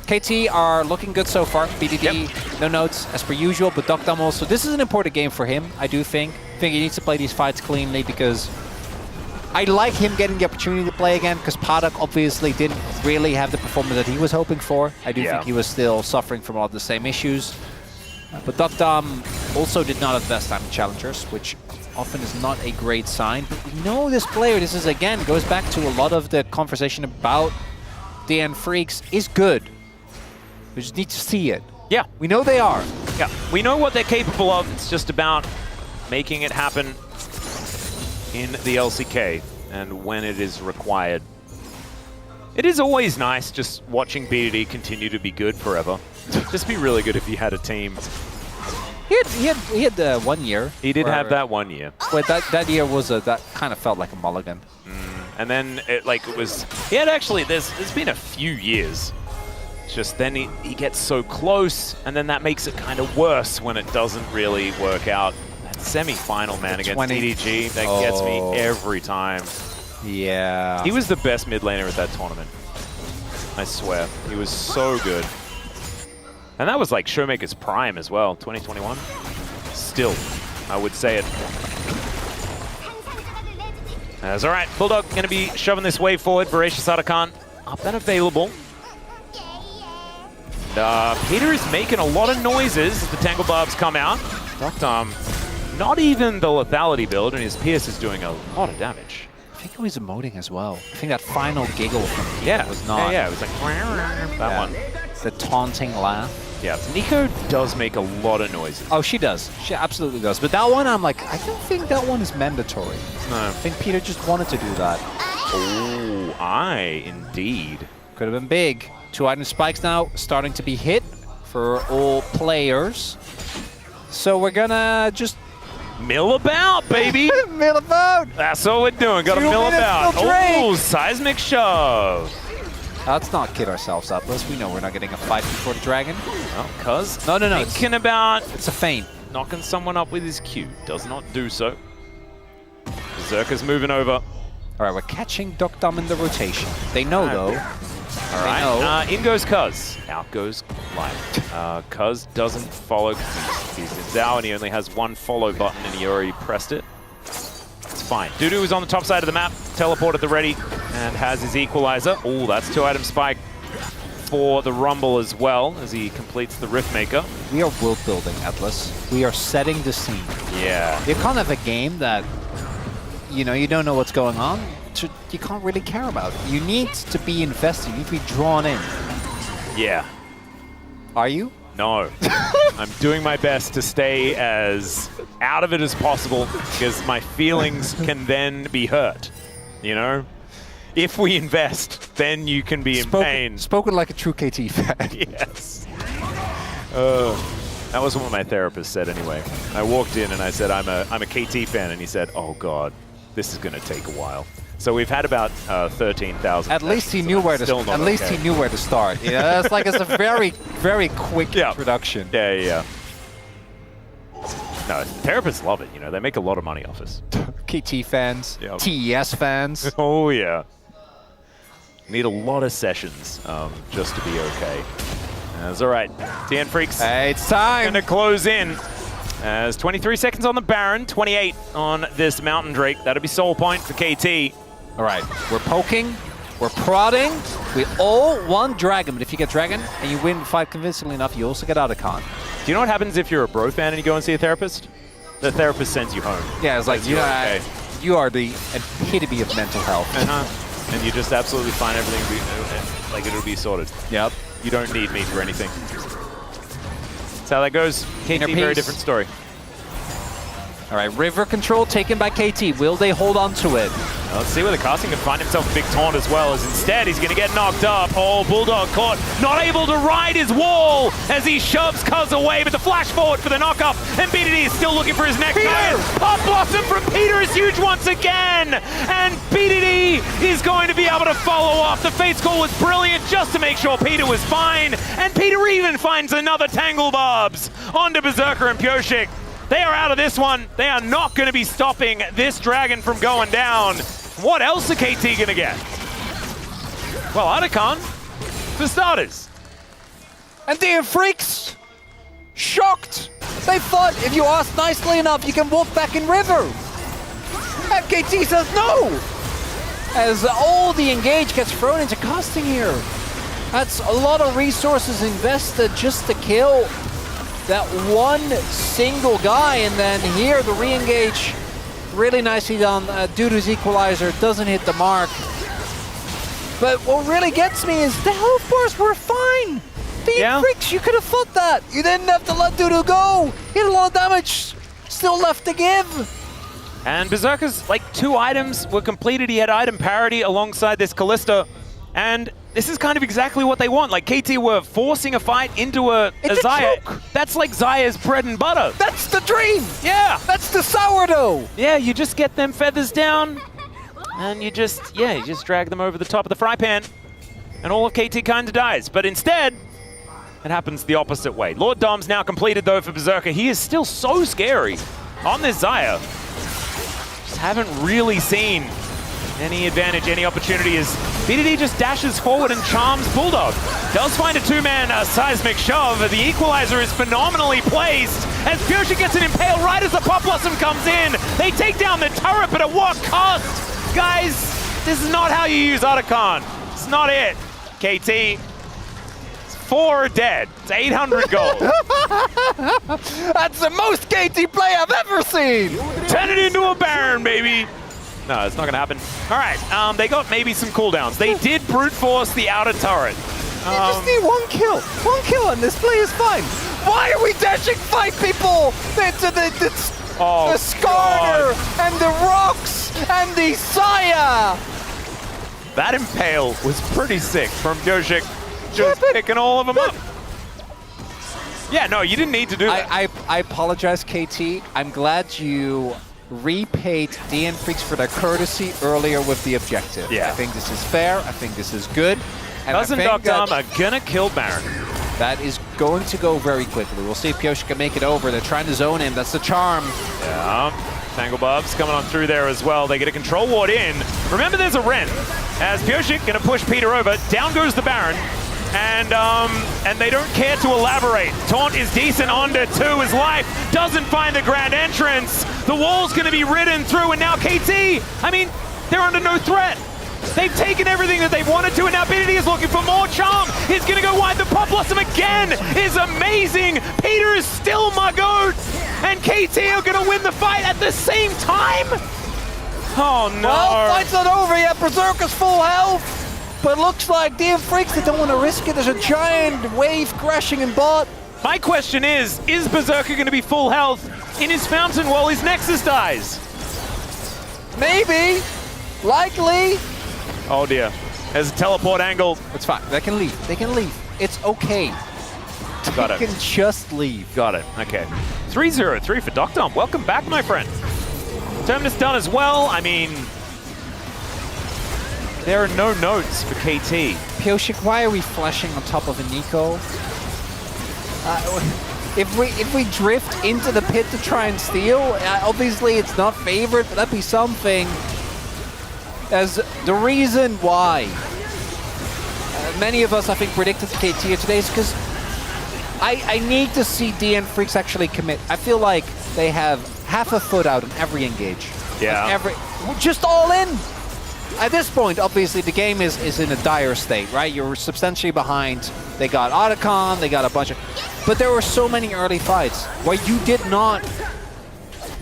KT are looking good so far. BDD, no notes as per usual, but Dokdam also. This is an important game for him, I do think. I think he needs to play these fights cleanly because I like him getting the opportunity to play again because Paddock obviously didn't really have the performance that he was hoping for. I do think he was still suffering from all of the same issues. But Dokdam also did not have the best time in Challengers, which often is not a great sign. But we know this player, this is again, goes back to a lot of the conversation about DN Freaks, is good. We just need to see it. Yeah. We know they are. Yeah, we know what they're capable of. It's just about making it happen in the LCK and when it is required. It is always nice just watching BDD continue to be good forever. Just be really good if you had a team. He had 1 year. He did have that 1 year. Wait, that year was that kind of felt like a mulligan. And then it was. He had actually. There's been a few years. It's just then he gets so close, and then that makes it kind of worse when it doesn't really work out. That semi-final, man, against EDG, that gets me every time. Yeah. He was the best mid laner at that tournament. I swear. He was so good. And that was like Showmaker's prime as well, 2021. Still, I would say it. That's all right. Bulldog going to be shoving this wave forward. Voracious Arakan up and available. Peter is making a lot of noises as the Tangle Barbs come out. But not even the lethality build, and his Pierce is doing a lot of damage. I think he was emoting as well. I think that final giggle from Peter was not. Yeah, it was like that one. The taunting laugh. Yeah, Nico does make a lot of noises. Oh, she does. She absolutely does. But that one, I'm like, I don't think that one is mandatory. No. I think Peter just wanted to do that. Oh, indeed. Could have been big. 2 item spikes now starting to be hit for all players. So we're gonna just mill about, baby. Mill about. That's all we're doing. Got to mill about. Oh, seismic shove. Let's not kid ourselves up. We know we're not getting a fight before the dragon. Oh, cuz? No. Thinking about... It's a feint. Knocking someone up with his Q. Does not do so. Berserker's moving over. All right, we're catching Dokdam in the rotation. They know, though. All right. In goes Cuz. Out goes Light. Cuz doesn't follow because he's in Zhao and he only has one follow button and he already pressed it. It's fine. Dudu is on the top side of the map, teleport at the ready, and has his equalizer. Oh, that's 2 item spike for the Rumble as well as he completes the Riftmaker. We are world building, Atlas. We are setting the scene. Yeah. You can't have a game that, you don't know what's going on. You can't really care about it. You need to be invested. You need to be drawn in. Yeah. Are you? No. I'm doing my best to stay as out of it as possible because my feelings can then be hurt, you know? If we invest, then you can be in pain. Spoken like a true KT fan. Yes. That was what my therapist said anyway. I walked in and I said, I'm a KT fan, and he said, oh God, this is gonna take a while. So we've had about 13,000. At least he knew where to start. At least he knew where to start. Yeah, it's like it's a very, very quick introduction. Yeah. No, therapists love it. You know, they make a lot of money off us. KT fans, TES fans. Oh yeah. Need a lot of sessions just to be okay. That's all right. DN Freaks. Hey, it's time. Gonna close in. As 23 seconds on the Baron, 28 on this Mountain Drake. That'll be soul point for KT. All right, we're poking, we're prodding. We all want Dragon, but if you get Dragon and you win the fight convincingly enough, you also get Otacon. Do you know what happens if you're a bro fan and you go and see a therapist? The therapist sends you home. Yeah, it's like, you are the epitome of mental health. And you just absolutely find everything, like it'll be sorted. Yep. You don't need me for anything. That's how that goes. KT, very different story. All right, river control taken by KT. Will they hold on to it? Well, let's see whether Casting can find himself a big taunt as well, as instead he's going to get knocked up. Oh, Bulldog caught, not able to ride his wall as he shoves Cuz away, but the flash forward for the knockup, and BDD is still looking for his next target. Pop Blossom from Peter is huge once again, and BDD is going to be able to follow off. The Fate Score was brilliant just to make sure Peter was fine, and Peter even finds another Tangle Barbs onto Berserker and Pyoshik. They are out of this one. They are not going to be stopping this Dragon from going down. What else are KT going to get? Well, Otacon, for starters. And DN Freaks, shocked. They thought if you ask nicely enough, you can walk back in river. And KT says no. As all the engage gets thrown into casting here. That's a lot of resources invested just to kill that one single guy, and then here the re-engage really nicely done. Dudu's equalizer doesn't hit the mark. But what really gets me is the health bars were fine. DN Freaks, you could have fought that. You didn't have to let Dudu go. He had a lot of damage still left to give. And Berserker's like 2 items were completed. He had item parity alongside this Callista. And this is kind of exactly what they want. Like, KT were forcing a fight into a Xayah. That's like Xayah's bread and butter. That's the dream! Yeah! That's the sourdough! Yeah, you just get them feathers down, and you just drag them over the top of the fry pan, and all of KT kind of dies. But instead, it happens the opposite way. Lord Dom's now completed, though, for Berserker. He is still so scary on this Xayah. Just haven't really seen any advantage, any opportunity, as BDD just dashes forward and charms Bulldog. Does find a 2-man seismic shove. The equalizer is phenomenally placed as Pyoshik gets an impale right as the Pop Blossom comes in. They take down the turret, but at what cost? Guys, this is not how you use Otacon. It's not it. KT, it's 4 dead. It's 800 gold. That's the most KT play I've ever seen. Turn it into a Baron, baby. No, it's not going to happen. All right, they got maybe some cooldowns. They did brute force the outer turret. You just need 1 kill. 1 kill and this play is fine. Why are we dashing 5 people into the Skarner and the Rocks and the Xayah? That impale was pretty sick from Pyoshik, just picking all of them up. Yeah, no, you didn't need to do that. I apologize, KT. I'm glad you repaid DN Freaks for their courtesy earlier with the objective. Yeah. I think this is fair. I think this is good. And Cousin Doc Dom are gonna kill Baron. That is going to go very quickly. We'll see if Pyoshik can make it over. They're trying to zone him. That's the charm. Yeah. Tangle Bubs coming on through there as well. They get a control ward in. Remember, there's a Ren. As Pyoshik gonna push Peter over. Down goes the Baron. And they don't care to elaborate. Taunt is decent onto 2. His life doesn't find the grand entrance. The wall's going to be ridden through, and now KT, I mean, they're under no threat. They've taken everything that they've wanted to, and now BDD is looking for more charm. He's going to go wide. The Pop Blossom again is amazing. Peter is still my goat, and KT are going to win the fight at the same time. Oh, no. Well, fight's not over yet. Berserker's full health. But looks like DN Freaks, they don't want to risk it. There's a giant wave crashing in bot. My question is Berserker going to be full health in his fountain while his Nexus dies? Maybe. Likely. Oh dear. There's a teleport angle. It's fine. They can leave. They can leave. It's okay. Got They it. can just leave. Got it. Okay. 3-0-3 for Doctom. Welcome back, my friend. Terminus done as well. I mean, there are no notes for KT. Pioshik, why are we flashing on top of a Nico? If we drift into the pit to try and steal, obviously it's not favored, but that'd be something. As the reason why many of us, I think, predicted KT here today is because I need to see DN Freaks actually commit. I feel like they have half a foot out in every engage. Yeah. Just all in. At this point, obviously, the game is in a dire state, right? You're substantially behind. They got Otacon, they got a bunch of... But there were so many early fights where you did not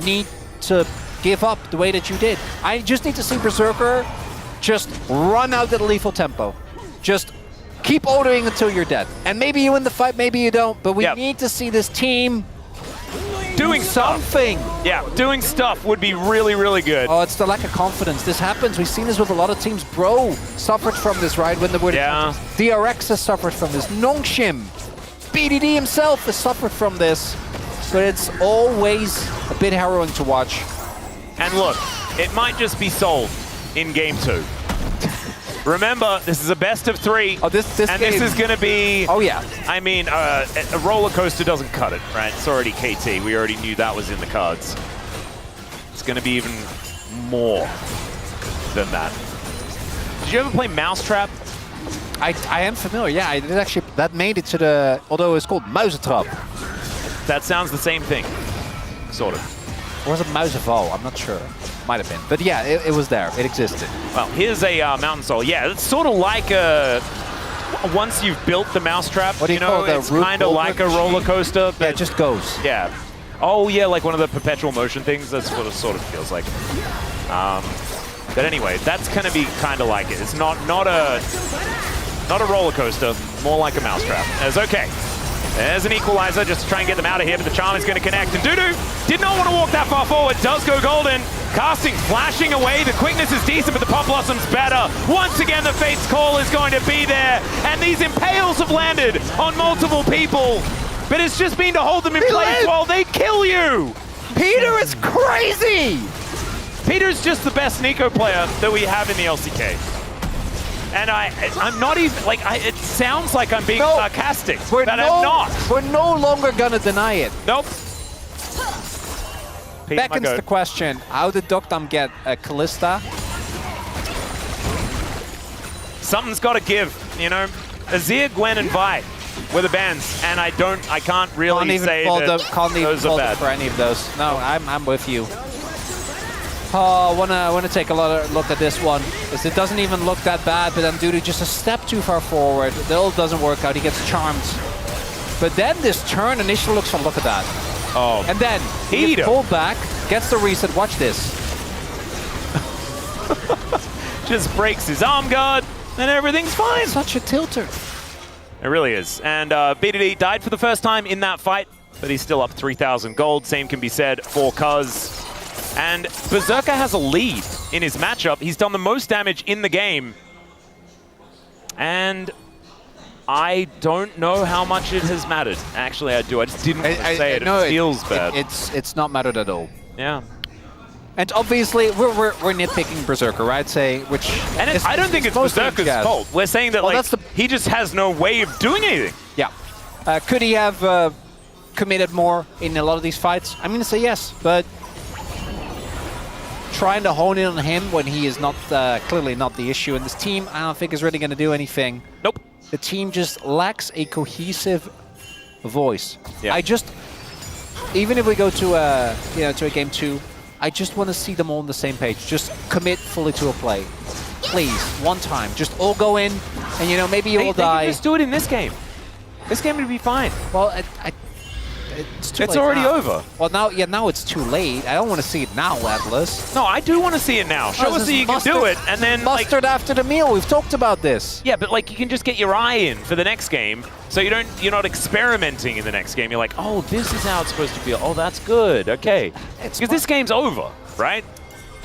need to give up the way that you did. I just need to see Berserker just run out at a lethal tempo. Just keep autoing until you're dead. And maybe you win the fight, maybe you don't, but we need to see this team doing something. Yeah, doing stuff would be really, really good. Oh, it's the lack of confidence. This happens. We've seen this with a lot of teams. Bro suffered from this, right? When the word DRX has suffered from this. Nongshim, BDD himself has suffered from this. But it's always a bit harrowing to watch. And look, it might just be solved in game 2. Remember, this is a best of 3. Oh, this and game. This is going to be... Oh, yeah. I mean, a roller coaster doesn't cut it, right? It's already KT. We already knew that was in the cards. It's going to be even more than that. Did you ever play Mousetrap? I am familiar, yeah. I did actually... That made it to the... Although it's called Mousetrap. That sounds the same thing, sort of. Or was it Mouseval? I'm not sure. Might have been. But yeah, it was there. It existed. Well, here's a Mountain Soul. Yeah, it's sort of like a... Once you've built the Mousetrap, what do you know, it's kind of like a roller coaster. But yeah, it just goes. Yeah. Oh, yeah, like one of the perpetual motion things. That's what it sort of feels like. But anyway, that's going to be kind of like it. It's not a roller coaster, more like a Mousetrap. It's okay. There's an equalizer just to try and get them out of here, but the charm is going to connect. And Dudu did not want to walk that far forward. Does go golden. Casting, flashing away. The quickness is decent, but the Pop Blossom's better. Once again, the Fate's Call is going to be there. And these impales have landed on multiple people. But it's just been to hold them in place while they kill you. Peter is crazy. Peter's just the best Nico player that we have in the LCK. And I'm not even, like, it sounds like I'm being sarcastic, but I'm not. We're no longer gonna deny it. Nope. Beckons the question, how did Doctom get Callista? Something's got to give, you know? Azir, Gwen, and Vi were the bans, and I can't really say that those are bad. For any of those. No, I'm with you. Oh, I wanna take a look at this one, because it doesn't even look that bad, but then Dudu just a step too far forward. The ult doesn't work out, he gets charmed. But then this turn initially looks fun, look at that. Oh. And then he pulled back, gets the reset, watch this. Just breaks his arm guard, and everything's fine. Such a tilter. It really is. And BDD died for the first time in that fight, but he's still up 3,000 gold. Same can be said for Cuz. And Berserker has a lead in his matchup. He's done the most damage in the game. And I don't know how much it has mattered. Actually, I do. I just didn't want to say it. It feels bad. It's not mattered at all. Yeah. And obviously, we're nitpicking Berserker, right? Which and I don't think it's Berserker's fault. We're saying that he just has no way of doing anything. Yeah. Could he have committed more in a lot of these fights? I'm going to say yes, but trying to hone in on him when he is not clearly not the issue in this team, I don't think is really going to do anything. Nope. The team just lacks a cohesive voice. Yeah. Even if we go to a game 2, I just want to see them all on the same page. Just commit fully to a play. Please, one time. Just all go in, and maybe you all die. They can just do it in this game. This game would be fine. Well, it's too It's late already now. over. Well, now it's too late. I don't want to see it now, Atlas. No, I do want to see it now. Show us that you can do it, and then mustard after the meal. We've talked about this. Yeah, but like you can just get your eye in for the next game, so you're not experimenting in the next game. You're like, oh, this is how it's supposed to feel. Oh, that's good. Okay, because this game's over, right?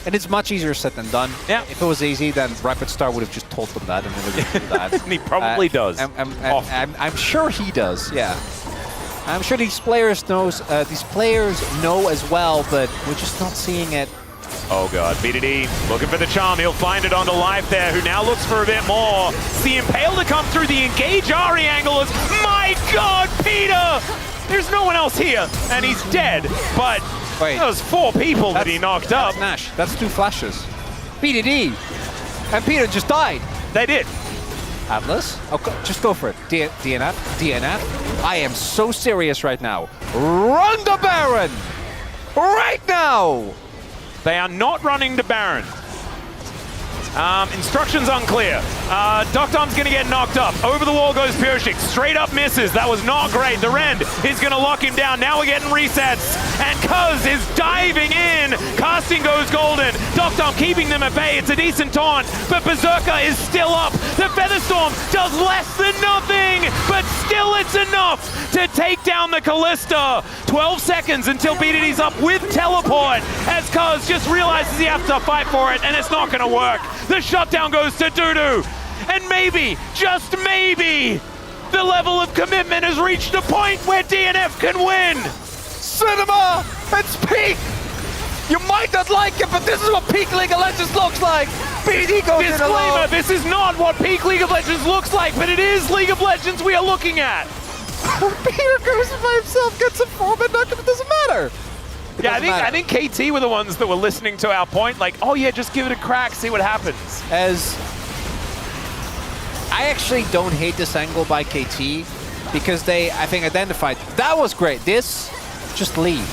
And it's much easier said than done. Yeah. If it was easy, then Rapid Star would have just told them that, and they would do that. And he probably does. I'm sure he does. Yeah. I'm sure these players know as well, but we're just not seeing it. Oh god, BDD looking for the charm. He'll find it onto Life there, who now looks for a bit more. The Impale to come through the engage Ari angle is, my god, Peter! There's no one else here, and he's dead, but wait, that was 4 people that he knocked up. Nash, that's 2 flashes. BDD, and Peter just died. They did. Atlas, just go for it. DNF. I am so serious right now. Run the Baron! Right now! They are not running to Baron. Instructions unclear. Doctom's gonna get knocked up. Over the wall goes Pioshik. Straight up misses. That was not great. The Rend is gonna lock him down. Now we're getting resets. And Cuz is diving in. Casting goes golden. Doctom keeping them at bay. It's a decent taunt, but Berserker is still up. The Featherstorm does less than nothing, but still it's enough to take down the Callista. 12 seconds until BDD's up with teleport, as Cuz just realizes he has to fight for it, and it's not gonna work. The shutdown goes to Dudu. And maybe, just maybe, the level of commitment has reached a point where DNF can win. Cinema! It's peak! You might not like it, but this is what peak League of Legends looks like! BD goes in alone! Disclaimer, this is not what peak League of Legends looks like, but it is League of Legends we are looking at. Peter goes by himself, gets a form, and it doesn't matter. Yeah, I think KT were the ones that were listening to our point, like, oh yeah, just give it a crack, see what happens. As I actually don't hate this angle by KT, because they, I think, identified, that was great, this, just leave.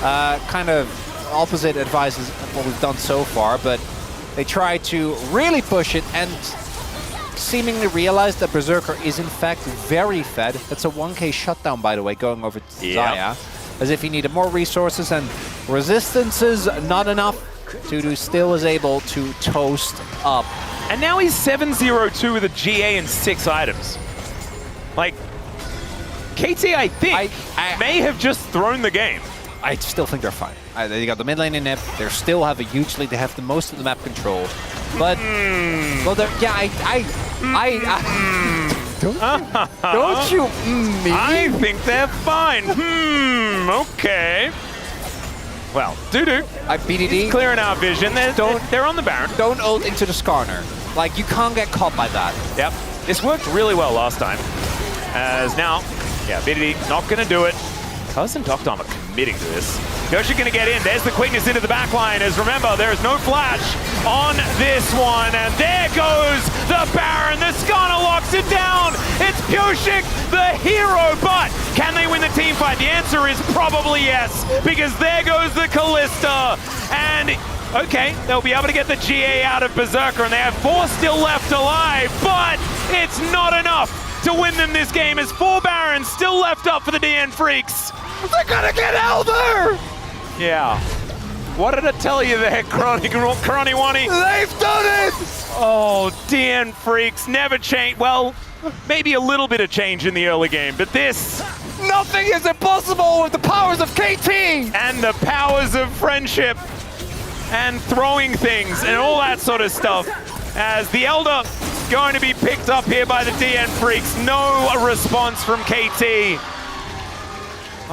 Kind of opposite advice is what we've done so far, but they try to really push it and seemingly realize that Berserker is in fact very fed. That's a 1k shutdown, by the way, going over to Zaya. As if he needed more resources, and resistances not enough. Dudu still is able to toast up. And now he's 7-0-2 with a GA and 6 items. Like, KT, I think, may have just thrown the game. I still think they're fine. They got the mid lane in it. They still have a huge lead. They have the most of the map control. But, well, they're, yeah, don't you me? I think they're fine. Okay. Well, Dudu. BDD. Clearing our vision. They're on the Baron. Don't ult into the Skarner. Like, you can't get caught by that. Yep. This worked really well last time. As now, yeah, BDD not going to do it. Cuz and Doctom are committing to this. Yoshi going to get in. There's the quickness into the backline. As remember, there is no flash on this one. And there goes the Baron. The Skarner locks it down. It's Pioshik, the hero. But can they win the team fight? The answer is probably yes. Because there goes the Callista. And okay, they'll be able to get the GA out of Berserker. And they have 4 still left alive. But it's not enough to win them this game, as 4 Barons still left up for the DN Freaks. They're gonna get Elder! Yeah. What did I tell you there, Crony Wani? They've done it! Oh, DN Freaks never change. Well, maybe a little bit of change in the early game, but this... Nothing is impossible with the powers of KT! And the powers of friendship and throwing things and all that sort of stuff. As the Elder going to be picked up here by the DN Freaks. No response from KT.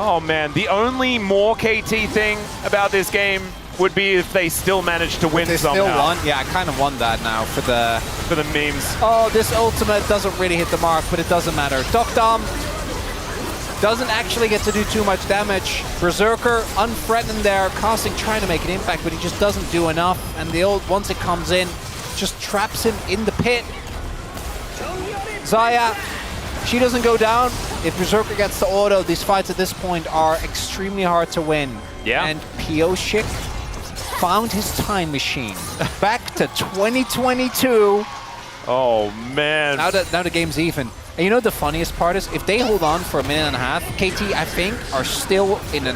Oh man, the only more KT thing about this game would be if they still managed to win somehow. Still won? Yeah, I kind of won that now for the memes. Oh, this ultimate doesn't really hit the mark, but it doesn't matter. Doctom doesn't actually get to do too much damage. Berserker unthreatened there, casting, trying to make an impact, but he just doesn't do enough. And the ult, once it comes in, just traps him in the pit. Zaya, she doesn't go down. If Berserker gets the auto, these fights at this point are extremely hard to win. Yeah. And Pioshik found his time machine. Back to 2022. Oh man. Now the game's even. And you know the funniest part is, if they hold on for a minute and a half, KT, I think, are still in a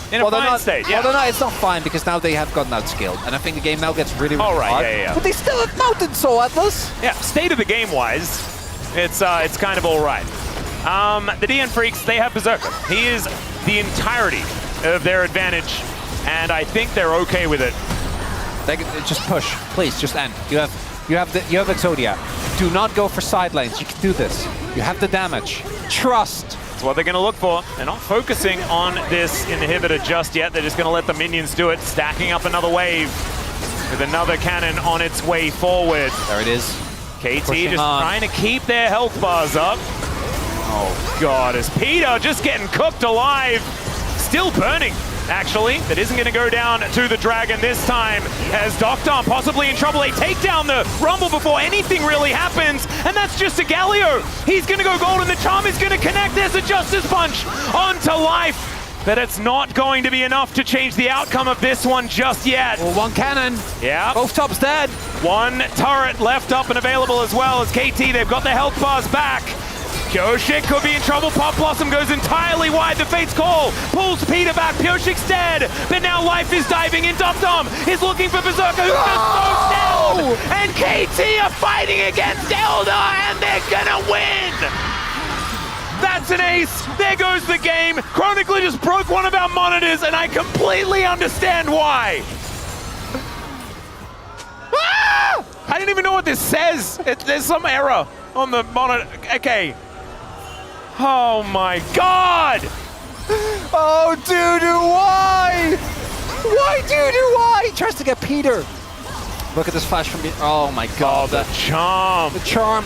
fine state, yeah. Well, it's not fine because now they have gotten outscaled. And I think the game now gets really, really hard. Yeah. But they still have Mountain Soul, Atlas. Yeah, state of the game-wise, it's kind of all right. The DN Freaks, they have Berserker. He is the entirety of their advantage, and I think they're okay with it. They just push, please. Just end. You have Exodia. Do not go for side lanes. You can do this. You have the damage. Trust. That's what they're going to look for. They're not focusing on this inhibitor just yet. They're just going to let the minions do it, stacking up another wave with another cannon on its way forward. There it is. KT Pushing just on. trying to keep their health bars up. Oh God, is Peter just getting cooked alive? Still burning, actually. That isn't going to go down to the Dragon this time, as Dr. possibly in trouble. They take down the Rumble before anything really happens, and that's just a Galio. He's going to go gold, and the Charm is going to connect. There's a Justice Punch onto life, but it's not going to be enough to change the outcome of this one just yet. Well, one cannon. Yeah. Both tops dead. One turret left up and available as well as KT. They've got their health bars back. Pyoshik could be in trouble. Pop Blossom goes entirely wide. The Fate's Call pulls Peter back. Pyoshik's dead, but now Life is diving in. Dom is looking for Berserker, who just goes down. And KT are fighting against Eldar, and they're gonna win. That's an ace. There goes the game. Chronically just broke one of our monitors, and I completely understand why. I didn't even know what this says. There's some error on the monitor. Okay. Oh my God! Oh, Dudu, why? Why, Dudu, why? He tries to get Peter. Look at this flash from oh my God. Oh, the charm. The charm.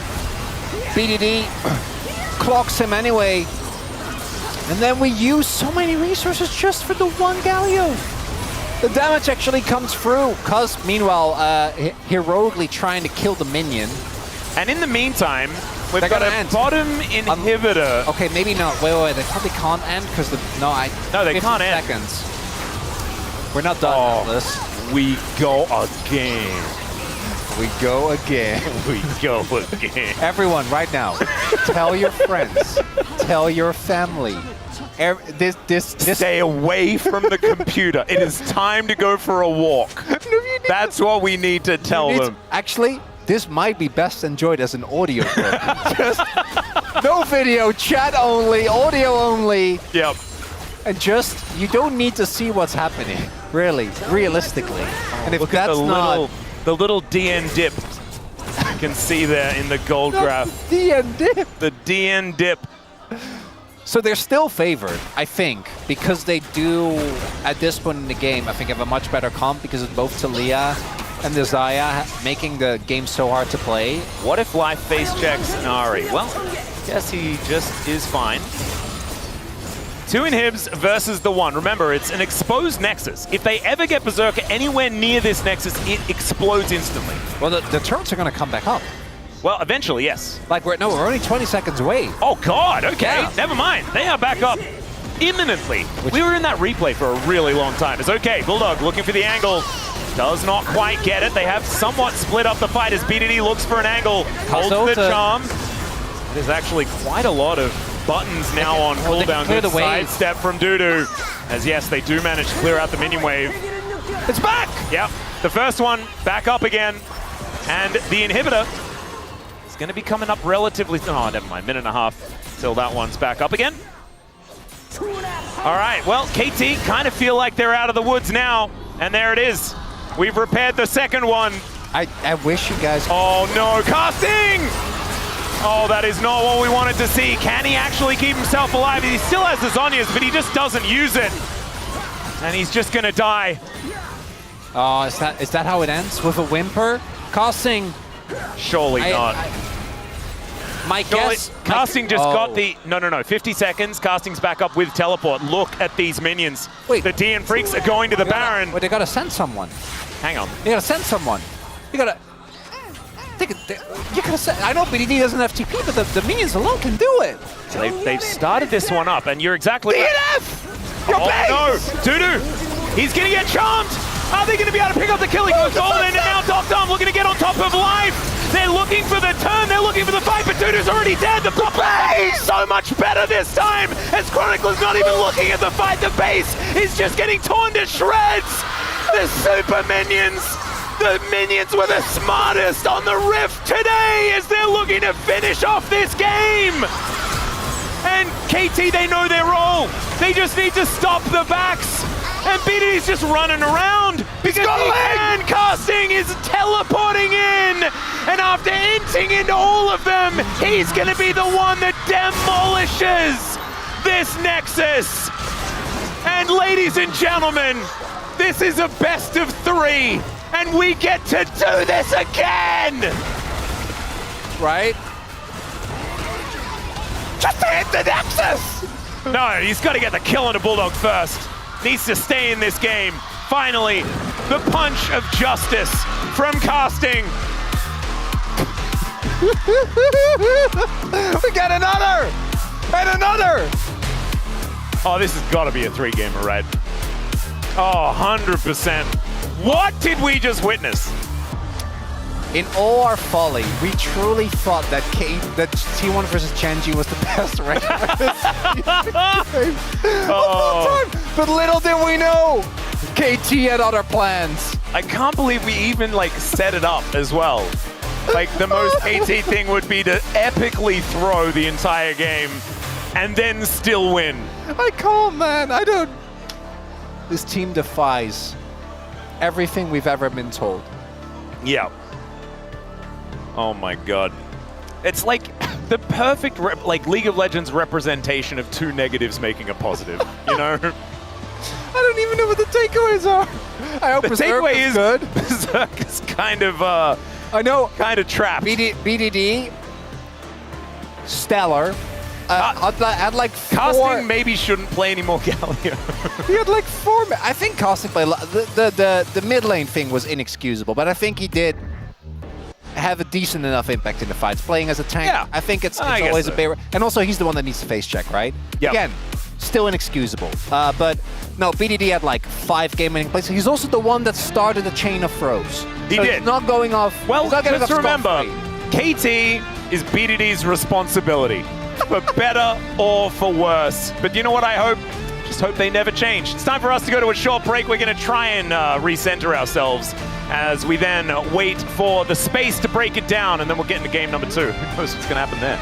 BDD clocks him anyway. And then we use so many resources just for the one Galio. The damage actually comes through. Cuz, meanwhile, heroically trying to kill the minion. And in the meantime, we've got a bottom inhibitor. Okay, maybe not. Wait. They probably can't end because No, they can't end. Seconds. We're not done with this. We go again. We go again. We go again. Everyone, right now, tell your friends, tell your family. This Stay away from the computer. It is time to go for a walk. That's what we need to tell them. Actually, this might be best enjoyed as an audio book. Just no video, chat only, audio only. Yep. And just, you don't need to see what's happening, really, realistically. And if Look that's at not... the little DN dip. You can see there in the gold graph. DN dip. The DN dip. So they're still favored, I think, because they do, at this point in the game, I think have a much better comp because of both Talia and the Zaya making the game so hard to play. What if Life face checks Nari? Well, guess he just is fine. 2 inhibs versus the 1. Remember, it's an exposed Nexus. If they ever get Berserker anywhere near this Nexus, it explodes instantly. Well, the turrets are going to come back up. Well, eventually, yes. Like, we're only 20 seconds away. Oh, God, okay. Yeah. Never mind. They are back up imminently. We were in that replay for a really long time. It's okay. Bulldog looking for the angle. Does not quite get it. They have somewhat split up the fight as BDD looks for an angle. Holds the charm. There's actually quite a lot of buttons now on cooldown. Good sidestep from Dudu. As yes, they do manage to clear out the minion wave. It's back! Yep. The first one back up again. And the inhibitor is going to be coming up relatively... Oh, never mind. Minute and a half till that one's back up again. All right. Well, KT kind of feel like they're out of the woods now. And there it is. We've repaired the second one. I wish you guys... Oh, no. Casting! Oh, that is not what we wanted to see. Can he actually keep himself alive? He still has the Zhonya's, but he just doesn't use it. And he's just going to die. Oh, is that how it ends? With a whimper? Casting... Surely not. My guess... Casting just got the... No. 50 seconds. Casting's back up with teleport. Look at these minions. Wait. The DN Freaks are going to the Baron. But they got to send someone. Hang on. You got to send someone. You got to... You could have said, I know BDD doesn't have TP, but the minions alone can do it. So they've started this one up, and you're exactly DNF! right. Oh no! Dudu! He's gonna get charmed! Are they gonna be able to pick up the kill? He goes golden, and now Dom looking to get on top of Life! They're looking for the turn, they're looking for the fight, but Dudu's already dead. The base so much better this time, as Chronicle's not even looking at the fight. The base is just getting torn to shreds. The super minions, the minions were the smartest on the Rift today as they're looking to finish off this game. And KT, they know their role. They just need to stop the backs. And BDD's just running around because the hand casting is teleporting in. And after inting into all of them, he's gonna be the one that demolishes this Nexus. And ladies and gentlemen, this is a best of 3. And we get to do this again! Right? Just to hit the Nexus! No, he's got to get the kill on the Bulldog first. Needs to stay in this game. Finally, the punch of justice from casting. We got another! And another! Oh, this has got to be a 3-gamer, right? Oh, 100%. What did we just witness? In all our folly, we truly thought that T1 versus Chenji was the best record. But little did we know, KT had other plans. I can't believe we even set it up as well. The most KT thing would be to epically throw the entire game and then still win. I can't, man. I don't. This team defies everything we've ever been told. Yeah. Oh my god. It's like the perfect League of Legends representation of 2 negatives making a positive, you know? I don't even know what the takeaways are. I hope the Berserk takeaway is good. Berserk is kind of I know, kind of trapped. BDD, stellar. Had like 4. Casting maybe shouldn't play any more Galio. He had like 4. I think Casting played the mid lane thing was inexcusable, but I think he did have a decent enough impact in the fights. Playing as a tank, Yeah, I think it's I guess always so. a bit. And also, he's the one that needs to face check, right? Yep. Again, still inexcusable. But no, BDD had like 5 game-winning plays. He's also the one that started the chain of throws. He So did. He's not going off. Well, he's not getting just off remember, scot-free. KT is BDD's responsibility, for better or for worse. But you know what I hope? Just hope they never change. It's time for us to go to a short break. We're going to try and recenter ourselves as we then wait for the space to break it down, and then we'll get into game number 2. Who knows what's going to happen there?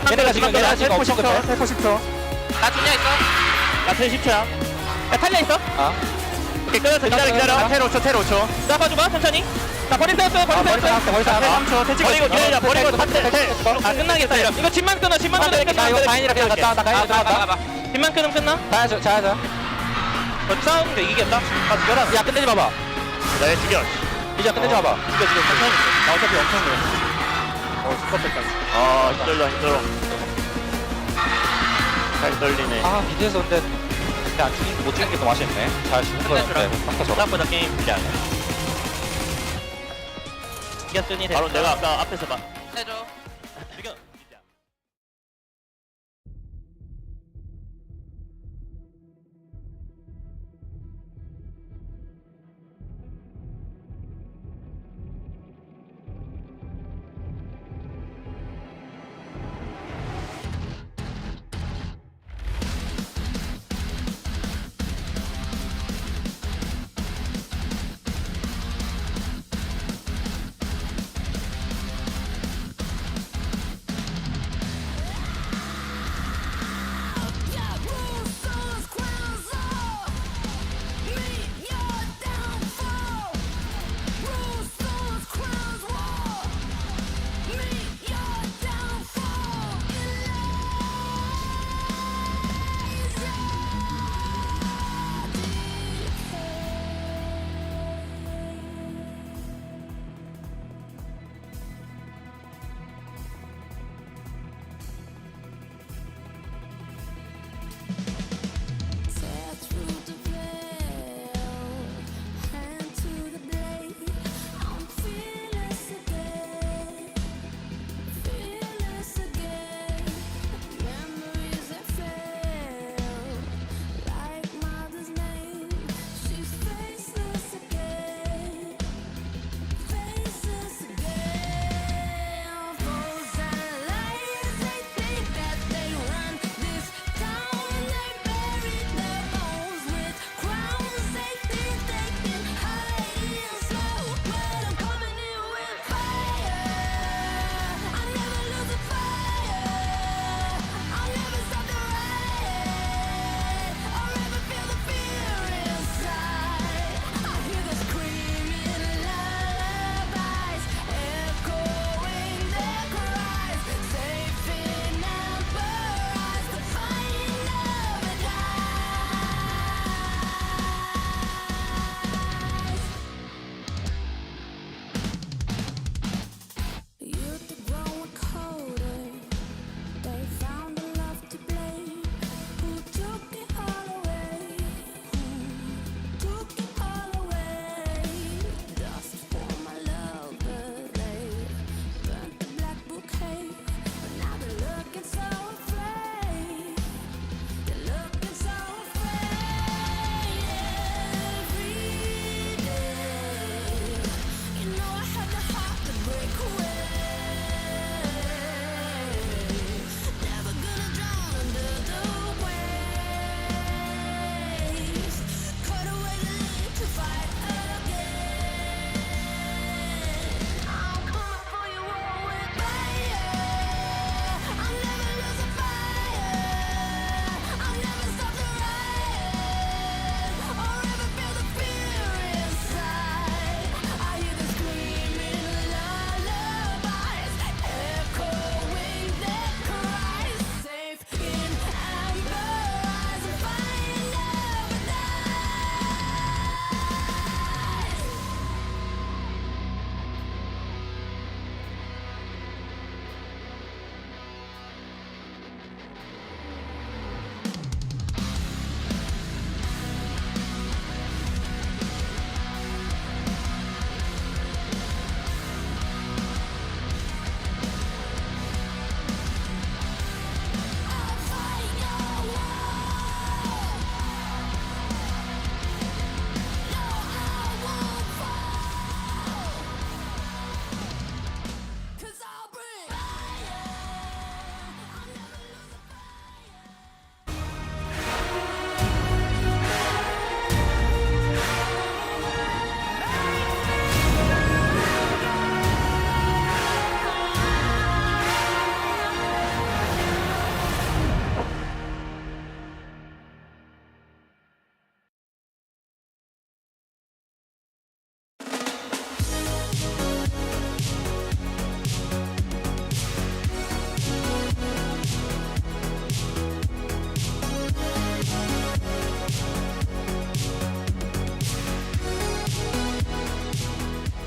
얘네가 지금 텔포 10초. 텔포 10초. 나 중량 있어. 나 텔 10초야. 야 탈려 있어. 오케이 끊어서 기다려. 텔 5초 텔 5초. 나 봐줘봐 천천히. 나 버리 세웠어 버리 세웠어. 버리 3초. 텔 찍어. 버리고 기다려. 버리고 텔. 끝나겠다. 이거 집만 끊어. 집만 끊어. 나 이거 다인이라 그냥 갔다. 나 가야겠다. 집만 끊으면 끝나. 가야죠. 자야죠. 싸우는데 이기겠다. 아 죽여라. 야 끝내지 마봐. 나 얘 죽여. 이제 끝내지 마봐. 죽여 천천히. 나 어차피 엄청 그래. 스커트까지. 아 힘들다 힘들어. 잘 떨리네. 아 미드에서 근데 안 죽인 못 죽인 게 더 맛있네. 잘 죽는 거였는데 생각보다 게임 불리하네. 이겼으니 바로 내가 아까 앞에서 봐. 해줘. 죽여.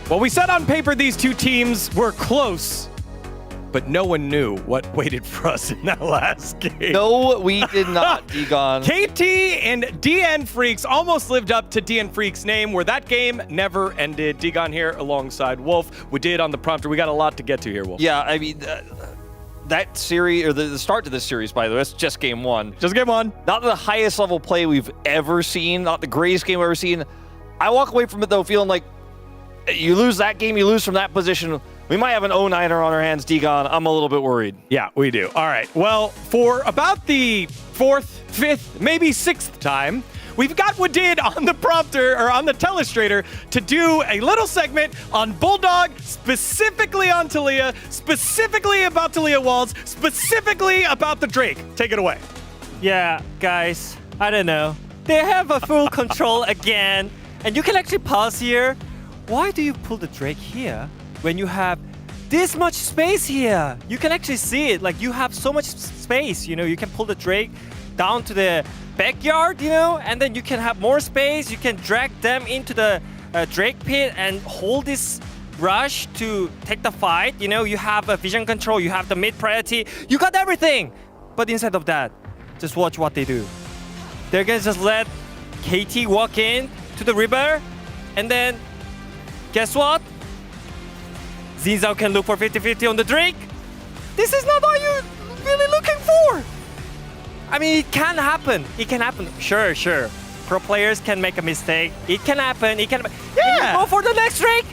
Well, we said on paper these two teams were close, but no one knew what waited for us in that last game. No, we did not, Digon. KT and DN Freaks almost lived up to DN Freaks' name, where that game never ended. Digon here alongside Wolf. We did on the prompter. We got a lot to get to here, Wolf. Yeah, I mean, that series, or the start to this series, by the way, that's just game one. Just game one. Not the highest level play we've ever seen, not the greatest game we've ever seen. I walk away from it, though, feeling like you lose that game, you lose from that position. We might have an 0-9er on our hands, Digon. I'm a little bit worried. Yeah, we do. All right. Well, for about the 4th, 5th, maybe 6th time, we've got Wadid on the prompter, or on the telestrator, to do a little segment on Bulldog, specifically on Taliyah, specifically about Taliyah Walls, specifically about the Drake. Take it away. Yeah, guys, I don't know. They have a full control again, and you can actually pause here. Why do you pull the Drake here when you have this much space here? You can actually see it. Like, you have so much space, you know, you can pull the Drake down to the backyard, you know, and then you can have more space. You can drag them into the Drake pit and hold this rush to take the fight. You know, you have a vision control, you have the mid priority, you got everything. But instead of that, just watch what they do. They're gonna just let KT walk in to the river, and then guess what? Xin Zhao can look for 50-50 on the Drake. This is not what you're really looking for. I mean, it can happen. It can happen. Sure. Pro players can make a mistake. It can happen. It can. Yeah. Can you go for the next Drake?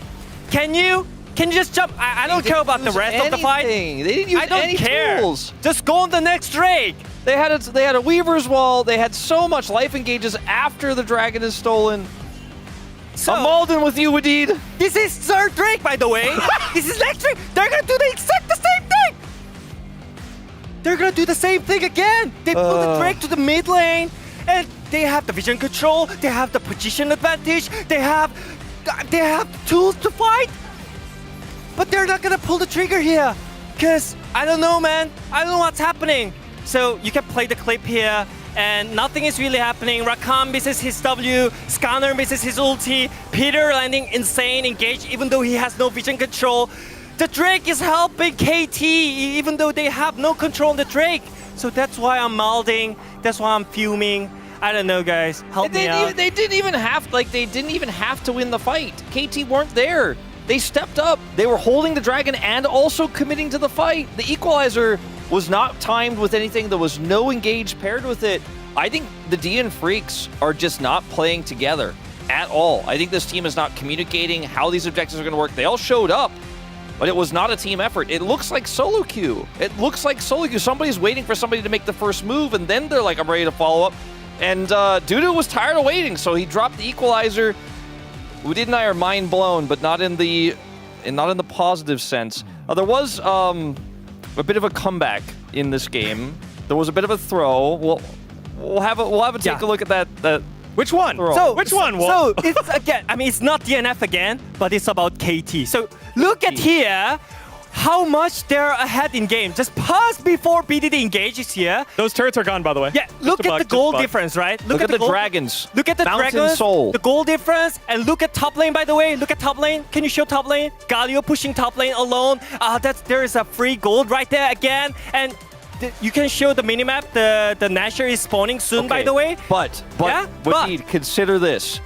Can you? Can you just jump? I don't care about the rest of the fight. They didn't use any tools. Just go on the next Drake. They had a Weaver's Wall. They had so much life engages after the dragon is stolen. So, I'm Malden with you, Wadid. This is third Drake, by the way. This is next Drake. They're gonna do the same thing. They're gonna do the same thing again. They put the Drake to the mid lane, and they have the vision control. They have the position advantage. They have tools to fight. But they're not gonna pull the trigger here, cause I don't know, man. I don't know what's happening. So you can play the clip here, and nothing is really happening. Rakan misses his W, Scanner misses his ulti, Peter landing insane engage even though he has no vision control. The Drake is helping KT even though they have no control on the Drake. So that's why I'm malding, that's why I'm fuming. I don't know, guys, help me out. They didn't even have to win the fight. KT weren't there. They stepped up. They were holding the dragon and also committing to the fight. The equalizer was not timed with anything. There was no engage paired with it. I think the DN Freaks are just not playing together at all. I think this team is not communicating how these objectives are going to work. They all showed up, but it was not a team effort. It looks like solo queue. Somebody's waiting for somebody to make the first move, and then they're like, I'm ready to follow up. And Dudu was tired of waiting, so he dropped the equalizer. Wadid and I are mind blown, but not in the positive sense. There was a bit of a comeback in this game. There was a bit of a throw. We'll have a take a look at that. Which one? Throw. So which one? So it's again. I mean, it's not DNF again, but it's about KT. So look at here. How much they're ahead in game. Just pause before BDD engages here. Those turrets are gone, by the way. Yeah, look at the goal difference, right? Look at the dragons. Look at the Mountain dragons, Soul. the goal difference, and look at top lane, by the way. Look at top lane. Can you show top lane? Galio pushing top lane alone. There is a free gold right there again. And you can show the minimap. The Nasher is spawning soon, by the way. But consider this.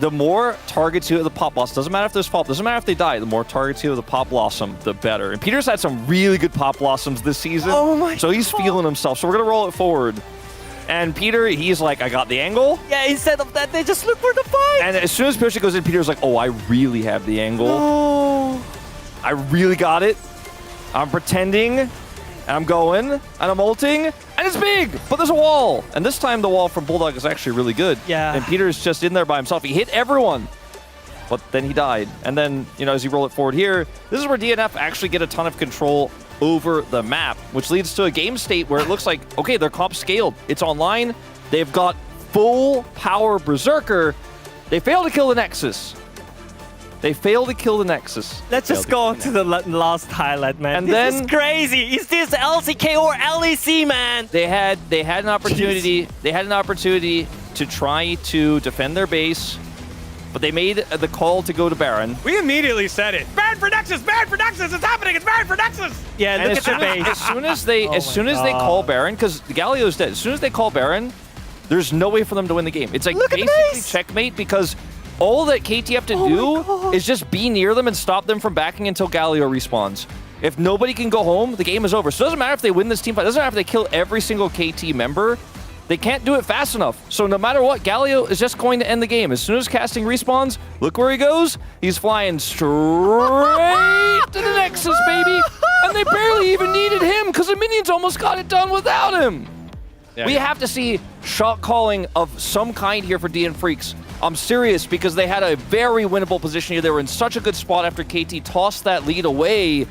The more targets you have the Pop Blossom, doesn't matter if there's fault, doesn't matter if they die, the more targets you have the Pop Blossom, the better. And Peter's had some really good Pop Blossoms this season. Oh my So he's feeling himself. So we're going to roll it forward. And Peter, he's like, I got the angle. Yeah, instead of that, they just look for the fight. And as soon as Peter goes in, Peter's like, oh, I really have the angle. Oh. I really got it. I'm pretending, and I'm going, and I'm ulting, and it's big, but there's a wall. And this time the wall from Bulldog is actually really good. Yeah. And Peter's just in there by himself. He hit everyone, but then he died. And then, you know, as you roll it forward here, this is where DNF actually get a ton of control over the map, which leads to a game state where it looks like, okay, their comp scaled. It's online. They've got full power Berserker. They fail to kill the Nexus. Let's just go on to the last highlight, man. And this then is crazy. Is this LCK or LEC, man? They had an opportunity. Jeez. They had an opportunity to try to defend their base, but they made the call to go to Baron. We immediately said it. Baron for Nexus! Baron for Nexus! It's happening! It's Baron for Nexus! Yeah, And look at the base. as soon as they Oh my call God. Baron, because Galio's dead. As soon as they call Baron, there's no way for them to win the game. It's like Look at the basically base. checkmate because all that KT have to do is just be near them and stop them from backing until Galio respawns. If nobody can go home, the game is over. So it doesn't matter if they win this team fight. It doesn't matter if they kill every single KT member. They can't do it fast enough. So no matter what, Galio is just going to end the game. As soon as casting respawns, look where he goes. He's flying straight to the Nexus, baby. And they barely even needed him because the minions almost got it done without him. We have to see shot calling of some kind here for DN Freaks. I'm serious because they had a very winnable position here. They were in such a good spot after KT tossed that lead away.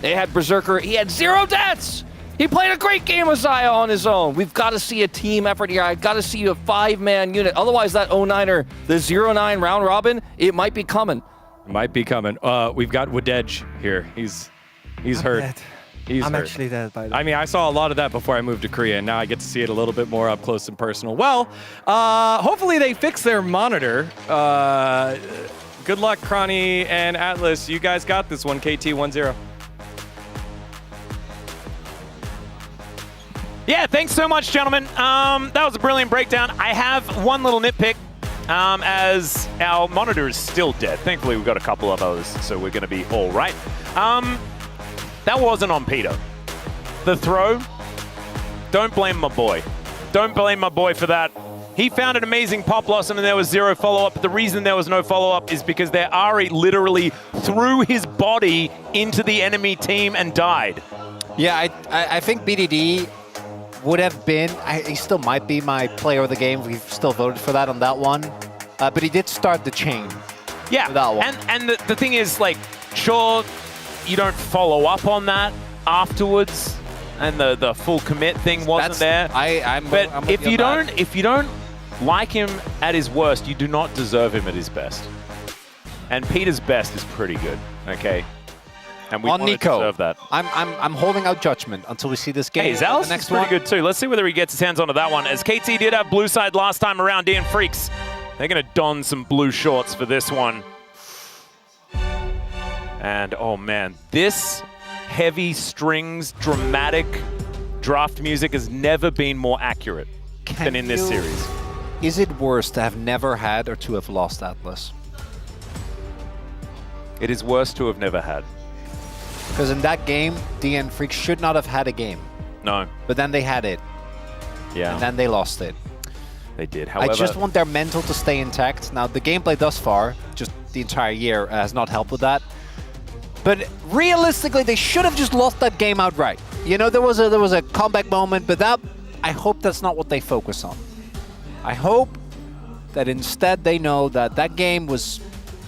They had Berserker. He had 0 deaths. He played a great game with Xayah on his own. We've got to see a team effort here. I've got to see a 5-man unit. Otherwise, that 09er, the 0-9 round robin, it might be coming. Might be coming. We've got Wadej here. He's hurt. dead. He's I'm hurt. actually dead, by the way. I mean, I saw a lot of that before I moved to Korea, and now I get to see it a little bit more up close and personal. Well, hopefully they fix their monitor. Good luck, Cronny and Atlas. You guys got this one, KT 1-0. Yeah, thanks so much, gentlemen. That was a brilliant breakdown. I have one little nitpick, as our monitor is still dead. Thankfully, we've got a couple of others, so we're going to be all right. That wasn't on Peter. The throw, don't blame my boy. Don't blame my boy for that. He found an amazing pop blossom and there was 0 follow-up. But the reason there was no follow-up is because their Ari literally threw his body into the enemy team and died. Yeah, I think BDD would have been, he still might be my player of the game. We've still voted for that on that one. But he did start the chain. Yeah, for that one. and the thing is, like, sure, you don't follow up on that afterwards, and the full commit thing wasn't there. I'm if you don't like him at his worst, you do not deserve him at his best. And Peter's best is pretty good, okay? And we on want to Nico, deserve that. I'm holding out judgment until we see this game. Hey, Zal's the next is pretty one. good too. Let's see whether he gets his hands onto that one. As KT did have blue side last time around, DN Freaks, they're going to don some blue shorts for this one. And oh man, this heavy strings, dramatic draft music has never been more accurate than in this series. Is it worse to have never had or to have lost Atlas? It is worse to have never had. Because in that game, DN Freaks should not have had a game. No. But then they had it. Yeah. And then they lost it. They did. However, I just want their mental to stay intact. Now, the gameplay thus far, just the entire year, has not helped with that. But realistically, they should have just lost that game outright. You know, there was a comeback moment, but that, I hope that's not what they focus on. I hope that instead they know that that game was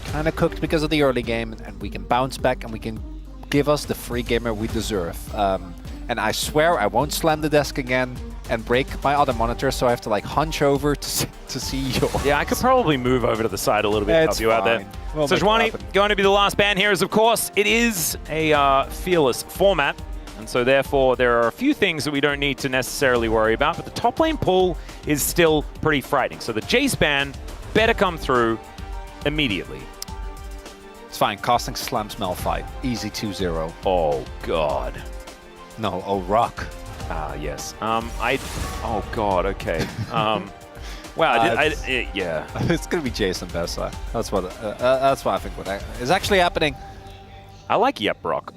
kind of cooked because of the early game, and we can bounce back and we can give us the free gamer we deserve. And I swear I won't slam the desk again and break my other monitor, so I have to like hunch over to see yours. Yeah, I could probably move over to the side a little bit to help you out there. We'll So make it Jwani, happen. going to be the last ban here is, of course, it is a fearless format. And so therefore, there are a few things that we don't need to necessarily worry about, but the top lane pull is still pretty frightening. So the Jace ban better come through immediately. It's fine. Casting slams Malphite. Easy 2-0. Oh, God. No, oh, Rock. Ah, yes. Oh, God, okay. Wow, yeah. It's going to be Jason Bessa. That's what I think is actually happening. I like Yep Rock.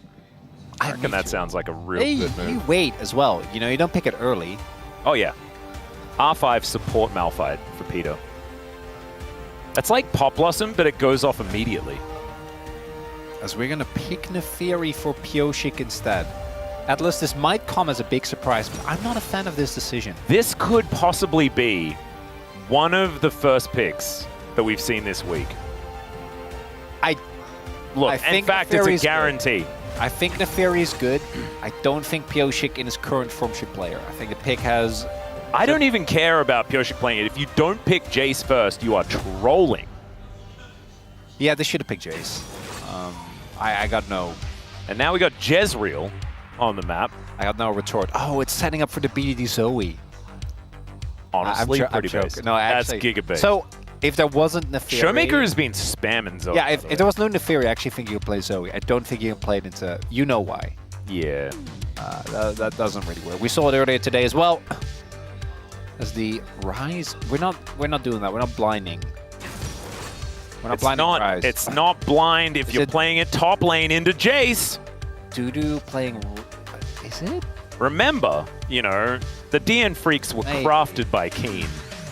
I reckon that sounds like a real good move. You wait as well. You know, you don't pick it early. Oh, yeah. R5 support Malphite for Peter. That's like Pop Blossom, but it goes off immediately. As we're going to pick Neferi for Pioshik instead. Atlas, this might come as a big surprise, but I'm not a fan of this decision. This could possibly be one of the first picks that we've seen this week. Look, in fact, it's a guarantee. Good. I think Neferi is good. I don't think Pioshik in his current form should play her. I think the pick has... I don't even care about Pioshik playing it. If you don't pick Jace first, you are trolling. Yeah, they should have picked Jace. I got no... And now we got Jezreel on the map. I got no retort. Oh, it's setting up for the BDD Zoe. Honestly, pretty basic. No, actually, that's gigabase. So, If there wasn't Neferi... Showmaker has been spamming Zoe. Yeah, if there was no Neferi, I actually think you could play Zoe. I don't think you can play it into... You know why. Yeah. That doesn't really work. We saw it earlier today as well. As the Rise... We're not doing that. We're not blinding. We're not blinding Rise. It's not blind if you're playing it top lane into Jace. Dudu playing... Is it? Remember, you know, the DN Freaks were crafted by Keen,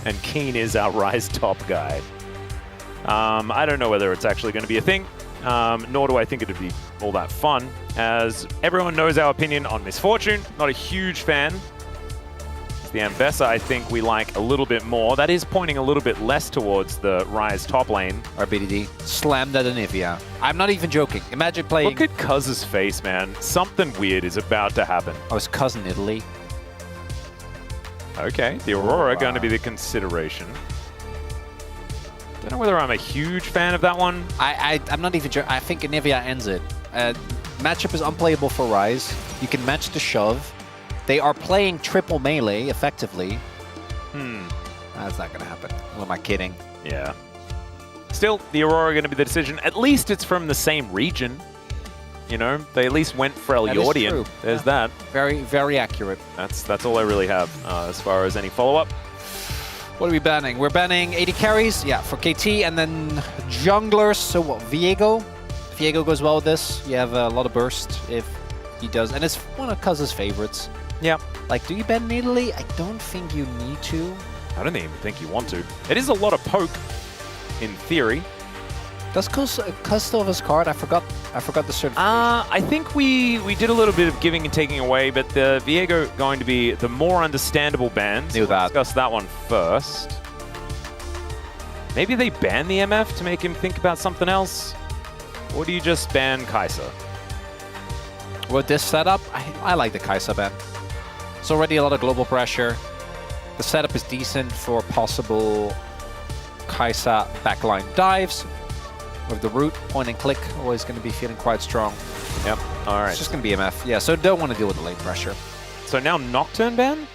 and Keen is our Rise top guy. I don't know whether it's actually going to be a thing, nor do I think it'd be all that fun, as everyone knows our opinion on Misfortune. Not a huge fan. It's the Ambessa I think we like a little bit more. That is pointing a little bit less towards the Rise top lane. RBDD slammed at Anivia. I'm not even joking. Imagine playing... Look at Cuz's face, man. Something weird is about to happen. Oh, it's Cuz in Italy. Okay, the Aurora going to be the consideration. Don't know whether I'm a huge fan of that one. I'm not even sure. I think Anivia ends it. Matchup is unplayable for Rise. You can match the shove. They are playing triple melee, effectively. That's not going to happen. Who am I kidding? Yeah. Still, the Aurora going to be the decision. At least it's from the same region. You know, they at least went for Eliordian. There's that. Very, very accurate. That's all I really have as far as any follow-up. What are we banning? We're banning 80 carries, yeah, for KT, and then junglers. So what, Viego? If Viego goes well with this, you have a lot of burst if he does. And it's one of Cuz's favorites. Yeah. Like, do you ban in Italy? I don't think you need to. I don't even think you want to. It is a lot of poke, in theory. Does Cuz still have his card? I forgot the certification. I think we did a little bit of giving and taking away, but the Viego going to be the more understandable ban. Knew that. Discuss that one first. Maybe they ban the MF to make him think about something else? Or do you just ban Kai'Sa? With this setup, I like the Kai'Sa ban. It's already a lot of global pressure. The setup is decent for possible Kai'Sa backline dives. With the root, point and click, always going to be feeling quite strong. Yep, all right. It's just going to be MF. Yeah, so don't want to deal with the lane pressure. So now Nocturne ban?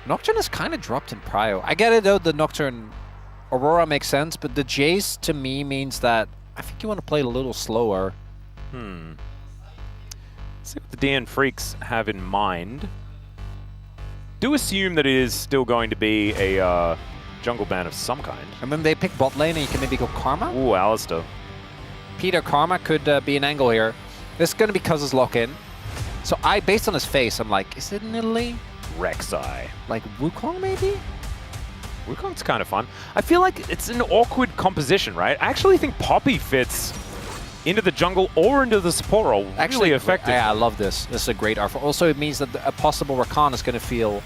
Nocturne has kind of dropped in prio. I get it though, the Nocturne Aurora makes sense, but the Jace to me means that I think you want to play a little slower. Let's see what the DN Freaks have in mind. Do assume that it is still going to be a jungle ban of some kind. And then they pick bot lane and you can maybe go Karma? Ooh, Alistair. Peter Karma could be an angle here. This is going to be Cuz's lock-in. So based on his face, I'm like, is it in Italy? Rek'Sai. Like Wukong maybe? Wukong's kind of fun. I feel like it's an awkward composition, right? I actually think Poppy fits into the jungle or into the support role really effective. Yeah, I love this. This is a great offer. Also, it means that a possible Rakan is going to feel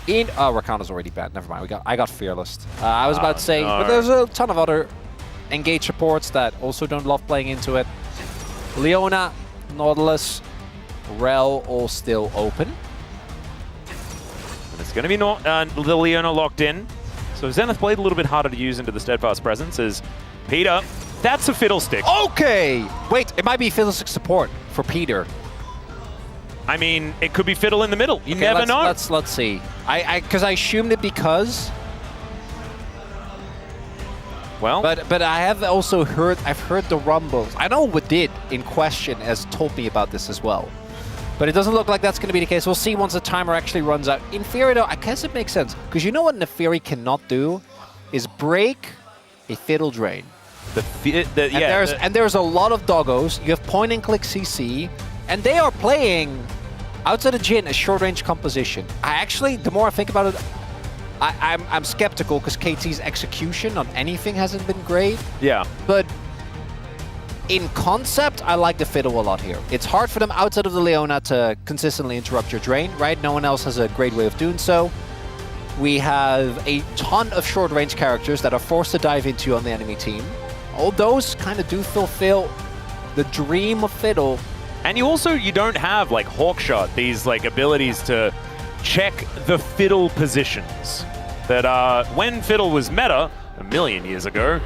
in... Oh, Rakan is already banned. Never mind. I got Fearless. I was about to say, but there's a ton of other engaged supports that also don't love playing into it. Leona, Nautilus, Rel all still open. And it's going to be the Leona locked in. So Zenith Blade a little bit harder to use into the Steadfast Presence is Peter. That's a Fiddlestick. Okay! Wait, it might be Fiddlestick support for Peter. I mean, it could be Fiddle in the middle. You never know. Let's see. Because I assumed it because... Well... But I have also heard... I've heard the rumbles. I know what did in question has told me about this as well. But it doesn't look like that's going to be the case. We'll see once the timer actually runs out. In theory, though, I guess it makes sense. Because you know what Neferi cannot do? Is break a Fiddle Drain. And there's a lot of doggos. You have point and click CC. And they are playing, outside of Jhin, a short-range composition. The more I think about it, I'm skeptical because KT's execution on anything hasn't been great. Yeah. But in concept, I like the Fiddle a lot here. It's hard for them outside of the Leona to consistently interrupt your drain, right? No one else has a great way of doing so. We have a ton of short-range characters that are forced to dive into you on the enemy team. All those kind of do fulfill the dream of Fiddle. And you don't have like Hawkshot, these like abilities to check the Fiddle positions. That when Fiddle was meta, a million years ago,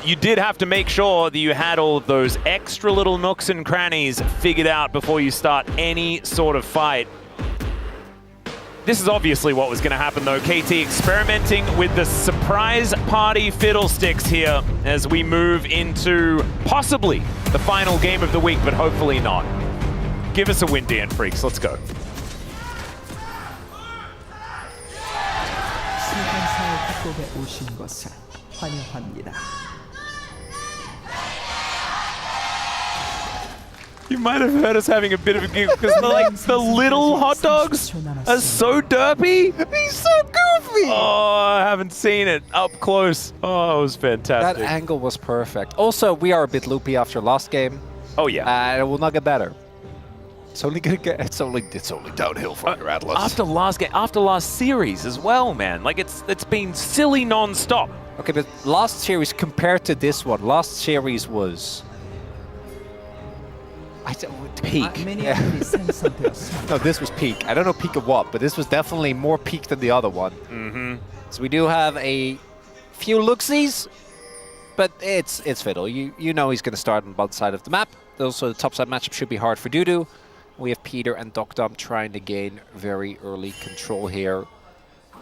you did have to make sure that you had all of those extra little nooks and crannies figured out before you start any sort of fight. This is obviously what was going to happen though. KT experimenting with the Surprise party fiddlesticks here as we move into possibly the final game of the week, but hopefully not. Give us a win, DN Freaks. Let's go. 시간사의 협곡에 오신 것을 환영합니다. You might have heard us having a bit of a giggle because the little hot dogs are so derpy. He's so goofy. Oh, I haven't seen it up close. Oh, it was fantastic. That angle was perfect. Also, we are a bit loopy after last game. Oh yeah. It will not get better. It's only gonna get. It's only downhill from your Atlas. After last series as well, man. Like it's been silly non-stop. Okay, but last series compared to this one, last series was. Peak. Yeah. No, this was peak. I don't know peak of what, but this was definitely more peak than the other one. Mm-hmm. So we do have a few looksies, but it's fiddle. You know he's going to start on both side of the map. Also, the top side matchup should be hard for Dudu. We have Peter and Docdom trying to gain very early control here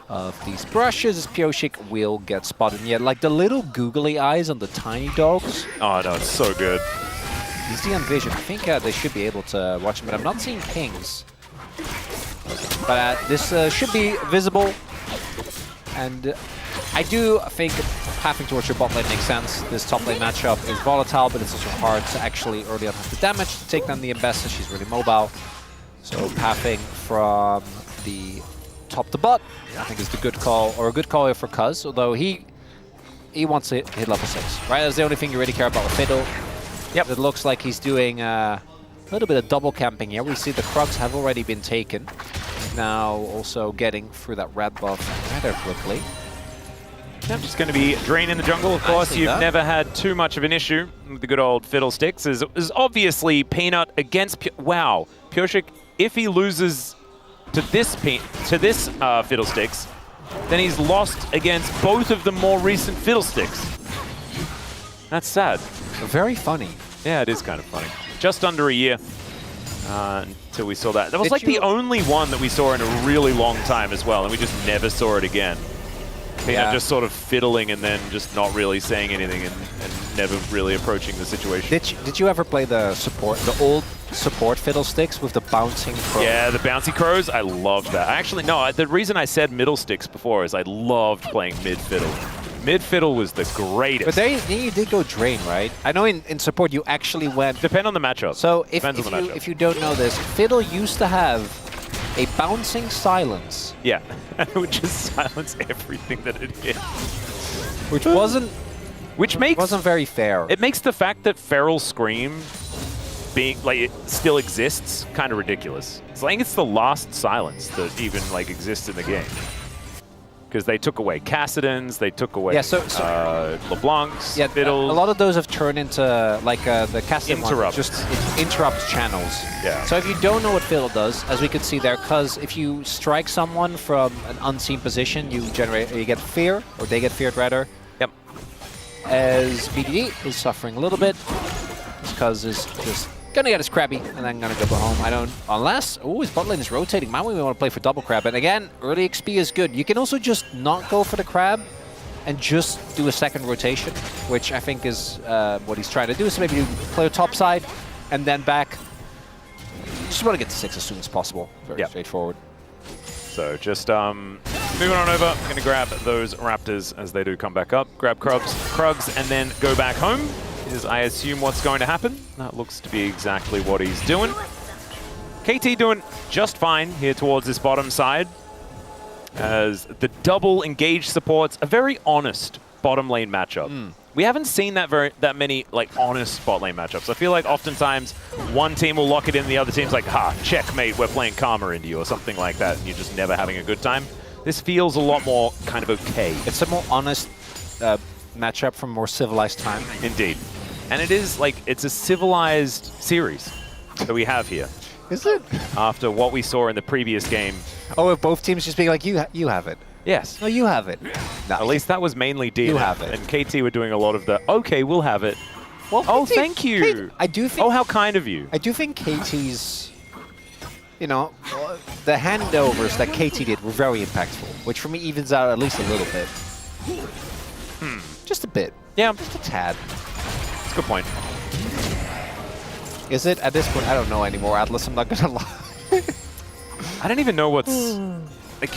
of these brushes as Pioshik will get spotted. Yet, like the little googly eyes on the tiny dogs. Oh no, it's so good. He's the Vision. I think they should be able to watch him, but I'm not seeing pings. But this should be visible. And I do think having towards your bot lane makes sense. This top lane matchup is volatile, but it's also hard to actually early on have the damage to take down the Ambessa. She's really mobile. So pathing from the top to bot, I think is the good call, or a good call here for Cuz, although he wants to hit level 6, right? That's the only thing you really care about with Fiddle. Yep, it looks like he's doing a little bit of double camping here. We see the Krugs have already been taken. Now also getting through that red buff rather quickly. Yep, just going to be Drain in the jungle. Of course, you've never had too much of an issue with the good old Fiddlesticks. Is obviously Peanut against... Wow, Pioshik, if he loses to this Fiddlesticks, then he's lost against both of the more recent Fiddlesticks. That's sad. Very funny. Yeah, it is kind of funny. Just under a year until we saw that. That was like the only one that we saw in a really long time as well, and we just never saw it again. Peanut just sort of fiddling and then just not really saying anything and never really approaching the situation. Did you ever play the old support Fiddlesticks with the bouncing crows? Yeah, the bouncy crows, I loved that. Actually, no, the reason I said middle sticks before is I loved playing mid fiddle. Mid fiddle was the greatest. But there you did go Drain, right? I know in support you actually went... Depend on the matchup. So if you don't know this, Fiddle used to have a bouncing silence. Yeah, it would just silence everything that it hit. Which wasn't very fair. It makes the fact that Feral Scream being like it still exists kind of ridiculous. It's like it's the last silence that even like exists in the game. Because they took away Cassidans, they took away LeBlancs, Fiddles. A lot of those have turned into, like the Cassidan interrupt. Just it interrupts channels. Yeah. So if you don't know what Fiddle does, as we could see there, because if you strike someone from an unseen position, you get fear, or they get feared rather. Yep. As BDD is suffering a little bit, because is just gonna get his Krabby and then gonna go home. Unless his bot lane is rotating. Might we want to play for double Crab. And again, early XP is good. You can also just not go for the Crab and just do a second rotation, which I think is what he's trying to do. So maybe you play top side and then back. Just want to get to 6 as soon as possible. Very straightforward. So just moving on over. I'm gonna grab those Raptors as they do come back up. Grab Krugs and then go back home. Is, I assume, what's going to happen. That looks to be exactly what he's doing. KT doing just fine here towards this bottom side, as the double engage supports a very honest bottom lane matchup. We haven't seen that many like honest bot lane matchups. I feel like oftentimes one team will lock it in, the other team's like, ha, checkmate, we're playing Karma into you, or something like that, and you're just never having a good time. This feels a lot more kind of okay. It's a more honest matchup from more civilized time. Indeed. And it is like, it's a civilized series that we have here. Is it? After what we saw in the previous game. Oh, if both teams just being like, you have it. Yes. No, you have it. No. At least that was mainly DNF. You have it. And KT were doing a lot of the, okay, we'll have it. Well, oh, thank you. I do think... Oh, how kind of you. I do think KT's, you know, the handovers that KT did were very impactful, which for me evens out at least a little bit. Just a bit. Yeah. Just a tad. That's a good point. Is it? At this point, I don't know anymore, Atlas. I'm not gonna lie. I don't even know what's... like.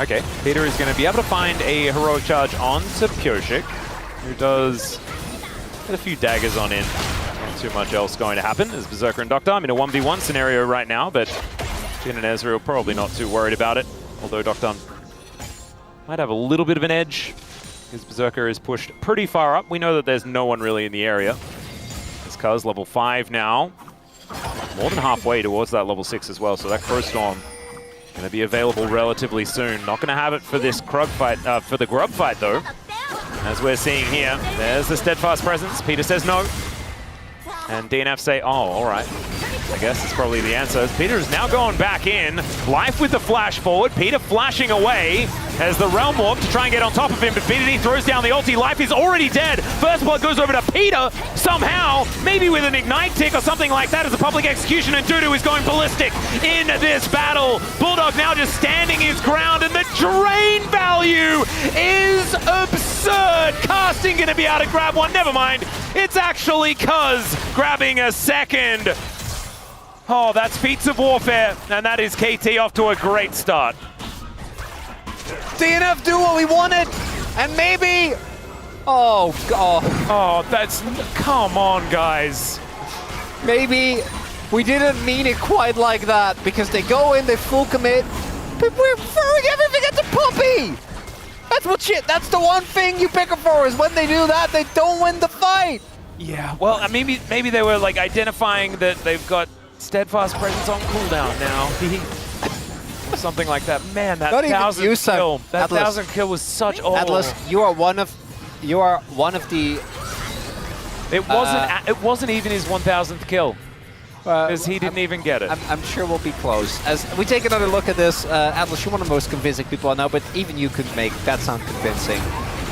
Okay, Peter is going to be able to find a heroic charge onto Pyoshik, who does get a few daggers on in. Not too much else going to happen as Berserker and Doctor. I'm in a 1v1 scenario right now, but Jin and Ezreal probably not too worried about it. Although Doctor might have a little bit of an edge, because Berserker is pushed pretty far up. We know that there's no one really in the area. This Cuz level 5 now. More than halfway towards that level 6 as well, so that Crow Storm going to be available relatively soon. Not going to have it for this Krug fight, for the Grub fight though. As we're seeing here, there's the Steadfast Presence. Peter says no. And DNF say, oh, all right. I guess it's probably the answer. Peter is now going back in. Life with the flash forward. Peter flashing away as the Realm Warp to try and get on top of him. But BDD throws down the ulti. Life is already dead. First blood goes over to Peter somehow. Maybe with an Ignite tick or something like that as a public execution. And Dudu is going ballistic in this battle. Bulldog now just standing his ground. And the drain value is absurd. Casting going to be able to grab one. Never mind. It's actually Cuz grabbing a second. Oh, that's feats of warfare, and that is KT off to a great start. DNF do what we wanted, and maybe... Oh, God. Oh, that's... Come on, guys. Maybe we didn't mean it quite like that, because they go in, they full commit, but we're throwing everything at the puppy! That's what shit, that's the one thing you pick up for, is when they do that, they don't win the fight! Yeah, well, maybe they were like identifying that they've got Steadfast Presence on cooldown now. Something like that. Man, that 1,000 kill. That 1,000 kill was such... Oh. Atlas, you are one of the... It wasn't even his 1,000th kill. Because he didn't even get it. I'm sure we'll be close. As we take another look at this, Atlas, you're one of the most convincing people I know, but even you could make that sound convincing.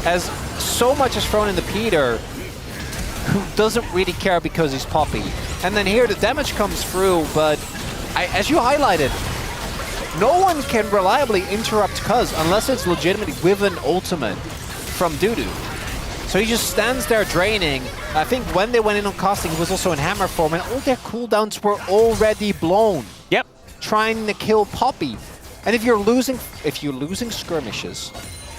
As so much is thrown into Peter, who doesn't really care because he's Poppy. And then here the damage comes through, but as you highlighted, no one can reliably interrupt Cuz unless it's legitimately with an ultimate from Dudu. So he just stands there draining. I think when they went in on casting, he was also in hammer form, and all their cooldowns were already blown. Yep. Trying to kill Poppy. And if you're losing skirmishes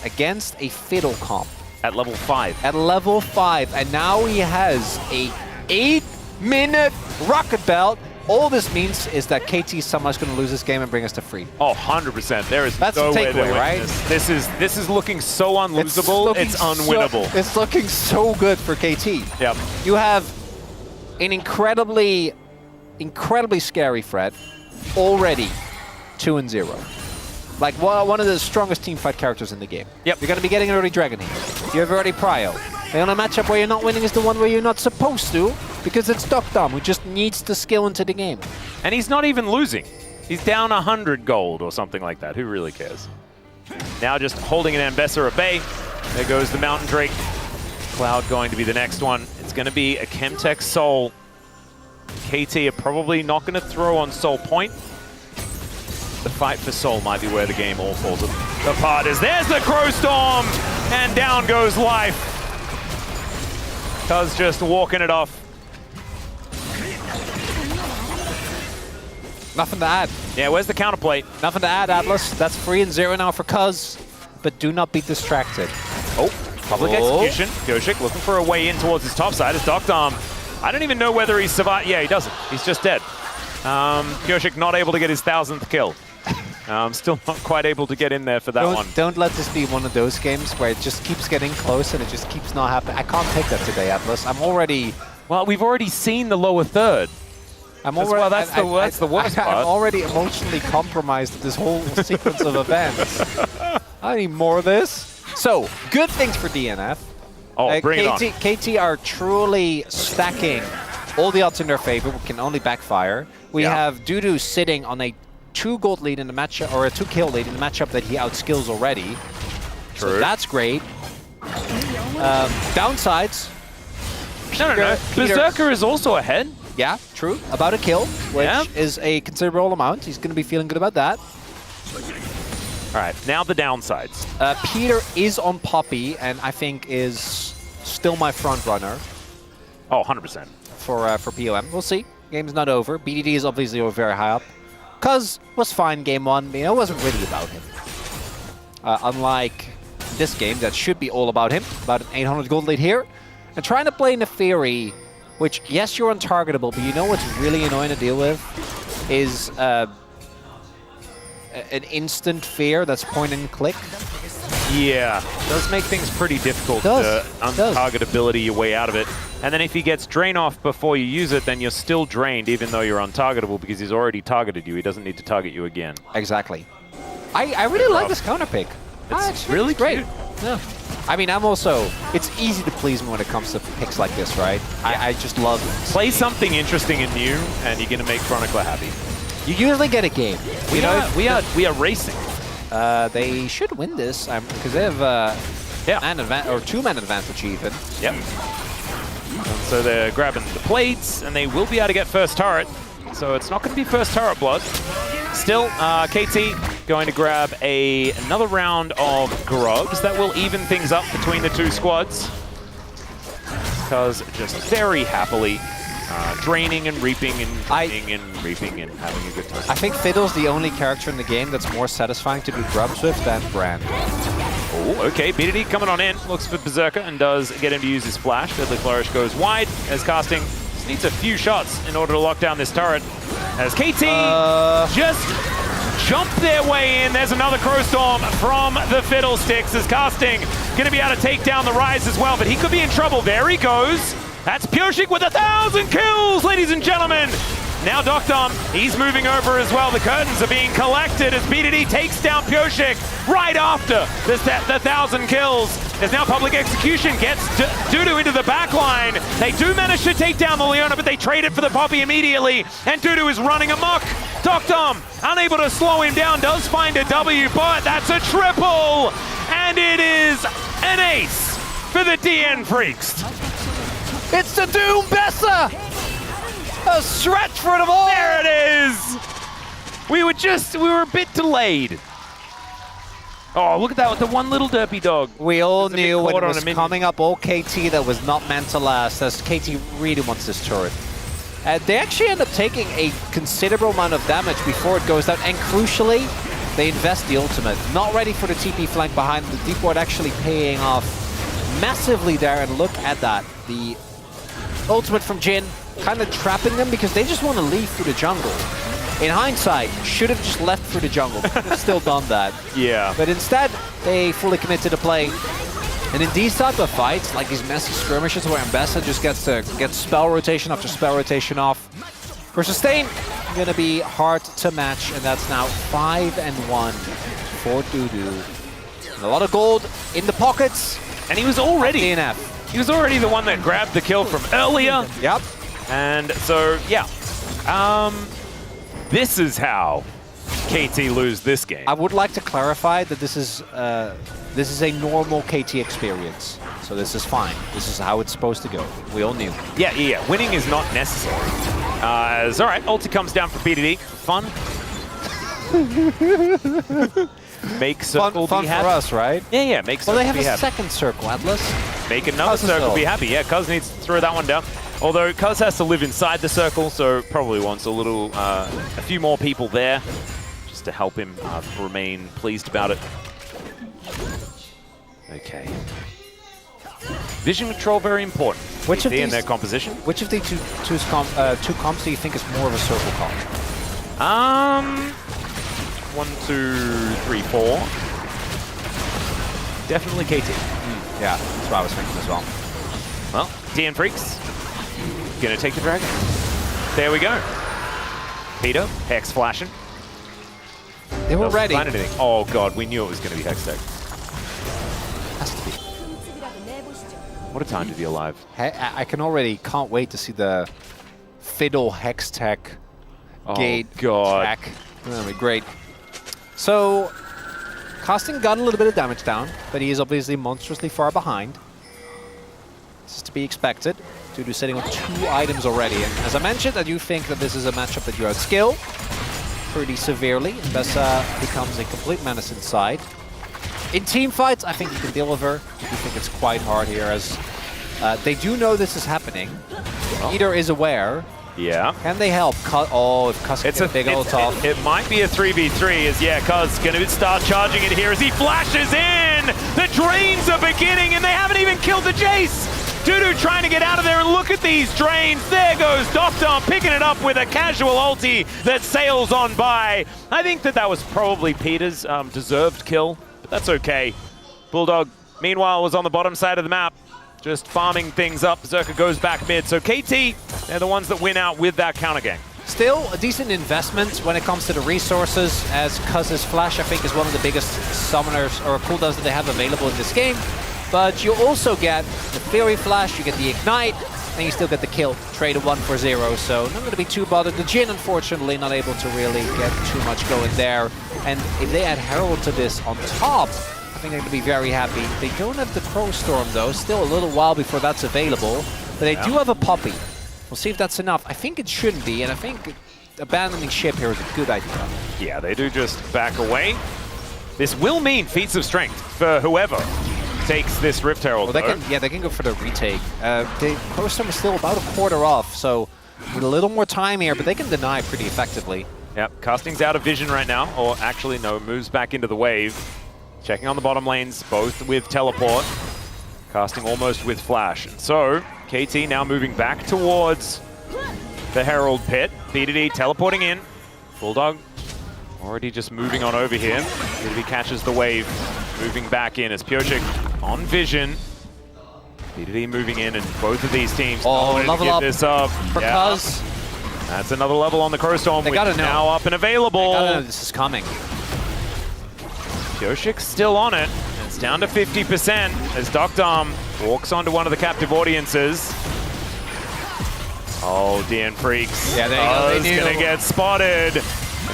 against a Fiddle comp, at level 5. At level 5, and now he has a 8-minute rocket belt. All this means is that KT somehow is going to lose this game and bring us to free. Oh, 100%. There is That's no the way takeaway, right? This is looking so unlosable. It's unwinnable. It's looking so good for KT. Yep. You have an incredibly scary threat already 2-0. Like one of the strongest teamfight characters in the game. Yep. You're going to be getting an early Dragon here. You have already Prio. The only matchup where you're not winning is the one where you're not supposed to, because it's Docdom, who just needs to skill into the game. And he's not even losing. He's down 100 gold or something like that. Who really cares? Now just holding an Ambassador at bay. There goes the Mountain Drake. Cloud going to be the next one. It's going to be a Chemtech Soul. KT are probably not going to throw on Soul Point. The fight for Soul might be where the game all falls apart. As there's the Crow Storm, and down goes Life. Cuz just walking it off. Nothing to add. Yeah, where's the counterplay? Nothing to add, Atlas. That's 3-0 now for Cuz, but do not be distracted. Oh, public execution. Pyoshik looking for a way in towards his top side as Docdom. I don't even know whether he's survived. Yeah, he doesn't. He's just dead. Pyoshik not able to get his 1,000th kill. Still not quite able to get in there for that one. Don't let this be one of those games where it just keeps getting close and it just keeps not happening. I can't take that today, Atlas. I'm already... Well, we've already seen the lower third. That's the worst part. I'm already emotionally compromised with this whole sequence of events. I need more of this. So, good things for DNF. Oh, bring it on. KT are truly stacking all the odds in their favor, which can only backfire. We have Dudu sitting on a 2-gold lead in the matchup, or a 2-kill lead in the matchup that he outskills already. True. So that's great. Downsides. No. Berserker is also ahead. Yeah, true. About a kill, which is a considerable amount. He's going to be feeling good about that. All right, now the downsides. Peter is on Poppy, and I think is still my front runner. Oh, 100%. For POM. We'll see. Game's not over. BDD is obviously very high up. Cuz was fine game 1, it wasn't really about him. Unlike this game, that should be all about him. About an 800 gold lead here. And trying to play Neferi, which, yes, you're untargetable, but you know what's really annoying to deal with? Is an instant fear that's point and click. Yeah, does make things pretty difficult to untargetability your way out of it. And then if he gets drain off before you use it, then you're still drained even though you're untargetable because he's already targeted you. He doesn't need to target you again. Exactly. I really like this counter pick. It's really great. cute. Yeah. I mean, it's easy to please me when it comes to picks like this, right? I just love it. Play something interesting and new, and you're going to make Chronicler happy. You usually get a game. We are racing. They should win this because they have two-man advantage even. Yep. And so they're grabbing the plates, and they will be able to get first turret. So it's not going to be first turret blood. Still, KT going to grab another round of Grugs. That will even things up between the two squads. Because just very happily draining and reaping and draining and reaping and having a good time. I think Fiddle's the only character in the game that's more satisfying to do Grubs with than Brand. Oh, okay. BDD coming on in. Looks for Berserker and does get him to use his flash. Deadly Flourish goes wide as casting just needs a few shots in order to lock down this turret. As KT just jump their way in. There's another Crow Storm from the Fiddlesticks as casting going to be able to take down the Rise as well, but he could be in trouble. There he goes. That's Pyoshik with 1,000 kills, ladies and gentlemen. Now Doctom, he's moving over as well. The curtains are being collected as BDD takes down Pyoshik right after the 1,000 kills. There's now public execution, gets Dudu into the back line. They do manage to take down the Leona, but they trade it for the Poppy immediately, and Dudu is running amok. Doctom, unable to slow him down, does find a W, but that's a triple, and it is an ace for the DN Freaks. It's the Doom Bessa! A stretch for them all! There it is! We were a bit delayed. Oh, look at that with the one little derpy dog. We all knew when it was coming up all KT that was not meant to last, as KT really wants this turret. They actually end up taking a considerable amount of damage before it goes down, and crucially, they invest the ultimate. Not ready for the TP flank behind, the deep ward actually paying off massively there, and look at that. The ultimate from Jhin kind of trapping them because they just want to leave through the jungle. In hindsight, should have just left through the jungle. Could have still done that. Yeah. But instead, they fully commit to the play. And in these type of fights, like these messy skirmishes where Ambessa just gets spell rotation after spell rotation off, for Sustain, gonna be hard to match, and that's now 5-1 for Dudu. And a lot of gold in the pockets. And he was already DNF. He was already the one that grabbed the kill from earlier. Yep. And so, yeah. This is how KT lose this game. I would like to clarify that this is a normal KT experience. So this is fine. This is how it's supposed to go. We all knew. Yeah. Winning is not necessary. All right, ulti comes down for BDD. Fun. Make circle fun be for happy. us, right? Yeah. Make circle well, they have be a happy. second circle, Atlas. Make another circle be happy. Yeah, Cuz needs to throw that one down. Although Cuz has to live inside the circle, so probably wants a few more people there, just to help him remain pleased about it. Okay. Vision control very important. Which of these in their composition? Which of the two comps do you think is more of a circle comp? 1, 2, 3, 4. Definitely KT. Yeah, that's what I was thinking as well. Well, DN Freaks gonna take the dragon. There we go. Peter, Hex flashing. They were ready. Oh god, we knew it was gonna be Hex Tech. Has to be. What a time to be alive. I can't wait to see the Fiddle Hex Tech gate attack. That'll be great. So, Casting got a little bit of damage down, but he is obviously monstrously far behind. This is to be expected. Dudu sitting on 2 items already. And as I mentioned, I do think that this is a matchup that you outskill. pretty severely. Bessa becomes a complete menace inside. In team fights, I think you can deal with her. I do think it's quite hard here, as they do know this is happening. Either is aware. Yeah. Can they help? Oh, if Cuz gets a big ult off. It might be a 3v3 as, yeah, Cuz going to start charging it here as he flashes in. The drains are beginning and they haven't even killed the Jace. Dudu trying to get out of there, and look at these drains. There goes Doctor picking it up with a casual ulti that sails on by. I think that was probably Peter's deserved kill, but that's okay. Bulldog, meanwhile, was on the bottom side of the map, just farming things up. Zerka goes back mid, so KT, they're the ones that win out with that counter gang. Still a decent investment when it comes to the resources, as Cuz's Flash, I think, is one of the biggest summoners or cooldowns that they have available in this game. But you also get the Fury Flash, you get the Ignite, and you still get the kill. Traded 1 for 0, so not going to be too bothered. The Jhin, unfortunately, not able to really get too much going there. And if they add Herald to this on top, I think they're going to be very happy. They don't have the Crow Storm, though. Still a little while before that's available. But they do have a Poppy. We'll see if that's enough. I think it shouldn't be, and I think abandoning ship here is a good idea. Yeah, they do just back away. This will mean feats of strength for whoever takes this Rift Herald. Well, they can go for the retake. The Crow Storm is still about a quarter off, so need a little more time here, but they can deny pretty effectively. Yep, casting's out of vision right now, or actually no, moves back into the wave. Checking on the bottom lanes, both with teleport. Casting almost with flash. And so, KT now moving back towards the Herald pit. BDD teleporting in. Bulldog already just moving on over here. BDD catches the wave, moving back in as Pyosik on vision. BDD moving in, and both of these teams level up this up. For Cuz. That's another level on the Crow Storm, which is now up and available. They gotta know this is coming. Pyosik's still on it. It's down to 50% as Doctor walks onto one of the captive audiences. Oh, DN Freaks. Yeah, there you go. He's gonna get spotted.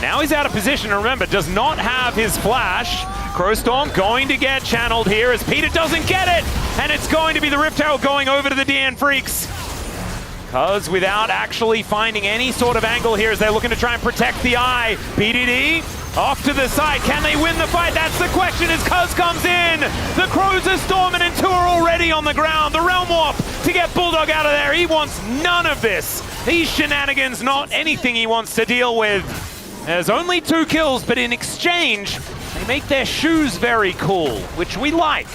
Now he's out of position, and remember, does not have his flash. Crow Storm going to get channeled here as Peter doesn't get it, and it's going to be the Rift Herald going over to the DN Freaks. Cuz without actually finding any sort of angle here as they're looking to try and protect the eye. BDD off to the side. Can they win the fight? That's the question as Cuz comes in. The Crows are storming and 2 are already on the ground. The Realm Warp to get Bulldog out of there. He wants none of this. These shenanigans, not anything he wants to deal with. There's only 2 kills, but in exchange, they make their shoes very cool, which we like.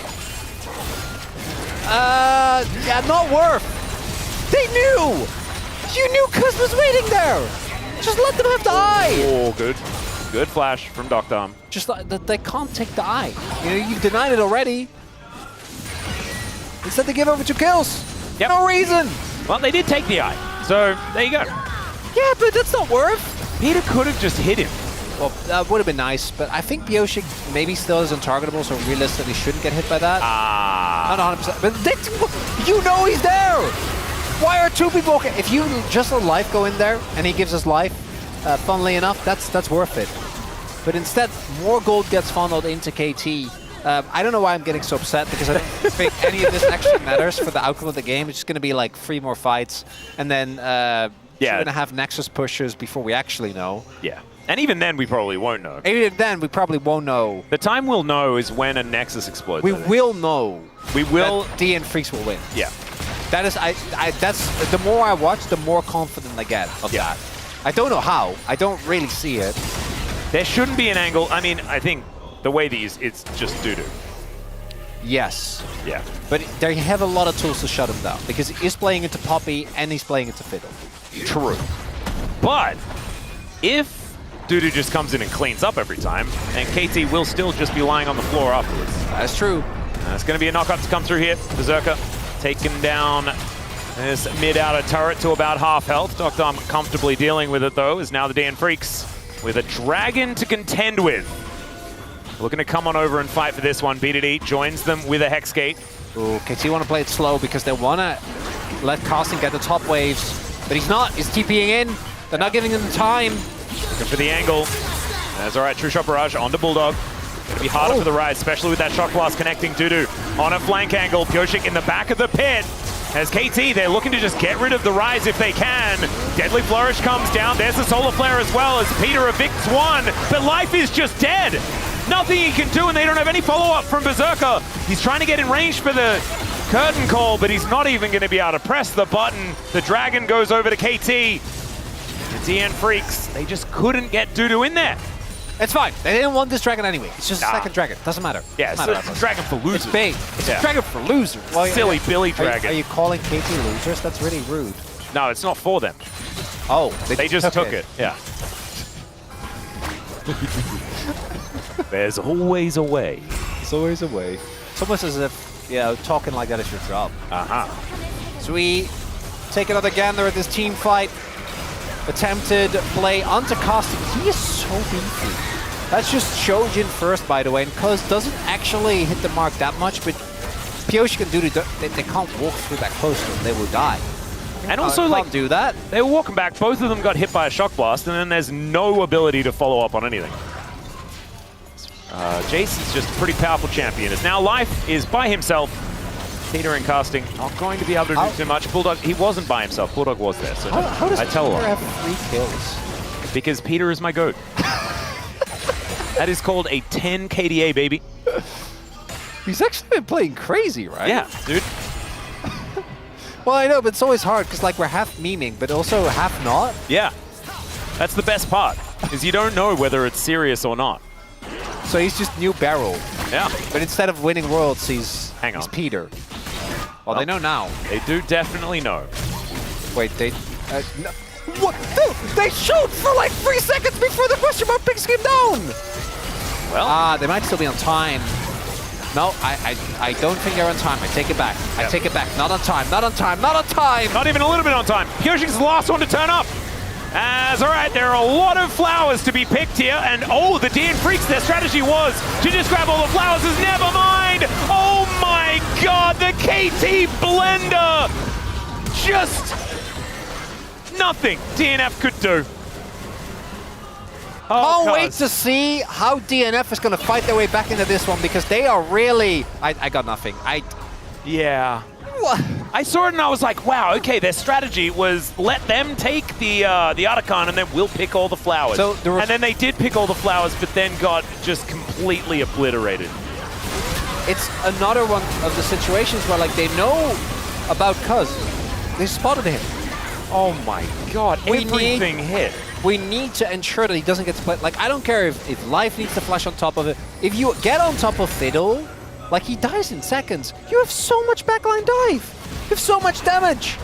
Yeah, not worth. They knew! You knew Cuz was waiting there! Just let them have the eye! Oh, good. Good flash from Doctor. Just they can't take the eye. You know, you've denied it already. Instead they give over 2 kills. Yep. No reason! Well, they did take the eye, so there you go. Yeah, but that's not worth. Peter could have just hit him. Well, that would have been nice, but I think Pyosik maybe still is untargetable, so realistically shouldn't get hit by that. Not 100%. But you know he's there! Why are 2 people okay? If you just let life go in there and he gives us life, funnily enough, that's worth it. But instead, more gold gets funneled into KT. I don't know why I'm getting so upset, because I don't think any of this actually matters for the outcome of the game. It's just going to be like 3 more fights, and then we're going to have Nexus pushers before we actually know. Yeah. And even then, we probably won't know. Even then, we probably won't know. The time we'll know is when a Nexus explodes. We will know. We will. That DN Freaks will win. Yeah. That is, that's the more I watch, the more confident I get of that. I don't know how. I don't really see it. There shouldn't be an angle. I mean, I think the way it's just Dudu. Yes. Yeah. But they have a lot of tools to shut him down, because he is playing into Poppy and he's playing into Fiddle. True. But if Dudu just comes in and cleans up every time, and KT will still just be lying on the floor afterwards. That's true. It's going to be a knockup to come through here. Berserker taken down this mid-outer turret to about half health. Doctor comfortably dealing with it, though, is now the DN Freaks with a dragon to contend with. Looking to come on over and fight for this one. BDD joins them with a Hex Gate. Ooh, KT want to play it slow because they want to let Casting get the top waves, but he's not. He's TPing in. They're not giving him the time. Looking for the angle. That's all right. True Shot Barrage onto Bulldog. Going to be harder for the Rise, especially with that Shock Blast connecting Dudu on a flank angle. Pyosik in the back of the pit. As KT, they're looking to just get rid of the Rise if they can. Deadly Flourish comes down. There's the Solar Flare as well as Peter evicts one. But Life is just dead. Nothing he can do, and they don't have any follow-up from Berserker. He's trying to get in range for the curtain call, but he's not even going to be able to press the button. The Dragon goes over to KT. The DN Freaks, they just couldn't get Dudu in there. It's fine. They didn't want this Dragon anyway. It's just a second Dragon. Doesn't matter. Yeah, it's a Dragon for losers. It's bait. It's a Dragon for losers. Well, Silly Billy Dragon. Are you calling KT losers? That's really rude. No, it's not for them. Oh, they just took it. Yeah. There's always a way. There's always a way. It's almost as if, talking like that is your job. So we take another gander at this team fight. Attempted play onto Caustic. He is so beefy. That's just Shojin first, by the way, and Cuz doesn't actually hit the mark that much, but Pyoshi can do it. They can't walk through that close to him. They will die. And also, like, do that. They were walking back. Both of them got hit by a shock blast, and then there's no ability to follow up on anything. Jace is just a pretty powerful champion. As now Life is by himself. Peter and Casting not going to be able to do too much. Bulldog, he wasn't by himself. Bulldog was there. So how does I tell a Peter lot. have 3 kills? Because Peter is my goat. That is called a 10 KDA, baby. He's actually been playing crazy, right? Yeah, dude. Well, I know, but it's always hard because like we're half memeing, but also half not. Yeah, that's the best part, is you don't know whether it's serious or not. So he's just new barrel. Yeah. But instead of winning worlds, he's Peter. Well, they know now. They do definitely know. Wait, they... no. What? Dude, they shoot for like 3 seconds before the question mark picks him down! Well... they might still be on time. No, I don't think they're on time. I take it back. I take it back. Not on time. Not on time. Not on time. Not even a little bit on time. Hyoshi's the last one to turn up. As, all right, there are a lot of flowers to be picked here. And, oh, the DN Freaks, their strategy was to just grab all the flowers as never mind. Oh, my God, the KT Blender. Just nothing DNF could do. Can't wait to see how DNF is going to fight their way back into this one because they are really... I got nothing. Yeah. What? I saw it and I was like, wow, okay, their strategy was let them take the Archon and then we'll pick all the flowers. So and then they did pick all the flowers, but then got just completely obliterated. It's another one of the situations where like they know about Cuz. They spotted him. Oh my God, everything hit. We need to ensure that he doesn't get split. Like, I don't care if Life needs to flash on top of it. If you get on top of Fiddle, like he dies in seconds, you have so much backline dive. You have so much damage.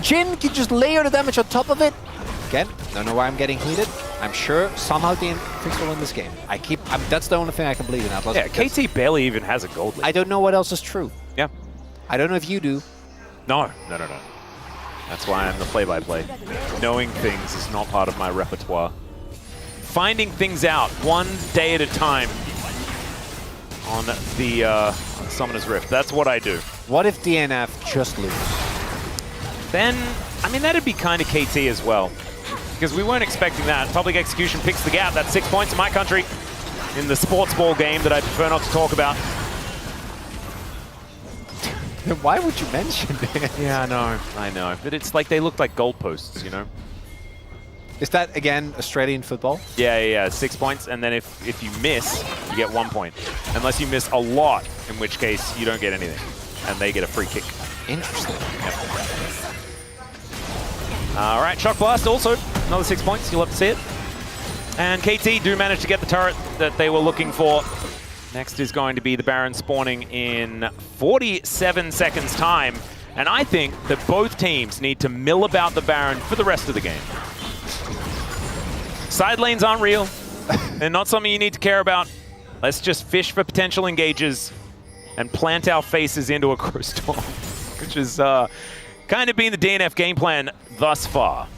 Jin can just layer the damage on top of it. Again, don't know why I'm getting heated. I'm sure somehow the Freaks will win this game. That's the only thing I can believe in Atlas. Yeah, KT barely even has a gold lead. I don't know what else is true. Yeah. I don't know if you do. No. That's why I'm the play-by-play. Knowing things is not part of my repertoire. Finding things out one day at a time on the Summoner's Rift. That's what I do. What if DNF just lose? Then, I mean, that'd be kind of KT as well. Because we weren't expecting that. Public Execution picks the gap. That's 6 points in my country in the sports ball game that I prefer not to talk about. Why would you mention it? Yeah, I know. But it's like they look like goalposts, you know? Is that, again, Australian football? Yeah, 6 points. And then if you miss, you get 1 point. Unless you miss a lot, in which case you don't get anything. And they get a free kick. Interesting. Yep. All right, Shock Blast also. Another 6 points. You'll have to see it. And KT do manage to get the turret that they were looking for. Next is going to be the Baron spawning in 47 seconds time. And I think that both teams need to mill about the Baron for the rest of the game. Side lanes aren't real. They're not something you need to care about. Let's just fish for potential engages and plant our faces into a Crow Storm, which is kind of been the DNF game plan thus far.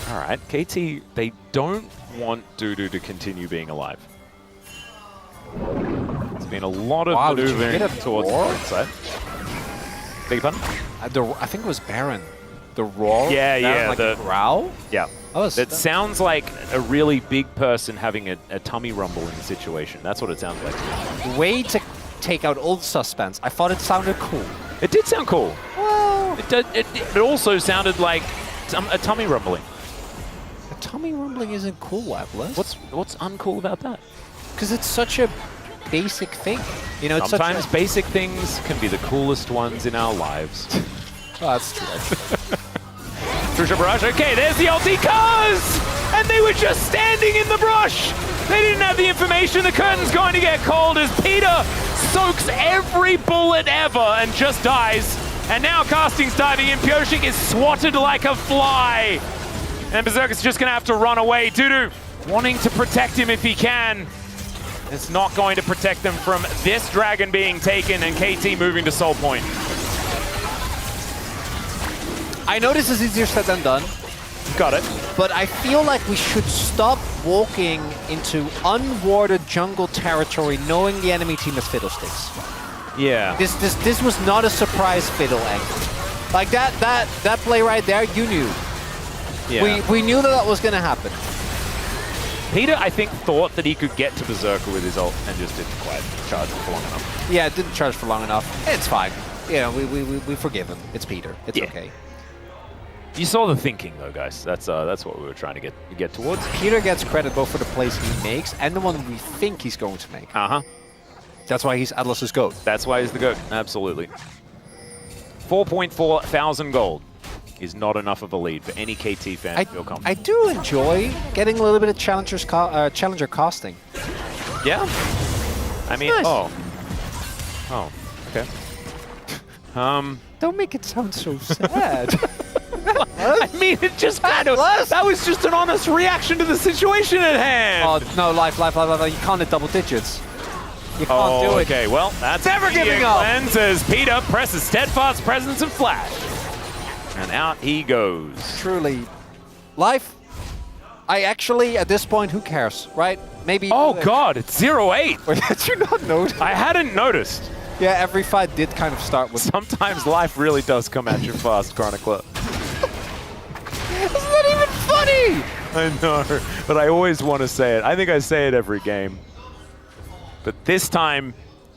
All right, KT, they don't want Dudu to continue being alive. There's been a lot of maneuvering towards the right side. Beg your pardon? I think it was Baron. The roar? Yeah, like the growl? Yeah. It sounds like a really big person having a tummy rumble in the situation. That's what it sounds like. Way to take out all the suspense. I thought it sounded cool. It did sound cool. Well, it also sounded like a tummy rumbling. A tummy rumbling isn't cool, Atlas. What's uncool about that? Because it's such a basic thing. You know, it's sometimes basic things can be the coolest ones in our lives. Oh, that's true. Trisha Barrage, okay, there's the ulti, and they were just standing in the brush. They didn't have the information. The curtain's going to get cold as Peter soaks every bullet ever and just dies. And now Casting's diving in. Pioshik is swatted like a fly. And Berserker's just going to have to run away. Dudu wanting to protect him if he can. It's not going to protect them from this dragon being taken and KT moving to Soul Point. I know this is easier said than done. Got it. But I feel like we should stop walking into unwarded jungle territory knowing the enemy team has Fiddlesticks. Yeah. This was not a surprise Fiddle angle. Like that play right there, you knew. Yeah. We knew that was going to happen. Peter, I think, thought that he could get to Berserker with his ult and just didn't quite charge for long enough. Yeah, it didn't charge for long enough. It's fine. You know, we forgive him. It's Peter. It's okay. You saw the thinking, though, guys. That's what we were trying to get towards. Peter gets credit both for the plays he makes and the one we think he's going to make. Uh-huh. That's why he's Atlas's GOAT. That's why he's the GOAT. Absolutely. 4.4 thousand gold is not enough of a lead for any KT fan to feel confident. I do enjoy getting a little bit of challenger costing. Yeah. I mean, nice. Oh, okay. Don't make it sound so sad. I mean, it just kind of, that was just an honest reaction to the situation at hand. Oh, no, life. You can't hit double digits. You can't do it. Okay, well, that's Never giving up. Cleanse as Peter presses Steadfast Presence and Flash. And out he goes. Truly. Life, I actually, at this point, who cares, right? Maybe. Oh, God, it's 0-8. Did you not notice? I hadn't noticed. Yeah, every fight did kind of start with... Sometimes life really does come at you fast, Chronicler. It's not even funny! I know, but I always want to say it. I think I say it every game. But this time,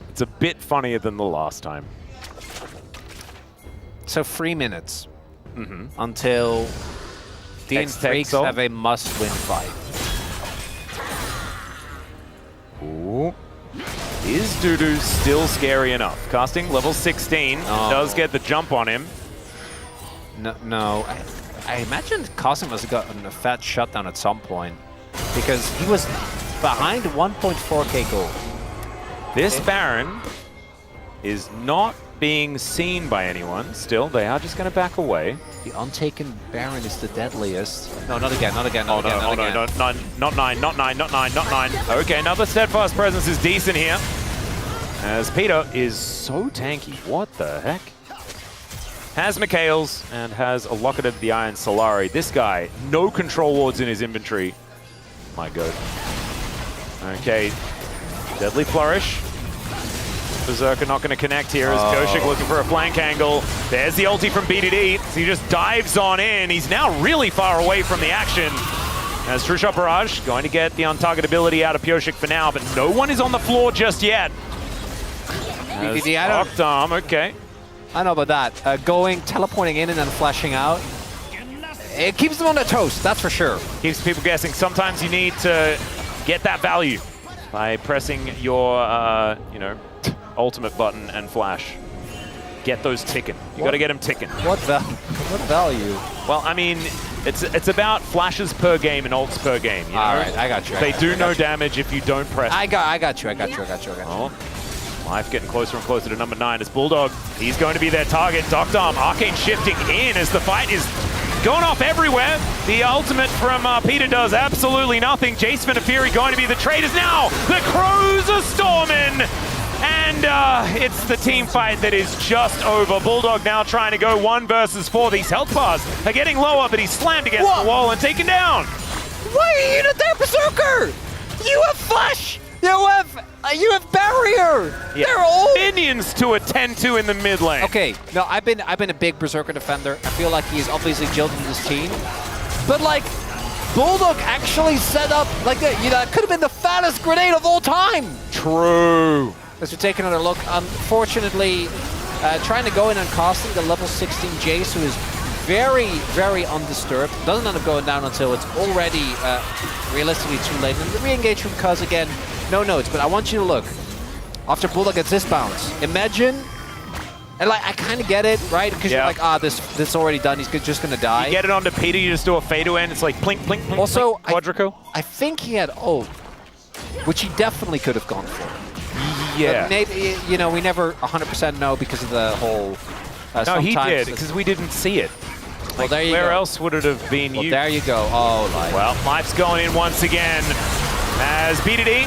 it's a bit funnier than the last time. So 3 minutes until DNF have a must-win fight. Ooh. Is Dudu still scary enough? Casting level 16 does get the jump on him. No. I imagine Casting must have gotten a fat shutdown at some point because he was behind 1.4k gold. This Baron is not being seen by anyone. Still, they are just going to back away. The untaken Baron is the deadliest. No, not again. Not again. Not nine. Okay, another Steadfast Presence is decent here. As Peter is so tanky. What the heck? Has Mikhail's and has a Locket of the Iron Solari. This guy, no control wards in his inventory. My God. Okay, Deadly Flourish. Berserker not going to connect here as Pioshik looking for a flank angle. There's the ulti from BDD. So he just dives on in. He's now really far away from the action. As Trisha Barrage going to get the untargetability out of Pioshik for now, but no one is on the floor just yet. BDD, Octarm, okay. I know about that. Teleporting in and then flashing out. It keeps them on their toes, that's for sure. Keeps people guessing. Sometimes you need to get that value by pressing your, ultimate button and flash. Get those ticking. You got to get them ticking. What value? Well, I mean, it's about flashes per game and ults per game. You know? All right, I got you. They do no damage if you don't press. I got you. Life getting closer and closer to number 9 as Bulldog. He's going to be their target. Doctarm, Arcane shifting in as the fight is going off everywhere. The ultimate from Peter does absolutely nothing. Jace Fury going to be the traders now. The Crows are storming. And it's the team fight that is just over. Bulldog now trying to go 1 versus 4. These health bars are getting lower, but he's slammed against the wall and taken down. Why are you not there, Berserker? You have Flash! You have Barrier! Yeah. They're all minions to attend to in the mid lane. Okay, no, I've been a big Berserker defender. I feel like he's obviously jilted his team. But like, Bulldog actually set up like that. That could have been the fattest grenade of all time. True. as we take another look, unfortunately, trying to go in and casting the level 16 Jace, who is very, very undisturbed. Doesn't end up going down until it's already realistically too late. And the re-engage from Cuz again, no notes, but I want you to look. After Bulldog gets this bounce, imagine, and like I kind of get it, right? Because you're like, this already done. He's just gonna die. You get it onto Peter, you just do a fade away, and it's like plink, plink, plink. Also, Quadrico. I think he had ult, which he definitely could have gone for. Yeah. But maybe, you know, we never 100% know because of the whole. No, he did because we didn't see it. Well, there you go. Where else would it have been used? There you go. Oh, Life. Well, Life's going in once again as BDD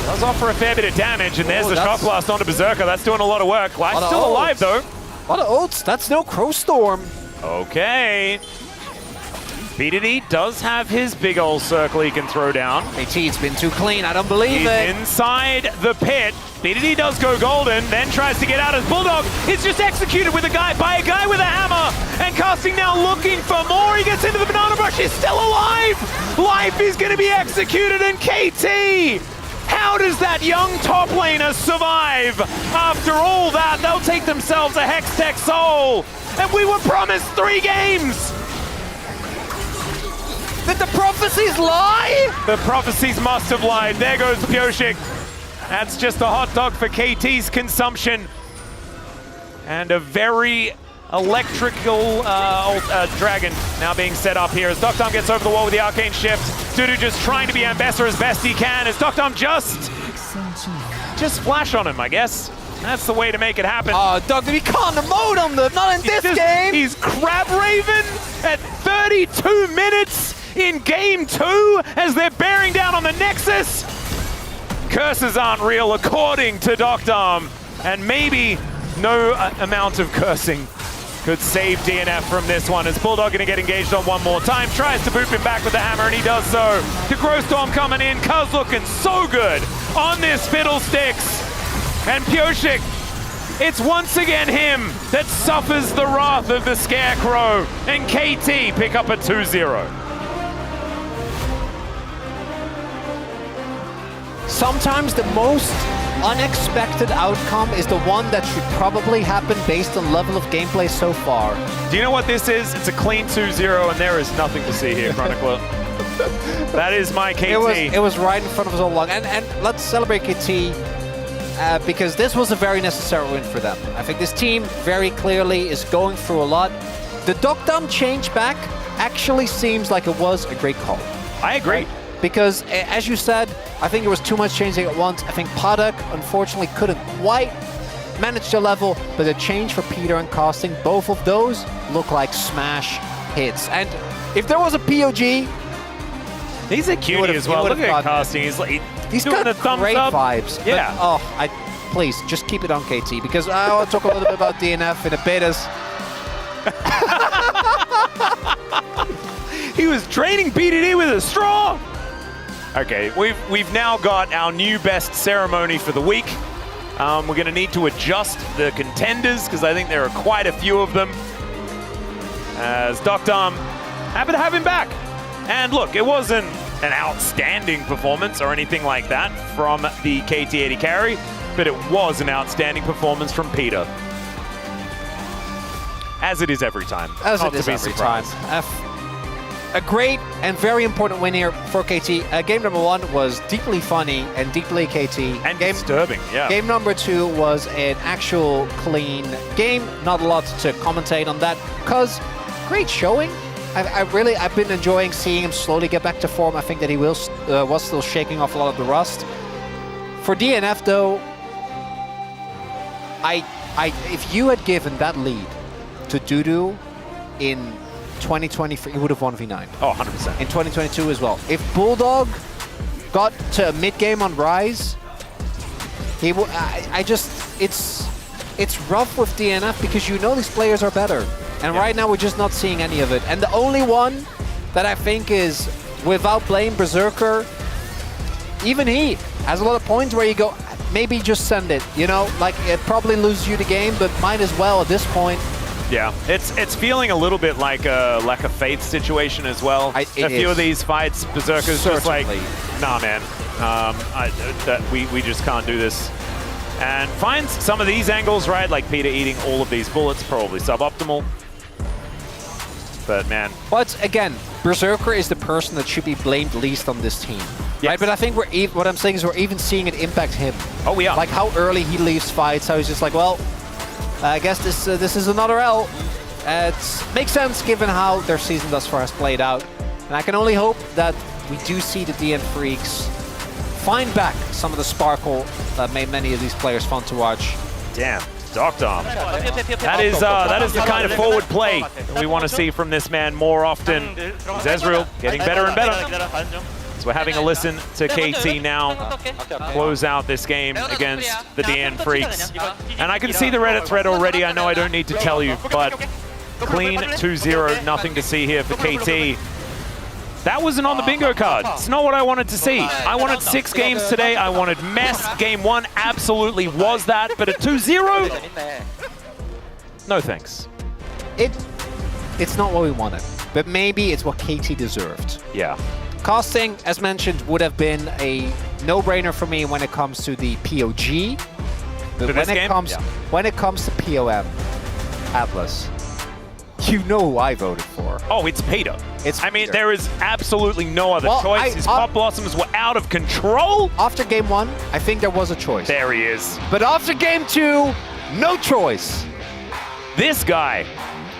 does offer a fair bit of damage, and there's the Shock Blast onto Berserker. That's doing a lot of work. Life's still alive, though. A lot of ults. That's no Crow Storm. Okay. BDD does have his big old circle he can throw down. AT, it's been too clean. I don't believe it. He's inside the pit. BDD does go golden, then tries to get out as Bulldog is just executed with a guy by a guy with a hammer. And Casting now looking for more. He gets into the banana brush. He's still alive. Life is going to be executed, and KT. How does that young top laner survive? After all that, they'll take themselves a Hextech Soul. And we were promised 3 games. Did the prophecies lie? The prophecies must have lied. There goes Pyoshik. That's just a hot dog for KT's consumption. And a very electrical dragon now being set up here as Doctom gets over the wall with the Arcane Shift. Dudu just trying to be Ambassador as best he can as Doctom just flash on him, I guess. That's the way to make it happen. Oh, Doctom, he can't emote on them, not in this game. He's Crab Raven at 32 minutes in game 2 as they're bearing down on the Nexus. Curses aren't real according to Doctom, and maybe no amount of cursing could save DNF from this one as Bulldog gonna get engaged on one more time, tries to boop him back with the hammer, and he does so. The Crow Storm coming in, Cuz looking so good on this Fiddlesticks. And Pyoshik, it's once again him that suffers the wrath of the Scarecrow, and KT pick up a 2-0. Sometimes the most unexpected outcome is the one that should probably happen based on level of gameplay so far. Do you know what this is? It's a clean 2-0, and there is nothing to see here, Chronicler. That is my KT. It was right in front of us all along. And let's celebrate KT because this was a very necessary win for them. I think this team very clearly is going through a lot. The Doctom change back actually seems like it was a great call. I agree. Right? Because, as you said, I think there was too much changing at once. I think Paddock, unfortunately, couldn't quite manage the level, but the change for Peter and Casting, both of those look like smash hits. And if there was a POG... He's a cutie as well. Look at Casting. He's doing got a thumbs great up. vibes. Yeah. But, please, just keep it on KT, because I want to talk a little bit about DNF in a bit as... He was draining BDD with a straw. Okay, we've now got our new best ceremony for the week. We're going to need to adjust the contenders because I think there are quite a few of them. As Doctom, happy to have him back. And look, it wasn't an outstanding performance or anything like that from the KT80 carry, but it was an outstanding performance from Peter. As it is every time. As Not it is to be every surprised. time. A great and very important win here for KT. Game number 1 was deeply funny and deeply KT. And disturbing, yeah. Game number 2 was an actual clean game. Not a lot to commentate on that, because great showing. I've been enjoying seeing him slowly get back to form. I think that he was still shaking off a lot of the rust. For DNF though, if you had given that lead to Dudu in 2023, he would have won V9. Oh, 100%. In 2022 as well. If Bulldog got to mid-game on Rise, he would. It's rough with DNF because you know these players are better, and right now we're just not seeing any of it. And the only one that I think is, without blame, Berserker. Even he has a lot of points where you go, maybe just send it. You know, like it probably loses you the game, but might as well at this point. Yeah, it's feeling a little bit like a lack of faith situation as well. A few of these fights, Berserker's just like, nah, man, We just can't do this. And finds some of these angles, right? Like Peter eating all of these bullets, probably suboptimal. But man. But again, Berserker is the person that should be blamed least on this team. Yes. Right? But I think what I'm saying is we're even seeing it impact him. Oh, yeah. Like how early he leaves fights, how he's just like, well, I guess this is another L. It makes sense given how their season thus far has played out. And I can only hope that we do see the DN Freaks find back some of the sparkle that made many of these players fun to watch. Damn, Doctor. That is the kind of forward play that we want to see from this man more often. Is Ezreal getting better and better. So we're having a listen to KT now close out this game against the DN Freaks. And I can see the Reddit thread already. I know I don't need to tell you, but clean 2-0, nothing to see here for KT. That wasn't on the bingo card. It's not what I wanted to see. I wanted 6 games today. I wanted mess. Game 1 absolutely was that, but at 2-0, no thanks. It's not what we wanted, but maybe it's what KT deserved. Yeah. Costing, as mentioned, would have been a no-brainer for me when it comes to the POG. But when it comes to POM, Atlas, you know who I voted for. Oh, it's Peter. I mean, Peter. there is absolutely no other choice. His Pop Blossoms were out of control. After game 1, I think there was a choice. There he is. But after game 2, no choice. This guy,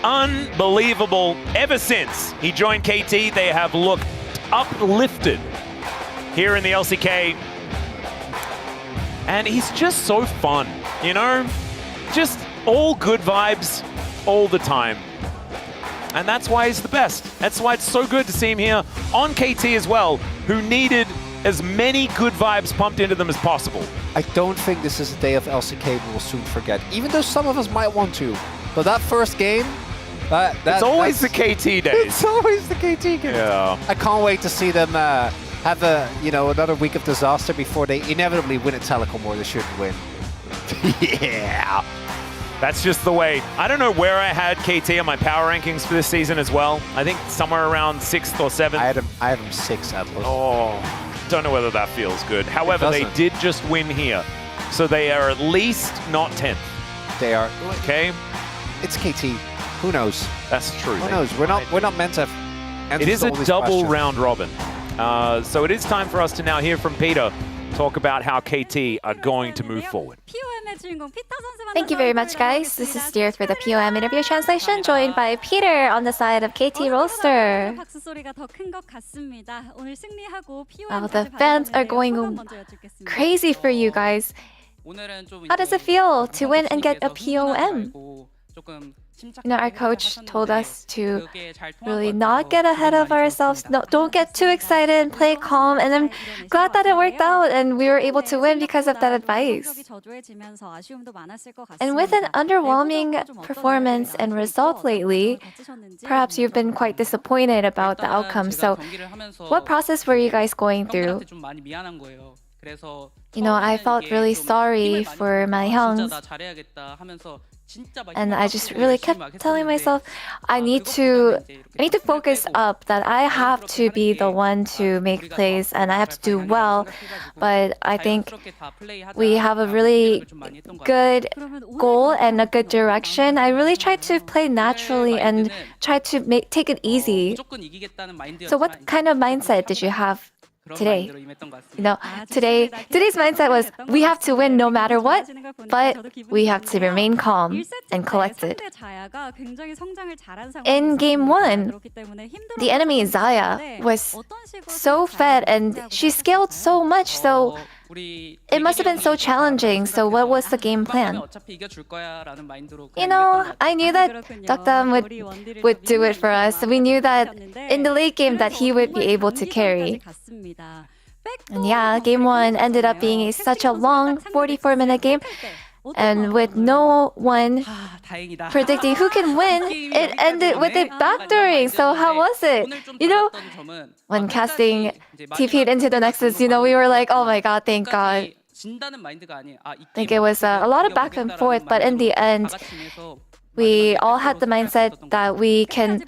unbelievable. Ever since he joined KT, they have looked uplifted here in the LCK. And he's just so fun, you know? Just all good vibes all the time. And that's why he's the best. That's why it's so good to see him here on KT as well, who needed as many good vibes pumped into them as possible. I don't think this is a day of LCK we will soon forget, even though some of us might want to. But that first game, it's always the KT days. It's always the KT games. Yeah. I can't wait to see them have another week of disaster before they inevitably win a telecom or they shouldn't win. Yeah. That's just the way. I don't know where I had KT on my power rankings for this season as well. I think somewhere around 6th or 7th. I had him 6th at least. Oh, don't know whether that feels good. However, they did just win here. So they are at least not 10th. They are. Okay. It's KT. Who knows? That's true. Who knows? We're not meant to answer It is a all these double questions. round robin. So it is time for us to now hear from Peter talk about how KT are going to move forward. Thank you very much, guys. This is Steer for the POM interview translation, joined by Peter on the side of KT Roster. Wow, the fans are going crazy for you guys. How does it feel to win and get a POM? You know, our coach told us to really not get ahead of ourselves. No, don't get too excited and play calm. And I'm glad that it worked out and we were able to win because of that advice. And with an underwhelming performance and result lately, perhaps you've been quite disappointed about the outcome. So what process were you guys going through? You know, I felt really sorry for my Hyungs. And I just really kept telling myself, I need to focus up, that I have to be the one to make plays and I have to do well. But I think we have a really good goal and a good direction. I really tried to play naturally and try to take it easy. So what kind of mindset did you have today? You know, today's mindset was we have to win no matter what, but we have to remain calm and collected. In game 1, the enemy Xayah was so fed and she scaled so much, so it must have been so challenging. So what was the game plan? You know, I knew that Dakdam would do it for us. We knew that in the late game that he would be able to carry. And yeah, game 1 ended up being such a long 44-minute game. And with no one predicting who can win, it ended with it backdooring. So how was it? You know, when casting TP'd into the Nexus, you know, we were like, oh my god, thank god. I think it was a lot of back and forth, but in the end, we all had the mindset that we can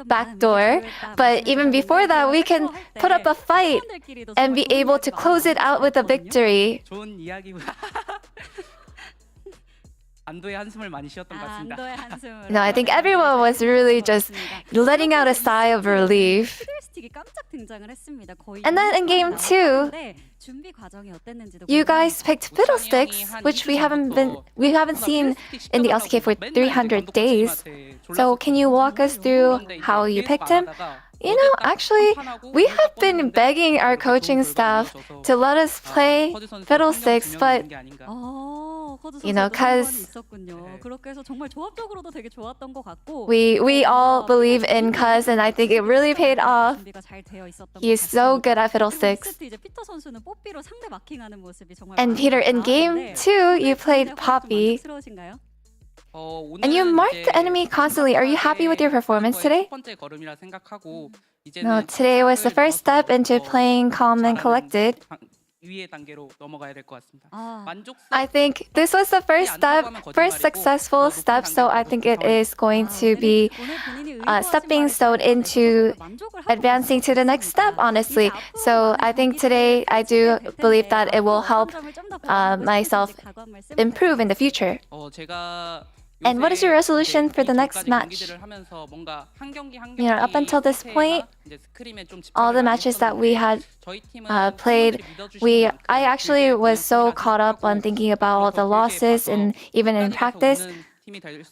backdoor, but even before that, we can put up a fight and be able to close it out with a victory. 좋은 이야기고. 안도의 한숨을 많이 쉬었던 것 같습니다. No, I think everyone was really just letting out a sigh of relief. And then in game 2, you guys picked Fiddlesticks, which we haven't seen in the LCK for 300 days. So can you walk us through how you picked him? You know, actually, we have been begging our coaching staff to let us play Fiddlesticks, but you know, because we all believe in Cuz, and I think it really paid off. He is so good at Fiddlesticks. And Peter, in game 2, you played Poppy. And you marked the enemy constantly. Are you happy with your performance today? No, today was the first step into playing calm and collected. I think this was the first successful step, so I think it is going to be stepping stone into advancing to the next step, honestly. So I think today I do believe that it will help myself improve in the future. And what is your resolution for the next match? You know, up until this point, all the matches that we had played, I actually was so caught up on thinking about all the losses and even in practice.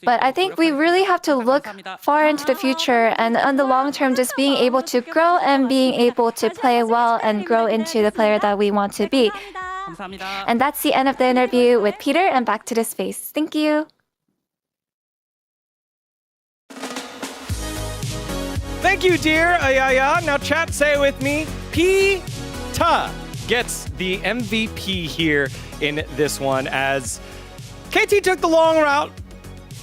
But I think we really have to look far into the future and on the long term, just being able to grow and being able to play well and grow into the player that we want to be. And that's the end of the interview with Peter, and back to the space. Thank you. Thank you, dear Ayaya. Now, chat, say it with me. Pita gets the MVP here in this one as KT took the long route,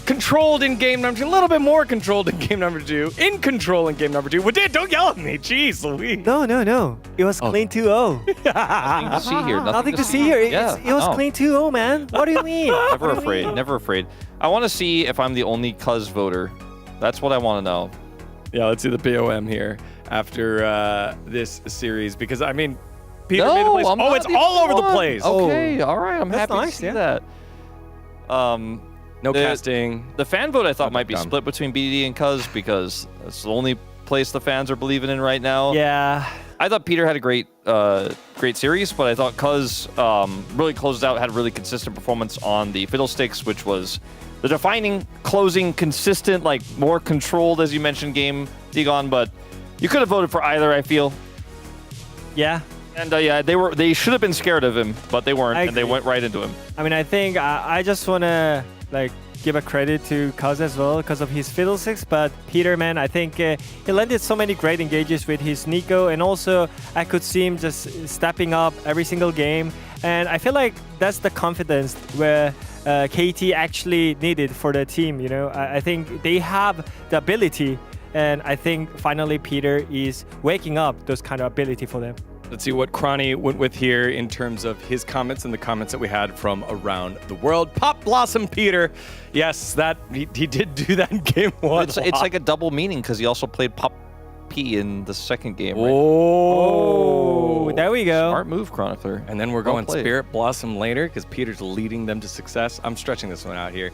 controlled in game number 2, a little bit more controlled in game number 2, in control in game number 2. Well, don't yell at me. Jeez Louise. No. It was clean 2-0. Nothing to see here. Nothing to see here. Yeah, It was clean 2-0, man. What do you mean? Never afraid. Never afraid. I want to see if I'm the only Cuz voter. That's what I want to know. Yeah, let's see the POM here after this series, because I mean, Peter made the place. Oh, it's all over the place. Okay, all right. I'm happy to see that. No casting. The fan vote I thought might be split between BDD and Cuz because that's the only place the fans are believing in right now. Yeah. I thought Peter had a great series, but I thought Cuz really closed out, had a really consistent performance on the Fiddlesticks, which was the defining, closing, consistent, like more controlled, as you mentioned, game, Digon. But you could have voted for either, I feel. Yeah. And yeah, they should have been scared of him, but they weren't, and they went right into him. I mean, I think I just want to give a credit to Cuz as well because of his Fiddlesticks, but Peter, man, I think he landed so many great engages with his Nico, and also I could see him just stepping up every single game, and I feel like that's the confidence where KT actually needed for the team. You know, I think they have the ability, and I think finally Peter is waking up those kind of ability for them. Let's see what Cronny went with here in terms of his comments and the comments that we had from around the world. Pop Blossom Peter. Yes, that he did do that in game 1. It's like a double meaning because he also played Pop P in the second game, right? Oh, there we go. Smart move, Chronicler. And then we're going Spirit Blossom later because Peter's leading them to success. I'm stretching this one out here.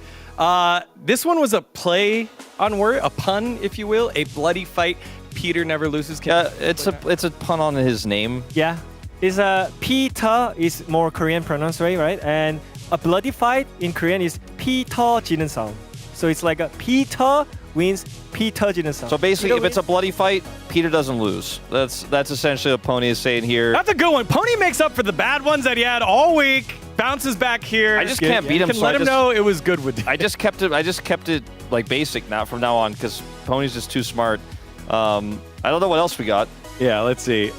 This one was a play on word, a pun, if you will, a bloody fight. Peter never loses. Yeah, it's a pun on his name. Yeah, it's Peter is more Korean pronunciation, right? And a bloody fight in Korean is Peter 지는 싸움. So it's like a Peter wins, Peter 지는 싸움. So basically, if it's a bloody fight, Peter doesn't lose. That's essentially what Pony is saying here. That's a good one. Pony makes up for the bad ones that he had all week. Bounces back here. I just can't beat him. So let him know it was good with you. I just kept it like basic now from now on because Pony's just too smart. I don't know what else we got. Yeah, let's see.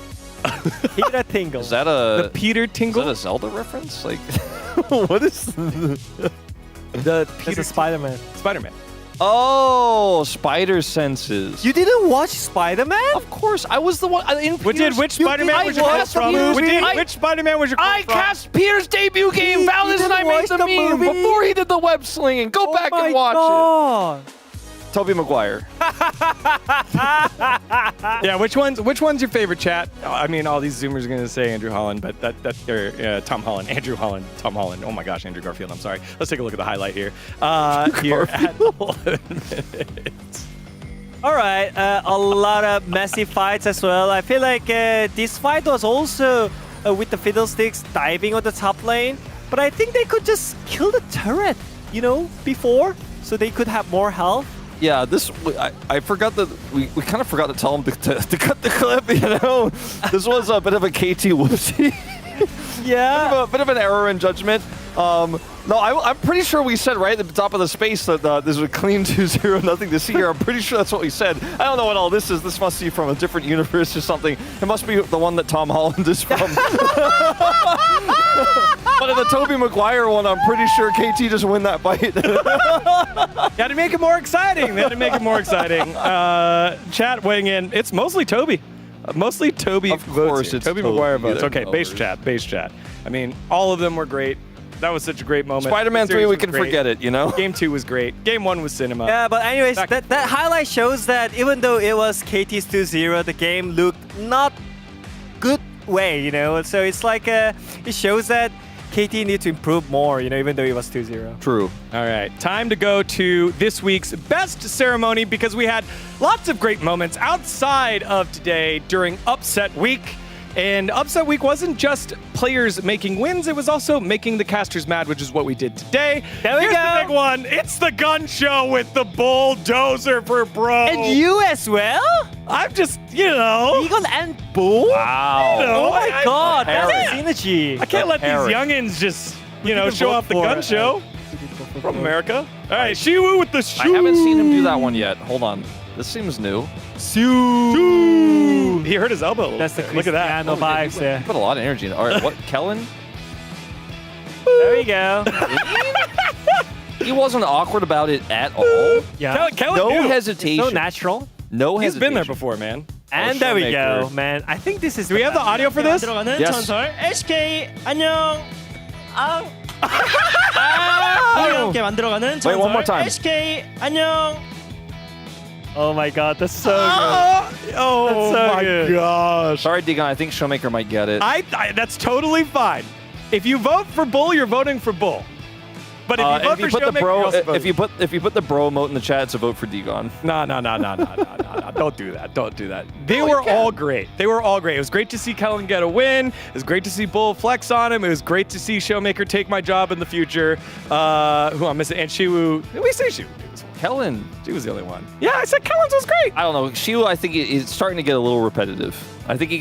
Peter Tingle. Is that a the Peter Tingle? Is that a Zelda reference? Like, what is the Peter Spider-Man? Spider-Man. Oh, spider senses. You didn't watch Spider-Man? Of course, I was the one. Which Spider-Man was your cast from? Which Spider-Man was your I cast Peter's debut game, Valdez, and I made the meme before he did the web slinging. Go back and watch it. Tobey Maguire. Yeah, which one's your favorite, chat? I mean, all these Zoomers are gonna say Andrew Holland, but Tom Holland, Andrew Holland, Tom Holland. Oh my gosh, Andrew Garfield. I'm sorry. Let's take a look at the highlight here. Here at 11 minutes. All right, a lot of messy fights as well. I feel like this fight was also with the Fiddlesticks diving on the top lane, but I think they could just kill the turret, you know, before, so they could have more health. Yeah, I forgot that we kind of forgot to tell him to cut the clip, you know? This was a bit of a KT whoopsie. Yeah. A bit of an error in judgment. No, I'm pretty sure we said right at the top of the space that this was a clean 2-0, nothing to see here. I'm pretty sure that's what we said. I don't know what all this is. This must be from a different universe or something. It must be the one that Tom Holland is from. But in the Tobey Maguire one, I'm pretty sure KT just win that fight. Got to make it more exciting. They had to make it more exciting. Chat weighing in. It's mostly Toby. Mostly Toby of course votes. it's Toby Maguire votes. Okay, base chat. I mean, all of them were great. That was such a great moment. Spider-Man 3, we can forget it, you know? Game 2 was great. Game 1 was cinema. Yeah, but anyways, that highlight shows that even though it was KT's 2-0, the game looked not good way, you know? So it's like, it shows that KT needs to improve more, you know, even though it was 2-0. True. All right, time to go to this week's best ceremony because we had lots of great moments outside of today during Upset Week. And Upset Week wasn't just players making wins, it was also making the casters mad, which is what we did today. There we Here's go. the big one. It's the gun show with the bulldozer for bro. And you as well? I'm just, you know. Eagle and Bull? Wow. You know, Oh my god, that's Eric. synergy. I can't let these Eric. youngins just, you know, didn't show vote off the for gun it. show from America. All right, Shiwu with the shoe. I haven't seen him do that one yet. Hold on. This seems new. He hurt his elbow. That's the Look at that. Cristiano vibes there. Put a lot of energy in it. All right, what? Kellen? There we go. He wasn't awkward about it at all. Yeah. Kellen No knew. hesitation. So natural. No He's hesitation. been there before, man. And there we Showmaker. go, man. I think this is. Do we have the audio for this? Yes. 전설 SK 안녕. 이렇게 만들어가는 Wait, one more 전설 time. SK 안녕. Oh my god, that's so good. Oh That's so my good. gosh. Sorry, Deegan. I think Showmaker might get it. That's totally fine. If you vote for Bull, you're voting for Bull. But if you vote for Showmaker, you're also voting. if you put the bro emote in the chat, it's a vote for Deegan. No. Don't do that. Don't do that. They were all great. They were all great. It was great to see Kellen get a win. It was great to see Bull flex on him. It was great to see Showmaker take my job in the future. Who I'm missing? And Shiwu. Did we say Shiwu? Kellen. She was the only one. Yeah, I said Kellen's was great. I don't know. Shiwu, I think it's starting to get a little repetitive. I think he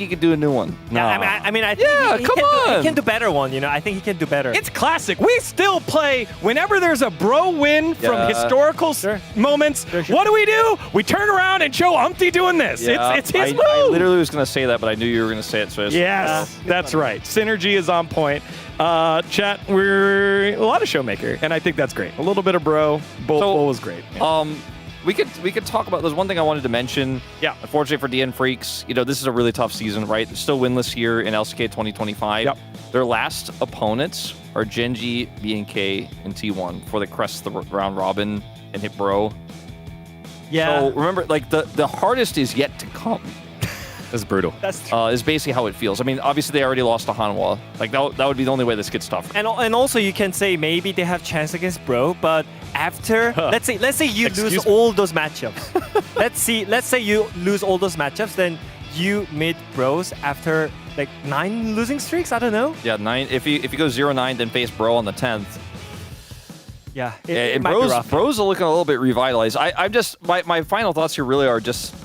could do a new one. Yeah, I mean, I think Yeah, he come can on. he can do better one, you know. I think he can do better. It's classic. We still play whenever there's a bro win from Yeah. historical moments. What do? We turn around and show Umpty doing this. Yeah, It's his move. I literally was going to say that, but I knew you were going to say it. So Yes, that's right. Synergy is on point. Chat, we're a lot of Showmaker, and I think that's great. A little bit of bro. Bull was great. Yeah. We could talk about. There's one thing I wanted to mention. Yeah. Unfortunately for DN Freaks, this is a really tough season, right? They're still winless here in LCK 2025. Yep. Their last opponents are Genji, BNK, and T1 before they crest the round robin and hit bro. Yeah. So remember, like the hardest is yet to come. That's brutal. That's true. Is basically how it feels. I mean, obviously they already lost to Hanwha. Like that would be the only way this gets tougher. And also you can say maybe they have chance against Bro, but after let's say you lose all those matchups. let's say you lose all those matchups, then you meet Bros after like 9 losing streaks. I don't know. Yeah, 9. If you go 0-9, then face Bro on the 10th. Yeah, And might be rough. Bros are looking a little bit revitalized. I'm just my final thoughts here really are just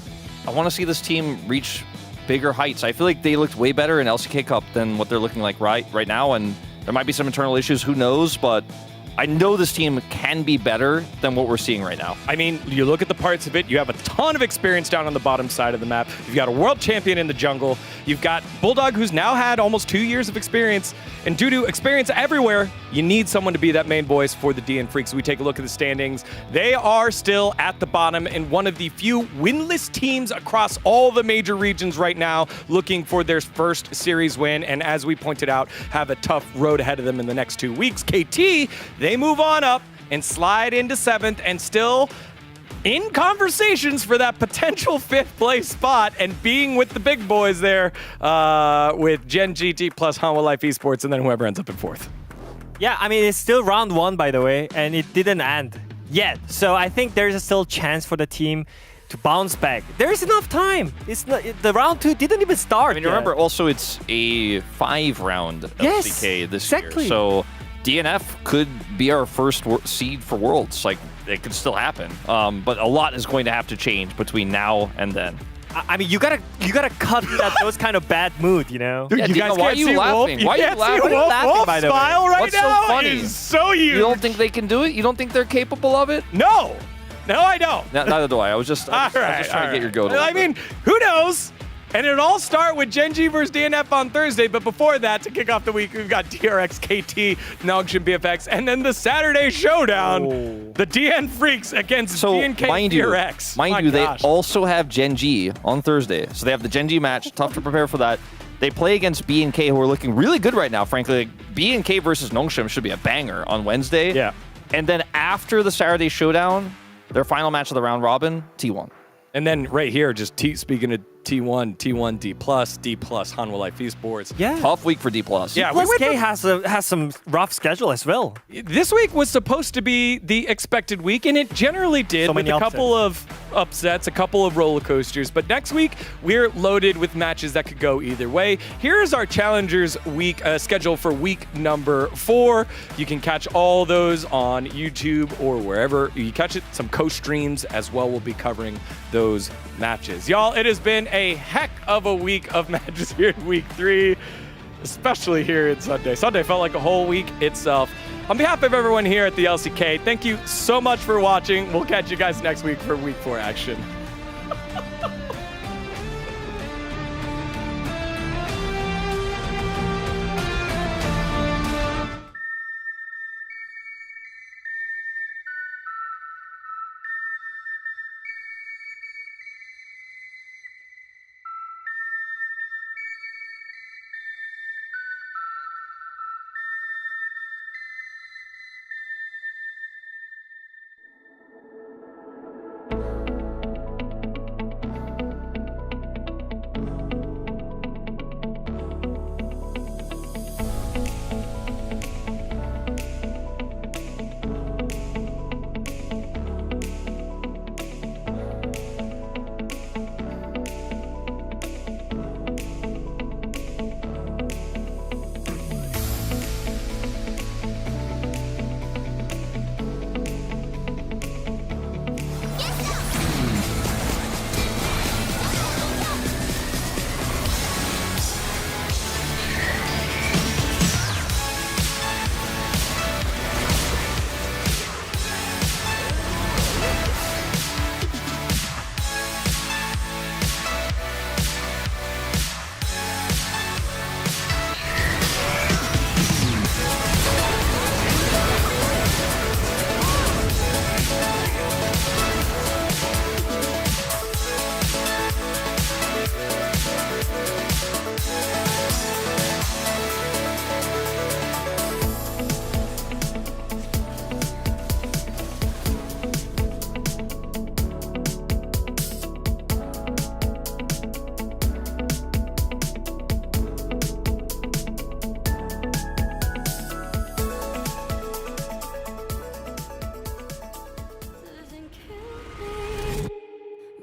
I want to see this team reach bigger heights. I feel like they looked way better in LCK Cup than what they're looking like right now, and there might be some internal issues. Who knows? But I know this team can be better than what we're seeing right now. I mean, you look at the parts of it, you have a ton of experience down on the bottom side of the map. You've got a world champion in the jungle. You've got Bulldog, who's now had almost 2 years of experience. And due to experience everywhere, you need someone to be that main voice for the DN Freaks. We take a look at the standings. They are still at the bottom and one of the few winless teams across all the major regions right now, looking for their first series win. And as we pointed out, have a tough road ahead of them in the next 2 weeks. KT, they move on up and slide into 7th and still in conversations for that potential 5th place spot and being with the big boys there with Gen GT plus Hanwha Life Esports and then whoever ends up in 4th. Yeah, I mean, it's still round 1, by the way, and it didn't end yet. So I think there's still chance for the team to bounce back. There's enough time. It's not, the round 2 didn't even start. I mean, remember, also it's a 5-round LCK this year. So DNF could be our first seed for Worlds. Like, it could still happen. But a lot is going to have to change between now and then. I mean, you gotta cut those kind of bad mood, you know. Dude, you guys why are you laughing? Why are you laughing? Wolf by the way? Smile right What's now so funny? is so huge. You don't think they can do it? You don't think they're capable of it? No. No, I don't. Neither do I. I was just trying to get your goat. I mean, who knows? And it'll all start with Gen G versus DNF on Thursday. But before that, to kick off the week, we've got DRX, KT, Nongshin, BFX, and then the Saturday showdown, the DN Freaks against DNK DRX. Mind you, they also have Gen G on Thursday. So they have the Gen G match. Tough to prepare for that. They play against BNK, who are looking really good right now, frankly. Like, BNK versus Nongshin should be a banger on Wednesday. Yeah. And then after the Saturday showdown, their final match of the round robin, T1. And then right here, just speaking of T1, D+, Hanwha Life Esports. Yeah. Tough week for D+. Yeah, K has some rough schedule as well. This week was supposed to be the expected week, and it generally did, So with many a couple of upsets, a couple of roller coasters. But next week, we're loaded with matches that could go either way. Here's our Challengers week schedule for week number 4. You can catch all those on YouTube or wherever you catch it. Some co-streams as well will be covering those matches. Y'all, it has been a heck of a week of matches here in week 3, especially here in Sunday. Sunday felt like a whole week itself. On behalf of everyone here at the LCK, thank you so much for watching. We'll catch you guys next week for week 4 action.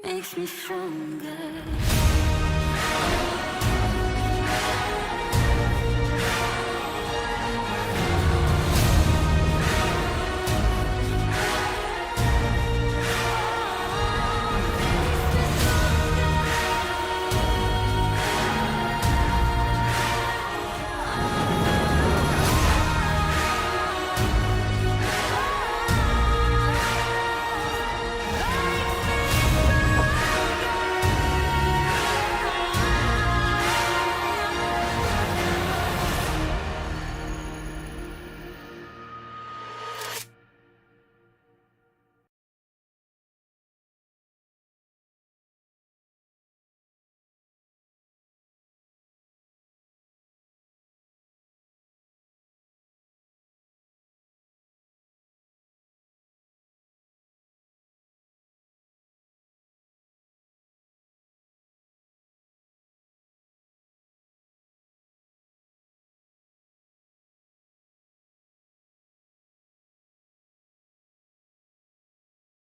Makes me stronger.